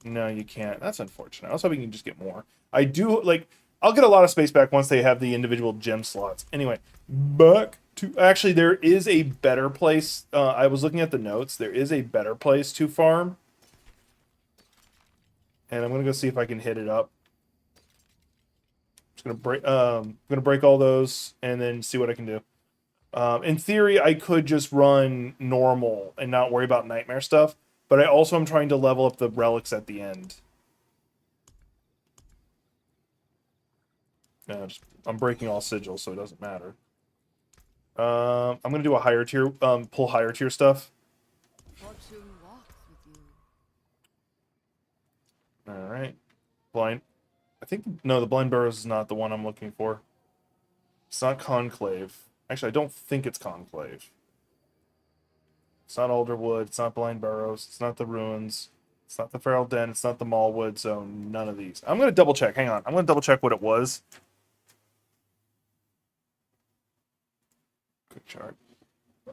No, you can't. That's unfortunate. I was hoping you can just get more. I do, like, I'll get a lot of space back once they have the individual gem slots. Anyway, back to... Actually, there is a better place. I was looking at the notes. There is a better place to farm. And I'm going to go see if I can hit it up. Just gonna break all those and then see what I can do. In theory, I could just run normal and not worry about nightmare stuff, but I also am trying to level up the relics at the end. I'm breaking all sigils, so it doesn't matter. I'm gonna do a higher tier, pull higher tier stuff. Fortune walks with you. All right, blind. I think no, the blind burrows is not the one I'm looking for. It's not conclave. Actually, I don't think it's conclave. It's not Alderwood. It's not Blind Burrows. It's not the Ruins. It's not the Feral Den. It's not the Mallwood. So none of these. I'm going to double check. Hang on. I'm going to double check what it was. Quick chart.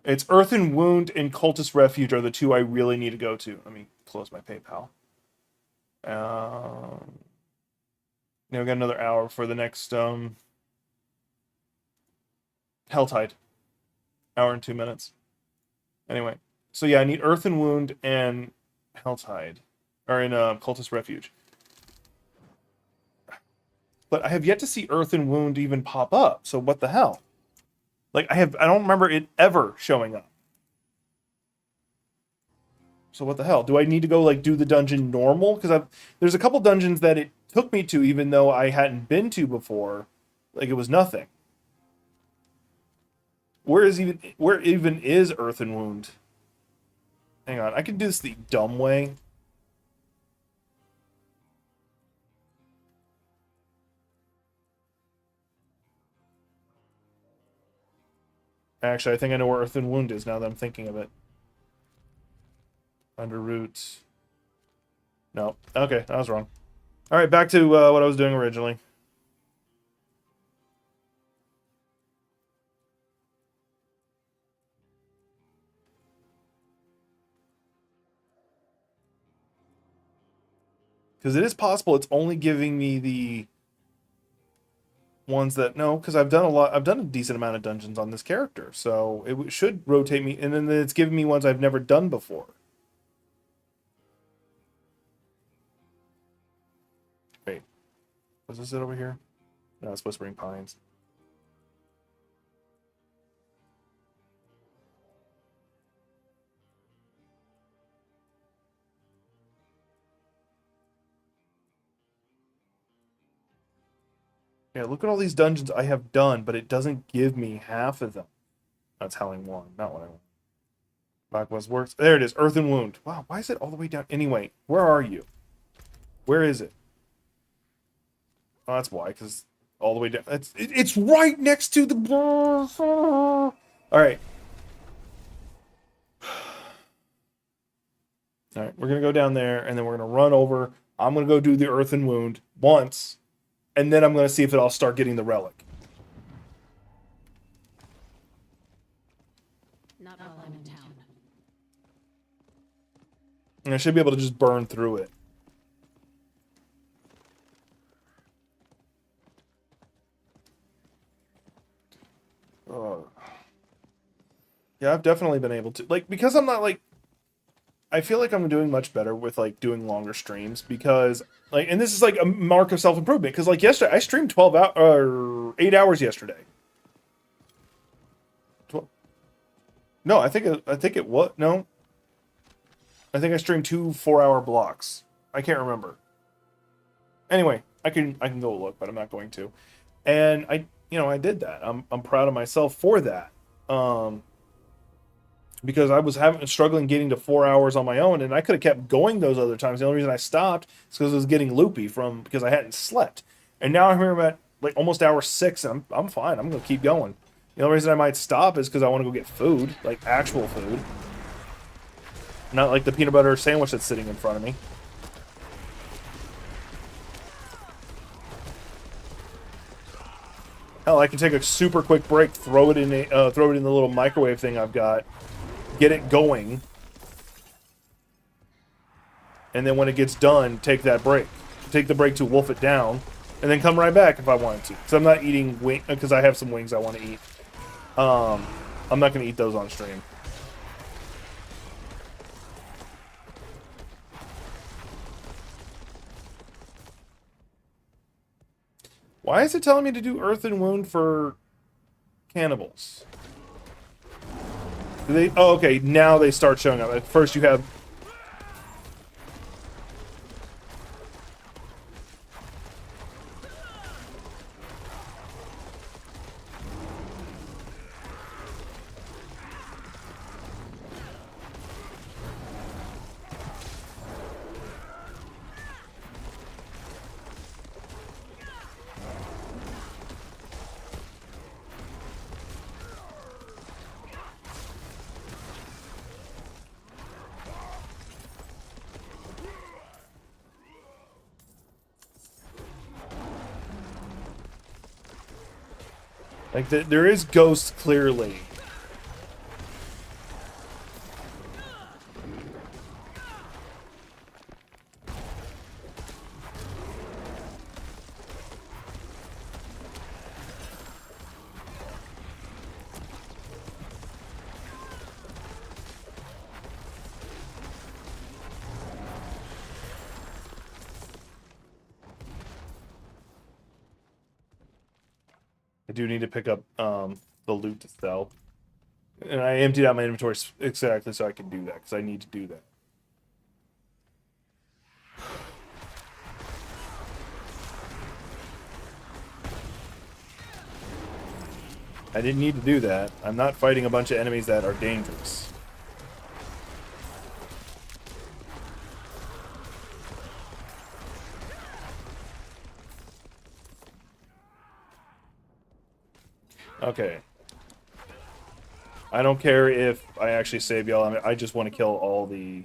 It's Earthen Wound and Cultist Refuge are the two I really need to go to. Let me close my PayPal. Now we got another hour for the next Helltide. Hour and 2 minutes. Anyway, so yeah, I need Earthen Wound and Helltide. Or in Cultist Refuge. But I have yet to see Earthen Wound even pop up, so what the hell? Like, I don't remember it ever showing up. So what the hell? Do I need to go, like, do the dungeon normal? Because there's a couple dungeons that it took me to, even though I hadn't been to before. Like, it was nothing. Where even is Earthen Wound? Hang on, I can do this the dumb way. Actually, I think I know where Earthen Wound is now that I'm thinking of it. Under roots. No. Okay, I was wrong. Alright, back to what I was doing originally. Because it is possible it's only giving me the ones that... No, because I've done a decent amount of dungeons on this character. So it should rotate me. And then it's giving me ones I've never done before. Wait. Was this it over here? No, it's Whispering Pines. Yeah, look at all these dungeons I have done, but it doesn't give me half of them. That's Howling One, not what I want. Blackwest Works. There it is, Earthen Wound. Wow, why is it all the way down? Anyway, where are you? Where is it? Oh, that's why, because all the way down. It's right next to the... All right. All right, we're going to go down there, and then we're going to run over. I'm going to go do the Earthen Wound once, and then I'm going to see if I'll start getting the relic. Not while I'm in town. And I should be able to just burn through it. Yeah, I've definitely been able to, like, because I'm not like, I feel like I'm doing much better with like doing longer streams because like, and this is like a mark of self improvement because like yesterday I streamed 12 hours or 8 hours yesterday. No, I think it was no. I think I streamed 2 4-hour blocks. I can't remember. Anyway, I can go look, but I'm not going to. And I I did that. I'm proud of myself for that. Because I was struggling getting to 4 hours on my own, and I could have kept going those other times. The only reason I stopped is because it was getting loopy because I hadn't slept. And now I'm here at like almost hour 6, and I'm fine. I'm gonna keep going. The only reason I might stop is because I want to go get food, like actual food, not like the peanut butter sandwich that's sitting in front of me. Hell, I can take a super quick break, throw it in the little microwave thing I've got, get it going, and then when it gets done, take that break. Take the break to wolf it down, and then come right back if I wanted to. Because I'm not eating wing, because I have some wings I want to eat. I'm not going to eat those on stream. Why is it telling me to do Earth and Wound for cannibals? Do they? Oh, okay. Now they start showing up. At first, you have. Like, there is ghosts, clearly. I do need to pick up the loot to sell. And I emptied out my inventory exactly so I can do that, because I need to do that. I didn't need to do that. I'm not fighting a bunch of enemies that are dangerous. Okay. I don't care if I actually save y'all. I just want to kill all the...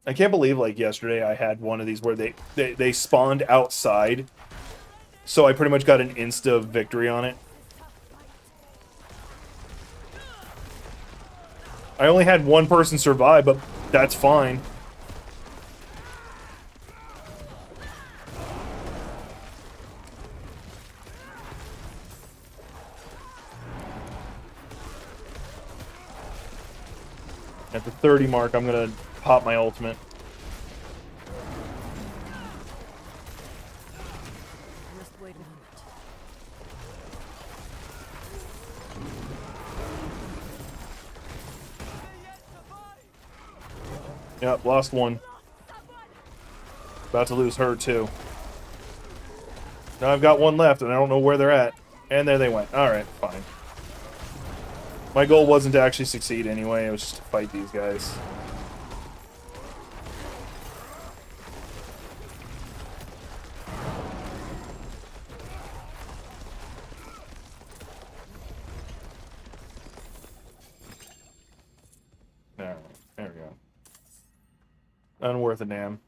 I can't believe, like, yesterday I had one of these where they spawned outside. So I pretty much got an insta victory on it. I only had one person survive, but that's fine. At the 30 mark, I'm gonna pop my ultimate. Just wait a moment. Yep, lost one. About to lose her, too. Now I've got one left, and I don't know where they're at. And there they went. Alright, fine. My goal wasn't to actually succeed anyway, it was just to fight these guys. Alright, there we go. Unworth a damn.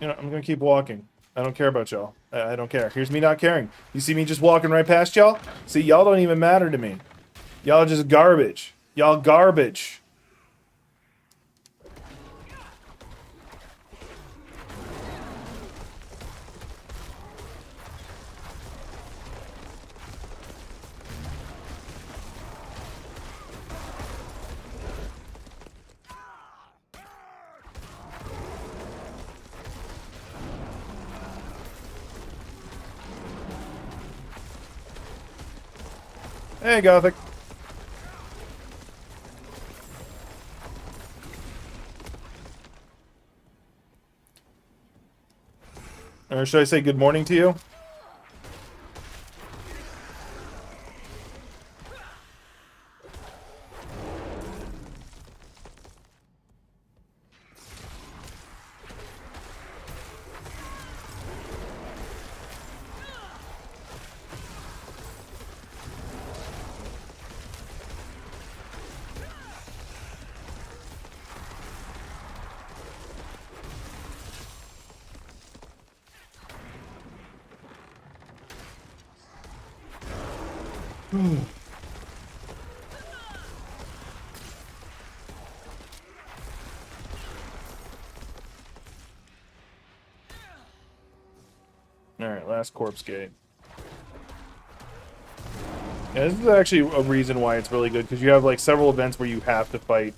You know, I'm gonna keep walking. I don't care about y'all. I don't care. Here's me not caring. You see me just walking right past y'all? See, y'all don't even matter to me. Y'all just garbage. Y'all garbage. Hey, Gothic. Or should I say good morning to you? Alright, last corpse gate. Yeah, this is actually a reason why it's really good, because you have like several events where you have to fight.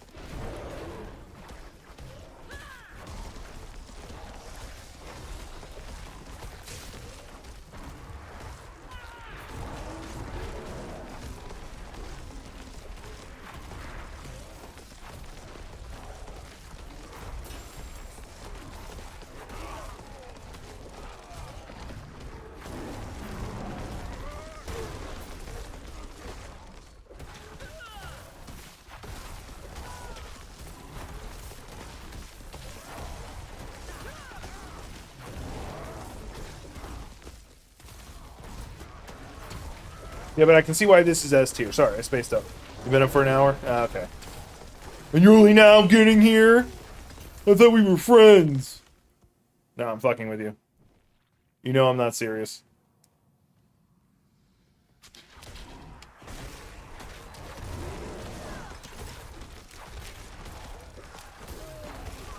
Yeah, but I can see why this is S tier. Sorry, I spaced up. You've been up for an hour? Ah, okay. And you're only now getting here? I thought we were friends. No, I'm fucking with you. You know I'm not serious.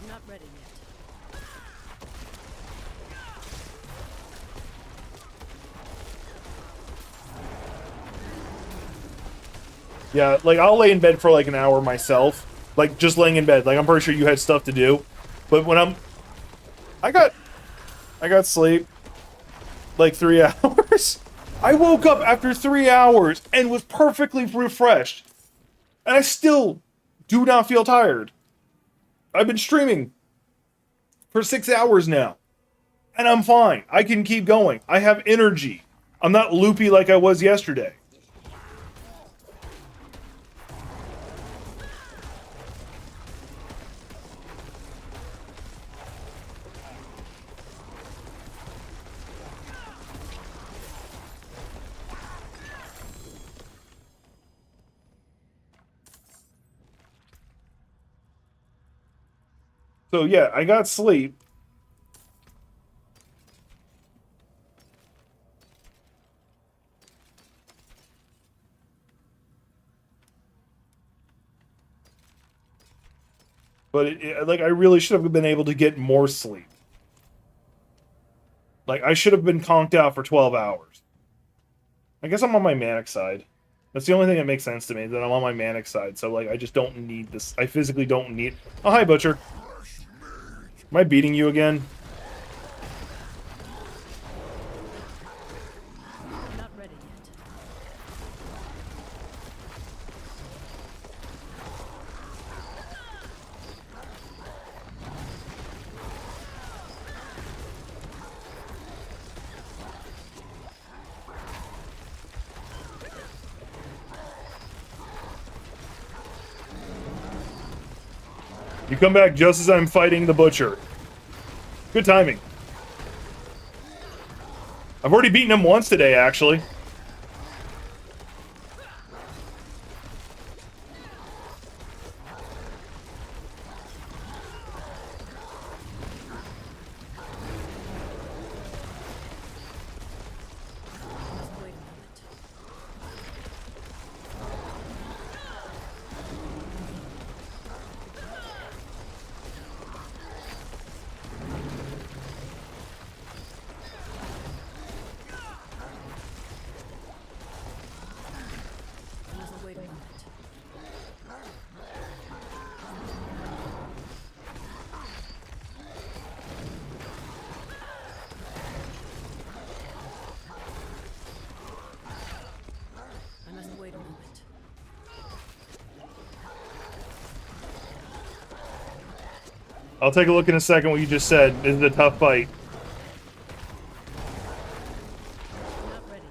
Not ready yet. Yeah, like, I'll lay in bed for, like, an hour myself. Like, just laying in bed. Like, I'm pretty sure you had stuff to do. But when I got sleep. Like, 3 hours. I woke up after 3 hours and was perfectly refreshed. And I still do not feel tired. I've been streaming for 6 hours now. And I'm fine. I can keep going. I have energy. I'm not loopy like I was yesterday. So yeah, I got sleep. But like, I really should have been able to get more sleep. Like, I should have been conked out for 12 hours. I guess I'm on my manic side. That's the only thing that makes sense to me, that I'm on my manic side. So, like, I just don't need this. I physically don't need... Oh, hi, Butcher. Am I beating you again? Not ready yet. You come back just as I'm fighting the Butcher. Good timing. I've already beaten him once today, actually. Must wait a moment. I'll take a look in a second what you just said. This is a tough fight. Not ready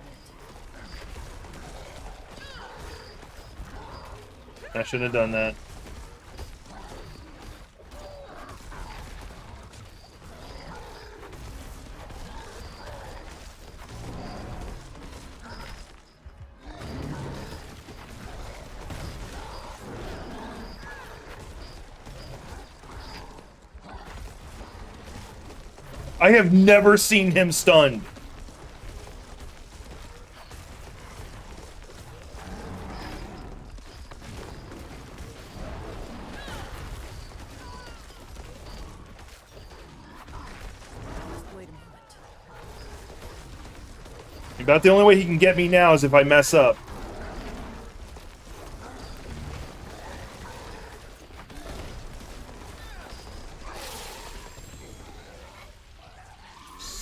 yet. I shouldn't have done that. I have never seen him stunned. Just wait a moment. About the only way he can get me now is if I mess up.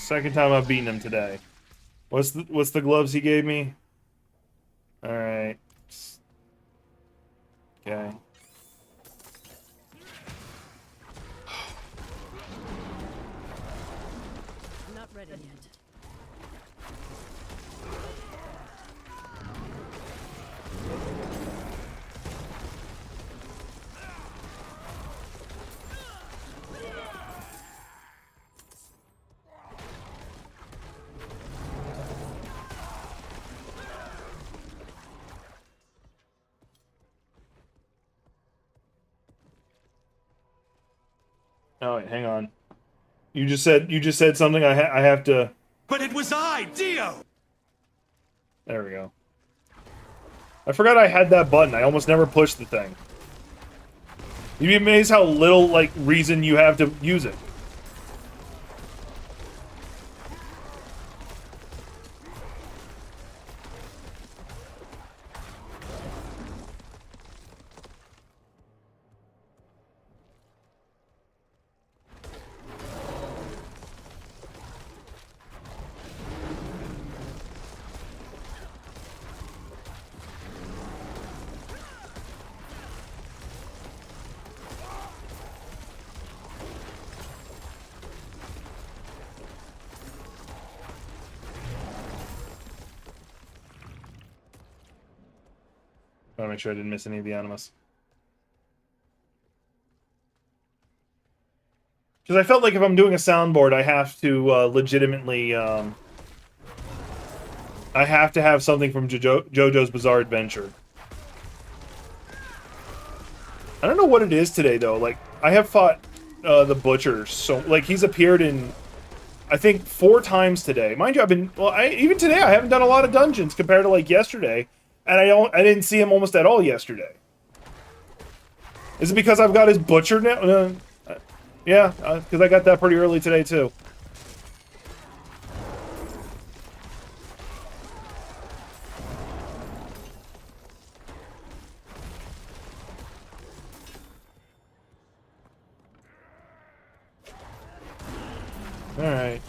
Second time I've beaten him today. What's the gloves he gave me? All right. Okay. Not ready yet. Oh wait, hang on. You just said something. I have to. But it was I, Dio! There we go. I forgot I had that button. I almost never pushed the thing. You'd be amazed how little like reason you have to use it. I want to make sure I didn't miss any of the animus. Because I felt like if I'm doing a soundboard, I have to legitimately... I have to have something from JoJo's Bizarre Adventure. I don't know what it is today, though. Like, I have fought the Butcher, so... Like, he's appeared in, I think, 4 times today. Mind you, I've been... Well, even today, I haven't done a lot of dungeons compared to, like, yesterday. And I didn't see him almost at all yesterday. Is it because I've got his Butcher now? Yeah, because I got that pretty early today, too. Alright.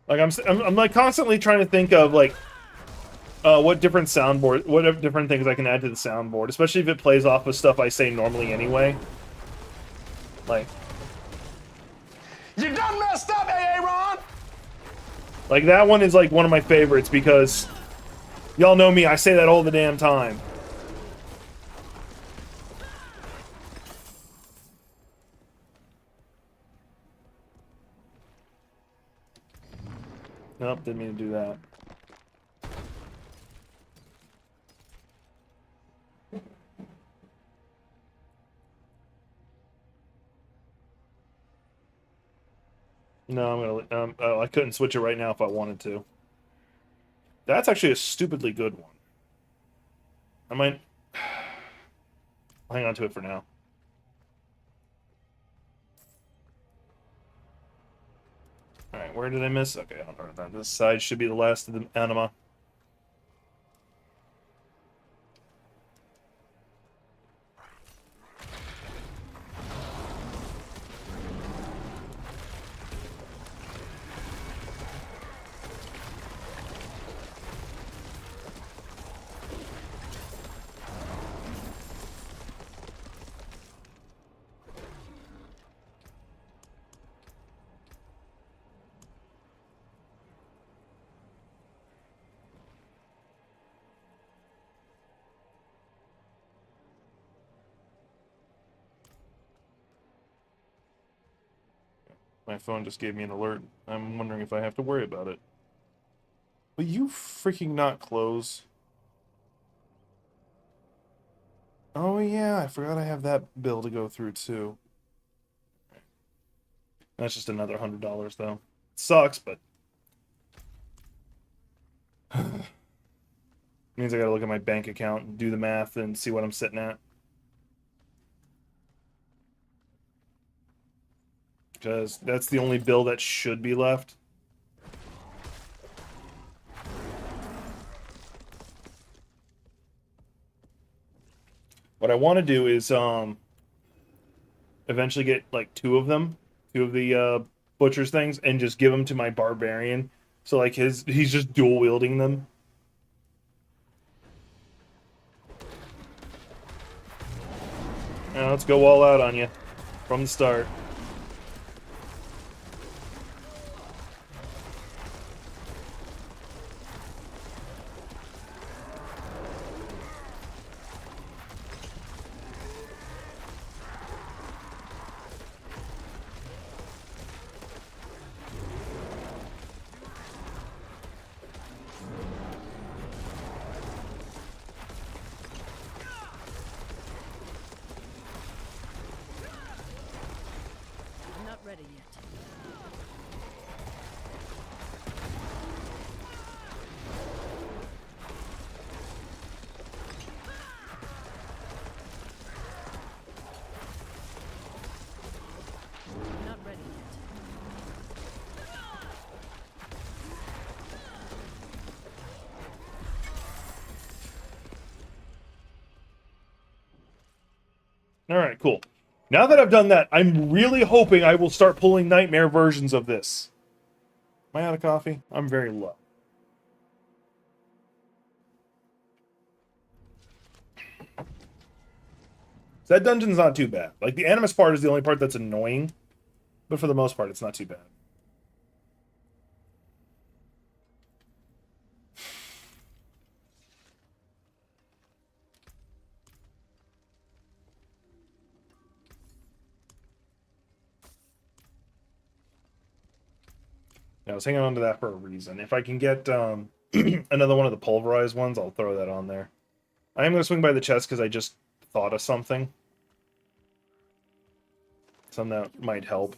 Like I'm like constantly trying to think of like what different things I can add to the soundboard, especially if it plays off of stuff I say normally anyway. Like You done messed up, Aaron! like that one is like one of my favorites because y'all know me, I say that all the damn time. Nope, didn't mean to do that. No, I'm gonna. Oh, I couldn't switch it right now if I wanted to. That's actually a stupidly good one. I might hang on to it for now. All right, where did I miss? Okay, hold on. This side should be the last of the anima. My phone just gave me an alert. I'm wondering if I have to worry about it. Will you freaking not close? Oh yeah, I forgot I have that bill to go through too. That's just another $100 though. Sucks, but means I gotta look at my bank account and do the math and see what I'm sitting at. Because that's the only bill that should be left. What I want to do is eventually get like two of the butcher's things, and just give them to my barbarian. So like he's just dual wielding them. Now let's go all out on you from the start. I'm not ready yet. I'm not ready yet. All right, cool. Now that I've done that, I'm really hoping I will start pulling nightmare versions of this. Am I out of coffee? I'm very low. So that dungeon's not too bad. Like, the Animus part is the only part that's annoying, but for the most part, it's not too bad. I was hanging on to that for a reason. If I can get another one of the pulverized ones, I'll throw that on there. I am going to swing by the chest because I just thought of something. Something that might help.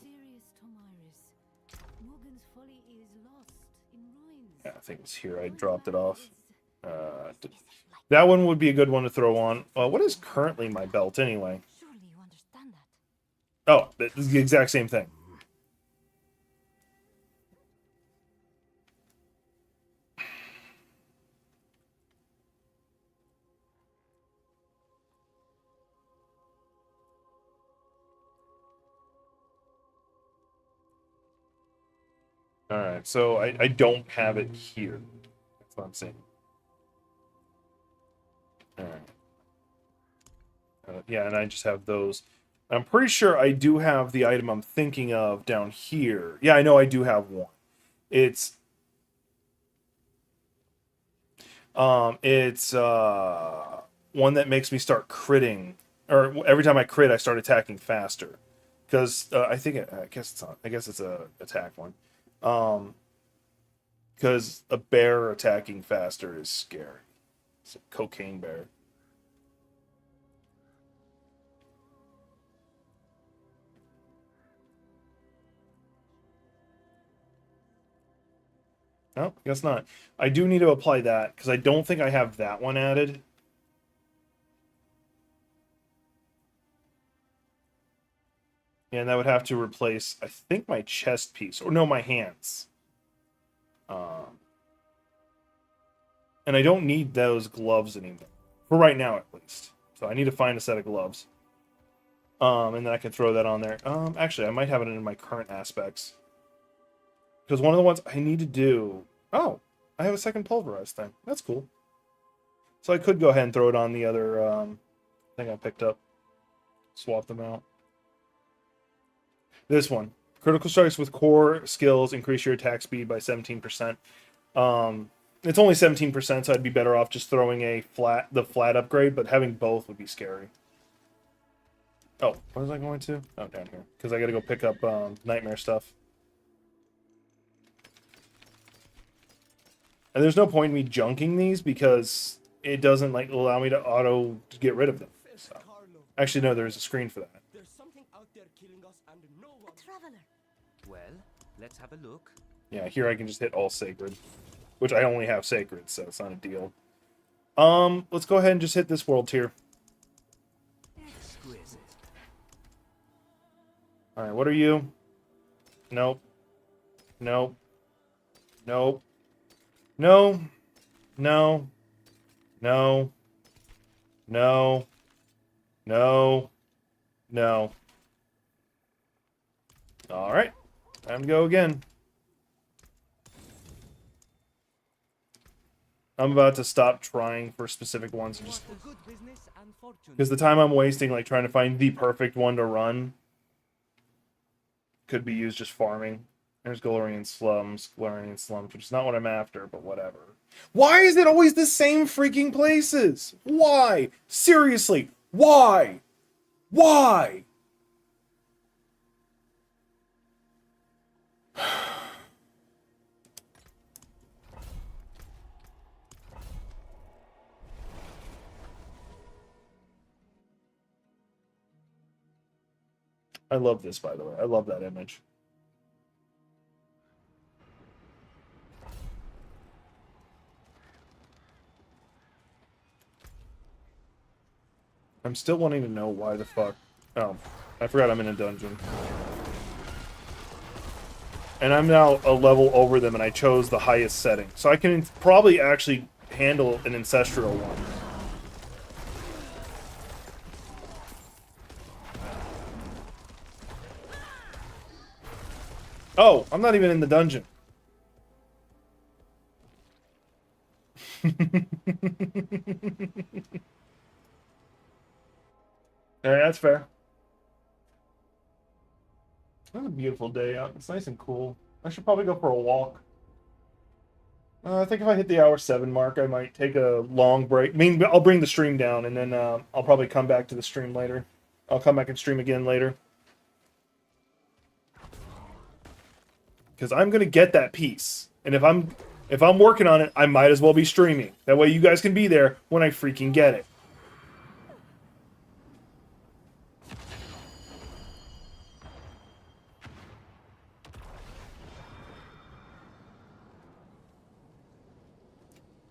Yeah, I think it's here. I dropped it off. That one would be a good one to throw on. What is currently my belt anyway? Surely you understand that. Oh, it's the exact same thing. Alright, so I don't have it here. That's what I'm saying. Alright. Yeah, and I just have those. I'm pretty sure I do have the item I'm thinking of down here. Yeah, I know I do have one. It's one that makes me start critting, or every time I crit, I start attacking faster. Because I guess it's not. I guess it's a attack one. Because a bear attacking faster is scary. It's a cocaine bear. No, guess not. I do need to apply that because I don't think I have that one added. And that would have to replace, I think, my chest piece. Or no, my hands. And I don't need those gloves anymore. For right now, at least. So I need to find a set of gloves. And then I can throw that on there. Actually, I might have it in my current aspects. Because one of the ones I need to do... Oh, I have a second pulverized thing. That's cool. So I could go ahead and throw it on the other thing I picked up. Swap them out. This one. Critical strikes with core skills increase your attack speed by 17%. It's only 17%, so I'd be better off just throwing the flat upgrade, but having both would be scary. Oh, what was I going to? Oh, down here. Because I gotta go pick up nightmare stuff. And there's no point in me junking these because it doesn't like allow me to auto get rid of them. So. Actually, no, there's a screen for that. There's something out there killing us and no one. A traveler. Well, let's have a look. Yeah, here I can just hit all sacred, which I only have sacred, so it's not a deal. Let's go ahead and just hit this world tier. Exquisite. All right, what are you? Nope. Nope. Nope. No. No. No. No. No. No. All right. Time to go again. I'm about to stop trying for specific ones and just For good business and fortune. because the time I'm wasting like trying to find the perfect one to run could be used just farming. There's Galarian Slums, which is not what I'm after, but whatever. Why is it always the same freaking places? Why? Seriously, why? Why? I love this, by the way. I love that image. I'm still wanting to know why the fuck... Oh, I forgot I'm in a dungeon. And I'm now a level over them, and I chose the highest setting. So I can probably actually handle an ancestral one. Oh, I'm not even in the dungeon. Alright, that's fair. It's a beautiful day out. It's nice and cool. I should probably go for a walk. I think if I hit the hour 7 mark, I might take a long break. I mean, I'll bring the stream down, and then I'll probably come back to the stream later. I'll come back and stream again later. Because I'm gonna get that piece, and if I'm working on it, I might as well be streaming. That way, you guys can be there when I freaking get it.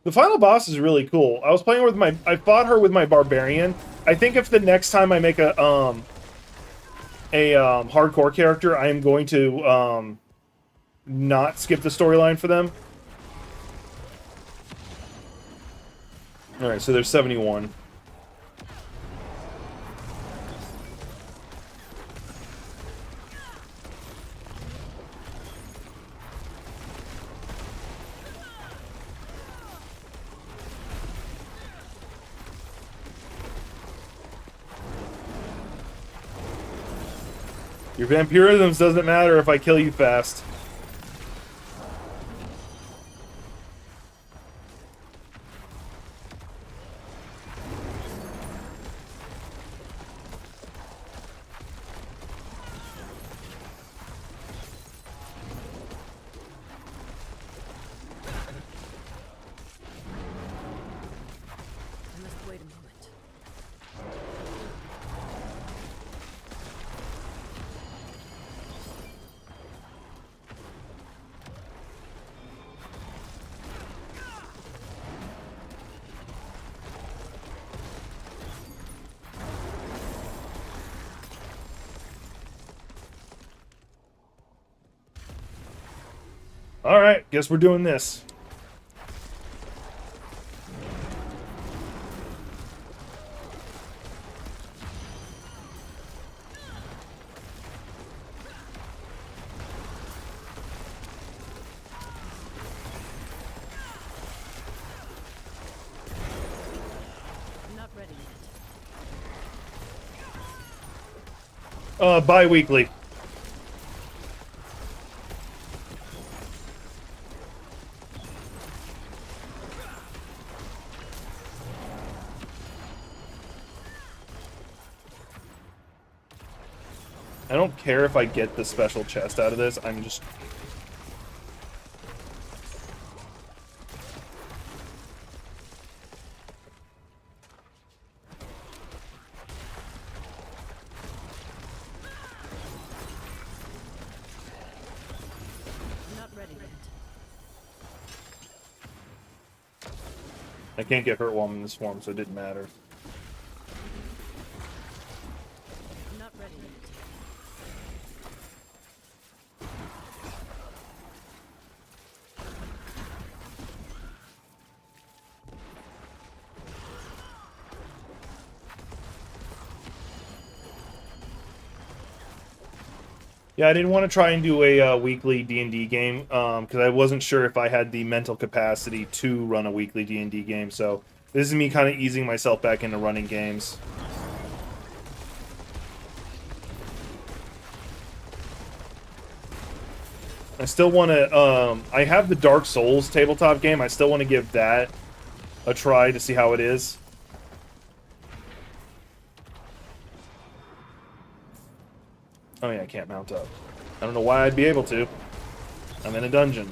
The final boss is really cool. I was playing with I fought her with my barbarian. I think if the next time I make a hardcore character, I am going to not skip the storyline for them. All right, so there's 71. Your vampirisms doesn't matter if I kill you fast. I must wait a moment. All right, guess we're doing this. I'm not ready yet. Bi-weekly. don't care if I get the special chest out of this. I'm just... Not ready yet. I can't get hurt while I'm in this form, so it didn't matter. Not ready yet. Yeah, I didn't want to try and do a weekly D&D game because I wasn't sure if I had the mental capacity to run a weekly D&D game. So this is me kind of easing myself back into running games. I still want to... I have the Dark Souls tabletop game. I still want to give that a try to see how it is. Oh yeah, I can't mount up. I don't know why I'd be able to. I'm in a dungeon.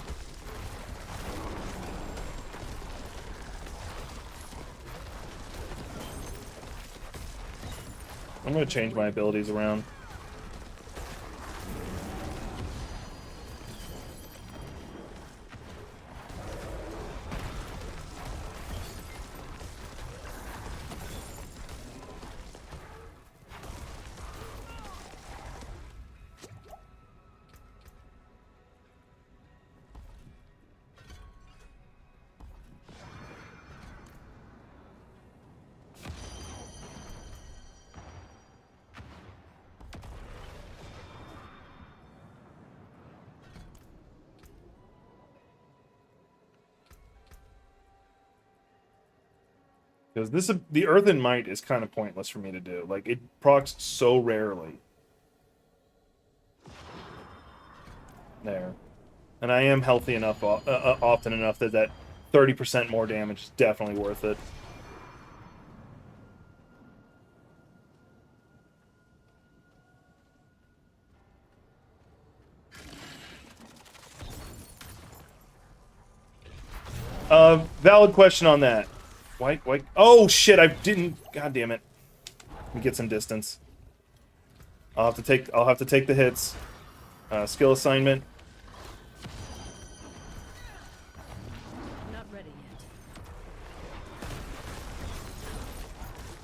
I'm gonna change my abilities around. Because the Earthen Might is kind of pointless for me to do. Like, it procs so rarely. There. And I am healthy enough, often enough that 30% more damage is definitely worth it. Valid question on that. Why? Oh shit! I didn't. God damn it! Let me get some distance. I'll have to take the hits. Skill assignment. Not ready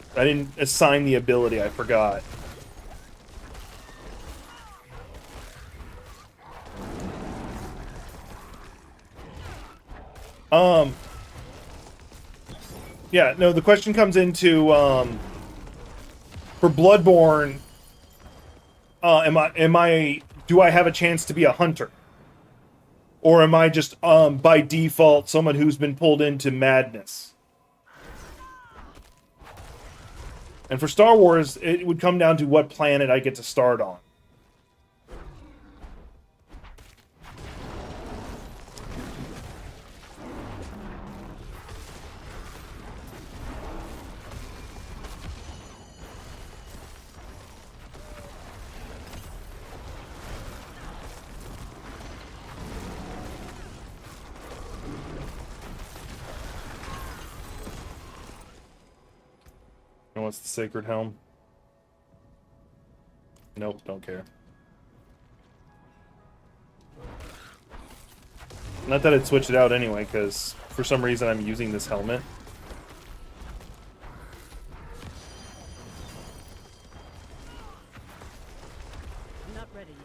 yet. I didn't assign the ability. I forgot. Yeah, no, the question comes into, for Bloodborne, do I have a chance to be a hunter? Or am I just, by default, someone who's been pulled into madness? And for Star Wars, it would come down to what planet I get to start on. And what's the Sacred Helm? Nope, don't care. Not that I'd switch it out anyway, because for some reason I'm using this helmet. Not ready yet.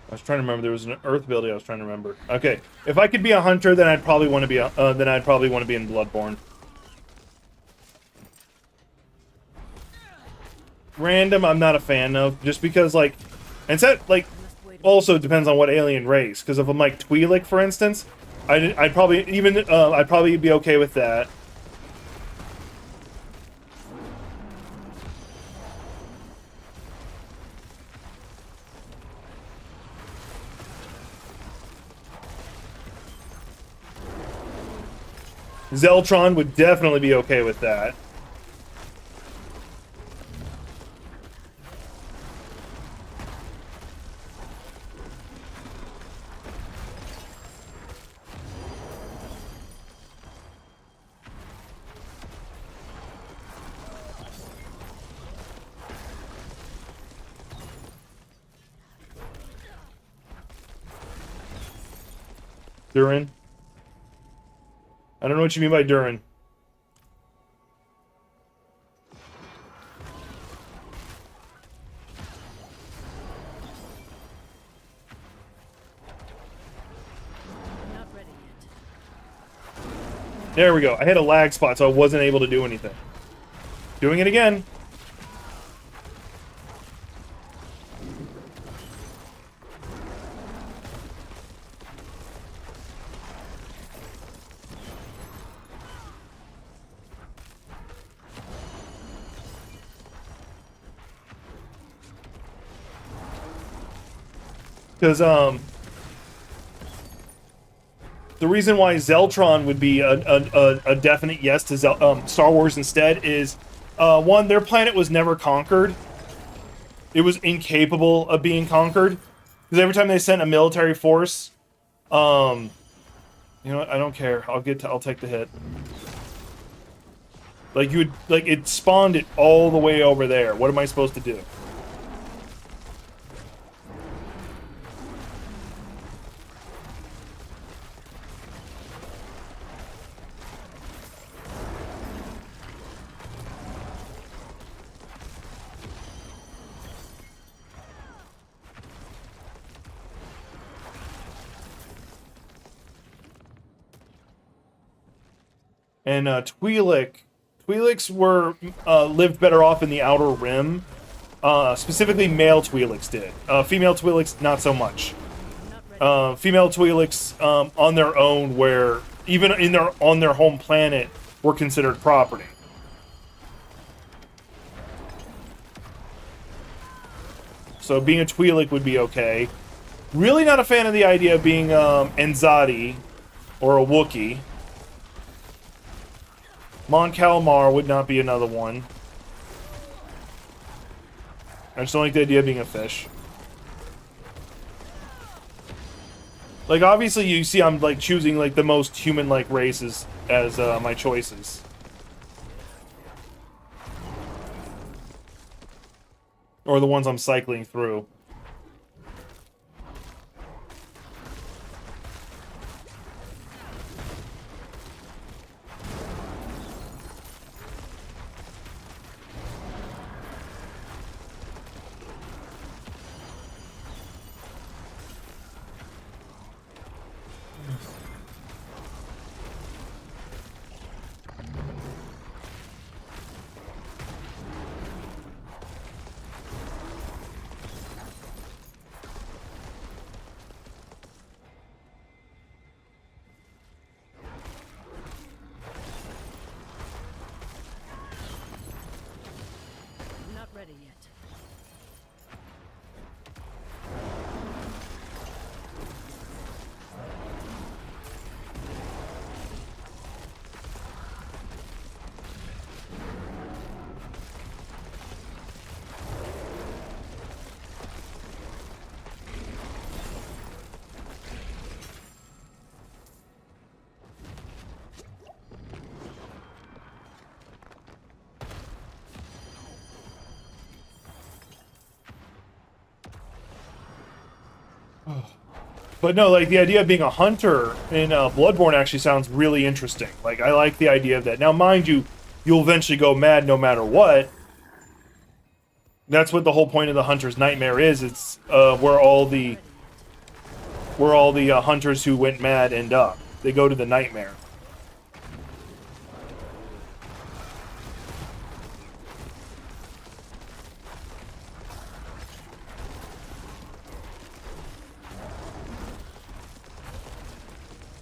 I was trying to remember. There was an Earth ability I was trying to remember. Okay, if I could be a hunter, then I'd probably want to be in Bloodborne. Random, I'm not a fan of, just because like, and set like, also depends on what alien race. Because if I'm like Twi'lek, for instance, I'd probably be okay with that. Zeltron would definitely be okay with that. Durin? I don't know what you mean by Durin. Not ready yet. There we go. I hit a lag spot, so I wasn't able to do anything. Doing it again. Because, the reason why Zeltron would be a definite yes to Star Wars instead is, one, their planet was never conquered. It was incapable of being conquered. Because every time they sent a military force, you know what, I don't care. I'll take the hit. Like, it spawned it all the way over there. What am I supposed to do? And Twi'leks were lived better off in the Outer Rim. Specifically, male Twi'leks did. Female Twi'leks, not so much. Female Twi'leks on their own, where even on their home planet, were considered property. So being a Twi'lek would be okay. Really not a fan of the idea of being Enzadi or a Wookiee. Mon Calamar would not be another one. I just don't like the idea of being a fish. Like, obviously, you see I'm, like, choosing, like, the most human-like races as my choices. Or the ones I'm cycling through. Not ready yet. But no, like, the idea of being a hunter in Bloodborne actually sounds really interesting. Like, I like the idea of that. Now, mind you, you'll eventually go mad no matter what. That's what the whole point of the Hunter's Nightmare is. It's where all the hunters who went mad end up. They go to the Nightmare.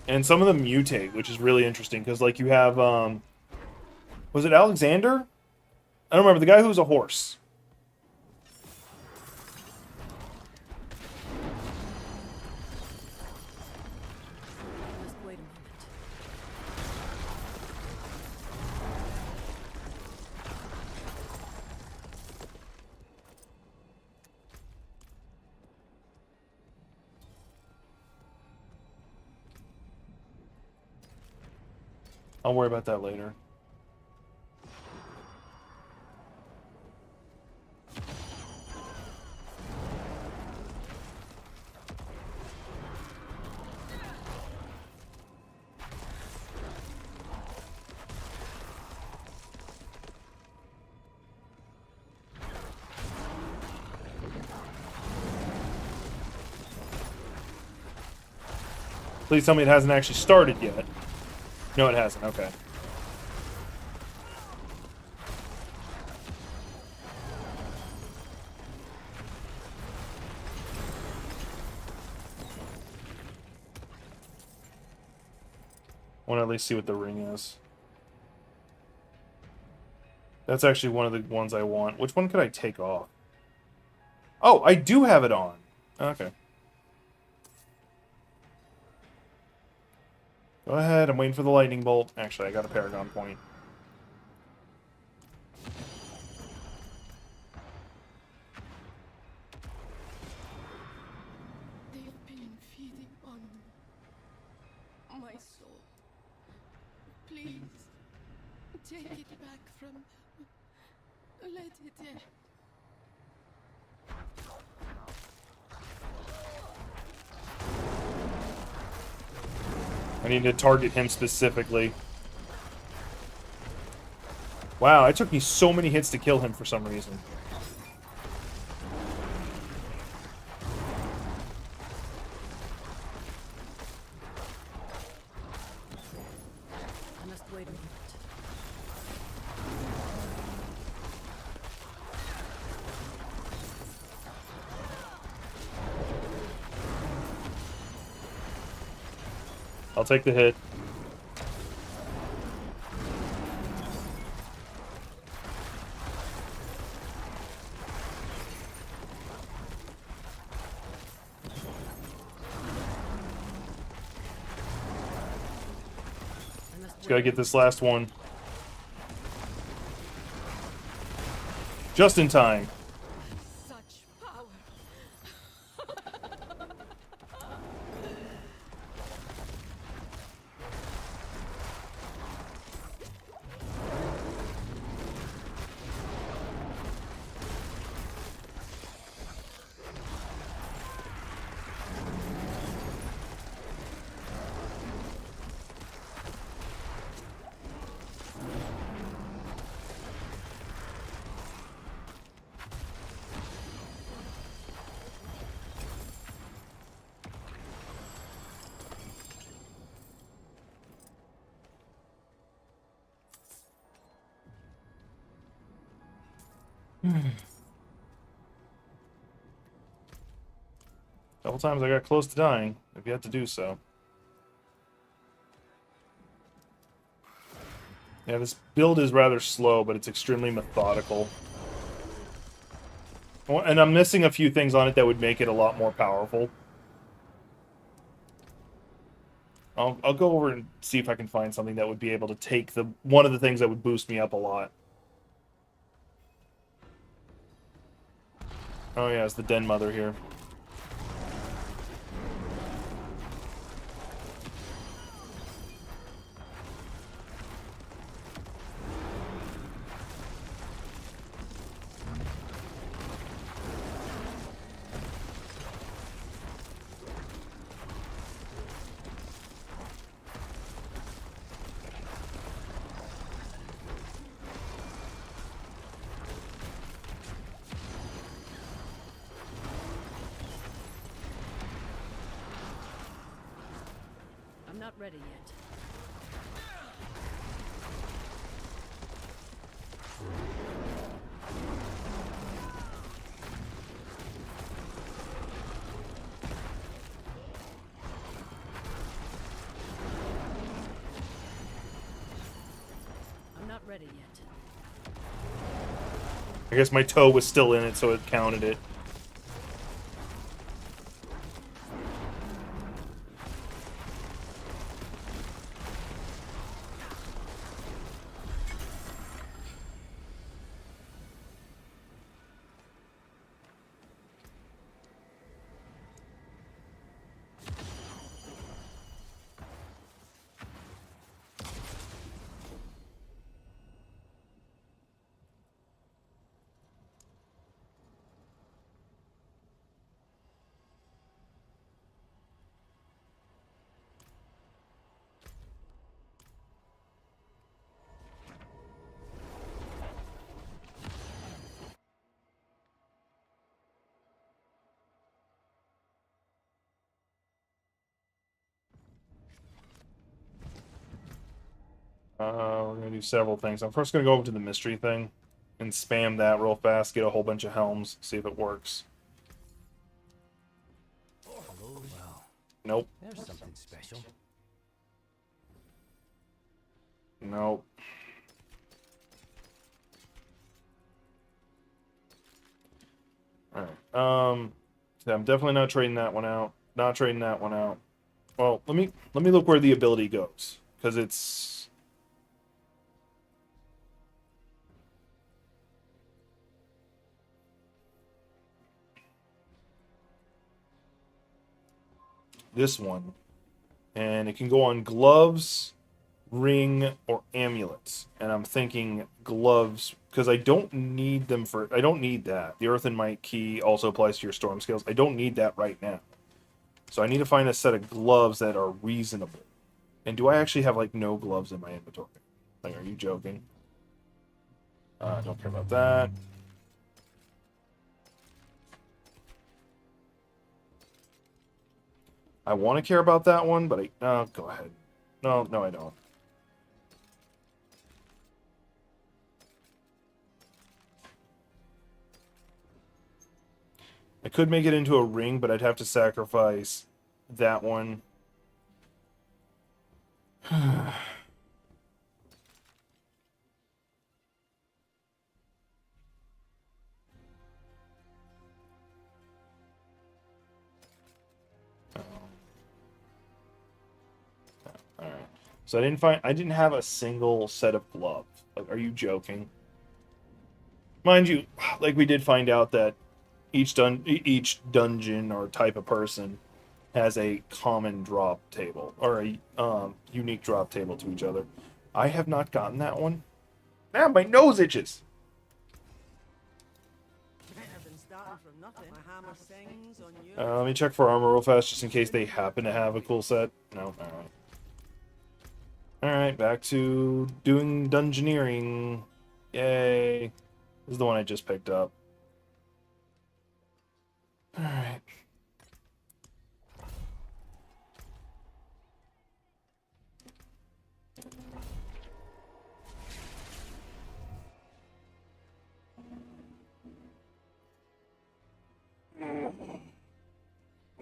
And some of them mutate, which is really interesting, because, like, you have, was it Alexander? I don't remember, the guy who was a horse. Just wait a moment. I'll worry about that later. Please tell me it hasn't actually started yet. No, it hasn't. Okay. I want to at least see what the ring is. That's actually one of the ones I want. Which one could I take off? Oh, I do have it on. Okay. Go ahead, I'm waiting for the lightning bolt. Actually, I got a Paragon point. They've been feeding on my soul. Please, take it back from them. Let it end. I need to target him specifically. Wow, it took me so many hits to kill him for some reason. I must wait a minute. I'll take the hit. Just gotta get this last one. Just in time. Such power. Couple times I got close to dying. I've yet to do so. Yeah, this build is rather slow, but it's extremely methodical. Oh, and I'm missing a few things on it that would make it a lot more powerful. I'll go over and see if I can find something that would be able to take the one of the things that would boost me up a lot. Oh yeah, it's the Den Mother here. I'm not ready yet. I'm not ready yet. I guess my toe was still in it, so it counted it. We're gonna do several things. I'm first gonna go over to the mystery thing and spam that real fast, get a whole bunch of helms, see if it works. Hello. Well, Nope. there's something special. Nope. Alright. Yeah, I'm definitely not trading that one out. Not trading that one out. Well, let me look where the ability goes. Because it's this one. And it can go on gloves, ring, or amulets. And I'm thinking gloves, because I don't need them for... I don't need that. The Earth and Might key also applies to your storm scales. I don't need that right now. So I need to find a set of gloves that are reasonable. And do I actually have, like, no gloves in my inventory? Like, are you joking? Don't care about that. I want to care about that one, but no, go ahead. No, I don't. I could make it into a ring, but I'd have to sacrifice that one. Alright. So I didn't have a single set of gloves. Like, are you joking? Mind you, like, we did find out that each dungeon or type of person has a common drop table, or a unique drop table to each other. I have not gotten that one. Now my nose itches! Let me check for armor real fast, just in case they happen to have a cool set. No, alright. Alright, back to doing dungeoneering. Yay. This is the one I just picked up. Alright.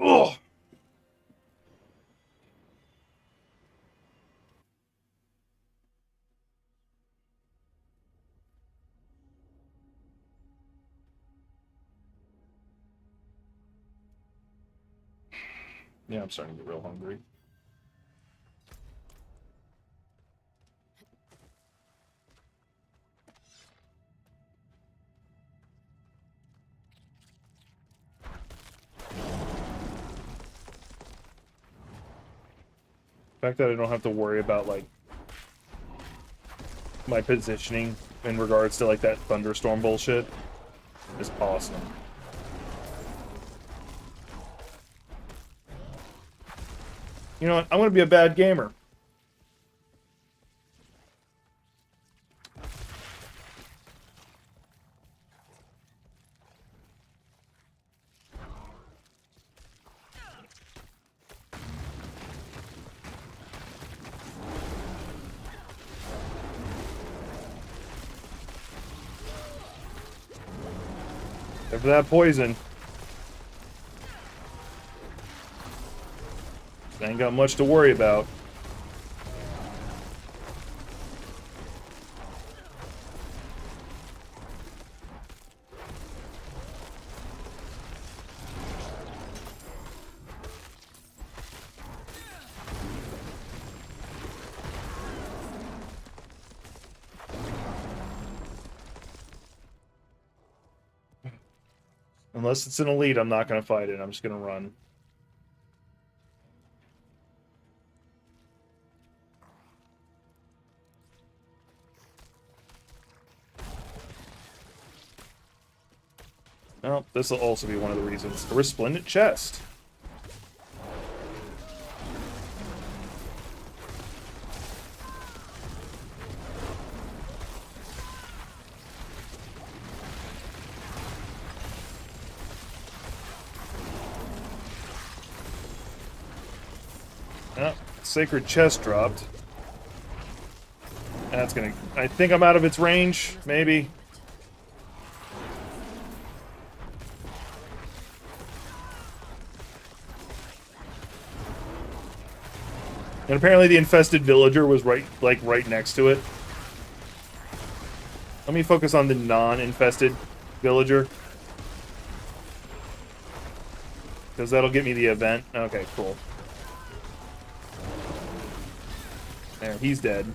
Ugh. Yeah, I'm starting to get real hungry. The fact that I don't have to worry about, like, my positioning in regards to, like, that thunderstorm bullshit is awesome. You know what? I'm gonna be a bad gamer. Except for that poison. I ain't got much to worry about. Unless it's an elite, I'm not going to fight it. I'm just going to run. Well, this will also be one of the reasons. A resplendent chest. Oh, sacred chest dropped. That's gonna... I think I'm out of its range, maybe. And apparently the infested villager was right next to it. Let me focus on the non-infested villager. Because that'll get me the event. Okay, cool. There, he's dead.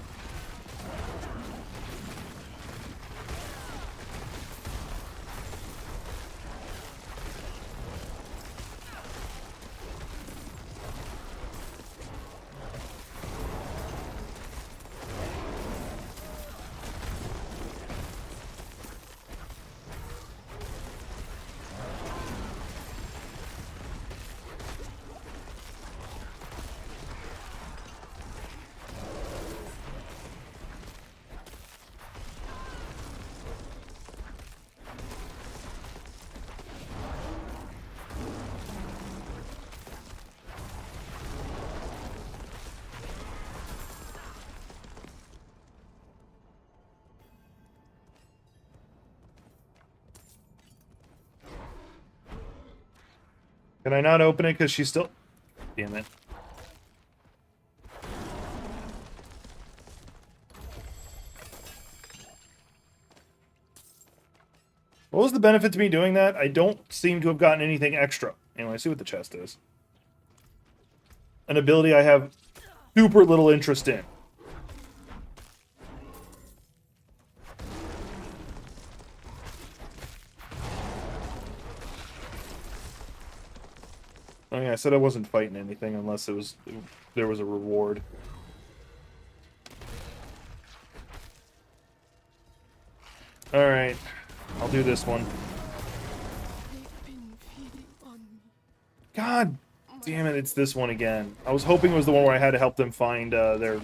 Can I not open it because she's still... Damn it. What was the benefit to me doing that? I don't seem to have gotten anything extra. Anyway, I see what the chest is. An ability I have super little interest in. Oh yeah, I said I wasn't fighting anything unless there was a reward. Alright, I'll do this one. They've been feeding on me. God damn it, it's this one again. I was hoping it was the one where I had to help them find their... Let it in.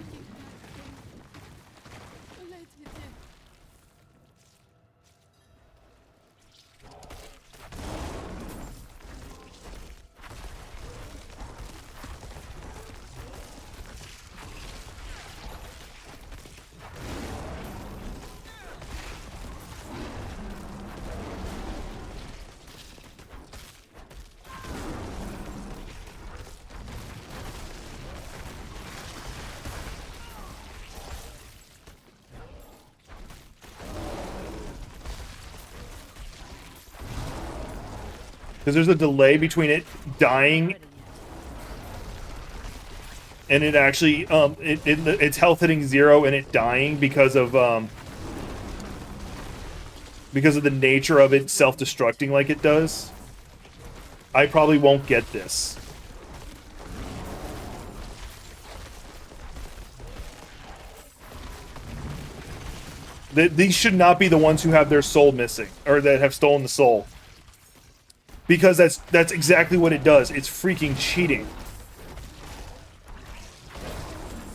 Because there's a delay between it dying and it actually, its health hitting 0 and it dying because of the nature of it self-destructing like it does. I probably won't get this. These should not be the ones who have their soul missing, or that have stolen the soul. Because that's exactly what it does. It's freaking cheating.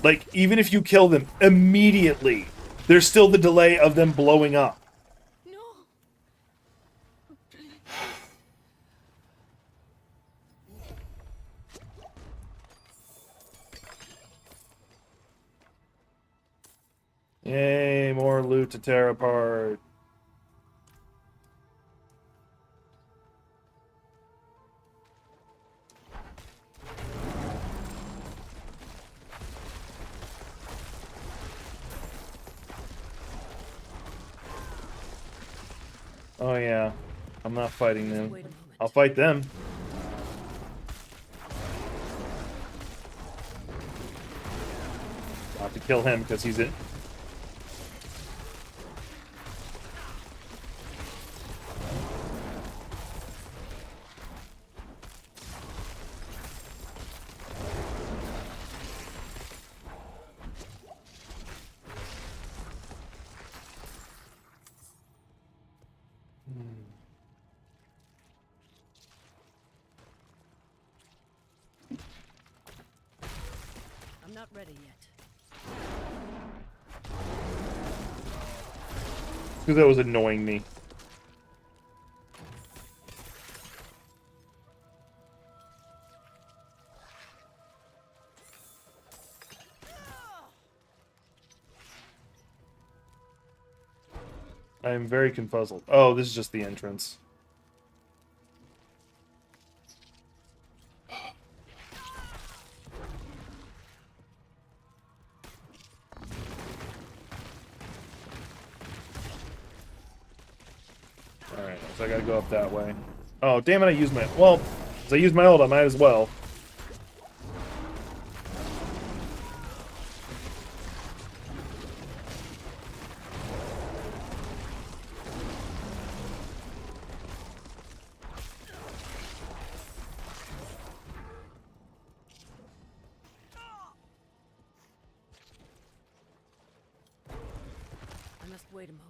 Like, even if you kill them immediately, there's still the delay of them blowing up. No. Please. Yay, more loot to tear apart. Oh yeah, I'm not fighting them. Wait a moment. I'll fight them. I'll have to kill him because he's it. I'm not ready yet. Because that was annoying me. I am very confuzzled. Oh, this is just the entrance. Alright, so I gotta go up that way. Oh, damn it, I used my... Well, as I used my ult, I might as well. I must wait a moment.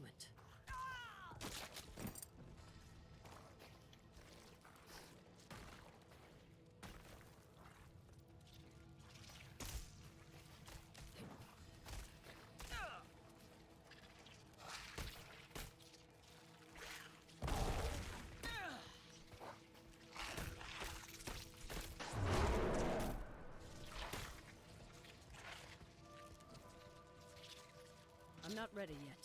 I'm not ready yet.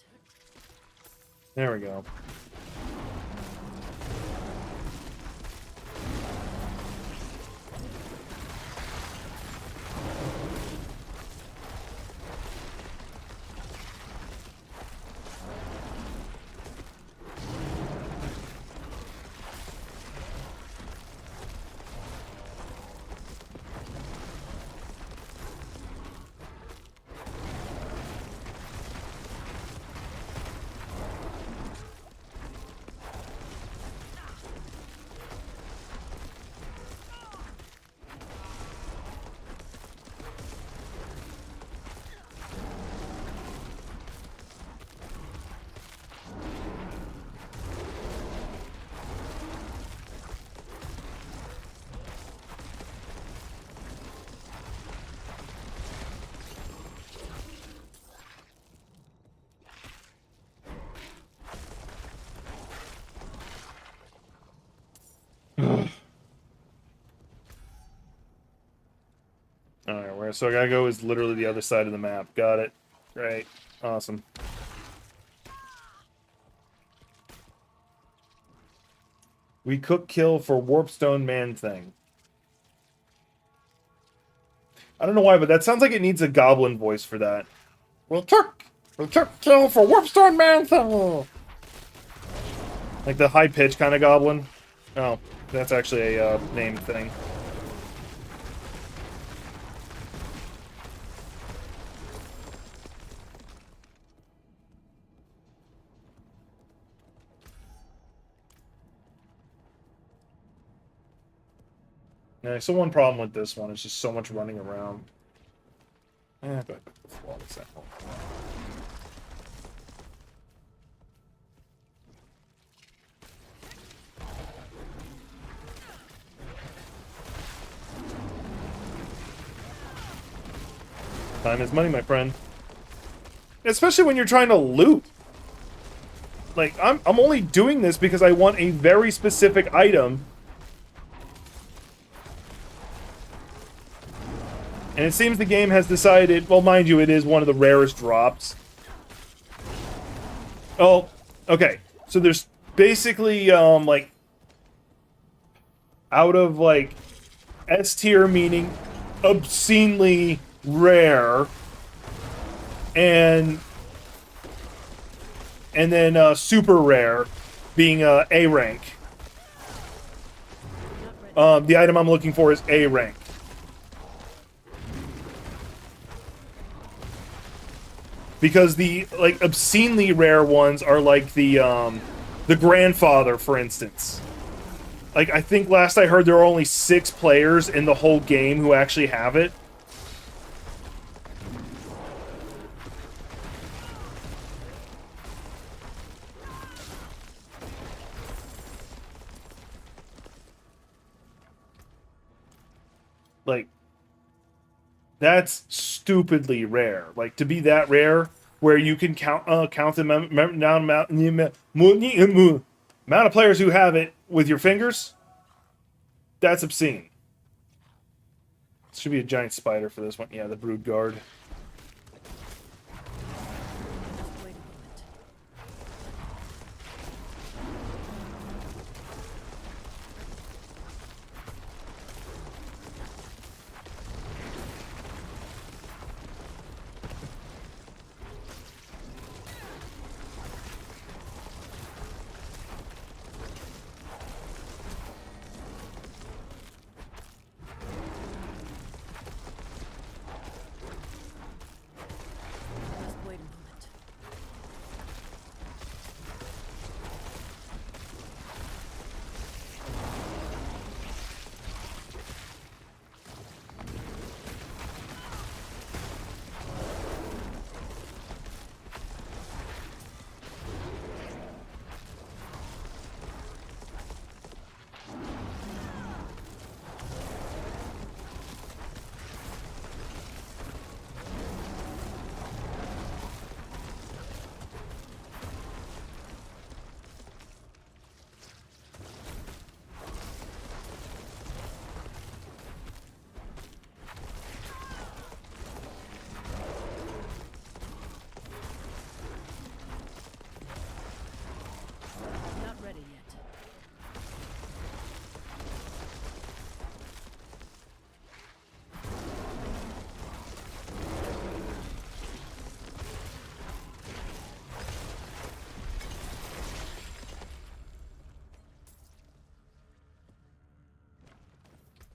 There we go. Alright, where so I gotta go is literally the other side of the map. Got it. Great. Awesome. We cook kill for Warpstone Man thing. I don't know why, but that sounds like it needs a goblin voice for that. We'll cook kill for Warpstone Man thing. Like the high pitch kind of goblin. Oh, that's actually a named thing. Yeah, so one problem with this one is just so much running around. Eh, but flawless at home. Time is money, my friend. Especially when you're trying to loot. Like, I'm only doing this because I want a very specific item. And it seems the game has decided, well, mind you, it is one of the rarest drops. Oh, okay. So there's basically, like, out of, like, S tier meaning obscenely rare, and then super rare being A rank. The item I'm looking for is A rank. Because the, like, obscenely rare ones are like the grandfather, for instance. Like, I think last I heard there are only 6 players in the whole game who actually have it. Like, that's stupidly rare. Like, to be that rare, where you can count the amount of players who have it with your fingers, that's obscene. Should be a giant spider for this one. Yeah, the Brood Guard. Just wait a moment.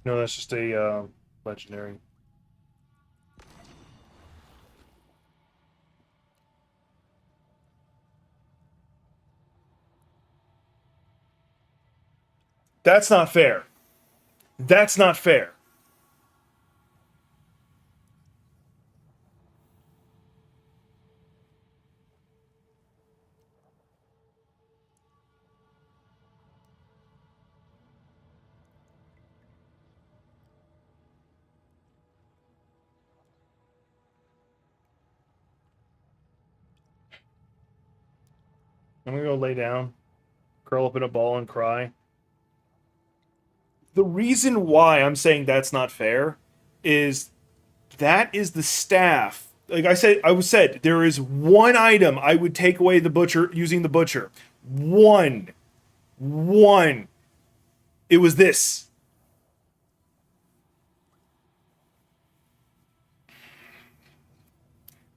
No, that's just a legendary. That's not fair. That's not fair. I'm gonna go lay down, curl up in a ball, and cry. The reason why I'm saying that's not fair is that is the staff. Like I was said, there is one item I would take away the butcher using the butcher. One. One. It was this.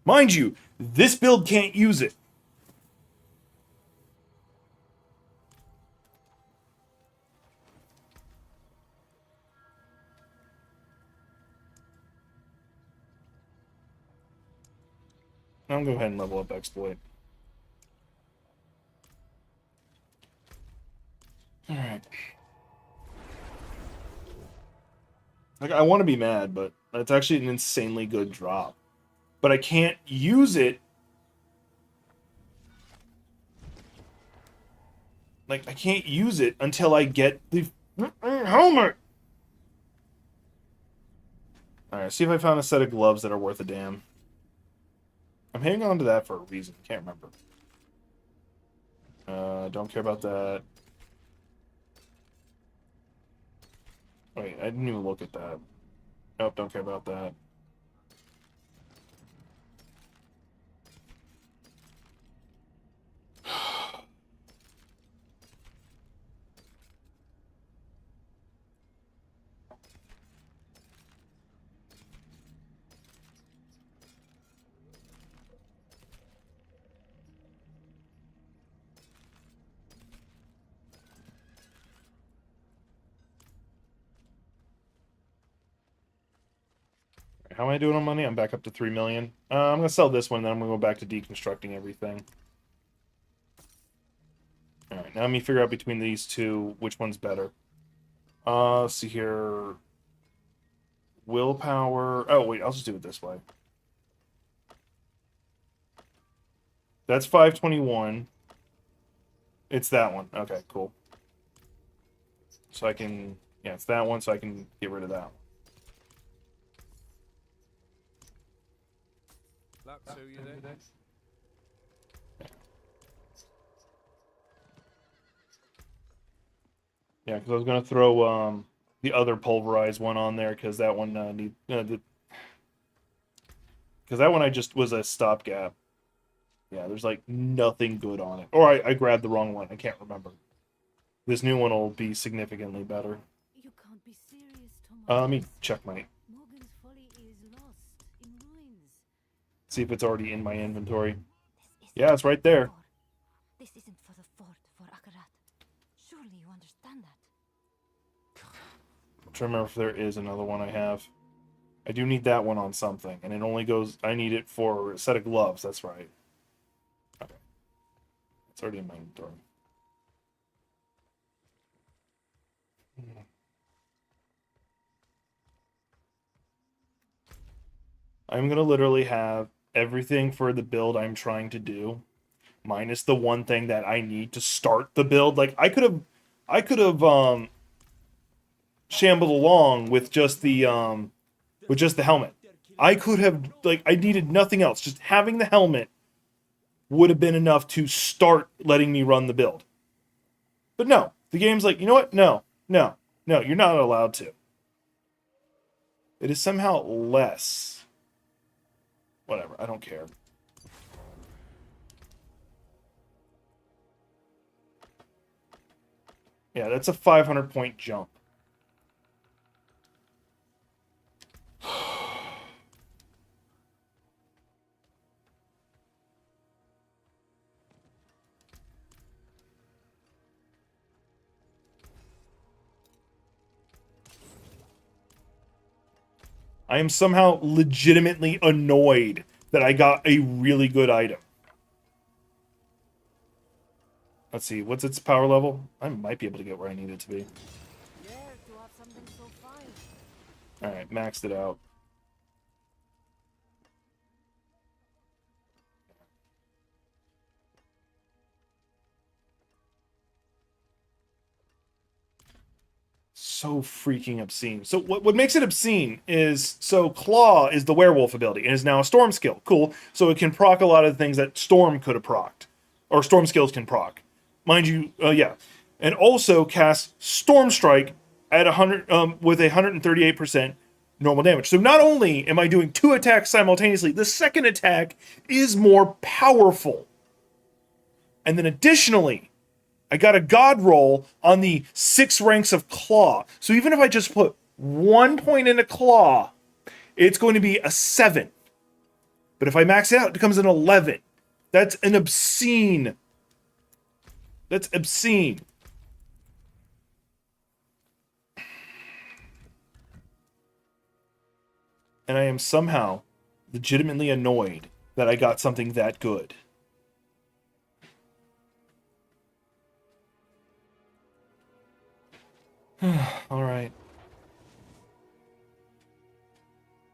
Mind you, this build can't use it. I'm gonna go ahead and level up exploit. Alright. Like, I want to be mad, but it's actually an insanely good drop. But I can't use it. Like, I can't use it until I get the helmet. Alright, see if I found a set of gloves that are worth a damn. I'm hanging on to that for a reason. Can't remember. Don't care about that. Wait, I didn't even look at that. Nope, don't care about that. How am I doing on money? I'm back up to 3 million. I'm gonna sell this one, then I'm gonna go back to deconstructing everything. Alright, now let me figure out between these two which one's better. Let's see here. Willpower. Oh, wait, I'll just do it this way. That's 521. It's that one. Okay, cool. So I can... Yeah, it's that one, so I can get rid of that one. Yeah, because I was gonna throw the other pulverized one on there because that one because that one I just was a stopgap. Yeah, there's like nothing good on it. Or I grabbed the wrong one. I can't remember. This new one will be significantly better. You can't be serious, Thomas. Let me check my... Morgan's Folly is lost in ruins. See if it's already in my inventory. This Yeah, it's right there. This isn't for the fort, for Akarat. Surely you understand that. I'm trying to remember if there is another one I have. I do need that one on something, and it only goes... I need it for a set of gloves, that's right. Okay. It's already in my inventory. I'm gonna literally have everything for the build I'm trying to do, minus the one thing that I need to start the build. Like I could have shambled along with just the helmet. I could have, like, I needed nothing else. Just having the helmet would have been enough to start letting me run the build. But no, the game's like, you know what? No, you're not allowed to. It is somehow less. Whatever, I don't care. Yeah, that's a 500 point jump. I am somehow legitimately annoyed that I got a really good item. Let's see, what's its power level? I might be able to get where I need it to be. Rare to have something so fine. Alright, maxed it out. So freaking obscene. So what makes it obscene is, so Claw is the werewolf ability and is now a storm skill. Cool. So it can proc a lot of the things that Storm could have procced. Or Storm skills can proc. Mind you, yeah. And also casts Storm Strike at 100 with 138% normal damage. So not only am I doing 2 attacks simultaneously, the second attack is more powerful. And then additionally, I got a god roll on the 6 ranks of Claw. So even if I just put 1 point into Claw, it's going to be a 7. But if I max it out, it becomes an 11. That's an obscene. That's obscene. And I am somehow legitimately annoyed that I got something that good. All right.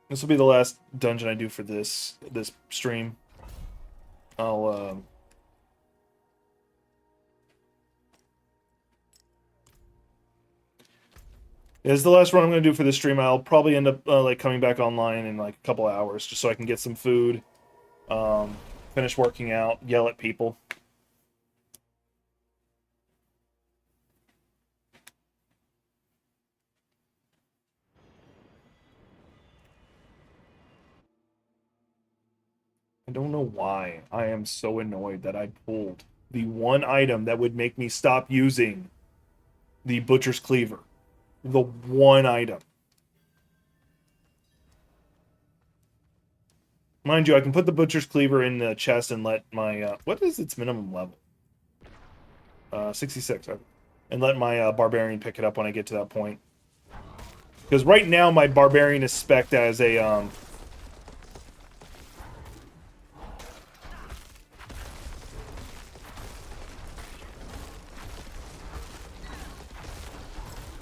This will be the last dungeon I do for this stream. I'll It's the last run I'm going to do for this stream. I'll probably end up like coming back online in like a couple hours just so I can get some food, finish working out, yell at people. I don't know why I am so annoyed that I pulled the one item that would make me stop using the Butcher's Cleaver. The one item. Mind you, I can put the Butcher's Cleaver in the chest and let my... what is its minimum level? 66. And let my Barbarian pick it up when I get to that point. Because right now my Barbarian is spec'd as a...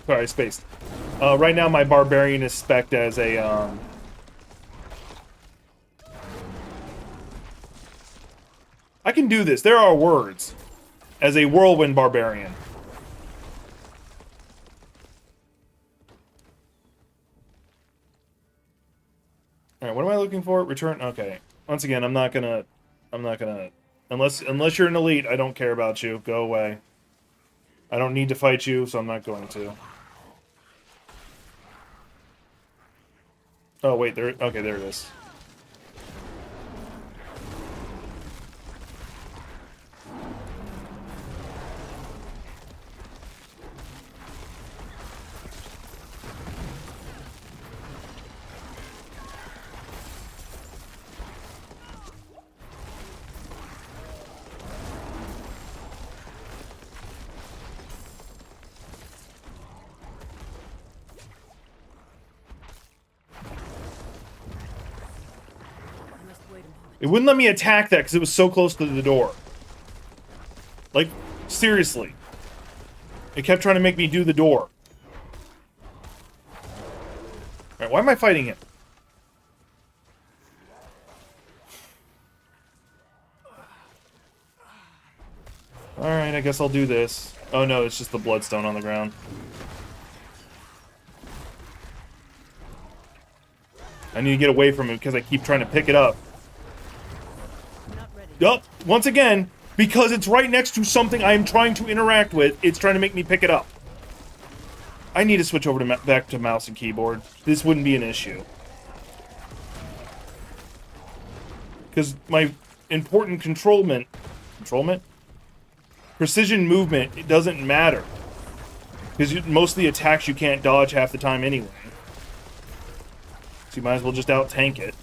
Sorry, I spaced. Right now my Barbarian is spec'd as a... I can do this. There are words. As a Whirlwind Barbarian. Alright, what am I looking for? Return? Okay. Once again, I'm not gonna... Unless you're an elite, I don't care about you. Go away. I don't need to fight you, so I'm not going to. Oh, wait, there... Okay, there it is. It wouldn't let me attack that because it was so close to the door. Like, seriously. It kept trying to make me do the door. Alright, why am I fighting him? Alright, I guess I'll do this. Oh no, it's just the bloodstone on the ground. I need to get away from it because I keep trying to pick it up. Yup, once again, because it's right next to something I am trying to interact with, it's trying to make me pick it up. I need to switch over to back to mouse and keyboard. This wouldn't be an issue. Because my important controlment... Precision movement, it doesn't matter. Because most of the attacks you can't dodge half the time anyway. So you might as well just out-tank it.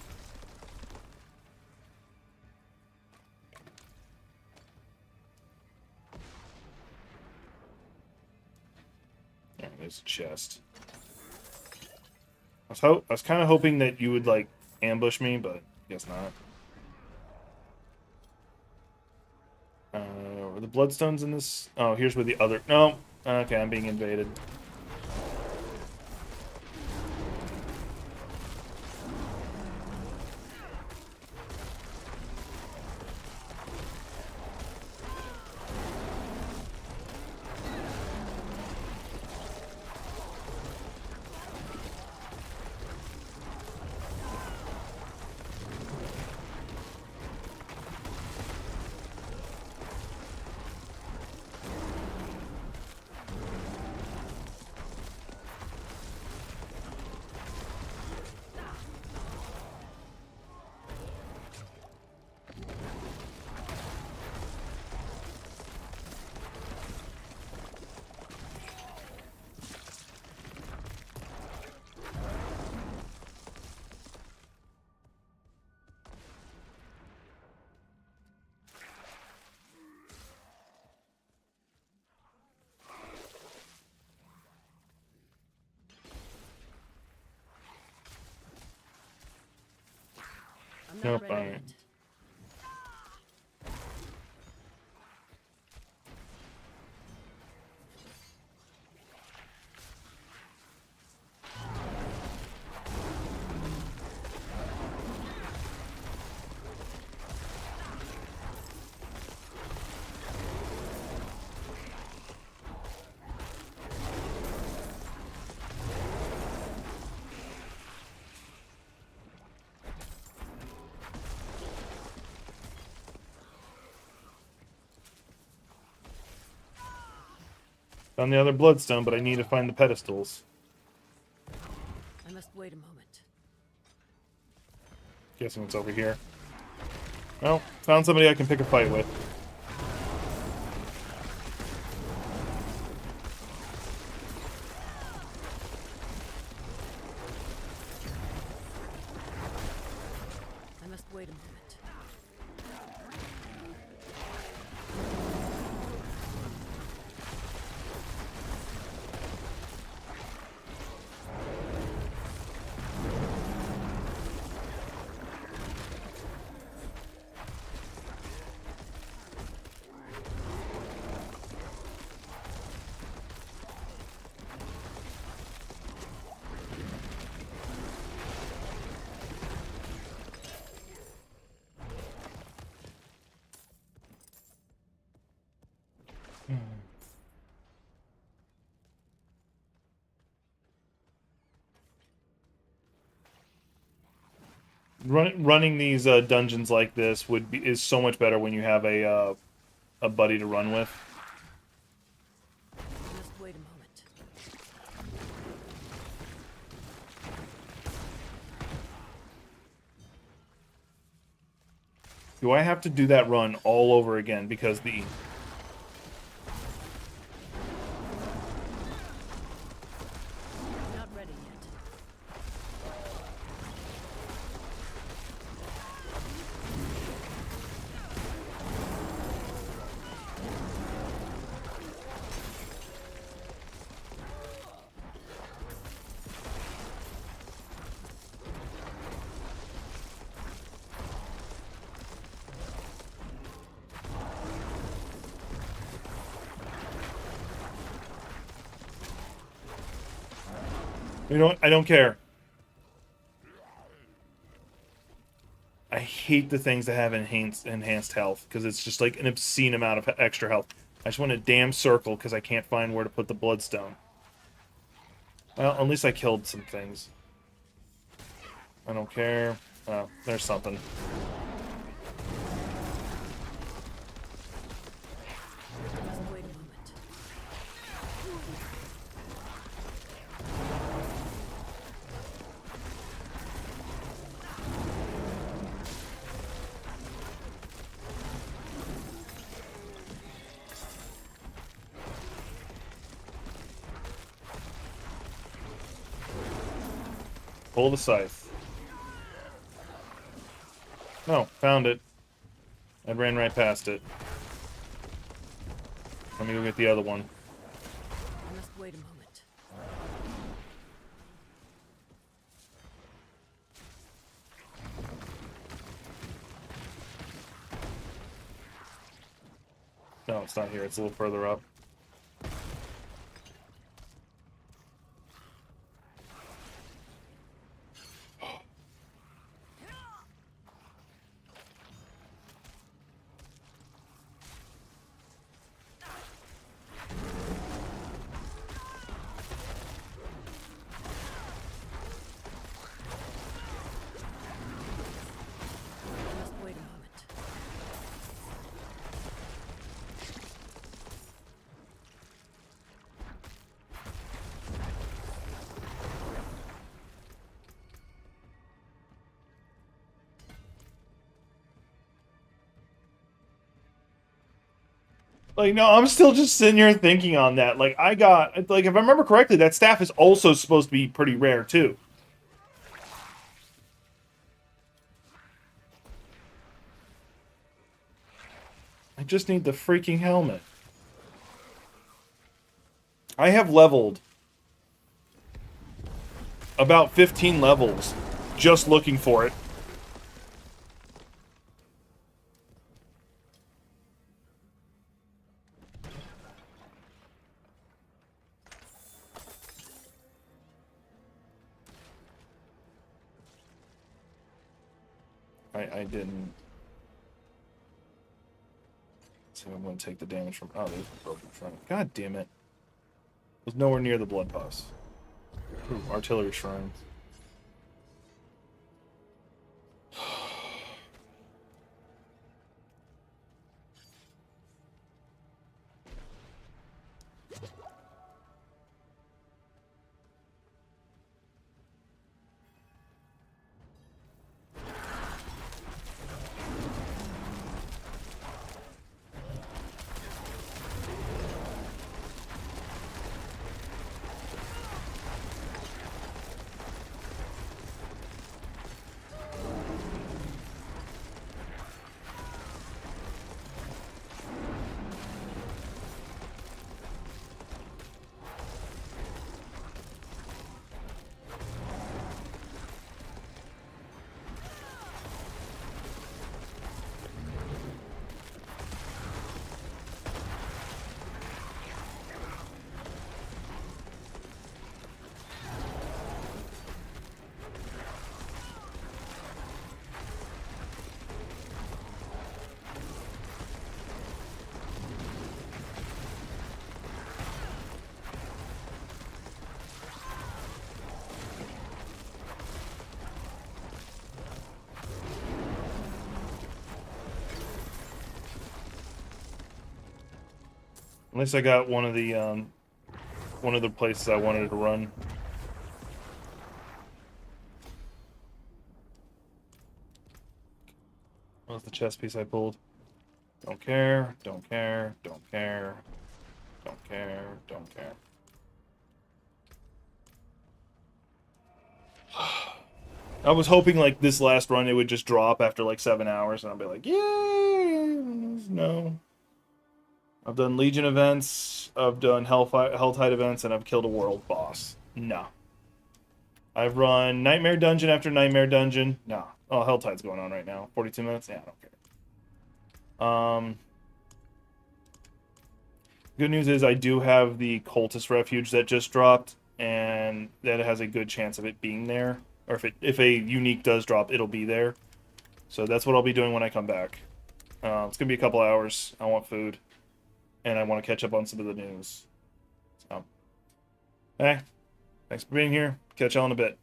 There's a chest. I was kind of hoping that you would like ambush me, but guess not. Were the bloodstones in this? Oh, here's where the other. No. Okay, I'm being invaded. I'm not Nope, ready alright. yet. Found the other bloodstone, but I need to find the pedestals. I must wait a moment. Guessing it's over here. Well, found somebody I can pick a fight with. I must wait a moment. Running these dungeons like this is so much better when you have a buddy to run with. I must wait a moment. Do I have to do that run all over again because the Not ready yet. You know what? I don't care. I hate the things that have enhanced health because it's just like an obscene amount of extra health. I just want a damn circle because I can't find where to put the bloodstone. Well, at least I killed some things. I don't care. Oh, there's something. I must wait a moment. Pull the scythe. No, found it. I ran right past it. Let me go get the other one. I must wait a moment. it's not here. It's a little further up. Just wait a moment. Like, no, I'm still just sitting here thinking on that. Like, I got, like, if I remember correctly, that staff is also supposed to be pretty rare, too. I just need the freaking helmet. I have leveled about 15 levels just looking for it. I didn't. So I'm going to take the damage from... Oh, there's a broken shrine. God damn it. It was nowhere near the blood pus. Ooh, artillery shrines. At least I got one of the places I wanted to run. What was the chest piece I pulled? Don't care, don't care, don't care, don't care, don't care. I was hoping like this last run it would just drop after like 7 hours and I'll be like, yay! No. I've done Legion events, I've done Helltide events, and I've killed a world boss. No. I've run Nightmare Dungeon after Nightmare Dungeon. No. Oh, Helltide's going on right now. 42 minutes? Yeah, I don't care. Good news is I do have the Cultist Refuge that just dropped, and that has a good chance of it being there. Or if a unique does drop, it'll be there. So that's what I'll be doing when I come back. It's going to be a couple hours. I want food. And I want to catch up on some of the news. So, hey, thanks for being here. Catch y'all in a bit.